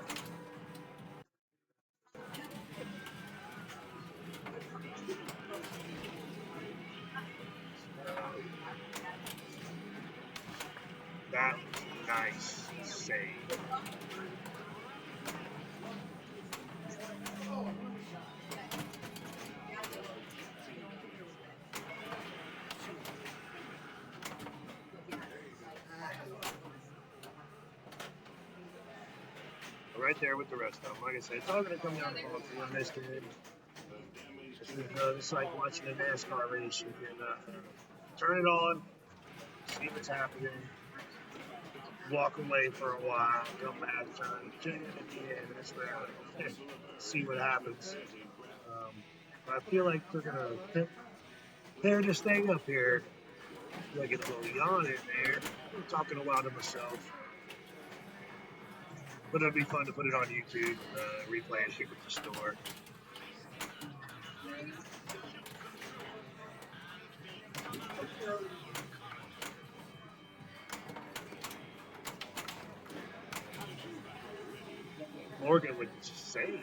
That was a nice save. Right there with the rest of them. Like I said, it's all going to come down to ball in this game. It's like watching a NASCAR race. You can turn it on, see what's happening, walk away for a while, come back, turn it at the end. That's where see what happens. I feel like they're going to pair this thing up here. I get a little yawn in there. I'm talking a lot to myself. But it'd be fun to put it on YouTube, replay and ship it to the store. Morgan would save.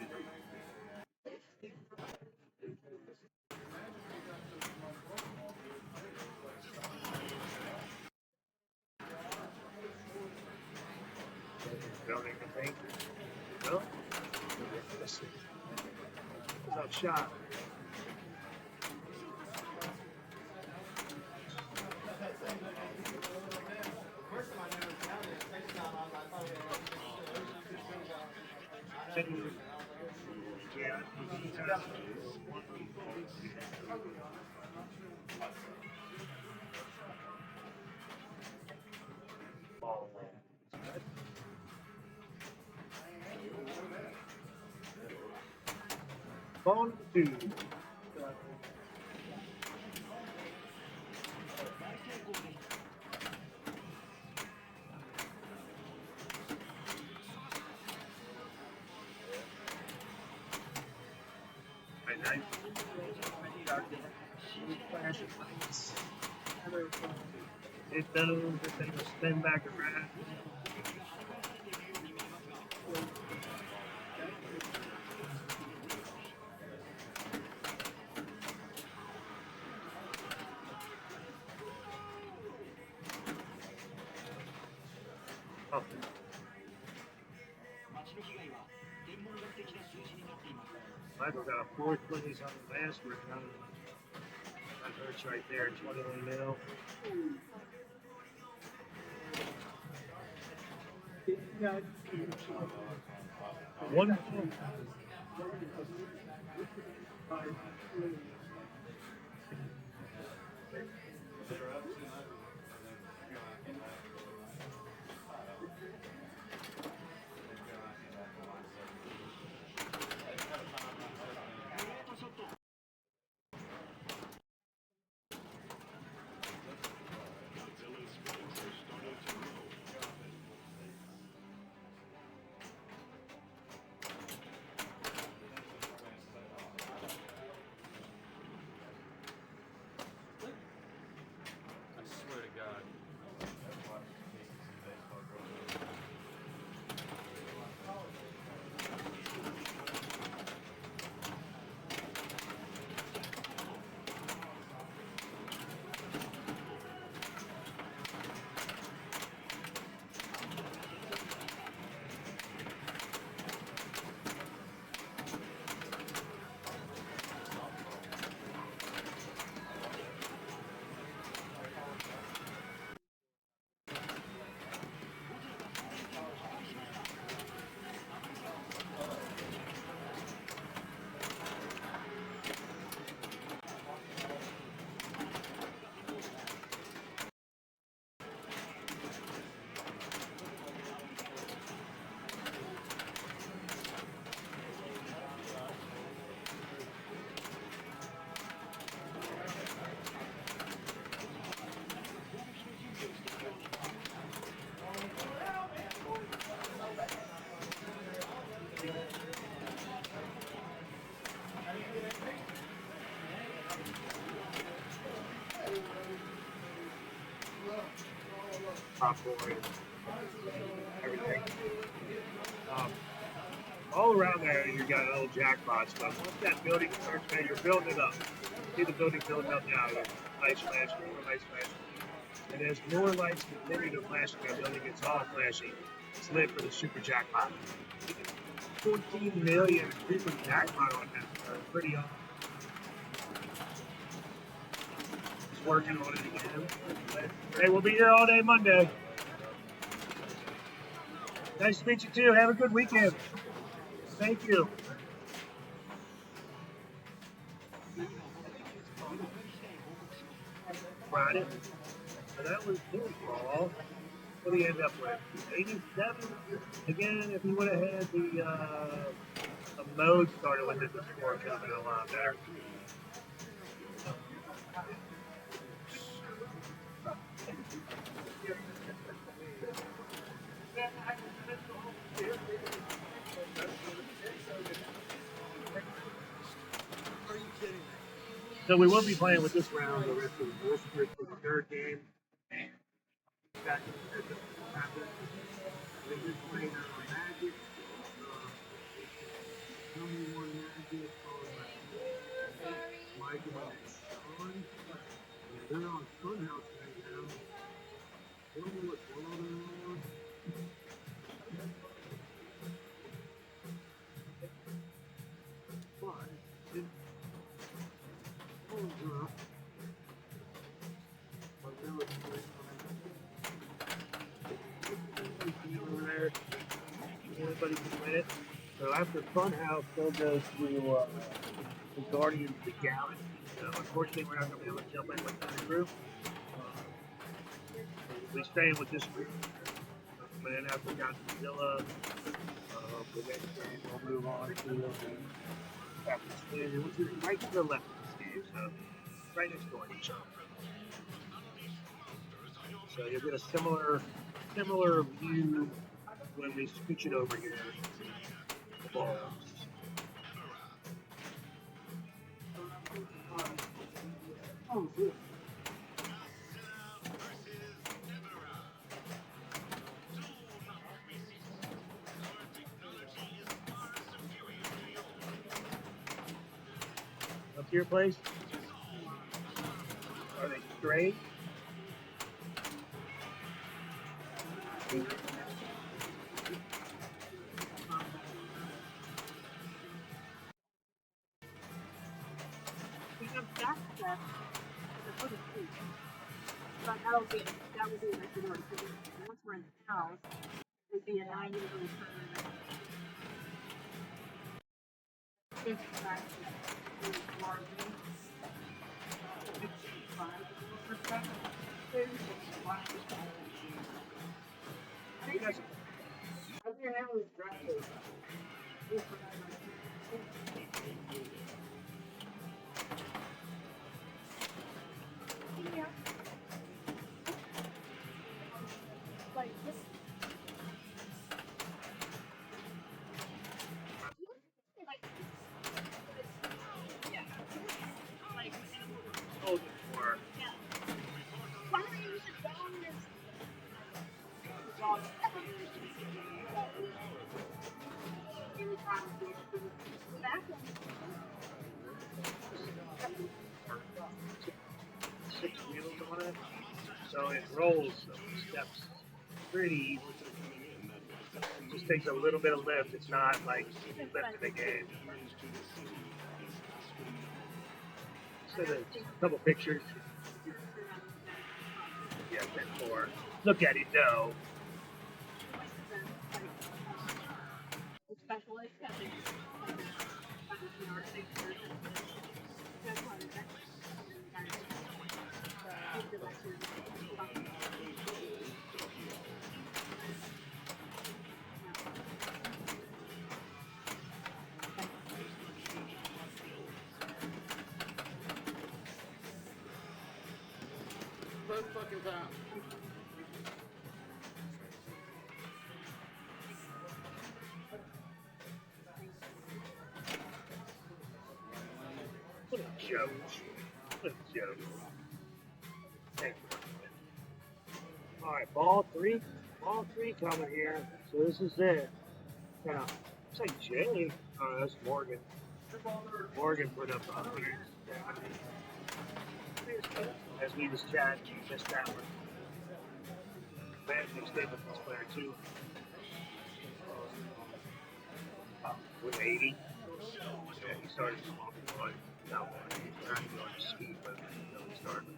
Don't even think. No? Let's see. Tough shot. Yeah. Ball 2. It does, the thing will spin back around. Oh. Michael got a 420s on the last round. That hurts right there, 21 mil. One. I swear to God. Popcorn, everything. All around there, you got little jackpots. But once that building starts, man, you're building it up. See the building building up now. There's lights flashing, more lights flashing. And as more lights continue to flash, that building gets all flashy. It's lit for the super jackpot. 14 million super jackpot on that. Pretty awesome. Just working on it again. Hey, we'll be here all day Monday. Nice to meet you too. Have a good weekend. Thank you. Friday. So that was football. What do you end up with? 87. Again, if you would have had the mode started with it, the score could have been a lot better. So we will be playing with this round the rest of the third game. Back to the they just played Magic. Tell me one Magic followed by Mike and Sean. They're on Funhouse right now. Don't know what's going on. But it holds up. But there was there. Anybody can win it. So after Funhouse, they'll go to the Guardians of the Galaxy. So unfortunately, we're not going to be able to jump in with that group. We're staying with this group. But then after Godzilla, the next game we'll move on to Captain Spin, which is right to the left of the stage. So right next door to each other. So you'll get a similar view when we scooch it over here. The balls. Oh, good. Up to your place? Are they straight? But that would be like the word. Once we're in the house, it'd be a 90-degree turn. It's back to large. Like this. Yeah. Like. Oh, or Why don't you just go on this? six wheels on it, so it rolls the steps pretty easy. Just takes a little bit of lift. It's not like lifting a game. So there's a couple pictures. Yeah, 10-4. Look at it, no. Specialist, Both fucking times. What a joke. What a joke. Thank you. Alright, ball three coming here. So this is it. Now, it's like Jay. Oh, that's Morgan. Morgan put up 170. As we was chatting, you missed that one. Management stayed with this player too. With 80. Yeah, he started small, but now he's not going to speed, but he started.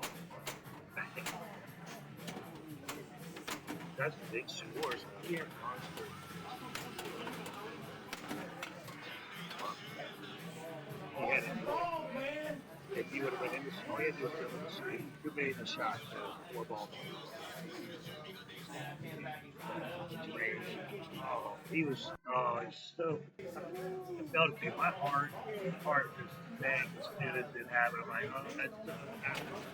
That's big scores. Yeah. He had it. If he would have went in the screen, he had to have been in the screen. Who made the shot? 4 ball. Oh, he was. Oh, he's so. It felt to me. My heart just banged as soon as it happened. I'm like, oh, that's so happened.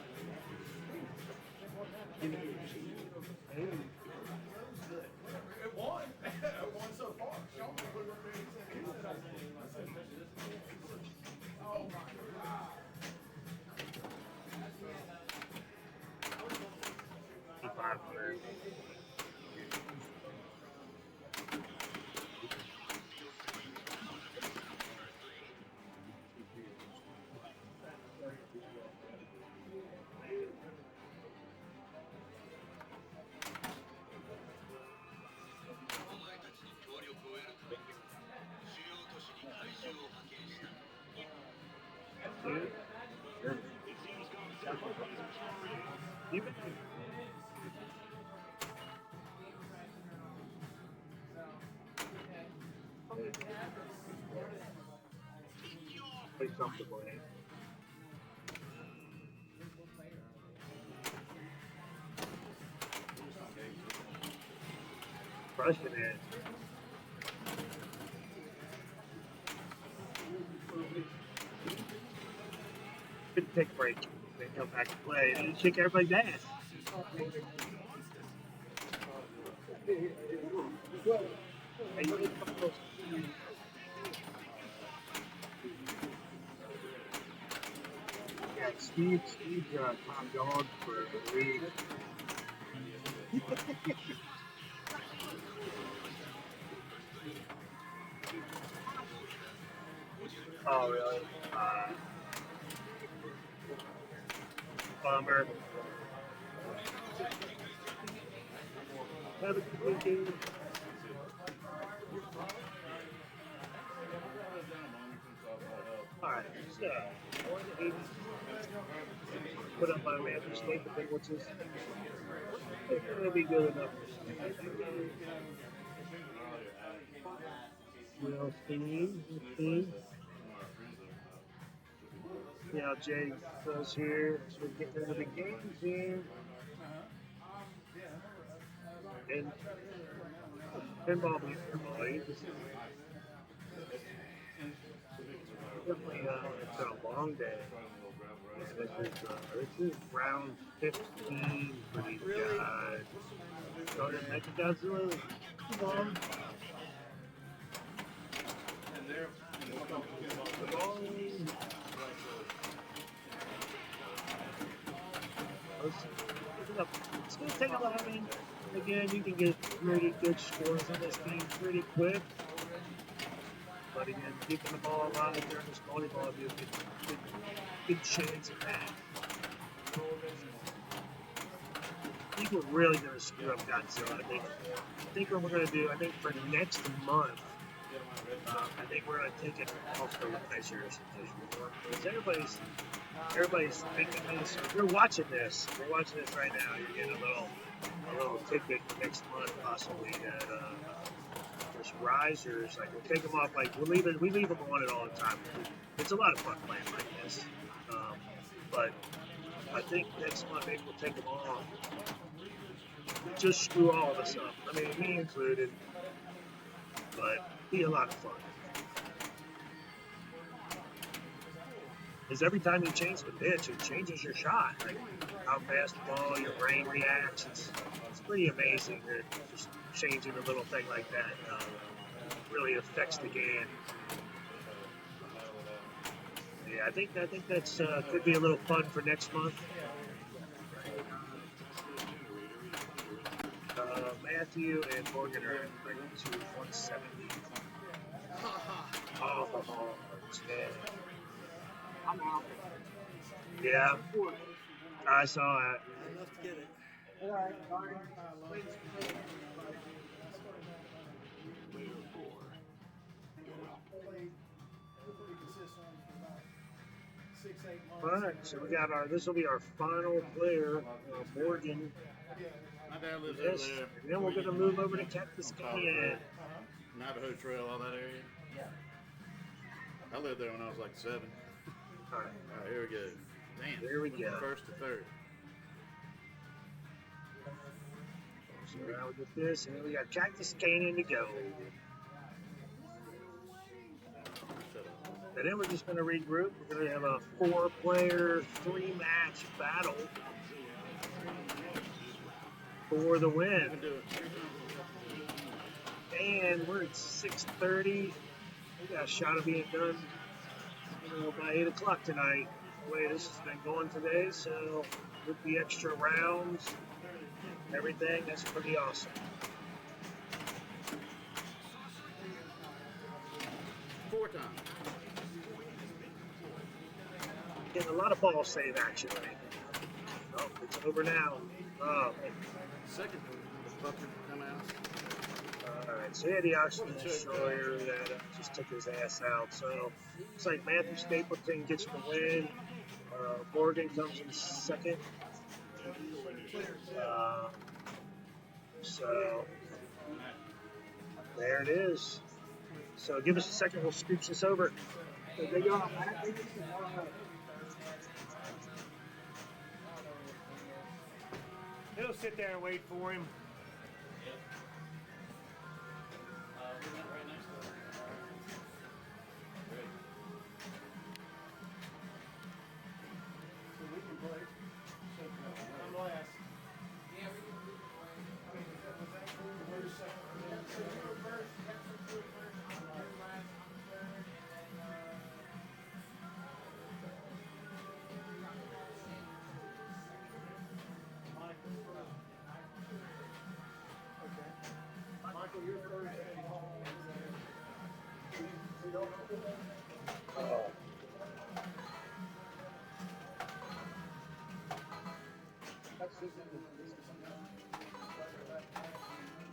It won. It won so far. Show me what it Oh my God. 500. Play comfortable, eh? Crushing it. Couldn't take a break. Then come back and play and kick everybody's ass. Yeah, Steve's top dog for the league. Oh, really? Bummer. Have a good weekend. Alright, so 180. put up by Matthew Stapleton, which is going to be good enough. We'll see. See how Jay goes here. So we're getting into the games here. And pinball being pinball. Definitely, it's been a long day. This is round 15 for these guys. Go to Mechagodzilla. Come on. It's going to take a lot. I mean, again, you can get pretty good scores on this game pretty quick. But again, keeping the ball alive during this volleyball gives you a good chance of that. I think we're really going to screw up Godzilla. I think what we're going to do, I think for next month, I think we're going to take it off the measures. Because everybody's thinking this. If you're watching this right now, you're getting a little tidbit for next month possibly that there's risers. Like we'll take them off. Like we leave them on it all the time. It's a lot of fun playing like this. But I think next month maybe we'll take them off. Just screw all of us up. I mean, me included. But be a lot of fun. Because every time you change the pitch, it changes your shot. Like how fast the ball, your brain reacts. It's pretty amazing that just changing a little thing like that really affects the game. Yeah, I think that's could be a little fun for next month. Matthew and Morgan are at 170. Oh, I'm out. yeah, I saw that. Enough to get it. All right, sorry. All right, so we got this will be our final player, Morgan. My dad lives Yes, over there. and then we're going to move over to Cactus Canyon. Navajo Trail, all that area. I lived there when I was like 7. All right, All right, here we go. Damn. Here we go. First to third. so now we get this, and then we got Cactus Canyon to go. And then we're just going to regroup. We're going to have a 4-player, 3-match battle for the win. And we're at 6:30. We got a shot of being done by 8 o'clock tonight. The way this has been going today, so with the extra rounds, everything, that's pretty awesome. 4 times. Getting a lot of ball save action right now. Oh, it's over now. Oh, Second, the fucker come out. all right. So yeah, the oxygen destroyer that just took his ass out. So looks like Matthew Stapleton gets the win. Morgan comes in second. So there it is. So give us a second. We'll scooch this over. They go on that. They just He'll sit there and wait for him.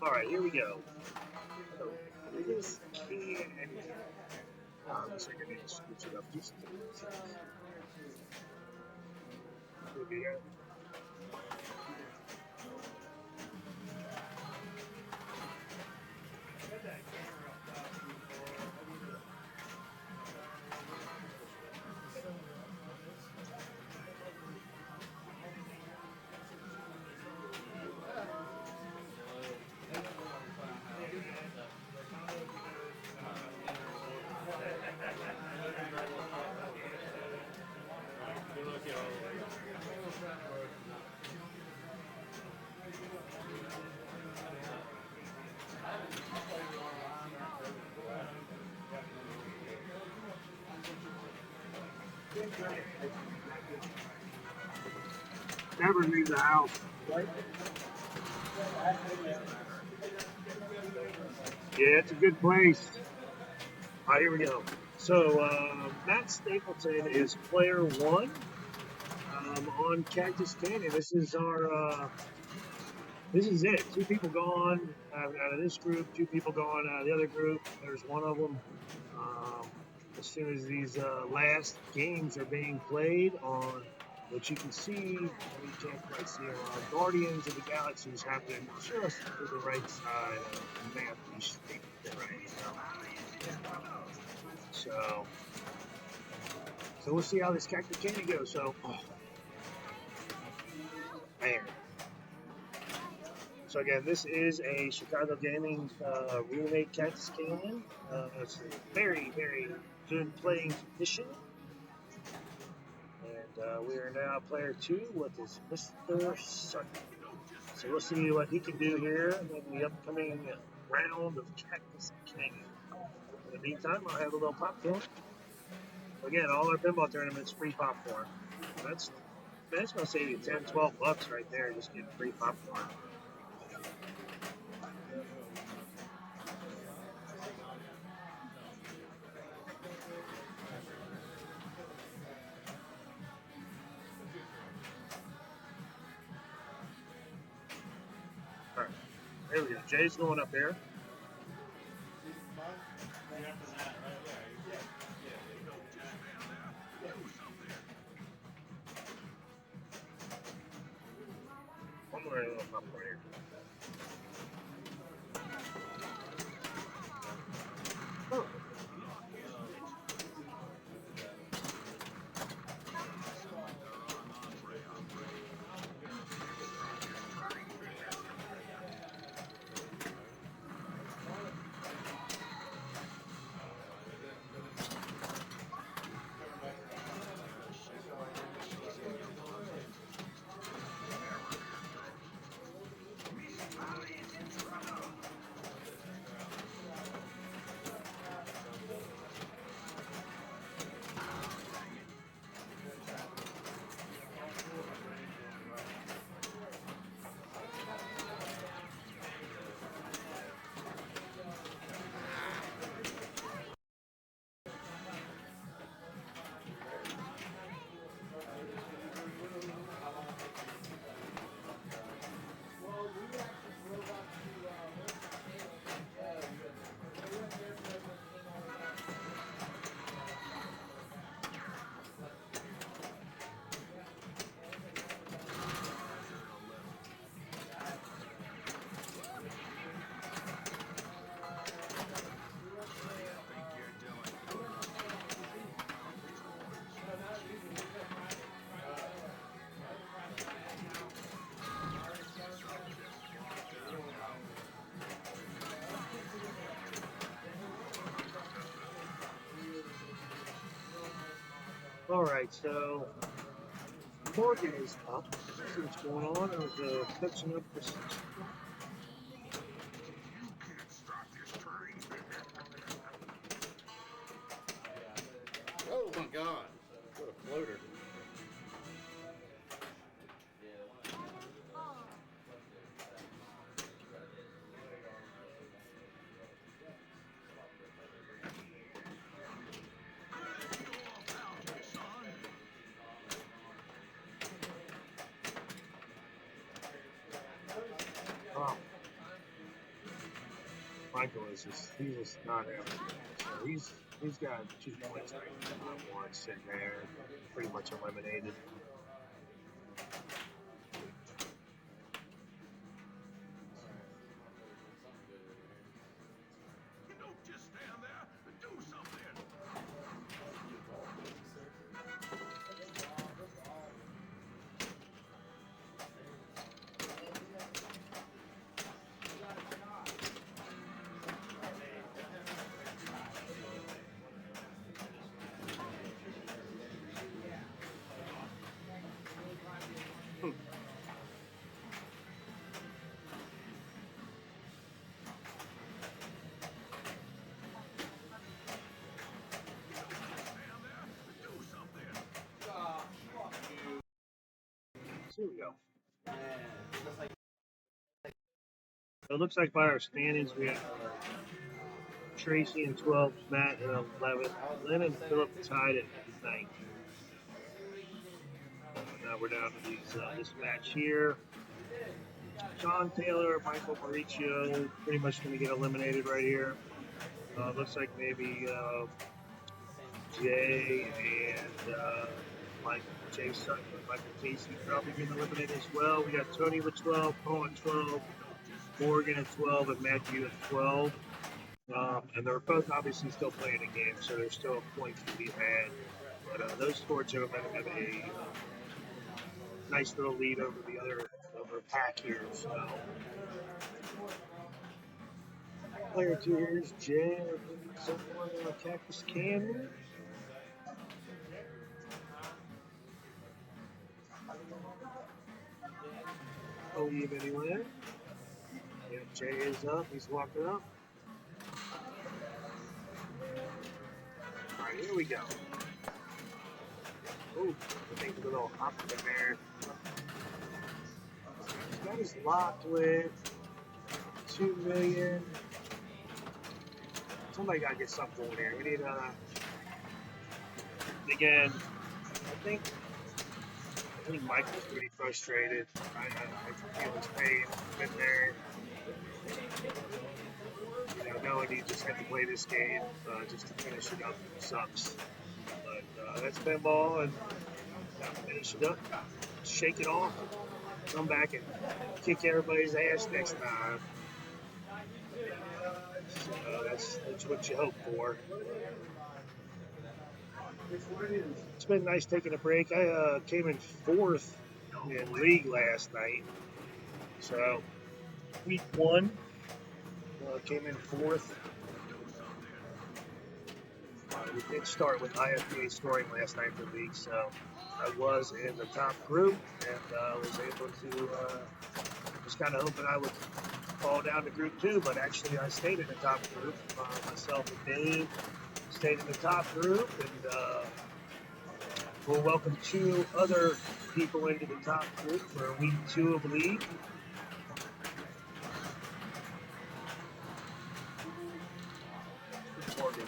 All right, here we go. So this can. Looks like I need to scooch it up just a little bit. We'll be here. Good luck, y'all. Never leave the house. Yeah, it's a good place. All right, here we go. So Matt Stapleton is player one on Cactus Canyon. This is our. This is it. 2 people gone out of this group. 2 people gone out of the other group. There's one of them. As soon as these last games are being played on, what you can see, you can't quite see them, Guardians of the Galaxy is happening just to the right side of Matthew Stapleton right now. So we'll see how this Cactus Canyon goes. So, man. So again, this is a Chicago Gaming remake Cactus Canyon. It's a very, very good playing condition. And we are now player 2 with this Mr. Sun. So we'll see what he can do here in the upcoming round of Cactus Canyon. In the meantime, I'll have a little popcorn. Again, all our pinball tournaments, free popcorn. That's going to save you $10, $12 right there, just getting free popcorn. Alright, there we go. Jay's going up there. One more little popcorn here. Oh. All right, so Morgan is up. Let's see what's going on. I was catching up with. Oh my God! What a floater! Oh. Michael is he's just not having it. So he's got 2 points right now. One sitting there, pretty much eliminated. Here we go. Man, just like So it looks like by our standings, we have Tracy in 12th, Matt in 11th, Lynn and Philip tied at 9th. Now we're down to this match here. John Taylor, Michael Mauricio, pretty much going to get eliminated right here. Looks like maybe Jay and Jay Sutton and Michael Casey probably getting eliminated as well. We got Tony with 12, Paul at 12, Morgan at 12, and Matthew at 12. And they're both obviously still playing a game, so there's still points to be had. But those four gentlemen have a nice little lead over the other pack here. So player 2 here is Jay, someone Cactus Canyon. Oh, leave anywhere. Yeah, Jay is up. He's walking up. All right, here we go. Oh, I think a little hop in there. That is locked with 2 million. Somebody got to get something in here. We need again. I think Michael's pretty frustrated. I feel his pain. Been there. Knowing he just had to play this game just to finish it up sucks. But that's pinball, and finish it up, shake it off, come back and kick everybody's ass next time. So that's what you hope for. It's been nice taking a break. I came in 4th in league last night. So week 1 came in 4th. We did start with IFBA scoring last night for the league, so I was in the top group and was able to was kind of hoping I would fall down to group 2, but actually I stayed in the top group. Myself and Dave stayed in the top group, and we'll welcome 2 other people into the top group for week 2 of league.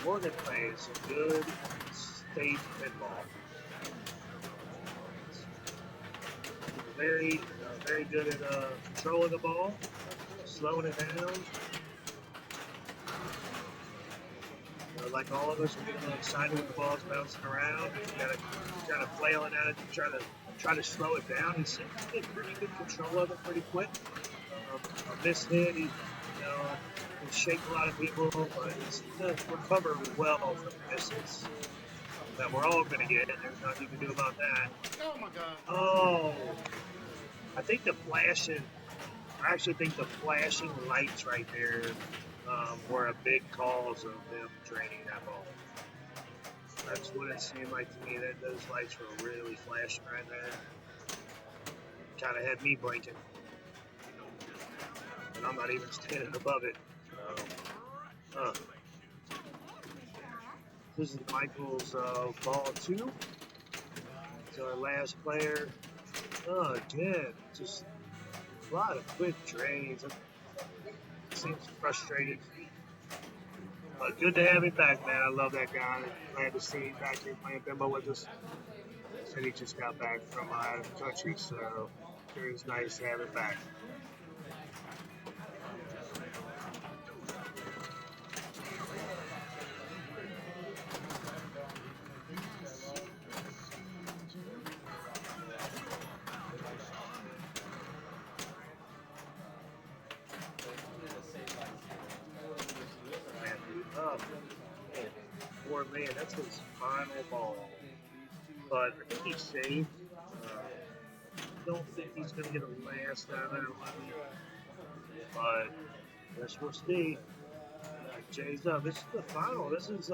Morgan plays a good state pinball. Very good at controlling the ball, slowing it down. Like all of us, we're getting excited when the ball's bouncing around. You gotta flailing at it, try to slow it down. He seems to get pretty good control of it pretty quick. A miss hit, he can shake a lot of people, but he's recover well from misses that we're all going to get. There's nothing you can do about that. Oh my God. Oh, I think I actually think the flashing lights right there were a big cause of them draining that ball. That's what it seemed like to me, that those lights were really flashing right there. Kind of had me blinking. And I'm not even standing above it. This is Michael's ball 2. It's our last player. Again, just a lot of quick drains. It seems frustrated. But good to have him back, man. I love that guy. Glad to see him back here playing pinball with us. Said he just got back from out of the country, so it was nice to have him back. Man, that's his final ball. But I think he's safe. Don't think he's going to get a last out of that one. But guess we'll see. Jay's up. This is the final. This is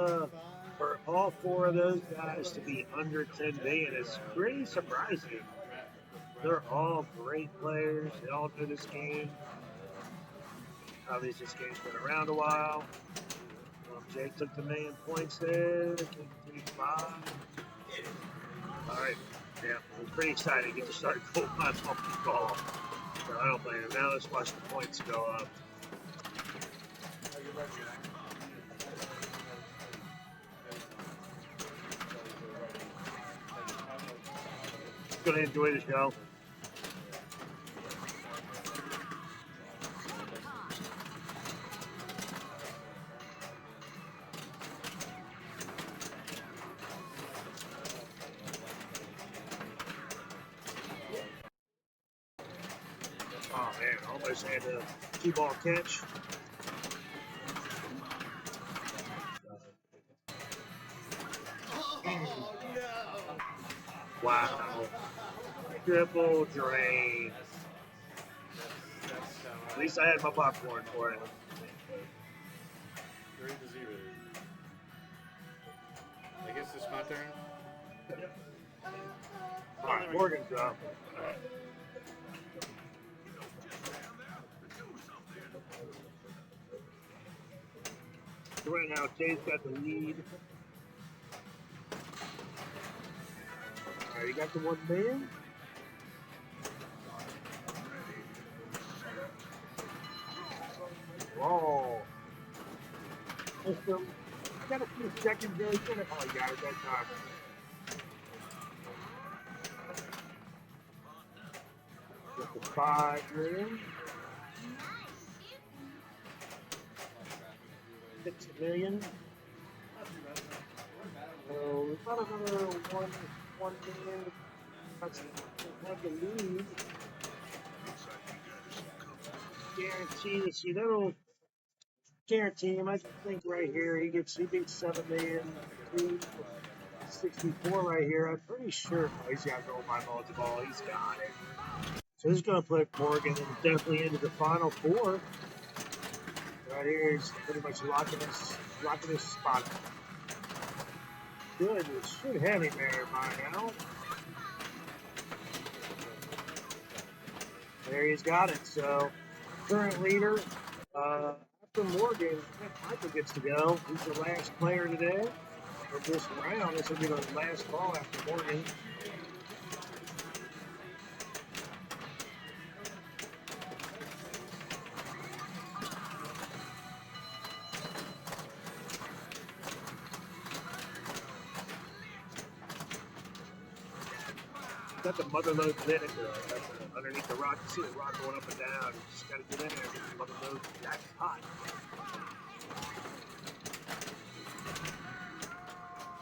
for all 4 of those guys to be under 10 million. It's pretty surprising. They're all great players. They all know this game. Obviously, this game's been around a while. Jay took the 1,000,000 points there. 3-5. All right. Yeah, I was pretty excited to get to start goal line ball. So I don't blame him. Now let's watch the points go up. Gonna enjoy the show. Oh man, almost had a 2-ball catch. Wow. Triple drain. At least I had my popcorn for it. 3-0. I guess it's my turn. Alright, Morgan's up. So right now, Jay's got the lead. Alright, you got the 1 million. Whoa. System. Got a few seconds there. Oh, you got it that time. Get the 5 million. 6 million. So we've got another 1 million. That's the lead. Guarantee. See, that'll guarantee him. I think right here he beats 7 million. 64 right here. I'm pretty sure he's got goal line multi-ball. He's got it. So this is going to put Morgan definitely into the final 4. Right here, he's pretty much locking his spot. Good, it should have him there by now. There he's got it. So current leader, after Morgan, Michael gets to go. He's the last player today for this round. This will be the last ball after Morgan. Got the mother load vinegar underneath the rock. You see the rock going up and down. You just got to get in there and get the mother load. That's hot.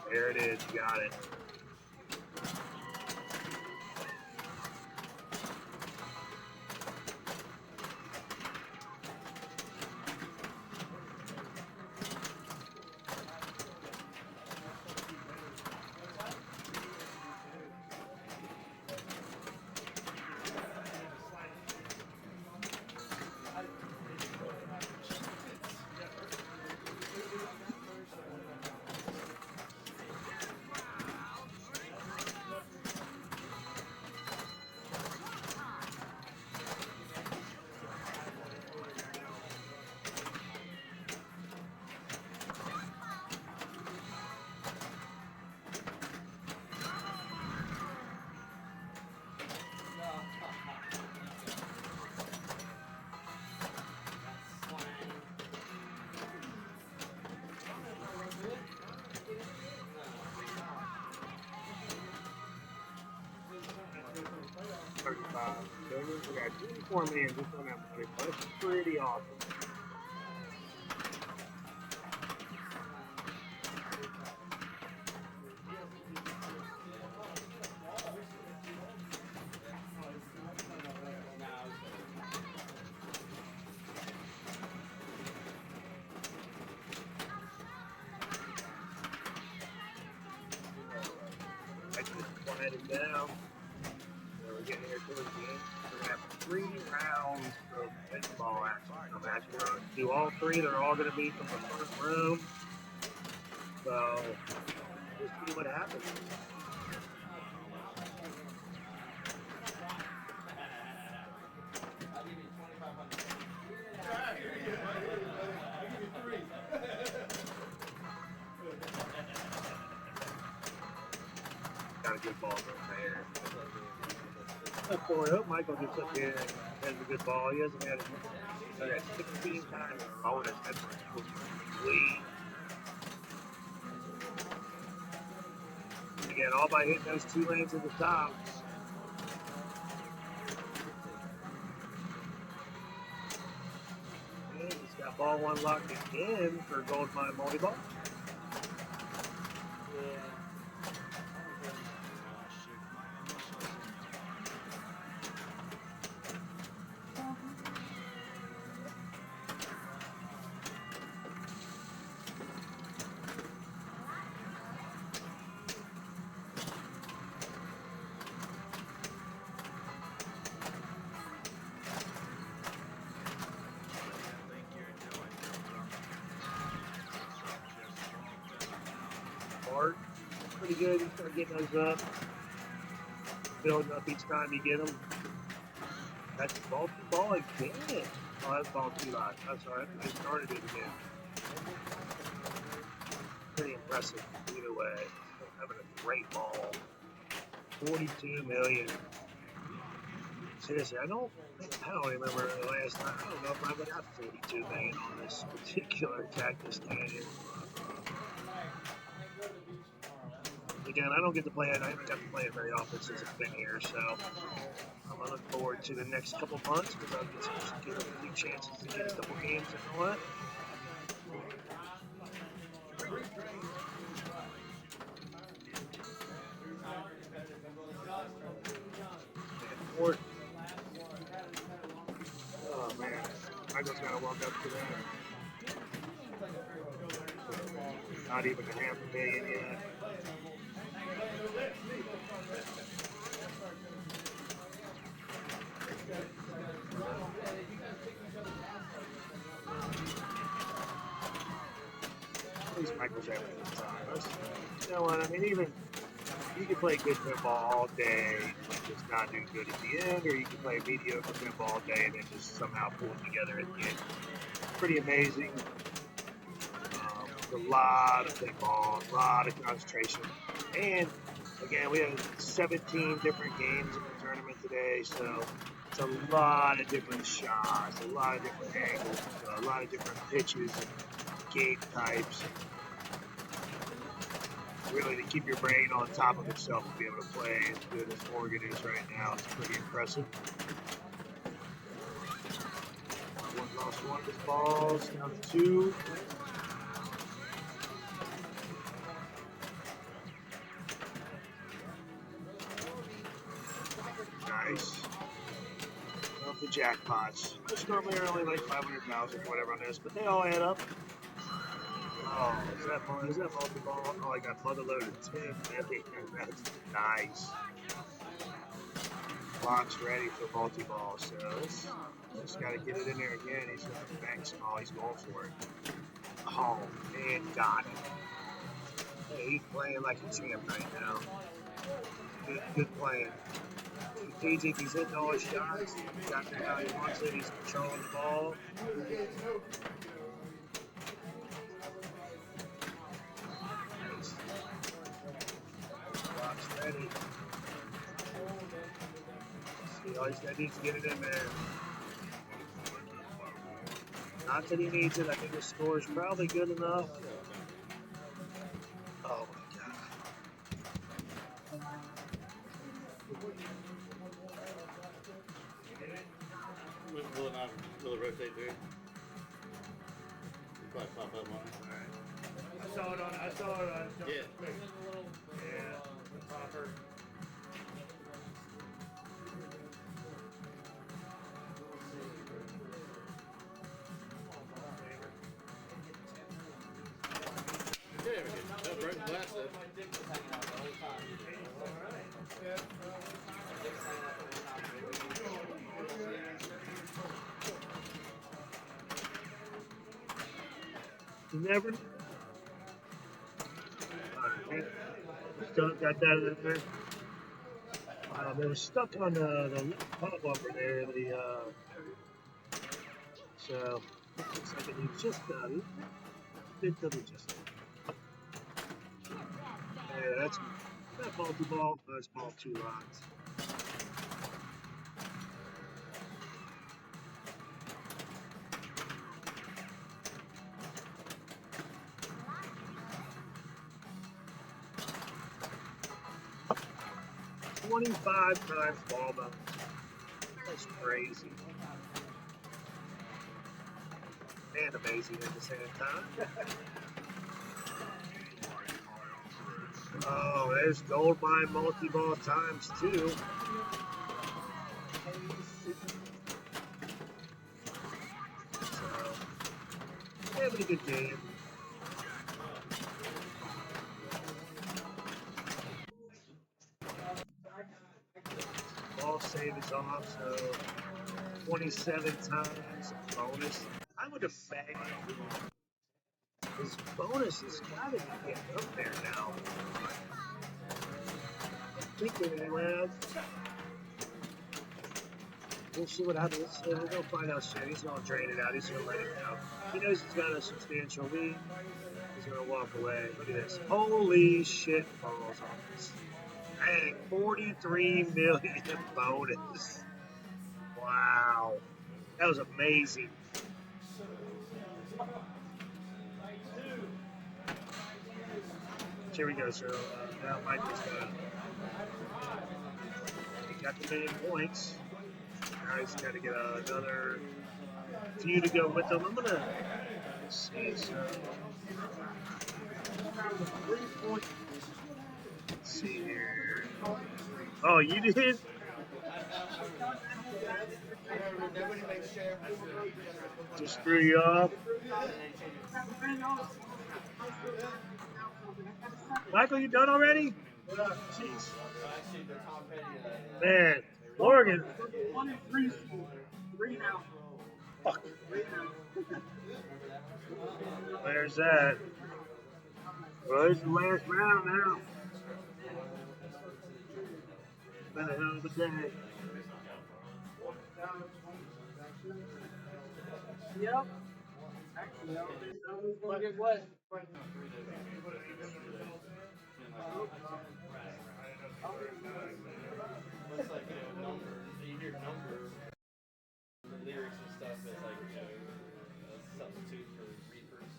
There it is. You got it. We got 24 million just on that money. That's pretty awesome. I just quieted down. We're getting here towards the end. We're gonna have 3 rounds of baseball action. So we're gonna do all 3. They're all gonna be from the first room. So we'll see what happens. Got a good ball from there. Up for it. Michael gets up here and has a good ball. He hasn't had it. So that's 16 times bonus. That's complete. Again, all by hitting those 2 lanes at the top. And he's got ball 1 locked in for Gold Mine Multi-Ball. Bart, pretty good. You start getting those up, building up each time you get them. That's ball again. Oh, that's ball 2 lots. That's all right. I started it again. Pretty impressive either way. Still having a great ball. 42 million. Seriously, I don't remember the last time. I don't know if I ever got 42 million on this particular Cactus Canyon. Again, I don't get to play it. I haven't got to play it very often since it's been here, so I'm gonna look forward to the next couple months because I'll get a few chances to get a couple games and all that. Oh man, I just gotta walk up to that. Not even a half a million yet. At least Michael's having a good time. You know what? I mean, even you can play good pinball all day and just not do good at the end, or you can play mediocre pinball all day and then just somehow pull it together at the end. Pretty amazing. A lot of pinball, a lot of concentration, and again, we have 17 different games in the tournament today, so it's a lot of different shots, a lot of different angles, a lot of different pitches and game types. Really, to keep your brain on top of itself and be able to play as good as Oregon is right now, it's pretty impressive. One lost one of his balls, down to 2. Nice. Love the jackpots, which normally are only like 500,000 or whatever on this, but they all add up. Oh, is that multi-ball? Oh, I got mother loaded 10. That's nice. Lock's ready for multi-ball, so just got to get it in there again. He's got the bank small. He's going for it. Oh, man, got it. Hey, he's playing like a champ right now. Good playing. If he's hitting all his shots, he's got it how he wants it. He's controlling the ball. Lock's ready. See, all he's got to do is get it in there. Not that he needs it. I think the score is probably good enough. Oh my God. Will it rotate there? Probably pop up on it. I saw it on. Yeah. Yeah, the popper. Yeah, we did. That broke glass though. You never. Alright, still got that in there. They were stuck on the pop bumper there. So looks like it needs just a little bit of adjustment. Yeah, that's that multi-ball. That's ball 2 lots. 25 times ball bounce. That's crazy. And amazing at the same time. Oh, there's gold mine multi-ball times 2. So, having a good game. Ball save is off, so 27 times bonus. I would have bagged his bonus has got to be getting up there now. I think they will. We'll see what happens. We're going to find out soon. He's going to drain it out. He's going to let it go. He knows he's got a substantial lead. He's going to walk away. Look at this. Holy shit balls on this. Dang, 43 million bonus. Wow. That was amazing. Here we go, so now Michael's got the million points. Now he's got to get another few to go with them. I'm going to see, so. Let's see here. Oh, you did? Just threw you off. Michael, you done already? Jeez. Man, Morgan. 3 now. Fuck. Where's that? Well, it's the last round now. It's been a hell of a day. Yep. Actually, I was going to get what? It's like, number. You hear number, the lyrics and stuff is like, a substitute for reapers.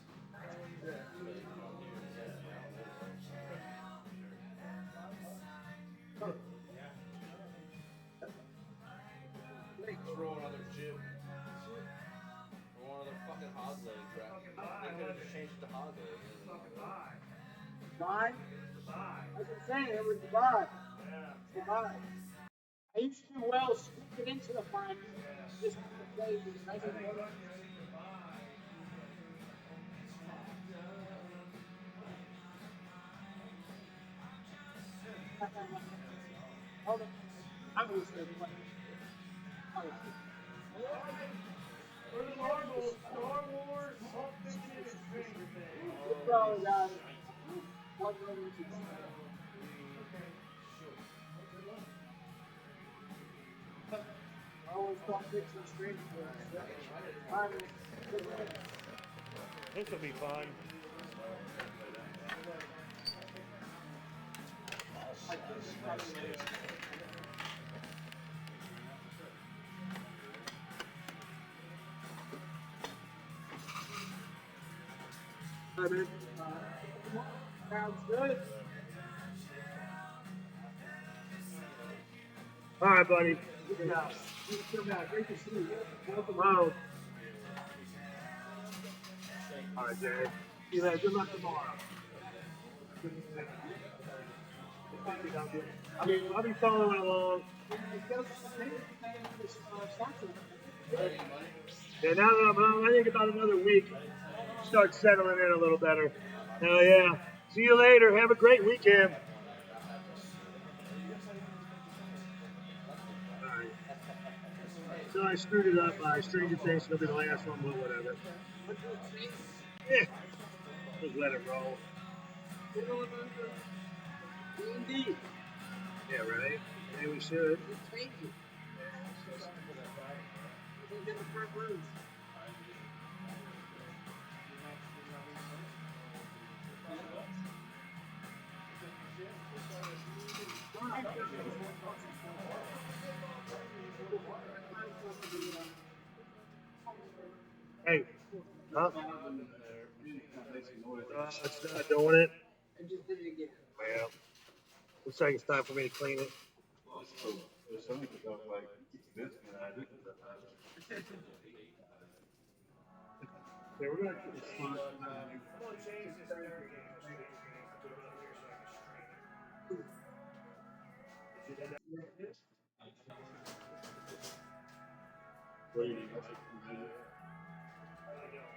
Throw another jib. Throw another fucking hog leg crap. They could have just changed it to hog leg. Bye. Like I'm saying, it was the bye. It's the bye. I used to do well squeaking into the final. Just the play was nice and well. Hold on. I'm going to stay playing. For the Marvel, Star Wars, Pulp Fiction, and Stranger Things. Probably got it. One minute. I always thought Fiction Stranger Things. This will be fun. Sounds good. All right, buddy. Good job. Great to see you. Welcome home. All right, Jerry. See you later. Good luck tomorrow. I mean, I'll be following along. Yeah, now that I'm, I think about another week, start settling in a little better. Hell yeah. See you later. Have a great weekend. All right. So I screwed it up. Stranger Things will be the last one, but whatever. Yeah. Just let it roll. Indeed. Yeah, right? Maybe we should. Thank you. In the front room. Hey, huh? It's not doing it. I just did it again. Yeah. Looks like it's time for me to clean it. Yeah, we're gonna keep the slot. I'm gonna change this third game to Space Games to put it up here so I can stream it. Did you do that? Brady. I don't.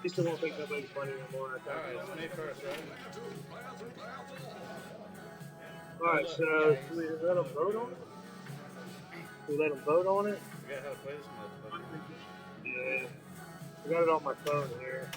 He still won't think nobody's money anymore. Alright, it's May 1st, right? Alright, so should we let them vote on it? Should we let them vote on it? We gotta have to play this motherfucker. Yeah. I got it on my phone here.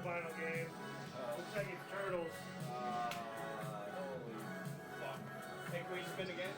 Final game. Looks like it's Turtles. Holy fuck. Hey, can we spin again?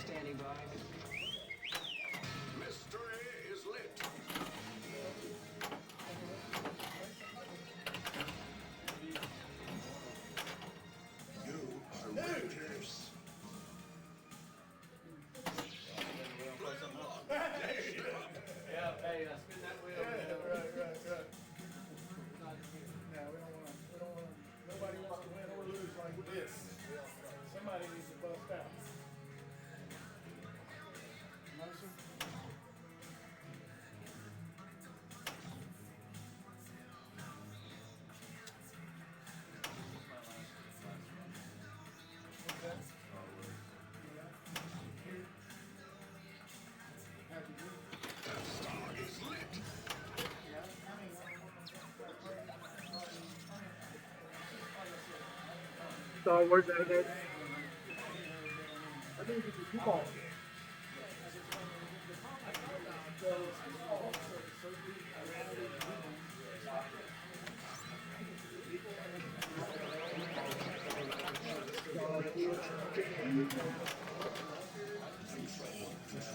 Standing by. Mystery is lit. like this. Somebody needs to bust out. Nicer. Okay. Happy New Year. Yeah, So where's that head? I think it's a 2-ball.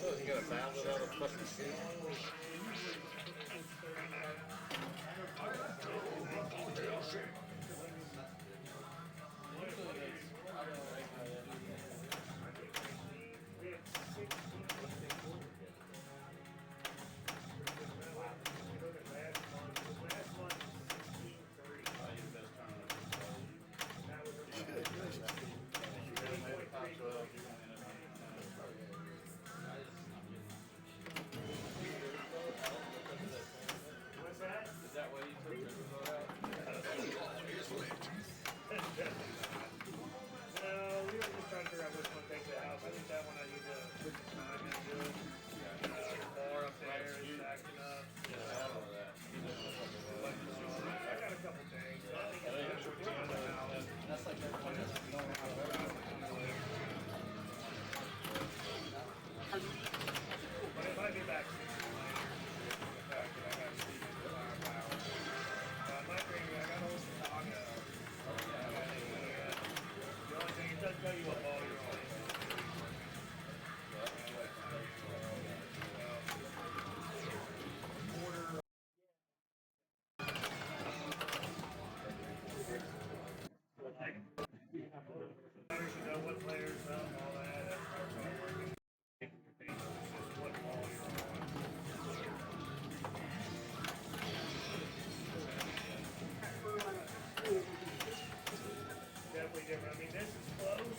Oh, you got a ballad out of fucking shit. What's that? Is that why you took Riverboat out? No, we were just trying to figure out which one takes the house. I think that one I need to put some time into. Bar up there is backing up. I got a couple things. So I think it's good for the house. that's like that one that's no one I've ever had. But it might be back soon. I got Steve for firepower. My thing, I got old Chicago. The only thing, it doesn't tell you what ball you're on. Runners should know what players up, all that. That's how it's all working. It's just what ball you're on. Definitely different. I mean, this is close.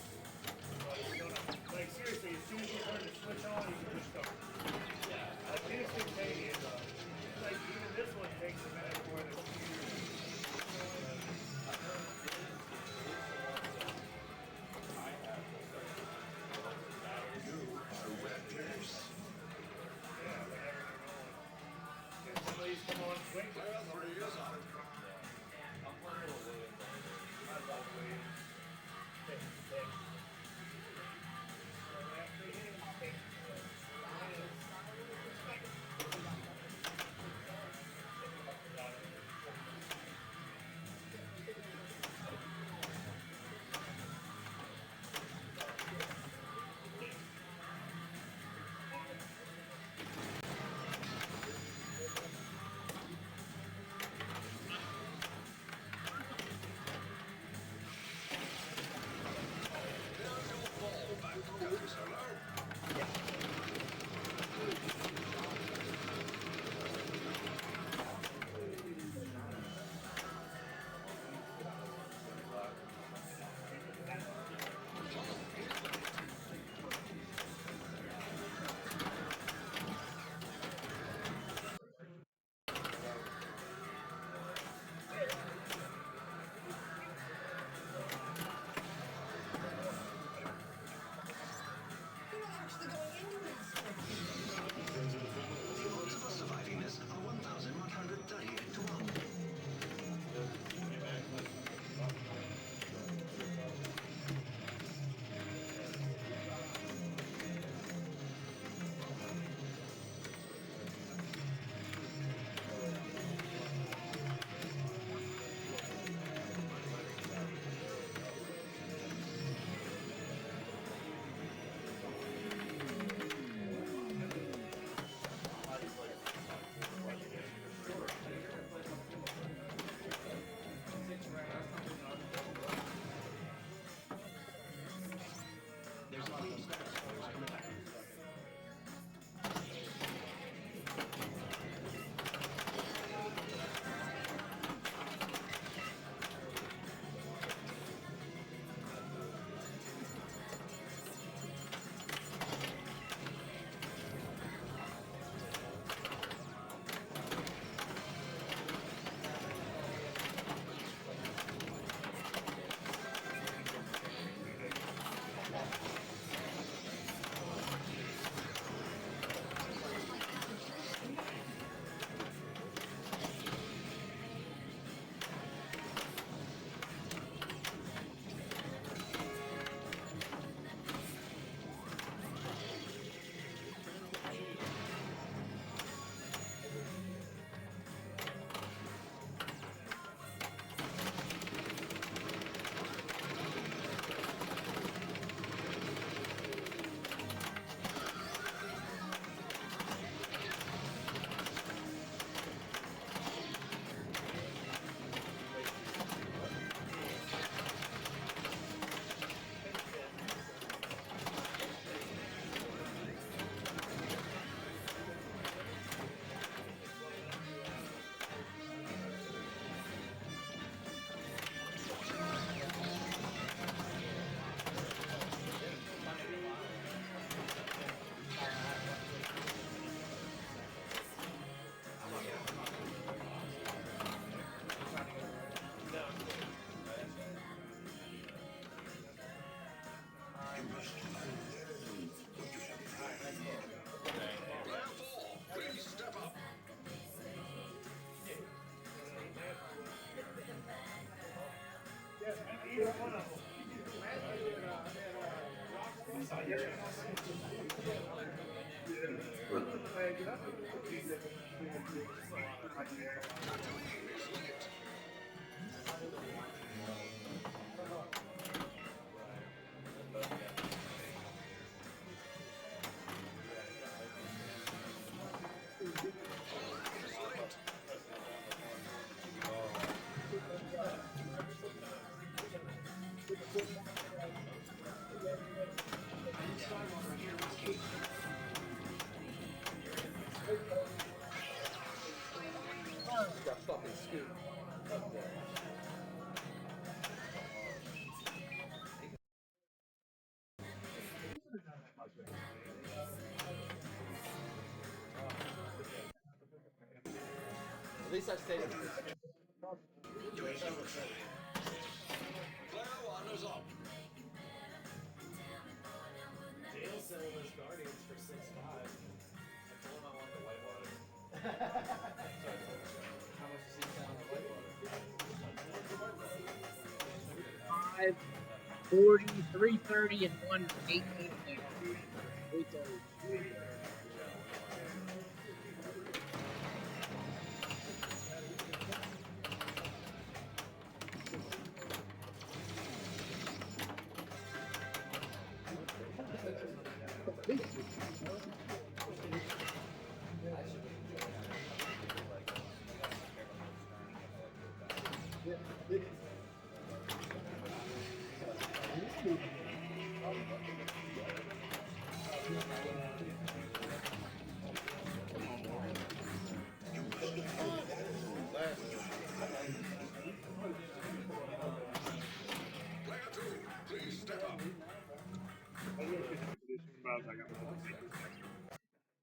Got fucking scooped up there. At least I stayed. Dale selling those Guardians for 6.5. I told him I wanted the whitewater. So I told him, how much is he selling the whitewater? 540, 330, and 118. 330.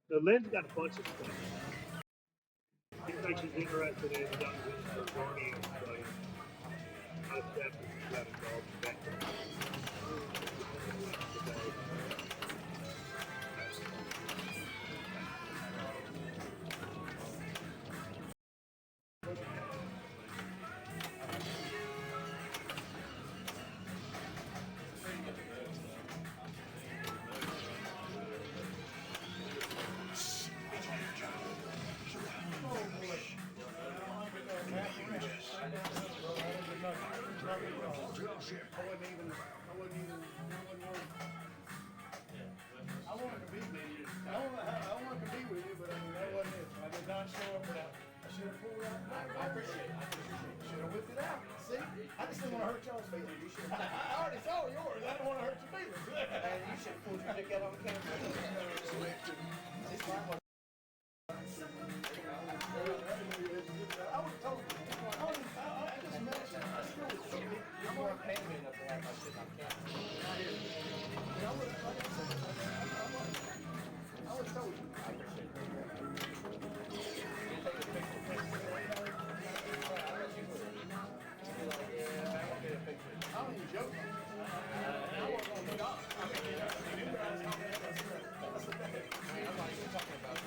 So Lynn's got a bunch of stuff. He's like she's interested in dungeons for Guardians, so I definitely got involved in that. I'm not even talking about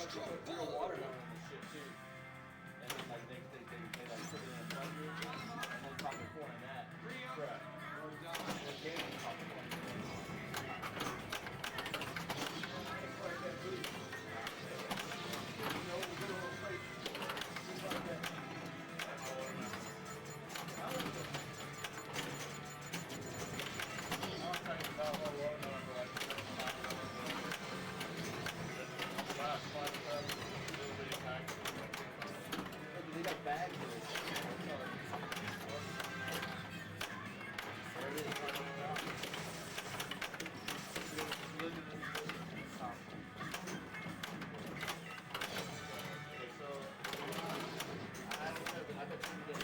fucking put real water down on this shit too. And then like they like put it in a plunger and then probably pouring that. Crap. The game is probably pouring it. They got bags of this. There it is. I don't know, but I bet you can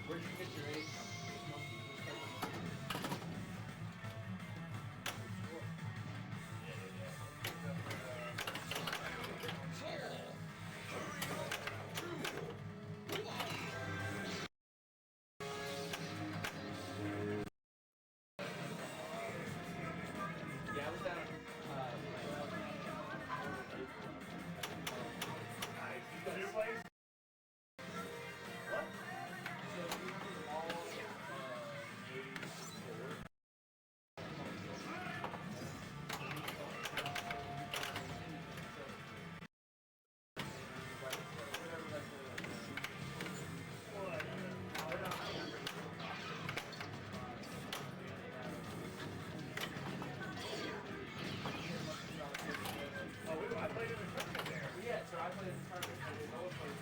Where'd you get your age Yeah, I was down New place? What? So you do all I played in the tournament there. Yeah, so I played in the tournament and the old place.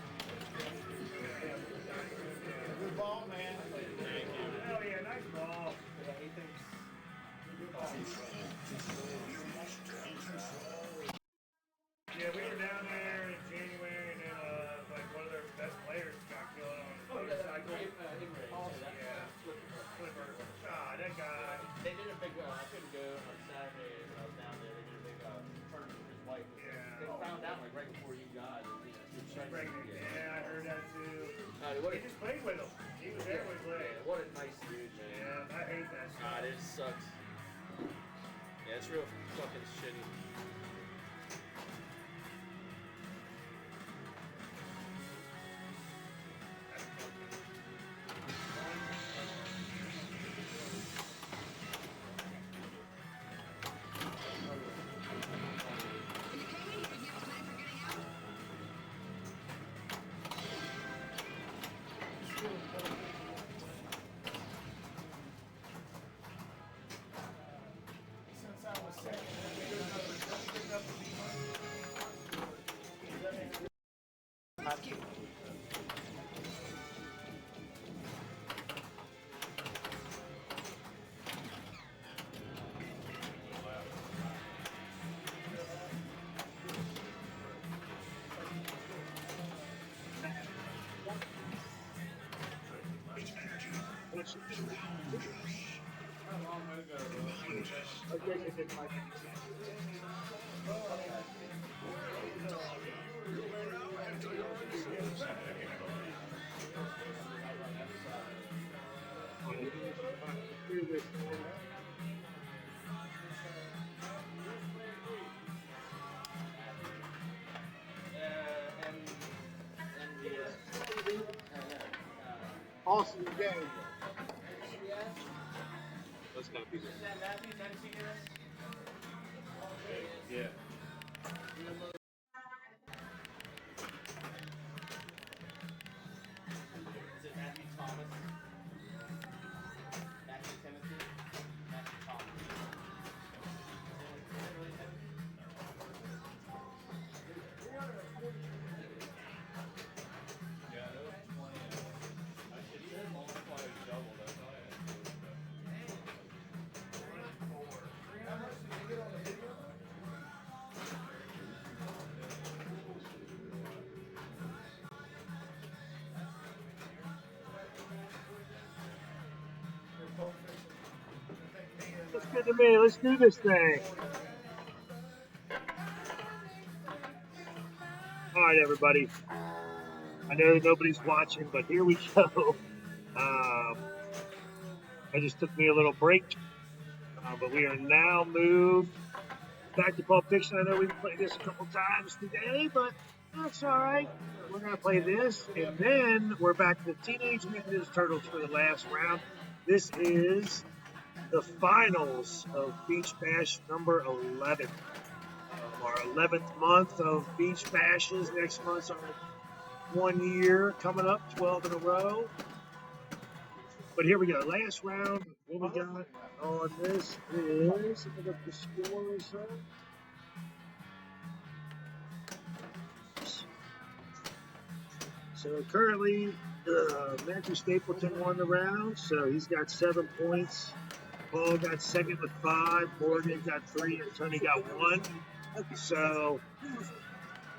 Good ball, man. Hell yeah, nice ball. Yeah, he thinks. Yeah, we were down there in January, and then like one of their best players got killed on his motorcycle. Yeah, Flipper. Ah, that guy. They did a big. I couldn't go on Saturday when I was down there. They did a big tournament for his wife. Yeah. They found out like right before you got. She was Pregnant. Yeah, I heard that too. What He just played with him. He was there with Blake. what a nice dude, man. Yeah, I hate that stuff. God, it sucks. Yeah, it's real fucking shitty. Since I was second, I picked up the awesome game. That's gotta be the Yeah. Is it Matthew Thomas? Matthew Timothy? Matthew Thomas. Yeah, that was 20. It said multiplier double, that's all I had to do. Looks good to me. Let's do this thing. All right, everybody. I know nobody's watching, but here we go. I just took me a little break, but we are now moved back to Pulp Fiction. I know we've played this a couple times today, but that's all right. We're going to play this, and then we're back to the Teenage Mutant Ninja Turtles for the last round. This is the finals of Beach Bash number 11. Our 11th month of Beach Bashes. Next month's our 1 year coming up, 12 in a row. But here we go. Last round, what we got on this is, look at the scores. So currently, Matthew Stapleton won the round, so he's got 7 points. Paul got second with 5, Morgan got 3, and Tony got 1. So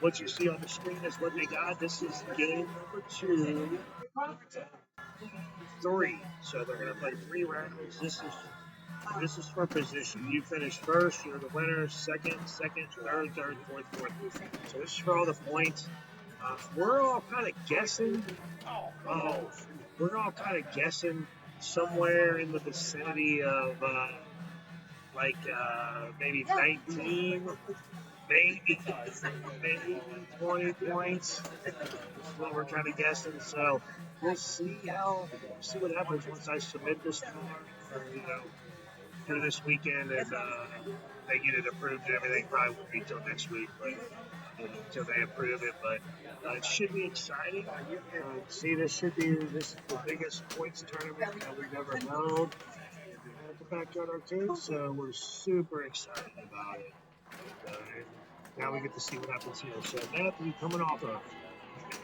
what you see on the screen is what they got. This is game number 2, 3. So they're going to play 3 rounds. This is for position. You finish first, you're the winner. Second, third, fourth. So this is for all the points. We're all kind of guessing. We're all kind of guessing somewhere in the vicinity of maybe 19, maybe 20 points. That's what we're kind of guessing. So we'll see what happens once I submit this through this weekend, and they get it approved and everything. Probably won't be till next week, but until they approve it. But it should be exciting. This is the biggest points tournament that we've ever held at the Backyard Arcade, so we're super excited about it. And now we get to see what happens here. So Matthew, coming off a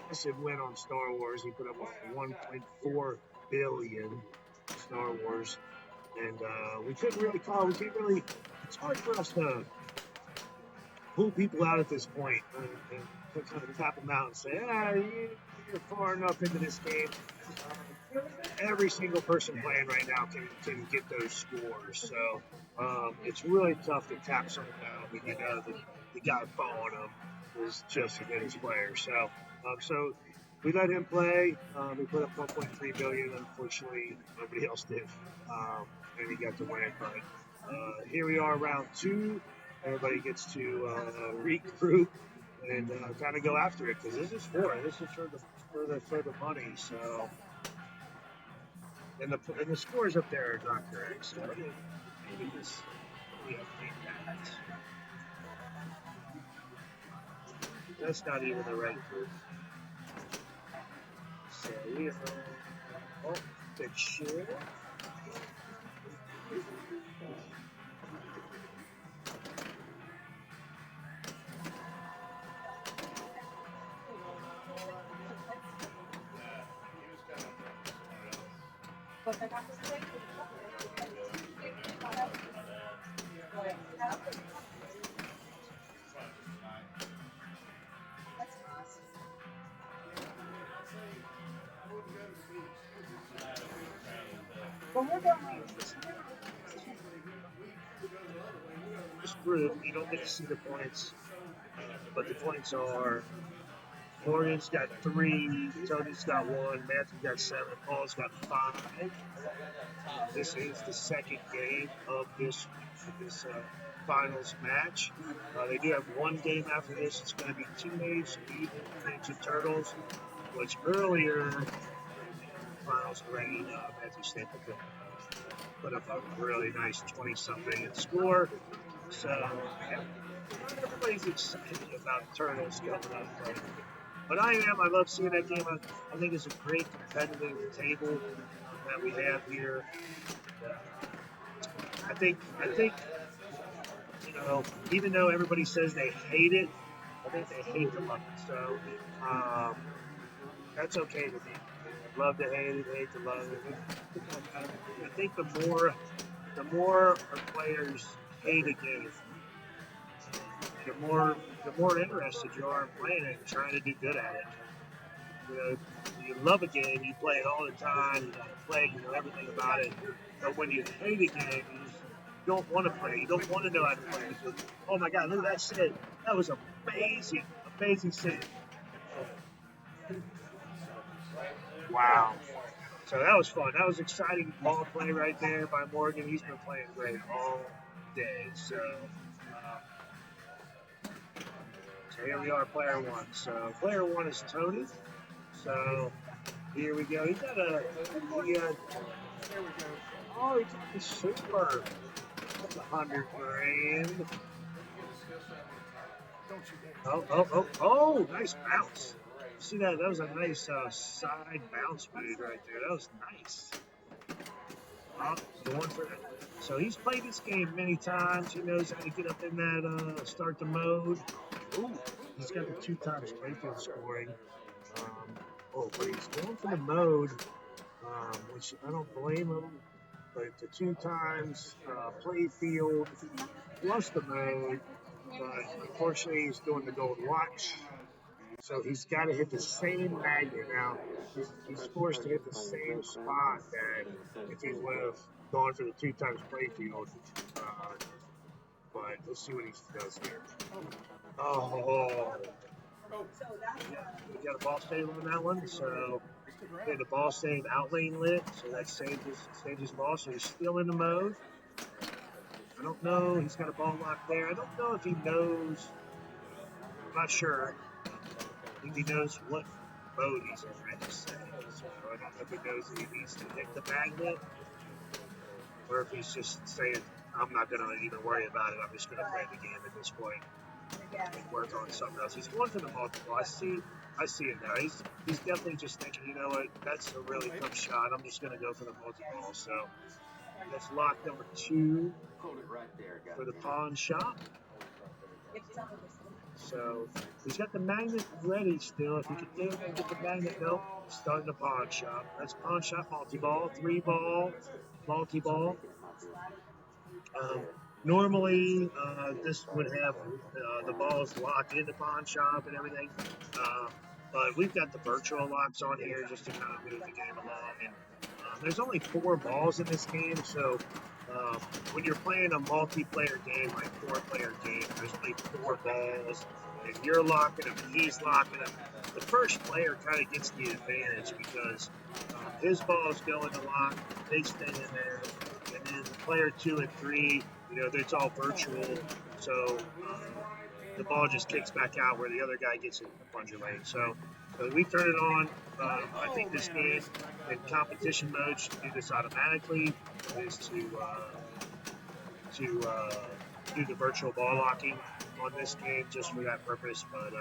massive win on Star Wars, he put up 1.4 billion Star Wars, and we couldn't really call. It's hard for us to pull people out at this point and kind of tap them out and say, you're far enough into this game. Every single person playing right now can get those scores. So it's really tough to tap someone out when you know the guy following them is just a good player. So we let him play. We put up 1.3 billion. Unfortunately, nobody else did, and he got to win it. But here we are, round 2. Everybody gets to regroup and kind of go after it, because this is for the money. So and the scores up there are not correct. So maybe we update that. That's not even the right group. So we have big share. This group, you don't get to see the points, but the points are: Morgan's got 3, Tony's got 1, Matthew's got 7, Paul's got 5. This is the second game of this finals match. They do have one game after this. It's going to be Teenage Mutant Ninja Turtles, which earlier final balls already. Matthew Stapleton put up a really nice 20-something score. So, yeah, not everybody's excited about Turtles coming up. But I am. I love seeing that game. I think it's a great competitive table that we have here. I think, you know, even though everybody says they hate it, I think they hate to love it. So, that's okay with me. Love to hate it, hate to love it. I think the more our players hate a game, the more interested you are in playing it and trying to do good at it. You know, you love a game, you play it all the time, you play it, you know everything about it. But when you hate a game, you don't want to play it. You don't want to know how to play it. Oh my God, look at that save. That was amazing, amazing save. Wow. So that was fun. That was exciting ball play right there by Morgan. He's been playing great all day. So here we are, player one. So player one is Tony. So here we go. He got there we go. Oh, he got the super. That's $100,000. Oh, nice bounce. See that? That was a nice side bounce move right there. That was nice. Going for that. So he's played this game many times. He knows how to get up in that start the mode. Ooh, he's got the 2 times playfield scoring. But he's going for the mode, which I don't blame him. But the 2 times playfield plus the mode. But unfortunately, he's doing the gold watch. So he's got to hit the same magnet now. He's forced to hit the same spot that if he would have gone for the 2 times playfield. But let's see what he does here. Oh. We got a ball save on that one. So we had the ball save out lane lit. So that saved his ball. So he's still in the mode. I don't know. He's got a ball lock there. I don't know if he knows. I'm not sure. I think he knows what mode he's in, right? So I don't know if he knows that he needs to hit the magnet or if he's just saying, I'm not going to even worry about it. I'm just going to play the game at this point and work on something else. He's going for the multiple. I see it now. He's definitely just thinking, you know what, that's a really tough shot. I'm just going to go for the multi-ball. So that's lock number 2 for the pawn shop. So he's got the magnet ready still. If he can do it and get the magnet, no, starting the pawn shop. That's pawn shop multi-ball, 3-ball, multi-ball. Normally, this would have the balls locked in the pawn shop and everything. But we've got the virtual locks on here just to kind of move the game along. And there's only 4 balls in this game, so when you're playing a multiplayer game, like 4-player game, there's only 4 balls, and you're locking them, and he's locking them. The first player kind of gets the advantage because his balls go in the lock, they stay in there, and then player 2 and 3, you know, it's all virtual, so the ball just kicks back out where the other guy gets it in the plunger lane. So we turn it on. I think this game in competition mode should do this automatically, is to do the virtual ball locking on this game just for that purpose. But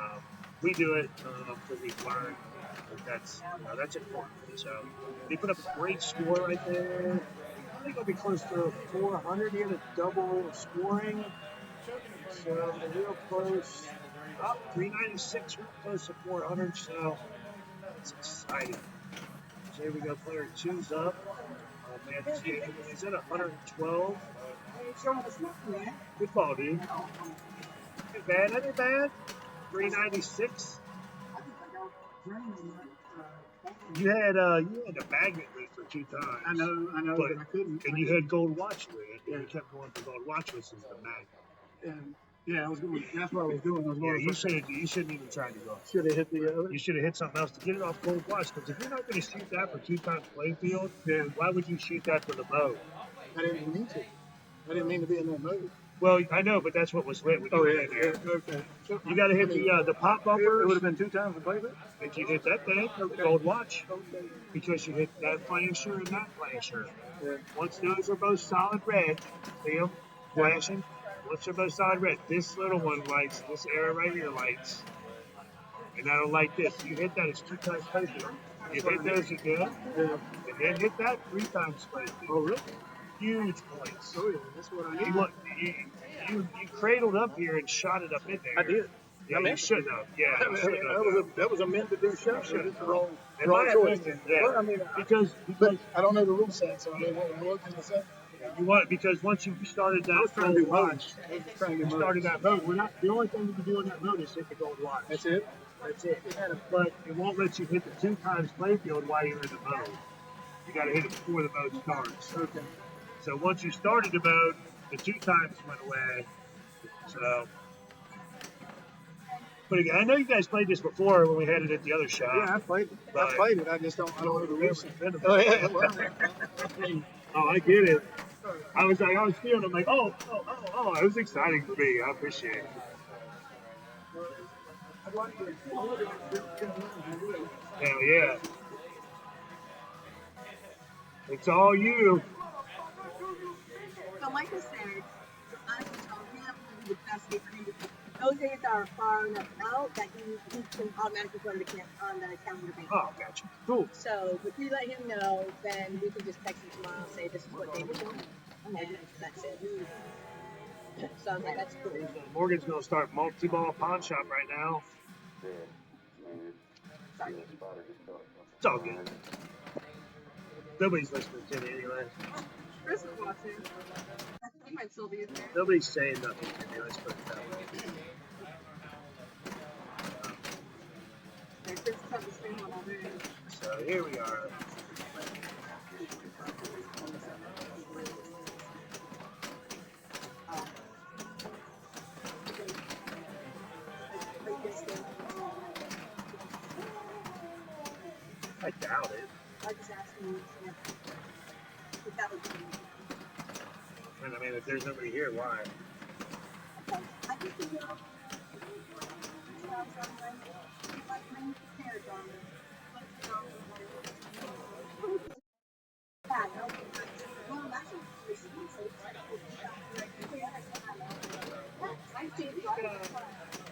we do it because we've learned that that's important. So he put up a great score right there. I think it'll be close to 400. He had a double scoring. So real close. Up 396, real close to 400. So it's exciting. So here we go. Player 2's up. He's at 112. Good ball, dude. Not bad. Not bad. 396. You had a magnet lit for 2 times. I know, but I couldn't. And you had gold watch lit, and you kept going for gold watch with the magnet. And yeah, I was going. That's what I was doing. You shouldn't even try to go. Should have hit the other. You should have hit something else to get it off gold watch. Because if you're not going to shoot that for 2 times playfield, then why would you shoot that for the mode? I didn't mean to. I didn't mean to be in that mode. Well, I know, but that's what was lit when you Oh, were yeah, in there. yeah, okay. So, You got to hit the pop it bumpers. would have been 2 times the playback? If you hit that thing, the gold watch, because you hit that flasher and that flasher. Yeah. Once those are both solid red, see them flashing? Once they're both solid red, this little one lights, this arrow right here lights, and that'll light this. You hit that, it's 2 times playfield. You hit those again, Yeah. and then hit that 3 times playfield. Oh, really? Huge points. Oh, yeah, that's what I You, need. want, you cradled up here and shot it up in there. I did. Yeah, I you meant to. shouldn't have. Yeah, you shouldn't have. That was a meant to do shot. Shouldn't It's the have. wrong, In my choice. opinion, yeah. Well, I mean, Because but I don't know the rule set, so I mean, what can I say? you want, because once you started I was that trying to do gold mode. watch, I was trying to you do started mode. that mode. We're not, the only thing you can do in that mode is hit the gold watch. That's it? That's it. But it won't let you hit the 2 times playfield while you're in the mode. You got to hit it before the mode starts. Okay. So once you started the mode, the 2 times went away. So, but again, I know you guys played this before when we had it at the other shop. Yeah, I played it. But- I played it. I just don't know the rules. Oh, Oh, yeah, well, I get it. I was feeling, I'm like, oh, it was exciting for me. I appreciate it. Hell yeah. It's all you. So like I said, I was told we have to do the best we can do. Those days are far enough out that he can automatically put on the calendar base. Oh, gotcha. Cool. So if we let him know, then we can just text him tomorrow and say this is what day we're doing. And that's it. So I'm like, that's cool. Morgan's going to start multi-ball pawn shop right now. Sorry. It's all good. Nobody's listening to me anyway. Chris is watching. I think he might still be in there. Nobody's saying nothing to me. Let's put it that way. And Chris is on the same one already. So here we are. I doubt it. I just asked him if that would be. And I mean, if there's nobody here, why? Okay. I think he will. Like many prepared on it. Well, that's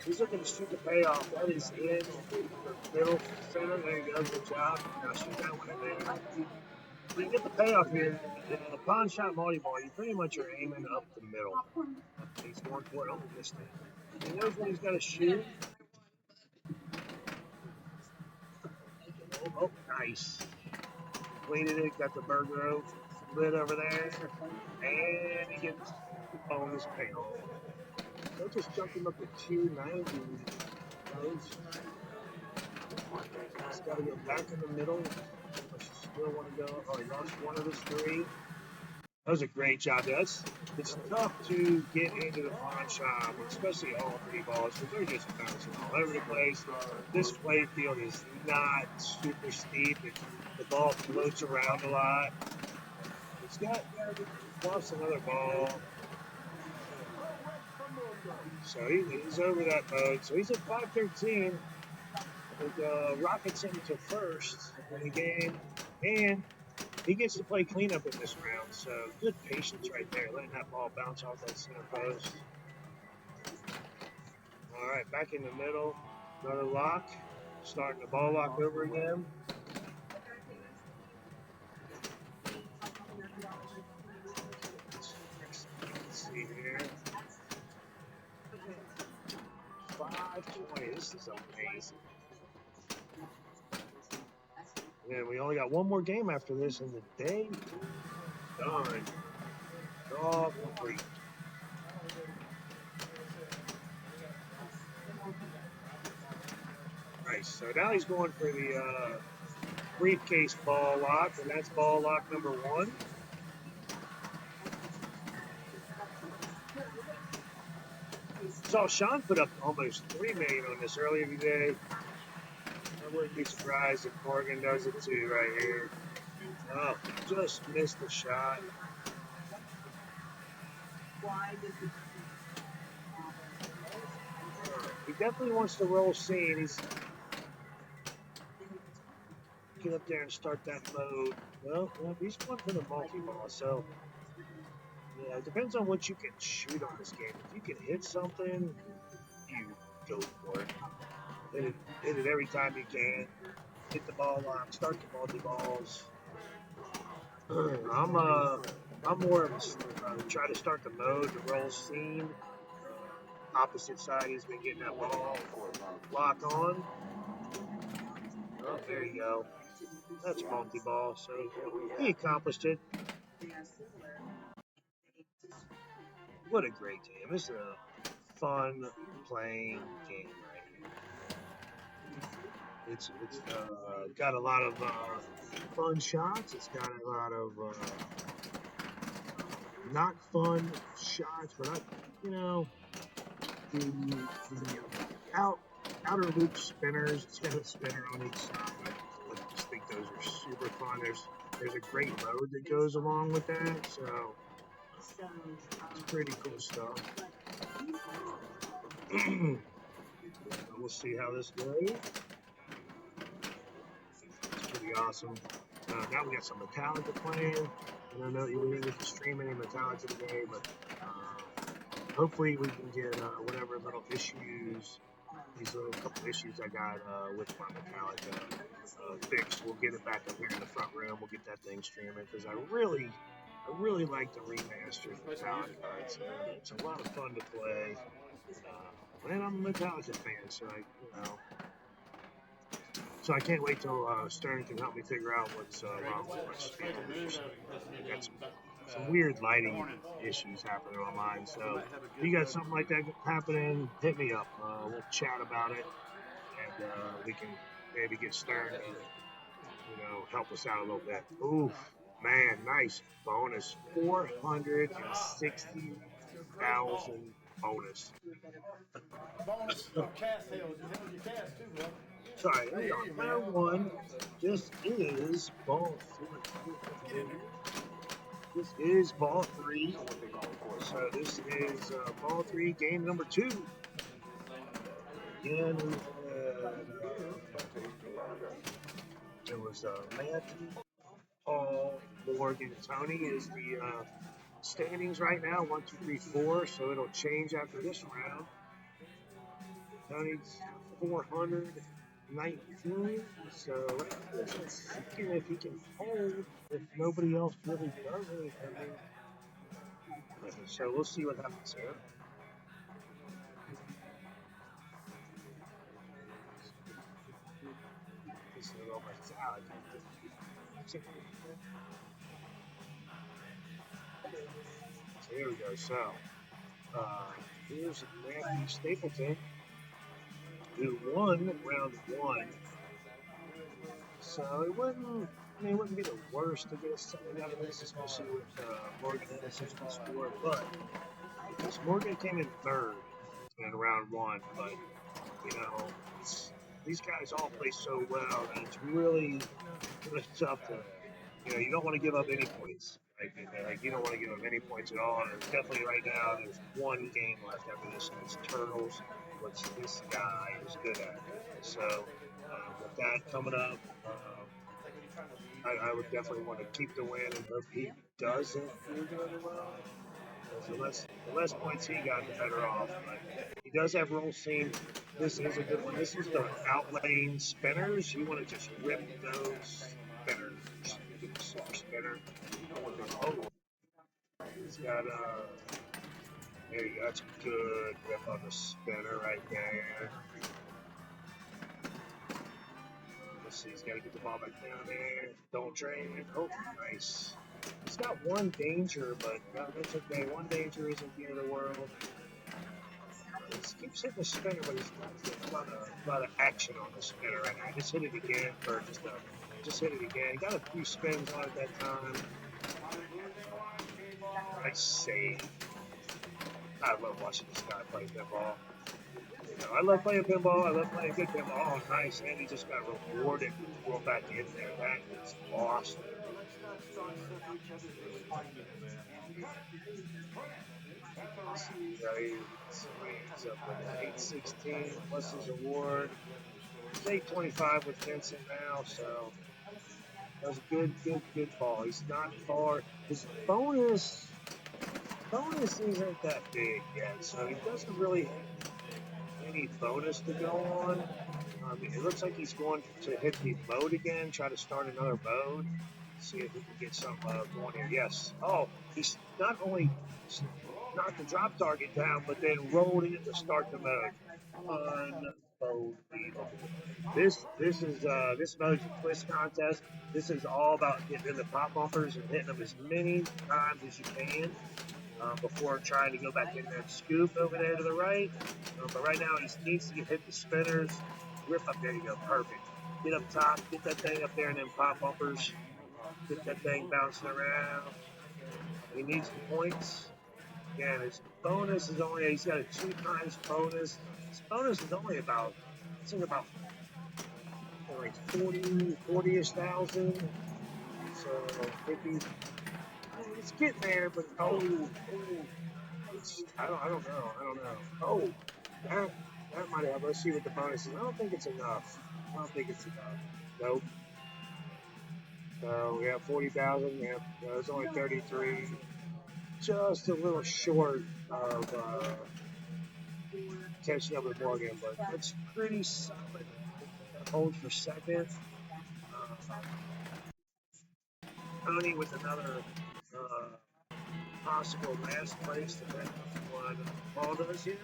He's looking to shoot the payoff. That is in the middle center. There you go. Good job. Now shoot that one in there. When you get the payoff here, in a pawn shot multi-ball, you pretty much are aiming up the middle. He's going for it. Oh, missed it. He knows when he's got to shoot. Oh, nice. Completed it. Got the burger lid over there. And he gets the bonus payoff. They'll just jump him up to 290. He's got to go back in the middle. Still want to go. Oh, he lost one of his 3. That was a great job. It's tough to get into the pawn shop, especially all 3 balls, because they're just bouncing all over the place. This play field is not super steep. The ball floats around a lot. He's lost another ball. So he's over that mode. So he's at 513 with Rockets into first in the game. And he gets to play cleanup in this round. So good patience right there, letting that ball bounce off that center post. All right, back in the middle. Another lock. Starting the ball lock over again. Let's see here. 520. This is amazing. And we only got one more game after this, and the day done. Draw complete. Nice. So now he's going for the briefcase ball lock, and that's ball lock number 1. Saw Sean put up almost $3 million on this earlier today. I wouldn't be surprised if Morgan does it too right here. Oh, just missed the shot. why does he? He definitely wants to roll scene. He's get up there and start that mode. Well, he's going for the multi-ball, so yeah, it depends on what you can shoot on this game. If you can hit something, you go for it. Hit it every time you can. Hit the ball lock, start the multi-balls. I'm more of a try to start the mode, the roll scene. Opposite side, he's been getting that ball lock on. Oh, there you go. That's multi-ball, so he accomplished it. What a great game. This is a fun playing game right here. It's got a lot of fun shots. It's got a lot of not fun shots, but the outer loop spinners. It's got a spinner on each side. I just think those are super fun. There's a great mode that goes along with that, so it's pretty cool stuff. We'll see how this goes. It's pretty awesome. Now we got some Metallica playing. I don't know if we didn't get to stream any Metallica today, but hopefully we can get whatever little issues, these little couple issues I got with my Metallica fixed. We'll get it back up here in the front room. We'll get that thing streaming because I really like the remastered Metallica. It's a lot of fun to play. And I'm a Metallica fan, so so I can't wait till Stern can help me figure out what's wrong with my speakers. I got some weird lighting issues happening on mine. So if you got something like that happening, hit me up. We'll chat about it, and we can maybe get Stern to, help us out a little bit. Ooh, man, nice bonus. 460,000 bonus. Bonus of cast tails. You hit with your cast too, bro. Sorry, round one. This is ball 3. This is ball 3. So this is ball 3, game number 2. Again, it was Matthew, Paul, Morgan, Tony is the standings right now. 1, 2, 3, 4. So it'll change after this round. Tony's 419. So let's see if he can hold. If nobody else really does anything. So we'll see what happens here. This is a little bit salad. So here we go. So here's Matthew Stapleton, who won round 1. So it wouldn't be the worst to get something out of this, especially with Morgan had such a good score. But Morgan came in 3rd in round 1. But these guys all play so well, and it's really tough to. You don't want to give up any points. You don't want to give up any points at all. And there's definitely right now, there's one game left after this, and it's Turtles, which this guy is good at. So with that coming up, I would definitely want to keep the win and hope he doesn't do really well. The less points he got, the better off. But he does have roll scene. This is a good one. This is the outlaying spinners. You want to just rip those spinners. Get the super spinner. Oh, he's got there you go. That's a good rip on the spinner right there. Let's see. He's got to get the ball back down there. Don't drain it. Oh, nice. He's got one danger, but that's okay. One danger isn't the end of the world. He keeps hitting the spinner, but he's got a lot of action on the spinner right now. I just hit it again for just hit it again. He got a few spins on it that time. Nice save. I love watching this guy play pinball. I love playing pinball. I love playing good pinball. Oh, nice. And he just got rewarded with going back in there. That is awesome. You know, he's up with 816 plus his award. He's 825 with Vincent now, so that was a good ball. He's not far. His bonus isn't that big yet, so he doesn't really have any bonus to go on. It looks like he's going to hit the mode again, try to start another mode, see if he can get some going here. Yes. Oh, he's not only knocked the drop target down, but then rolled in to start the mode. Unbelievable. This mode's a twist contest. This is all about getting in the pop bumpers and hitting them as many times as you can before trying to go back in that scoop over there to the right. But right now he needs to hit the spinners. Rip up, there you go, perfect. Get up top, get that thing up there, and then pop bumpers. Get that thing bouncing around. He needs the points. Again, his bonus is only, he's got a 2 times bonus. His bonus is only about, it's like 40-ish thousand. So, it's getting there, but I don't know. Oh, that might have. Let's see what the bonus is. I don't think it's enough. Nope. So we have 40,000. Yeah, it's only 33. Just a little short of catching up with Morgan, but that's pretty solid. Hold for second. Tony with another possible last place, depending on what Paul does here.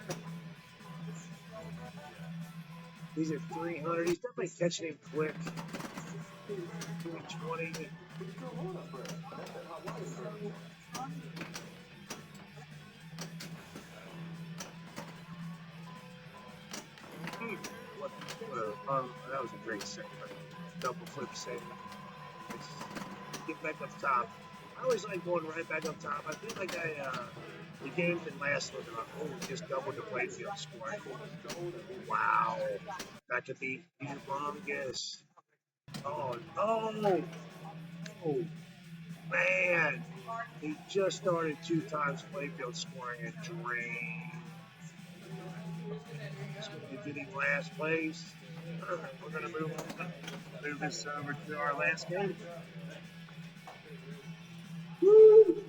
He's at 300. He's definitely catching him quick. 220. That was a great save. Double flip save. Get back up top. I always like going right back up top. I feel like the game can last long enough. Oh, just doubled the playfield score. Wow. That could be humongous. Oh, man. He just started 2 times playfield scoring and drained. So we're getting last place. We're going to move this over to our last game. Woo!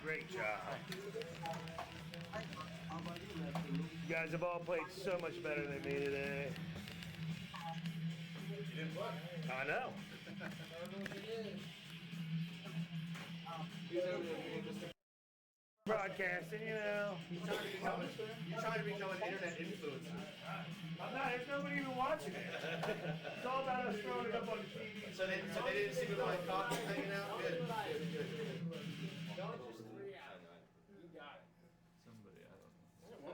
Great job. You guys have all played so much better than me today. I know. Broadcasting, you know. You're trying to become an internet influencer. I'm not. There's nobody even watching it. It's all about us throwing it up on the TV. So they didn't see me with my coffee hanging out? Good.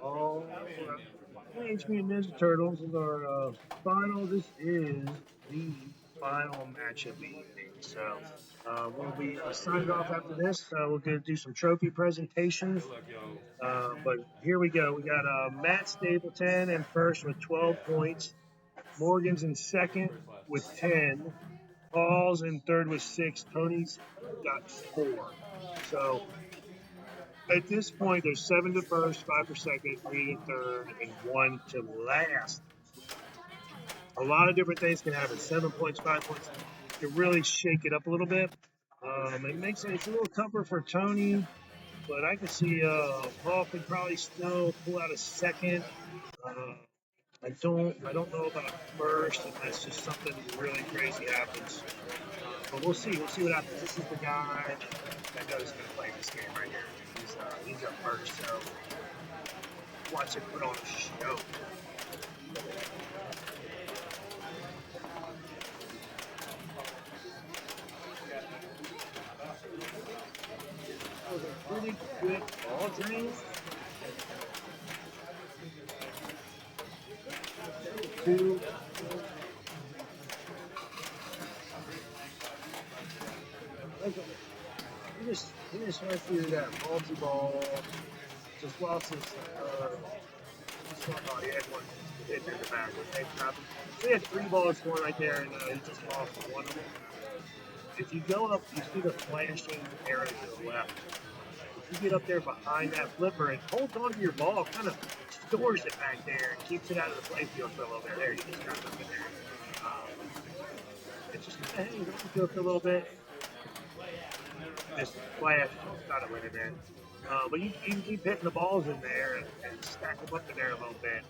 Oh, Teenage Mutant Ninja Turtles is our final. This is the final match of the evening. So we'll be signing off after this. We're going to do some trophy presentations. But here we go. We got Matt Stapleton in first with 12 points. Morgan's in second with 10. Paul's in third with 6. Tony's got 4. So at this point, there's 7 to first, 5 for second, 3 to third, and 1 to last. A lot of different things can happen. 7 points, 5 points. You can really shake it up a little bit. It's a little tougher for Tony, but I can see Paul could probably still pull out a second. I don't know about first, unless just something really crazy happens. But we'll see. We'll see what happens. This is the guy that knows going to play this game right here. He's up first, so watch it put on a show. That was a really good ball drain. Two. He just went through that multi-ball, just lost his, he had one hit in the back. We had 3 balls going right there, and he just lost one of them. If you go up, you see the flashing arrow to the left. If you get up there behind that flipper and holds onto your ball, kind of stores it back there and keeps it out of the playfield for a little bit. There, you just got up in there. It's just kind of hanging on to it for a little bit. Just flash, got it with it in. But you can keep hitting the balls in there and stack them up in there a little bit.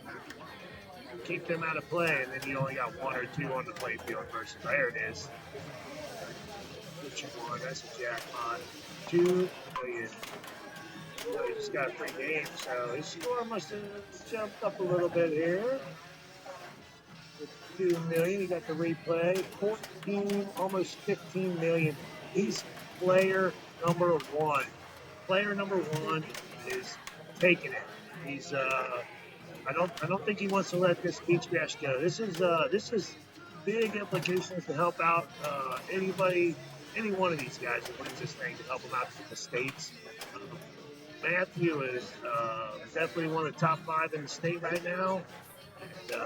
Keep them out of play, and then you only got 1 or 2 on the playfield versus there it is. What you want? That's a jackpot. 2 million. He just got a free game, so his score must have jumped up a little bit here. With 2 million, he got the replay. 14, almost 15 million. He's player number 1. Player number 1 is taking it. He's I don't think he wants to let this beach bash go. This is big implications to help out any one of these guys that wins this thing to help them out to the States. Matthew is definitely one of the top 5 in the state right now. And,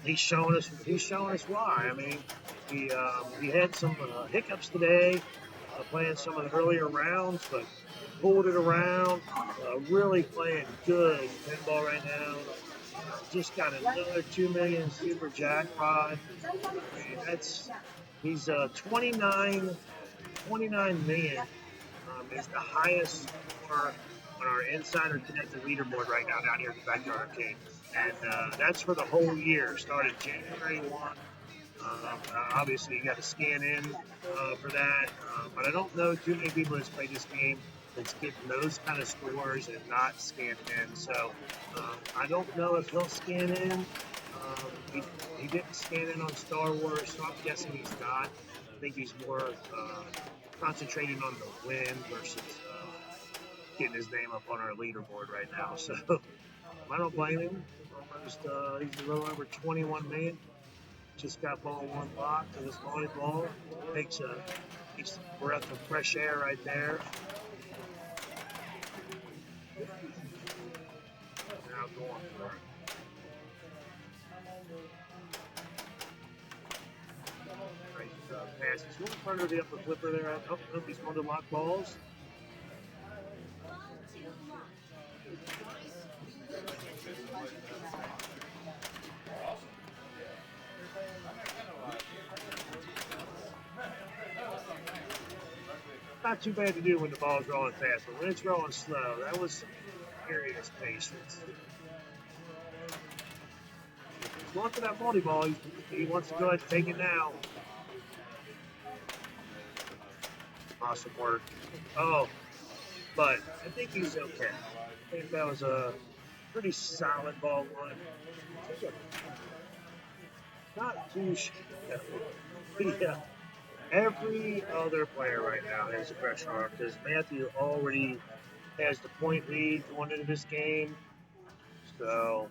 he's showing us why. I mean, he had some hiccups today, playing some of the earlier rounds, but pulled it around. Really playing good pinball right now. Just got another 2 million super jackpot. I mean, he's 29 million. Is the highest score on our Insider Connected leaderboard right now down here at the Backyard Arcade. And that's for the whole year. Started January 1. Obviously, you got to scan in for that. But I don't know too many people that's played this game that's getting those kind of scores and not scanned in. So I don't know if he'll scan in. He didn't scan in on Star Wars, so I'm guessing he's not. I think he's more concentrating on the win versus getting his name up on our leaderboard right now. So I don't blame him. Almost, he's a little over 21 million. Just got ball 1 block to this volleyball. Takes a breath of fresh air right there. Now going for it. Pass. He's going front of the upper flipper there. I don't know if he's going to lock balls. Not too bad to do when the ball's rolling fast, but when it's rolling slow, that was some serious patience. He's going for that multi-ball. He wants to go ahead and take it now. Awesome work. Oh, but I think he's okay. I think that was a pretty solid ball 1. Not too yeah. Every other player right now has a pressure on because Matthew already has the point lead going into this game. So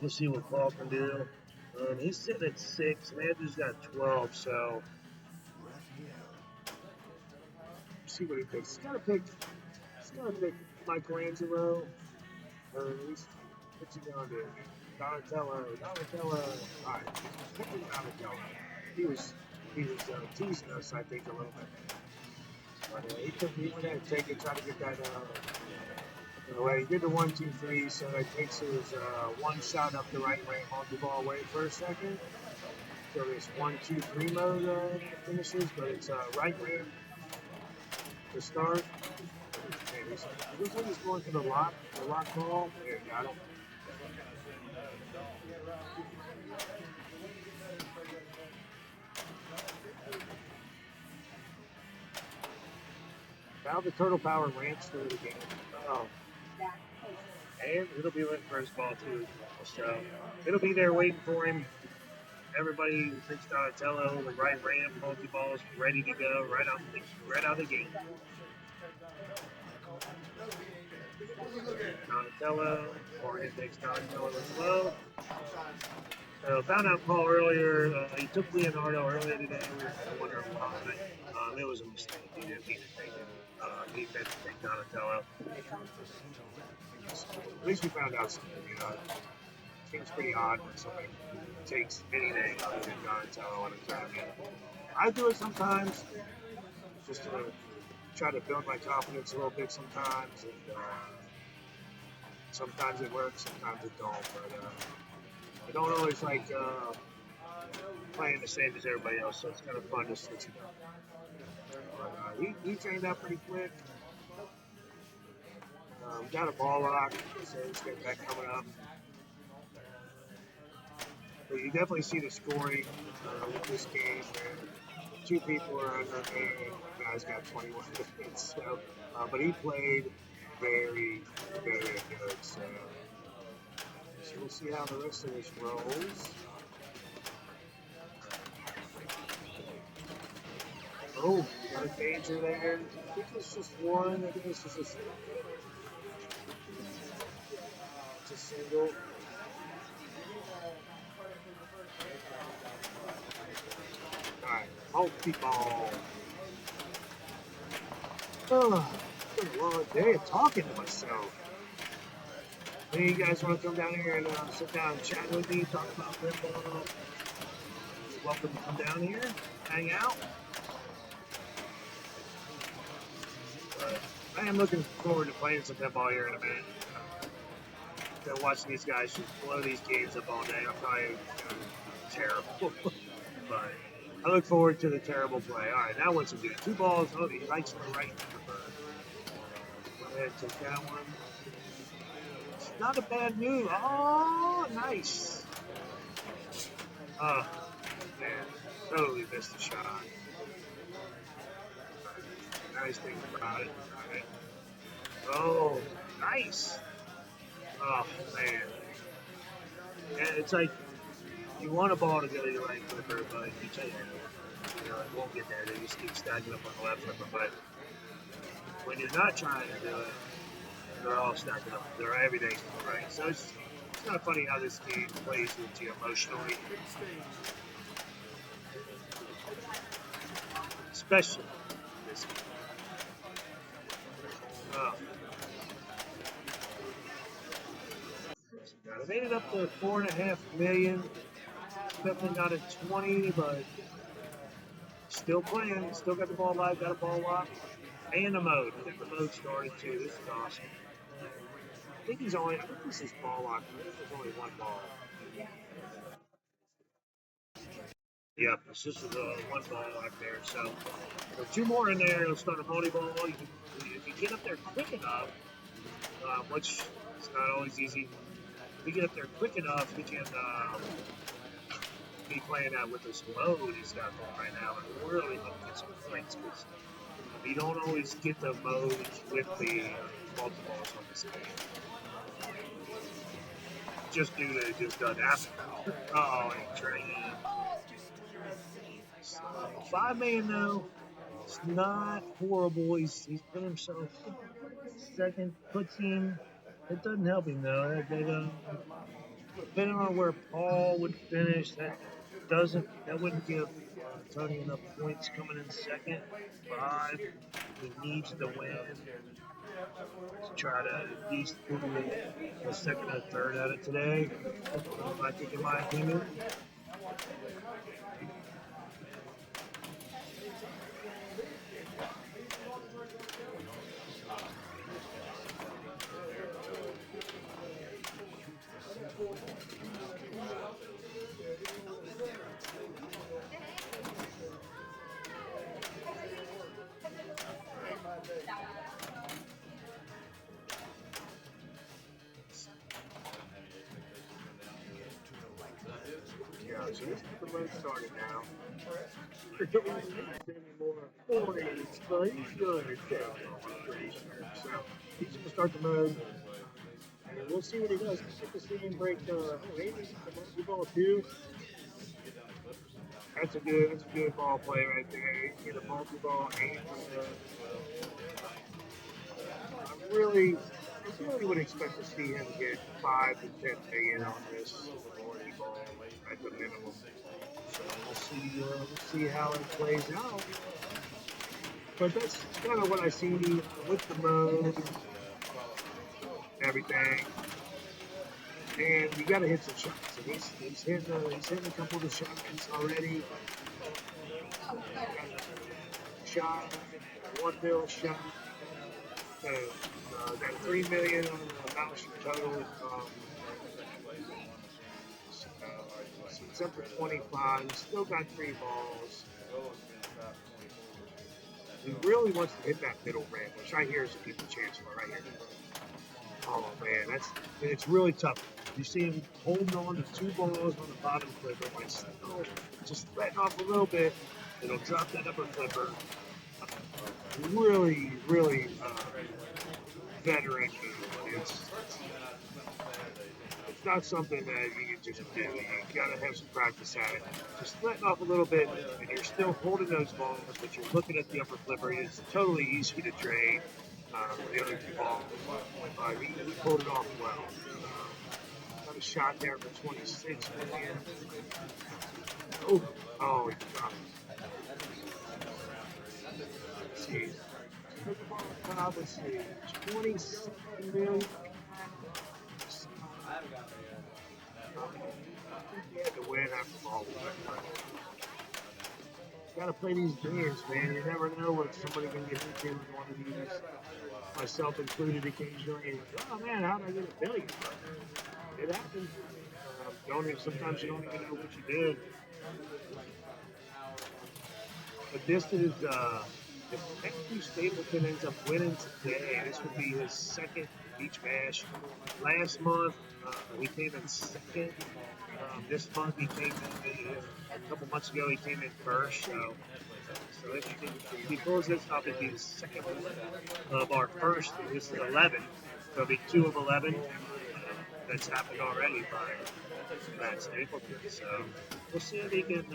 we'll see what Paul can do. He's sitting at 6. Matthew's got 12. So see what he picks. He's gotta pick Michelangelo, or at least what's he gonna do? Donatello. Alright, picking Donatello. He was teasing us, I think, a little bit. But he went ahead and take it, try to get that away. He did the 1, 2, 3, so that takes his 1 shot up the right ramp multi-ball away for a second. So this 1, 2, 3 mode finishes, but it's right ramp to start. It looks like he's going for the lock ball. There, got him. Now the Turtle Power ramps through the game. Oh. And it'll be lit for his ball too. So it'll be there waiting for him. Everybody thinks Donatello, the right ramp, multi-balls ready to go right out of the gate. Donatello, Morgan takes Donatello as well. So found out Paul earlier, he took Leonardo earlier today. We were wondering why. It was a mistake. He didn't mean to take it. He meant to take Donatello. At least we found out something, you know. It seems pretty odd when somebody takes anything other than Donatello on a tournament. I do it sometimes, just to try to build my confidence a little bit sometimes, and sometimes it works, sometimes it don't, but I don't always like playing the same as everybody else, so it's kind of fun to switch it up. But he trained out pretty quick. Got a ball lock, so he's got that coming up. But you definitely see the scoring with this game where two people are under me, and the guy's got 21 points. So, but he played very, very good. So we'll see how the rest of this rolls. Oh, we got a danger there. I think it's just one. I think this is just a single. Alright, multi-ball. Oh, it's been a long day of talking to myself. Any of you guys want to come down here and sit down and chat with me, talk about pinball? You're welcome to come down here, hang out. But I am looking forward to playing some pinball here in a minute. Been watching these guys just blow these games up all day. I'm probably terrible, but I look forward to the terrible play. All right, now what's he do? 2 balls. Oh, he likes the right number. Go ahead, take that one. It's not a bad move. Oh, nice. Oh, man, totally missed the shot. Nice thing about it. All right. Oh, nice. Oh, man. Yeah, it's like you want a ball to go to your right flipper, but you can't. You know, it won't get there. They just keep stacking up on the left flipper. But when you're not trying to do it, they're all stacking up. They're everything's right. So it's kind of funny how this game plays with you emotionally. Especially this game. Oh. I made it up to 4.5 million. Definitely not at 20, but still playing. Still got the ball live, got a ball lock, and a mode. Get the mode started too. This is awesome. I think this is ball lock. I think there's only one ball. Yep, it's just one ball lock there. So 2 more in there. It'll start a multi-ball. If you get up there quick enough, which is not always easy. If you get up there quick enough, we can be playing that with this mode he's got going right now and really look at some points because you don't always get the modes with the multi-balls on this game. Just due to it just doesn't happen. Oh, and train. So, 5 million though. It's not horrible. He's put himself second, puts him. It doesn't help him though. Depending on where Paul would finish, that wouldn't give Tony enough points coming in second. 5, he needs to win to try to at least put a second or third at it today. I think, in my opinion. So this is the mode started now. Anymore 40s, but he's good. So he's going to start the mode. And we'll see what he does. We'll get to see him break maybe the multi-ball too. That's a good ball play right there. He hit a multi-ball and I really would expect to see him get 5 to 10 million on this multi-ball at the minimum. So we'll see how it plays out. But that's kind of what I see with the mode everything. And you got to hit some shots. And he's hitting a couple of the shots already. Shot, one bill shot. Got 3 million on the mouse total. So it's up to 25. He's still got 3 balls. He really wants to hit that middle red, which right here is a people chance for right here. Oh man, it's really tough. You see him holding on to 2 balls on the bottom flipper, but it's still just letting off a little bit. It'll drop that upper flipper. Really, really veteran move. It's not something that you can just do. You gotta have some practice at it. Just letting off a little bit, and you're still holding those balls, but you're looking at the upper flipper. It's totally easy to trade the other 2 balls. He pulled it off well. Got a shot there for 26 million. Oh, he got it. Let's see. Let's see. 26 million. He had to win after the ball. Got to play these games, man. You never know what somebody can get into with one of these. Myself included occasionally. Oh man, how did I get a billion? It happens. Sometimes you don't even know what you did. But this is if Matthew Stapleton ends up winning today, this would be his second beach bash. Last month, he came in second. This month, he came in, a couple months ago, he came in first. So if he pulls this off, it'd be the second one of our first. This is 11. So it'll be 2 of 11. That's happened already by Matt Stapleton. So we'll see if he can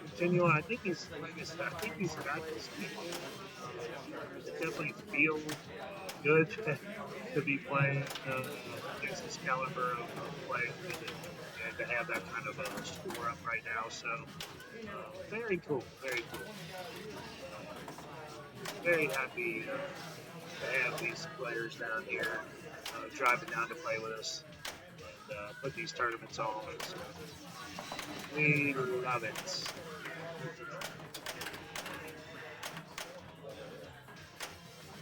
continue on. I think he's got this. It definitely feels good to be playing against this caliber of play and to have that kind of a score up right now. So very cool, very cool. Very happy to have these players down here driving down to play with us and put these tournaments on. So we love it.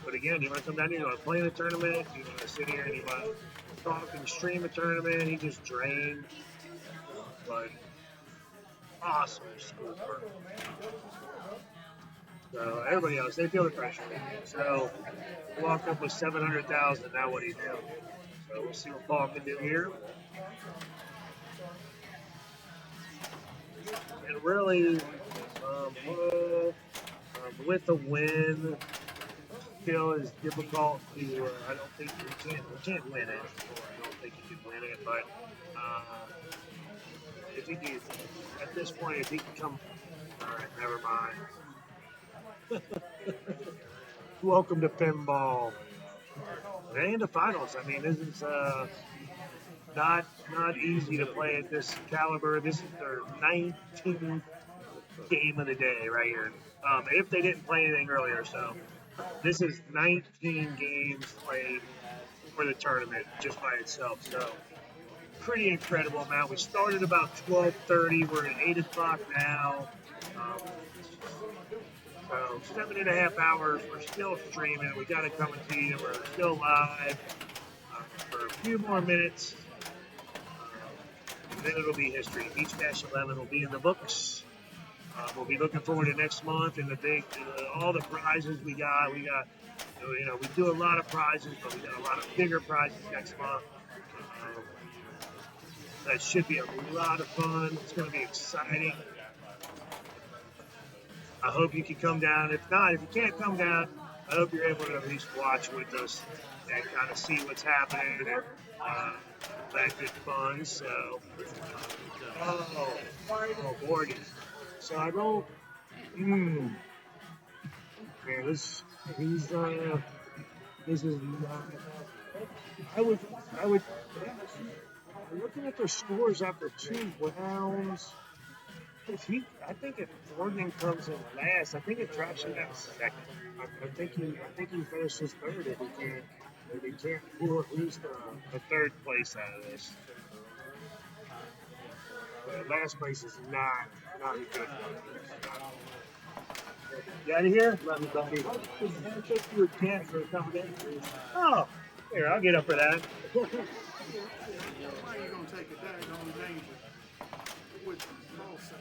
But again, you want to come down here, you want to play in a tournament, you want to sit here and you want to talk and stream a tournament, he just drained. But awesome schoolwork. So everybody else, they feel the pressure. So walked up with 700,000, now what do you do? So we'll see what Paul can do here. And really, with the win, still is difficult to. I don't think we can't win it. I don't think you can win it, but if he can, at this point, if he can come, all right, never mind. Welcome to pinball and the finals. I mean, this is not easy to play at this caliber. This is their 19th game of the day right here. If they didn't play anything earlier, so this is 19 games played for the tournament just by itself. So pretty incredible amount. We started about 12:30. We're at 8 o'clock now. So 7.5 hours. We're still streaming. We got it coming to you. We're still live for a few more minutes. And then it'll be history. Beach Bash 11 will be in the books. We'll be looking forward to next month and the big, all the prizes we got. We do a lot of prizes, but we got a lot of bigger prizes next month. That should be a lot of fun. It's going to be exciting. I hope you can come down. If not, if you can't come down, I hope you're able to at least watch with us and kind of see what's happening and that good fun. So, Morgan. So I don't. Man, this is. I would. Looking at their scores after 2 rounds, I think if Morgan comes in last, I think it drops him down second. I think he finishes third if he can Maybe can't pull at least a third place out of this. Last place is not a good one. You out of here? Love you, buddy. I'll take you a chance for a couple days. Oh, here, I'll get up for that. Why are you gonna take a daggone danger with small say?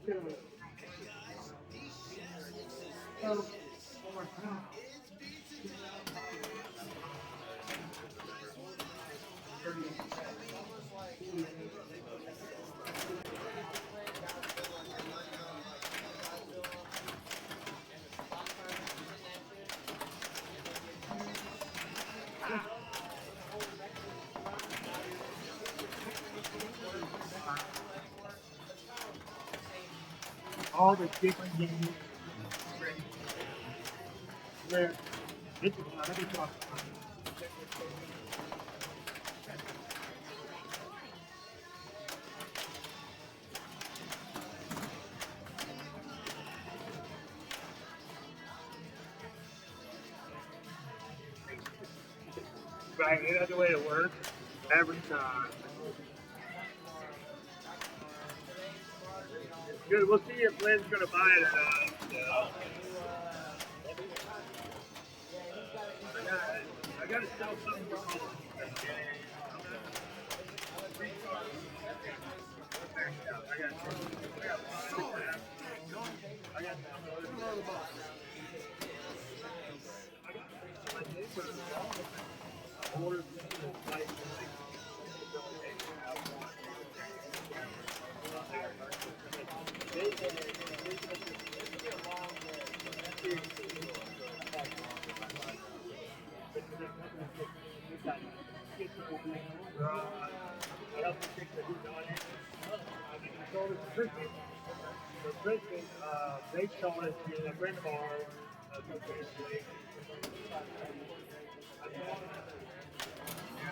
Get in there. All the different games. Where let me talk. Right, you know the way it works every time. Good, we'll see if Lynn's gonna buy it or not. I gotta sell something for home. They sold it to a friend of ours.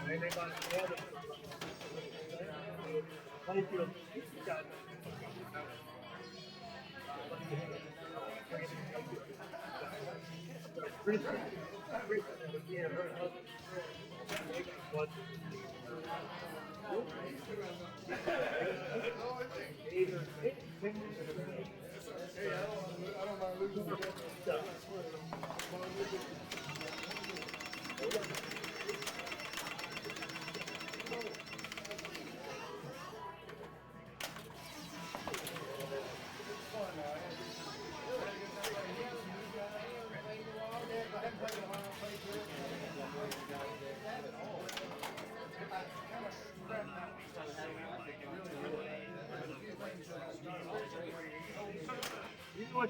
They bought it together. Playfield got Kristen again, her husband. I don't mind losing the You know what?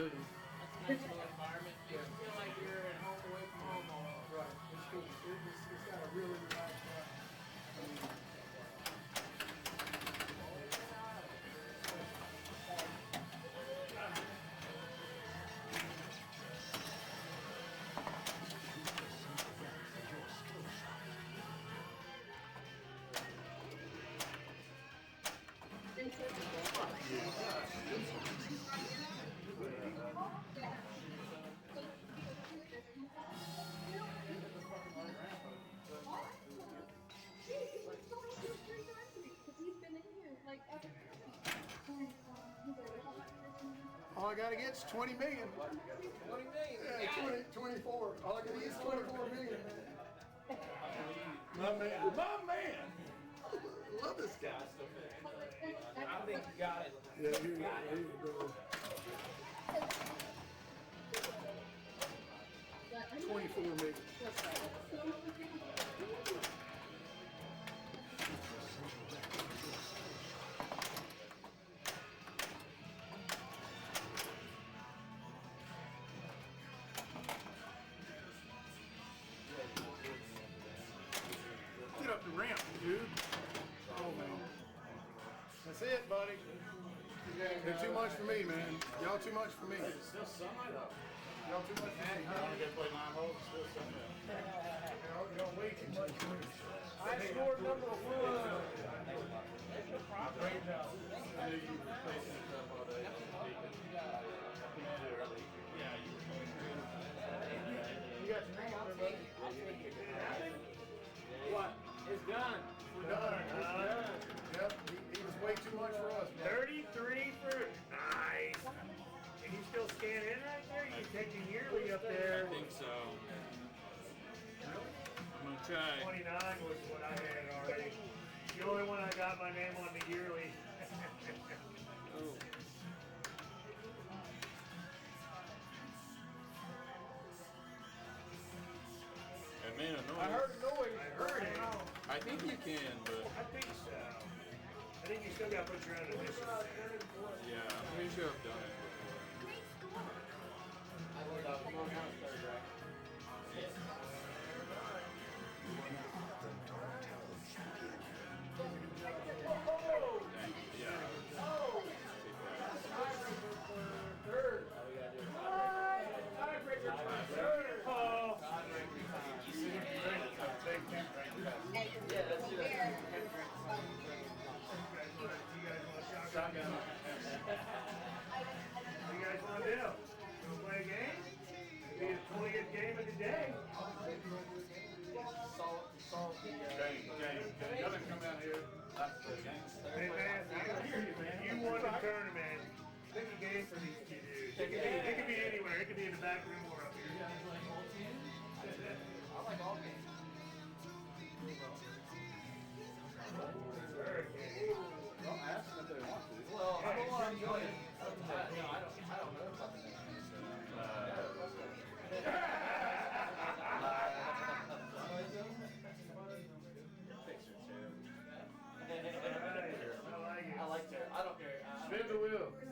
living. That's a nice little environment. You feel like you're at home away from home almost. Right. It's cool. It's got a really relaxed vibe. All I gotta get is 20 million. 20 million. Yeah, 24. All I gotta get is 24 million, man. My man. My man. Love this guy. I think you got it. Yeah, here you go. 24 million. Get up the ramp, dude. Oh, man. That's it, buddy. They're too much for me, man. Y'all too much for me. It's still sunlight up. Y'all too much for me. I'm gonna play 9 holes. It's still sunlight. Y'all way too much for me. I scored number 1. Great job. I knew you were facing this up all day. You got your name on there, buddy. What? It's done. We're done. Yep, he was way too much for us, man. 33 for nice. Can you still scan in right there? You take the yearly up there. I think so. I'm gonna try. 29 was what I had already. The only one I got my name on the yearly. Oh. And man, I heard a noise. I heard it. I think you can, but I think so. I think you still got to put your own initials there. yeah, I'm pretty sure I've done it before. I looked up. Come on down, third rack. What do you guys want to do? Want to play a game? Be the 20th game of the day. James, y'all didn't come down here. That's the game. Hey man, if you won the tournament, pick a game for these two dudes. It could be anywhere. It could be in the back room or up here. I like all games. Well, ask them if they want to. Well, I don't want to enjoy it. I don't know about the next game. I like it. I don't care. Spin the wheel. Spin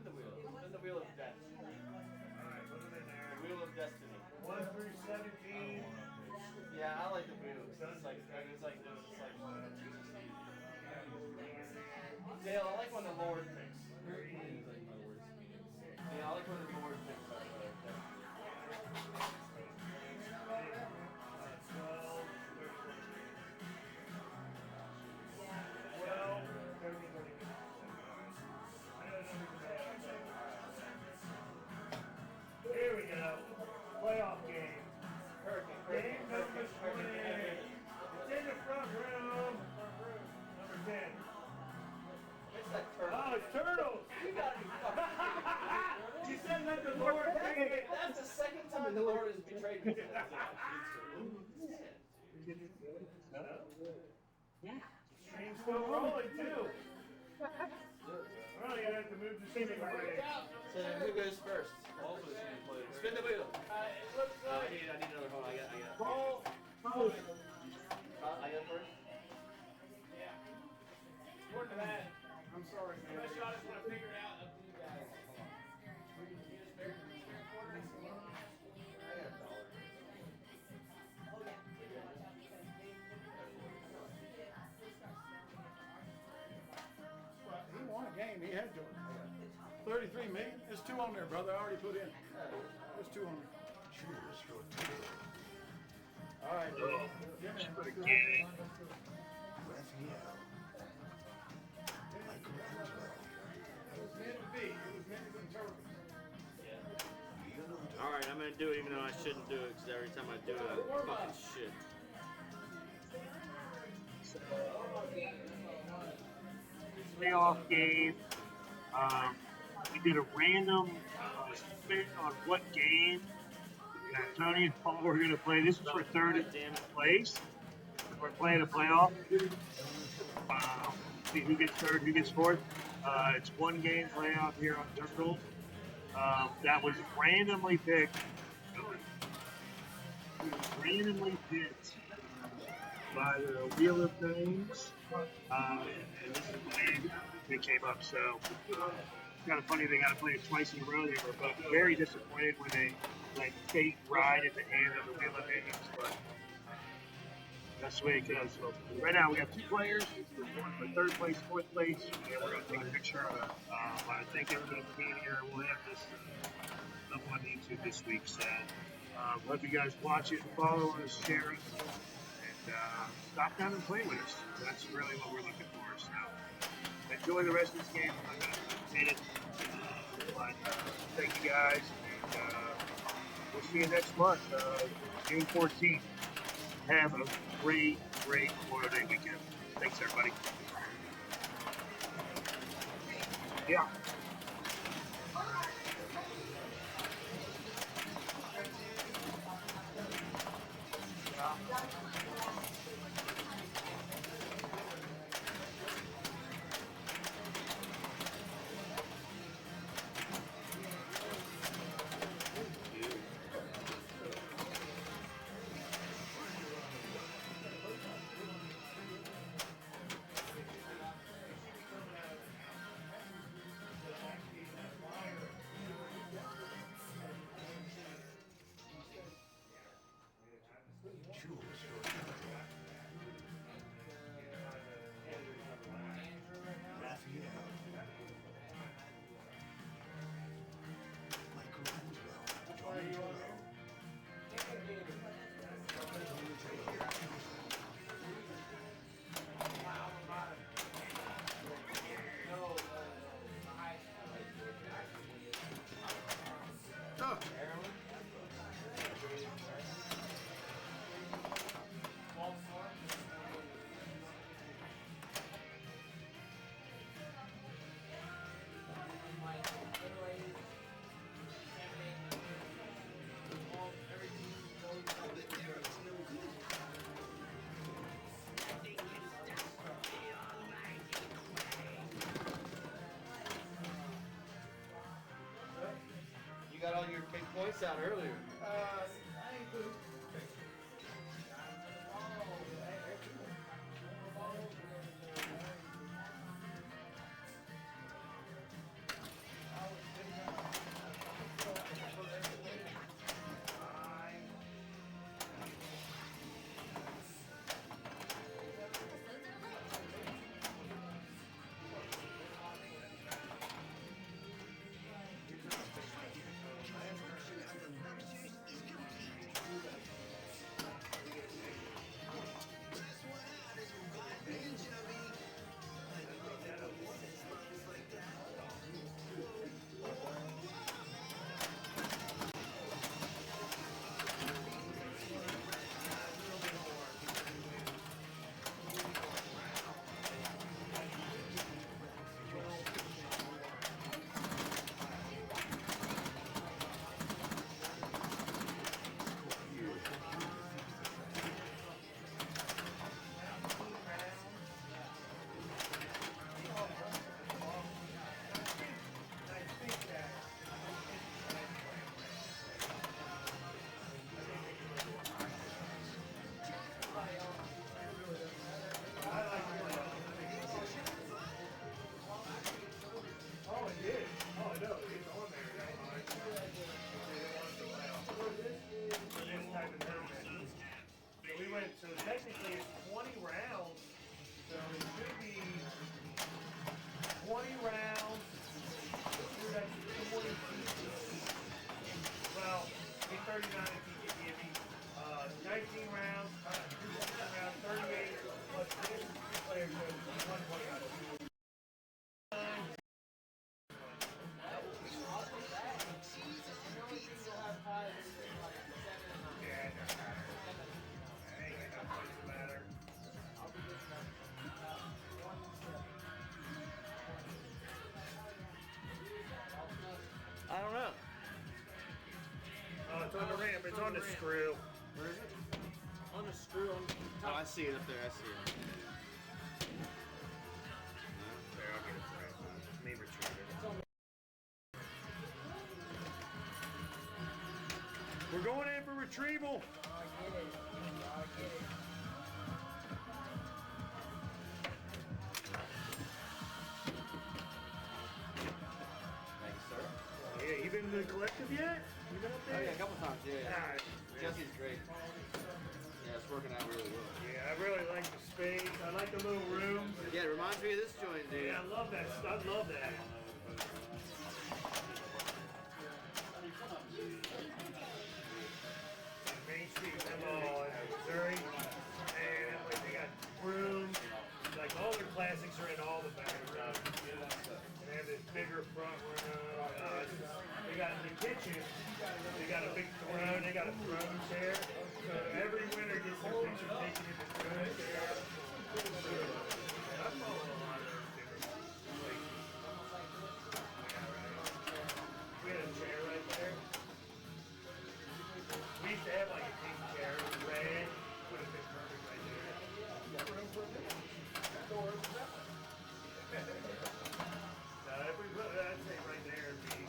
the wheel. Spin the wheel of death. Alright, put them in there. The wheel of destiny. 1 through 17. Yeah, I like the wheel. It's like Dale, I like when the Lord picks. Yeah, I like when the Lord picks. 12, 13. Here we go. Playoff game. Game number 20. It's in the front room. Number 10. It's that turtle. Oh, it's turtles. You gotta be fucking. You said let the Lord pick it. That's the second time the Lord has betrayed me. Yeah. Stream's still rolling too. Well, you have to move the stream away. So who goes first? Spin the wheel. Looks I like need another one. I got it. ball. I got it first. According to that, I'm sorry, man. unless y'all just want to figure it out, up to you guys. 33 me. There's 2 on there, brother. I already put in. There's 2 on there. All right, dude. For the gang. It was meant to be. It was meant to interpret. Alright, I'm gonna do it even though I shouldn't do it because every time I do it, I fucking shit. Playoff game. We did a random spin on what game that Tony and Paul were going to play. This is for third place. We're playing a playoff. See who gets third, who gets fourth. It's 1 game playoff here on Circle. That was randomly picked. By the Wheel of Names. And this is the way they came up. So, kind of funny they got to play it twice in a row. They were both very disappointed when they let fate ride at the hand of the Wheel of Names. But that's the way it goes. So, right now we have 2 players. One for third place, fourth place. And we're going to take a picture of it. I thank everybody for being here. We'll have this up on YouTube this week. So, hope you guys watch it, follow us, share it. Stop down and play with us. That's really what we're looking for. So enjoy the rest of this game. I'm not going to hit it. But thank you guys. And we'll see you next month, June 14th. Have a great Memorial Day weekend. Thanks, everybody. Yeah. You got all your big points out earlier. the screw. Where is it? On the screw on the Oh, I see it up there. I see it. There, I'll get it for you. Let me retrieve it. We're going in for retrieval. Thanks, sir. Yeah, you been to the collective yet? You been up Oh, there? yeah, a couple times, yeah. Ah, Jesse's great. Yeah, it's working out really well. yeah, I really like the space. I like the little rooms. Yeah, it reminds me of this joint, dude. Yeah, I love that stuff. I love that. Main Street Mall in Missouri, and like they got rooms, like all their classics are in all the back rooms. And they have this bigger front room. They got in the kitchen, they got a big throne, they got a throne chair. So every winner gets their picture taken in the throne chair. And I follow a lot of those different places. We had a chair right there. We used to have like a king chair, it was red, would have been perfect right there. If we put, I'd say right there would be.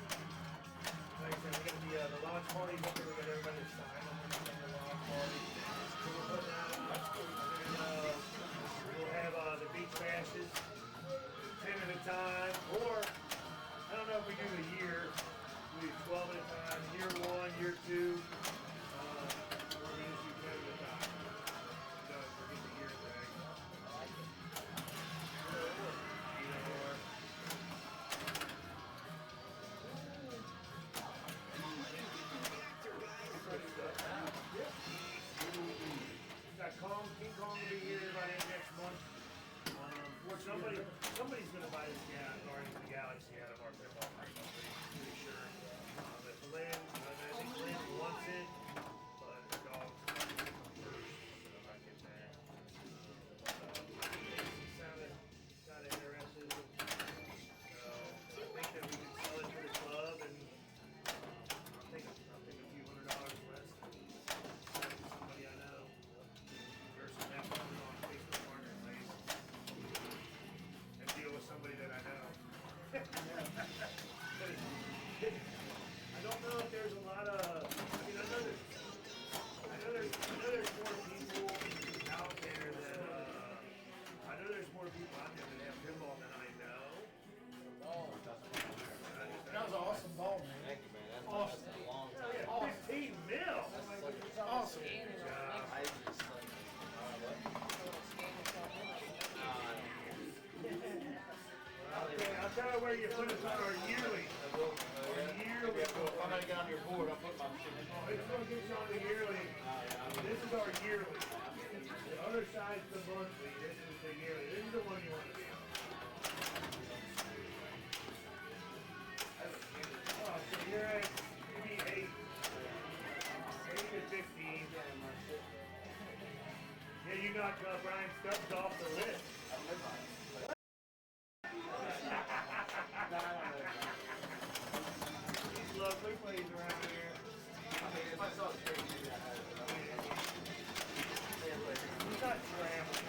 Like I said, we're gonna be the launch party. We're gonna get everybody to sign on the launch party. We'll put down, we'll have the beach bashes, 10 at a time, or I don't know if we do a year. We do 12 at a time. Year 1, year 2. We're gonna just do 10 at a time. So forget the year thing. Either or. King Kong will be here by the end of next month. Somebody's gonna buy this Guardians of the Galaxy out of our pinball or something. Pretty sure. If Lynn, I think Lynn wants it, but the dog's first, so I get that. He sounded kind of interested. So I think that we can sell it to the club, and I think a few $100 less than sell it to somebody I know. Versus them putting it on Facebook Marketplace and deal with somebody that I know. I don't know if there's a lot of. I mean, I know there's more people out there that. I know there's more people out there that have pinball than I know. That was an awesome ball, man. Thank you, man. That's Awesome. a long Yeah, time. yeah, 15 mil. Awesome. I just like, I'll tell you where you put it on our yearly. Yearly. if I'm gonna get on your board, I'll put my machine. It's gonna get you on the yearly. This is our yearly. The other side's the monthly. This is the yearly. This is the one you want to be on. Oh, so you're at maybe 8 to 15. Yeah, you knocked Brian Stubbs off the list. He's lovely, plays around here. If I saw it straight, maybe I had it. He's not scrambling.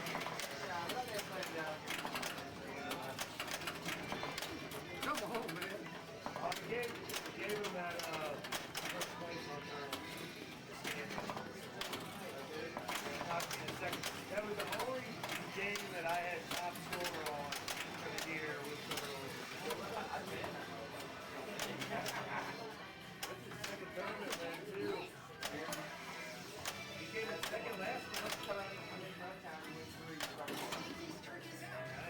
Come on, man. We gave him that first place on that was the only game that I had top score on for the year was the That's his second tournament then too. He came in second last month. I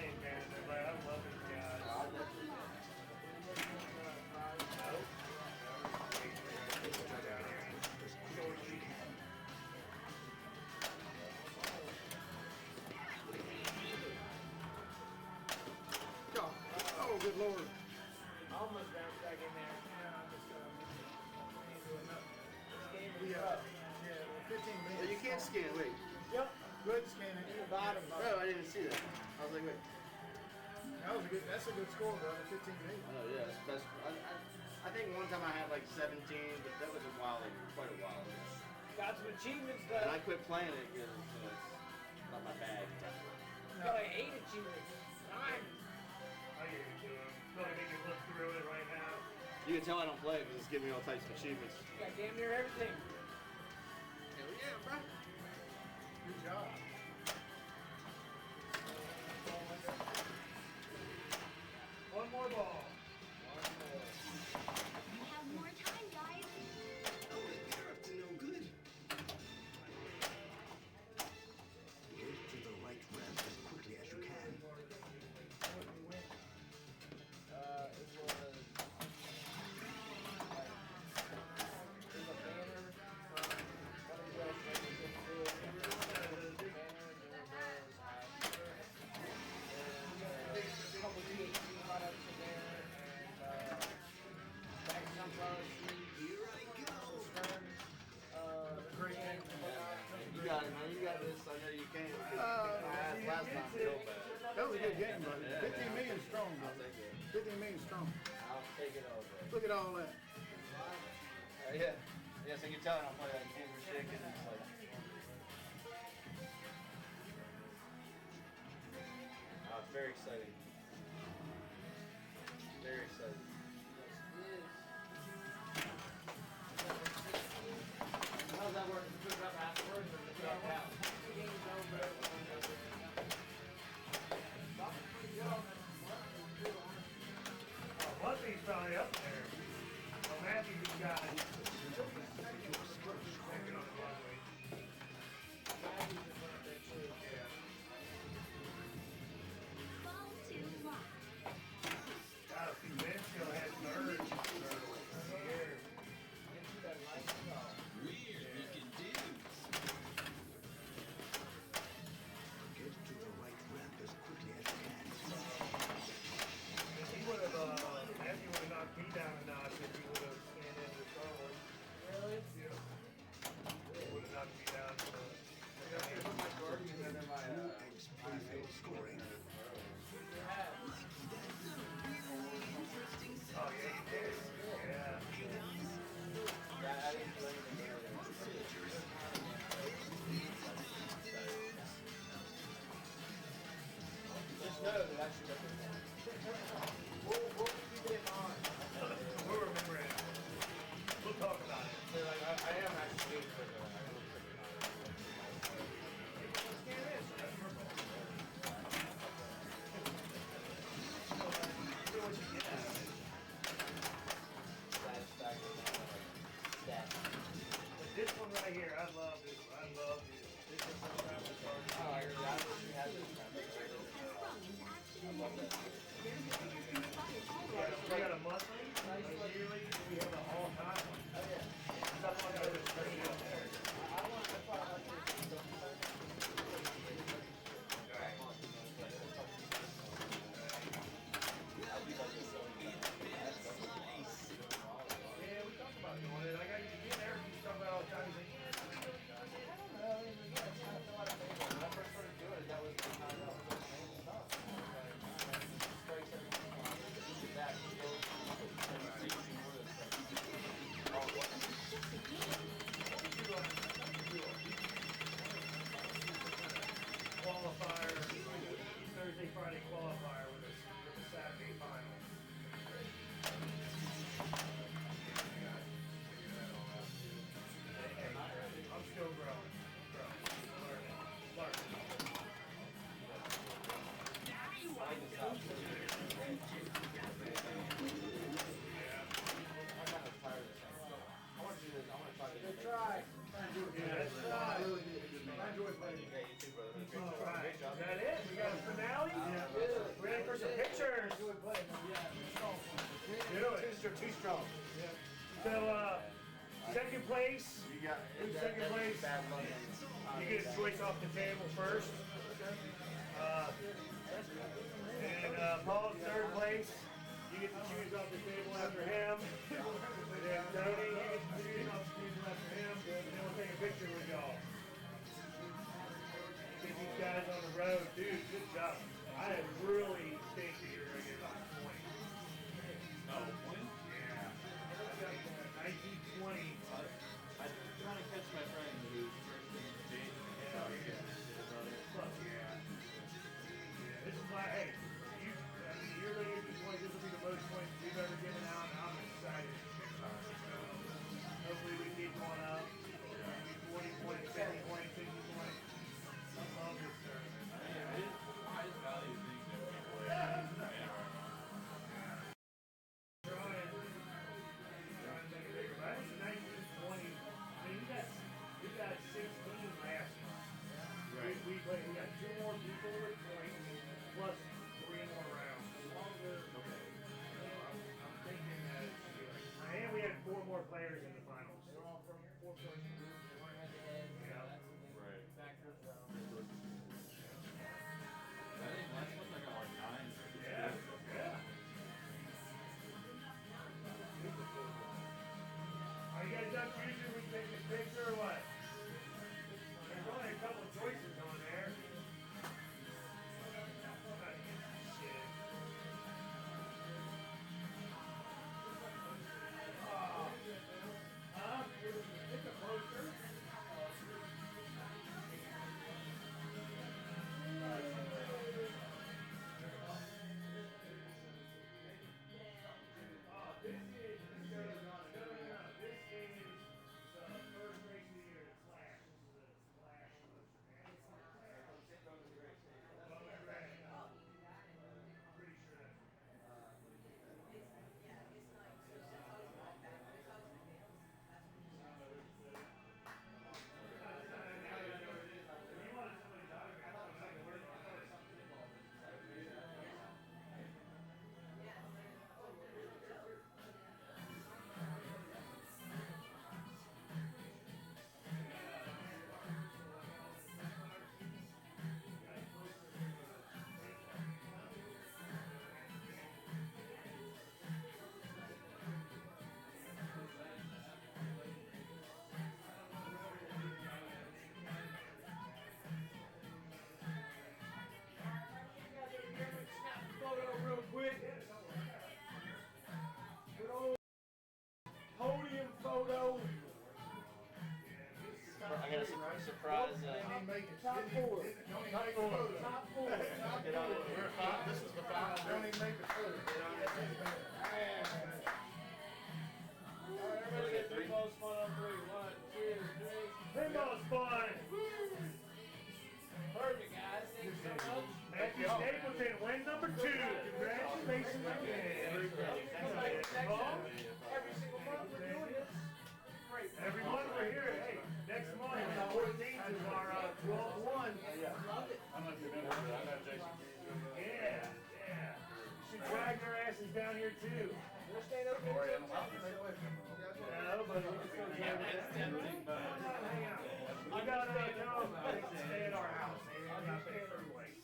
ain't mad at that, but I love these guys. Oh, good lord. I almost bounced back in there. You know, I'm just ain't doing nothing. This game is 15 Well, minutes. you can't scan. Wait. Yep. Good scanning. Bottom. Oh, I didn't see that. I was like, wait. That's a good score, brother. 15 minutes. Oh yeah, that's I think one time I had like 17, but that was quite a while ago. Got some achievements And I though. quit playing it because it's not my bag. Got like 8 achievements. 9. I gave it to him. Let me make you look through it right now. You can tell I don't play it because it's giving me all types of achievements. Got damn near everything. Hell yeah, bro. Good job. One more ball. We have more time, guys. They're up to no good. Get to the right ramp as quickly as you can. You got it, man. You got this. I know you can. Last time real bad. That was a good game, brother. Yeah. 15 million strong, brother. 15 million strong. I'll take it all day. Look at all that. Yeah. Yeah, so you can tell I don't play that game. We're shaking. It's like. Oh, it's very exciting. Very exciting. How's that work? You put it up afterwards or just up out? Buffy's probably up there. Well, Matthew just got it. Maybe on the runway. Ball 2 locked. Got a few minutes till head third. Get to the right ramp as quickly as you can. He would have, Matthew would have knocked me down a notch if he would have scanned in with Charlie. Really? Yeah. He would have knocked me down to the. Springfield scoring. Oh, yeah, you did. Yeah. Yeah, I didn't play anything earlier. Just know that I should have been there. We'll keep it in mind. We'll remember it. We'll talk about it. So, like, I am actually waiting for the. I will check it out. Scan in, so that's your ball. Do what you can. But this one right here, I love this one. I love this. This is the Travis Hardy. Oh, I had this. Sprung into action. We got a monthly, a yearly, we have an all-time one. Oh, yeah. Stuff like that is pretty up there. Yeah, we talked about doing it. I got you in there. You talk about all the time. He's like, yeah, I don't know. When I first started doing it, that was the time that I was doing main stuff. Strikes everything on. Did that. Qualifier, Thursday, Friday qualifier with a Saturday final. Hey, I'm still growing. Learning. Good try. Yeah, that's right. I enjoy playing. Yeah, you too, brother. Great All job. right. Great job. Is that it? We got a finale? Yeah. We're ready for some pictures. Do it. Too strong. So, second place, You got who's second place? bad luck. You get a choice off the table first. And Paul's third place. You get to choose off the table after him. And then Tony, you get to choose off the table after him. picture with y'all. Get these guys on the road, dude. Good job. I really think that you're gonna get about 20. Oh, 20? Yeah. 1920. I'm trying to catch my friend who's James. Hell yeah. Fuck yeah. Yeah, this is my, hey, you're going to get these points. This will be the most points we've ever given out, and I'm excited. Hopefully we keep going up. 40 points, 50 points, 50 points. I love this tournament. Highest value things that people Yeah. man. Trying to make it bigger. But it's 1920. I mean, we got 16 last month. Right. We got 2 more people with points, plus 3 more rounds. Okay. I'm thinking that, and we had 4 more players in the finals. They're all from 4-person groups. Yeah. Right. I think last month I got like 9. Yeah. Yeah. Are you guys done choosing? We take a picture or what? There's only a couple choices on there. Shit. Oh. Huh? It's a poster. Real quick. Good old podium photo. I got a surprise. Top 4. Top 4. Top 4. Get on it. We're fine. This is the final. Don't even make the photo. Everybody get 3 balls fun on 3. 1, 2, 3. Pinball's fun. Perfect, guys. Thank you so much. Matthew Stapleton, win number 2. Congratulations again. Every single month we're doing this. Great. Every month we're here. Hey, next month, the 14th is our 12-1. Yeah. I'm not the member, but I know Jason Keys. Yeah, yeah. You should drag their asses down here too. We're staying open until 10. Yeah, but we can still drag it down. Hang out. We gotta tell them they can stay at our house. They ain't got to pay for a place.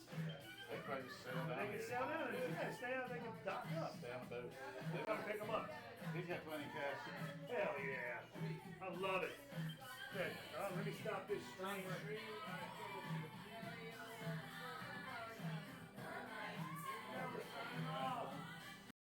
They probably just settle down They can here. stay down and stay down. They can dock up. Stay on the boat. They gotta pick them up. He's got plenty of cash. Hell yeah. I love it. Okay, let me stop this stream.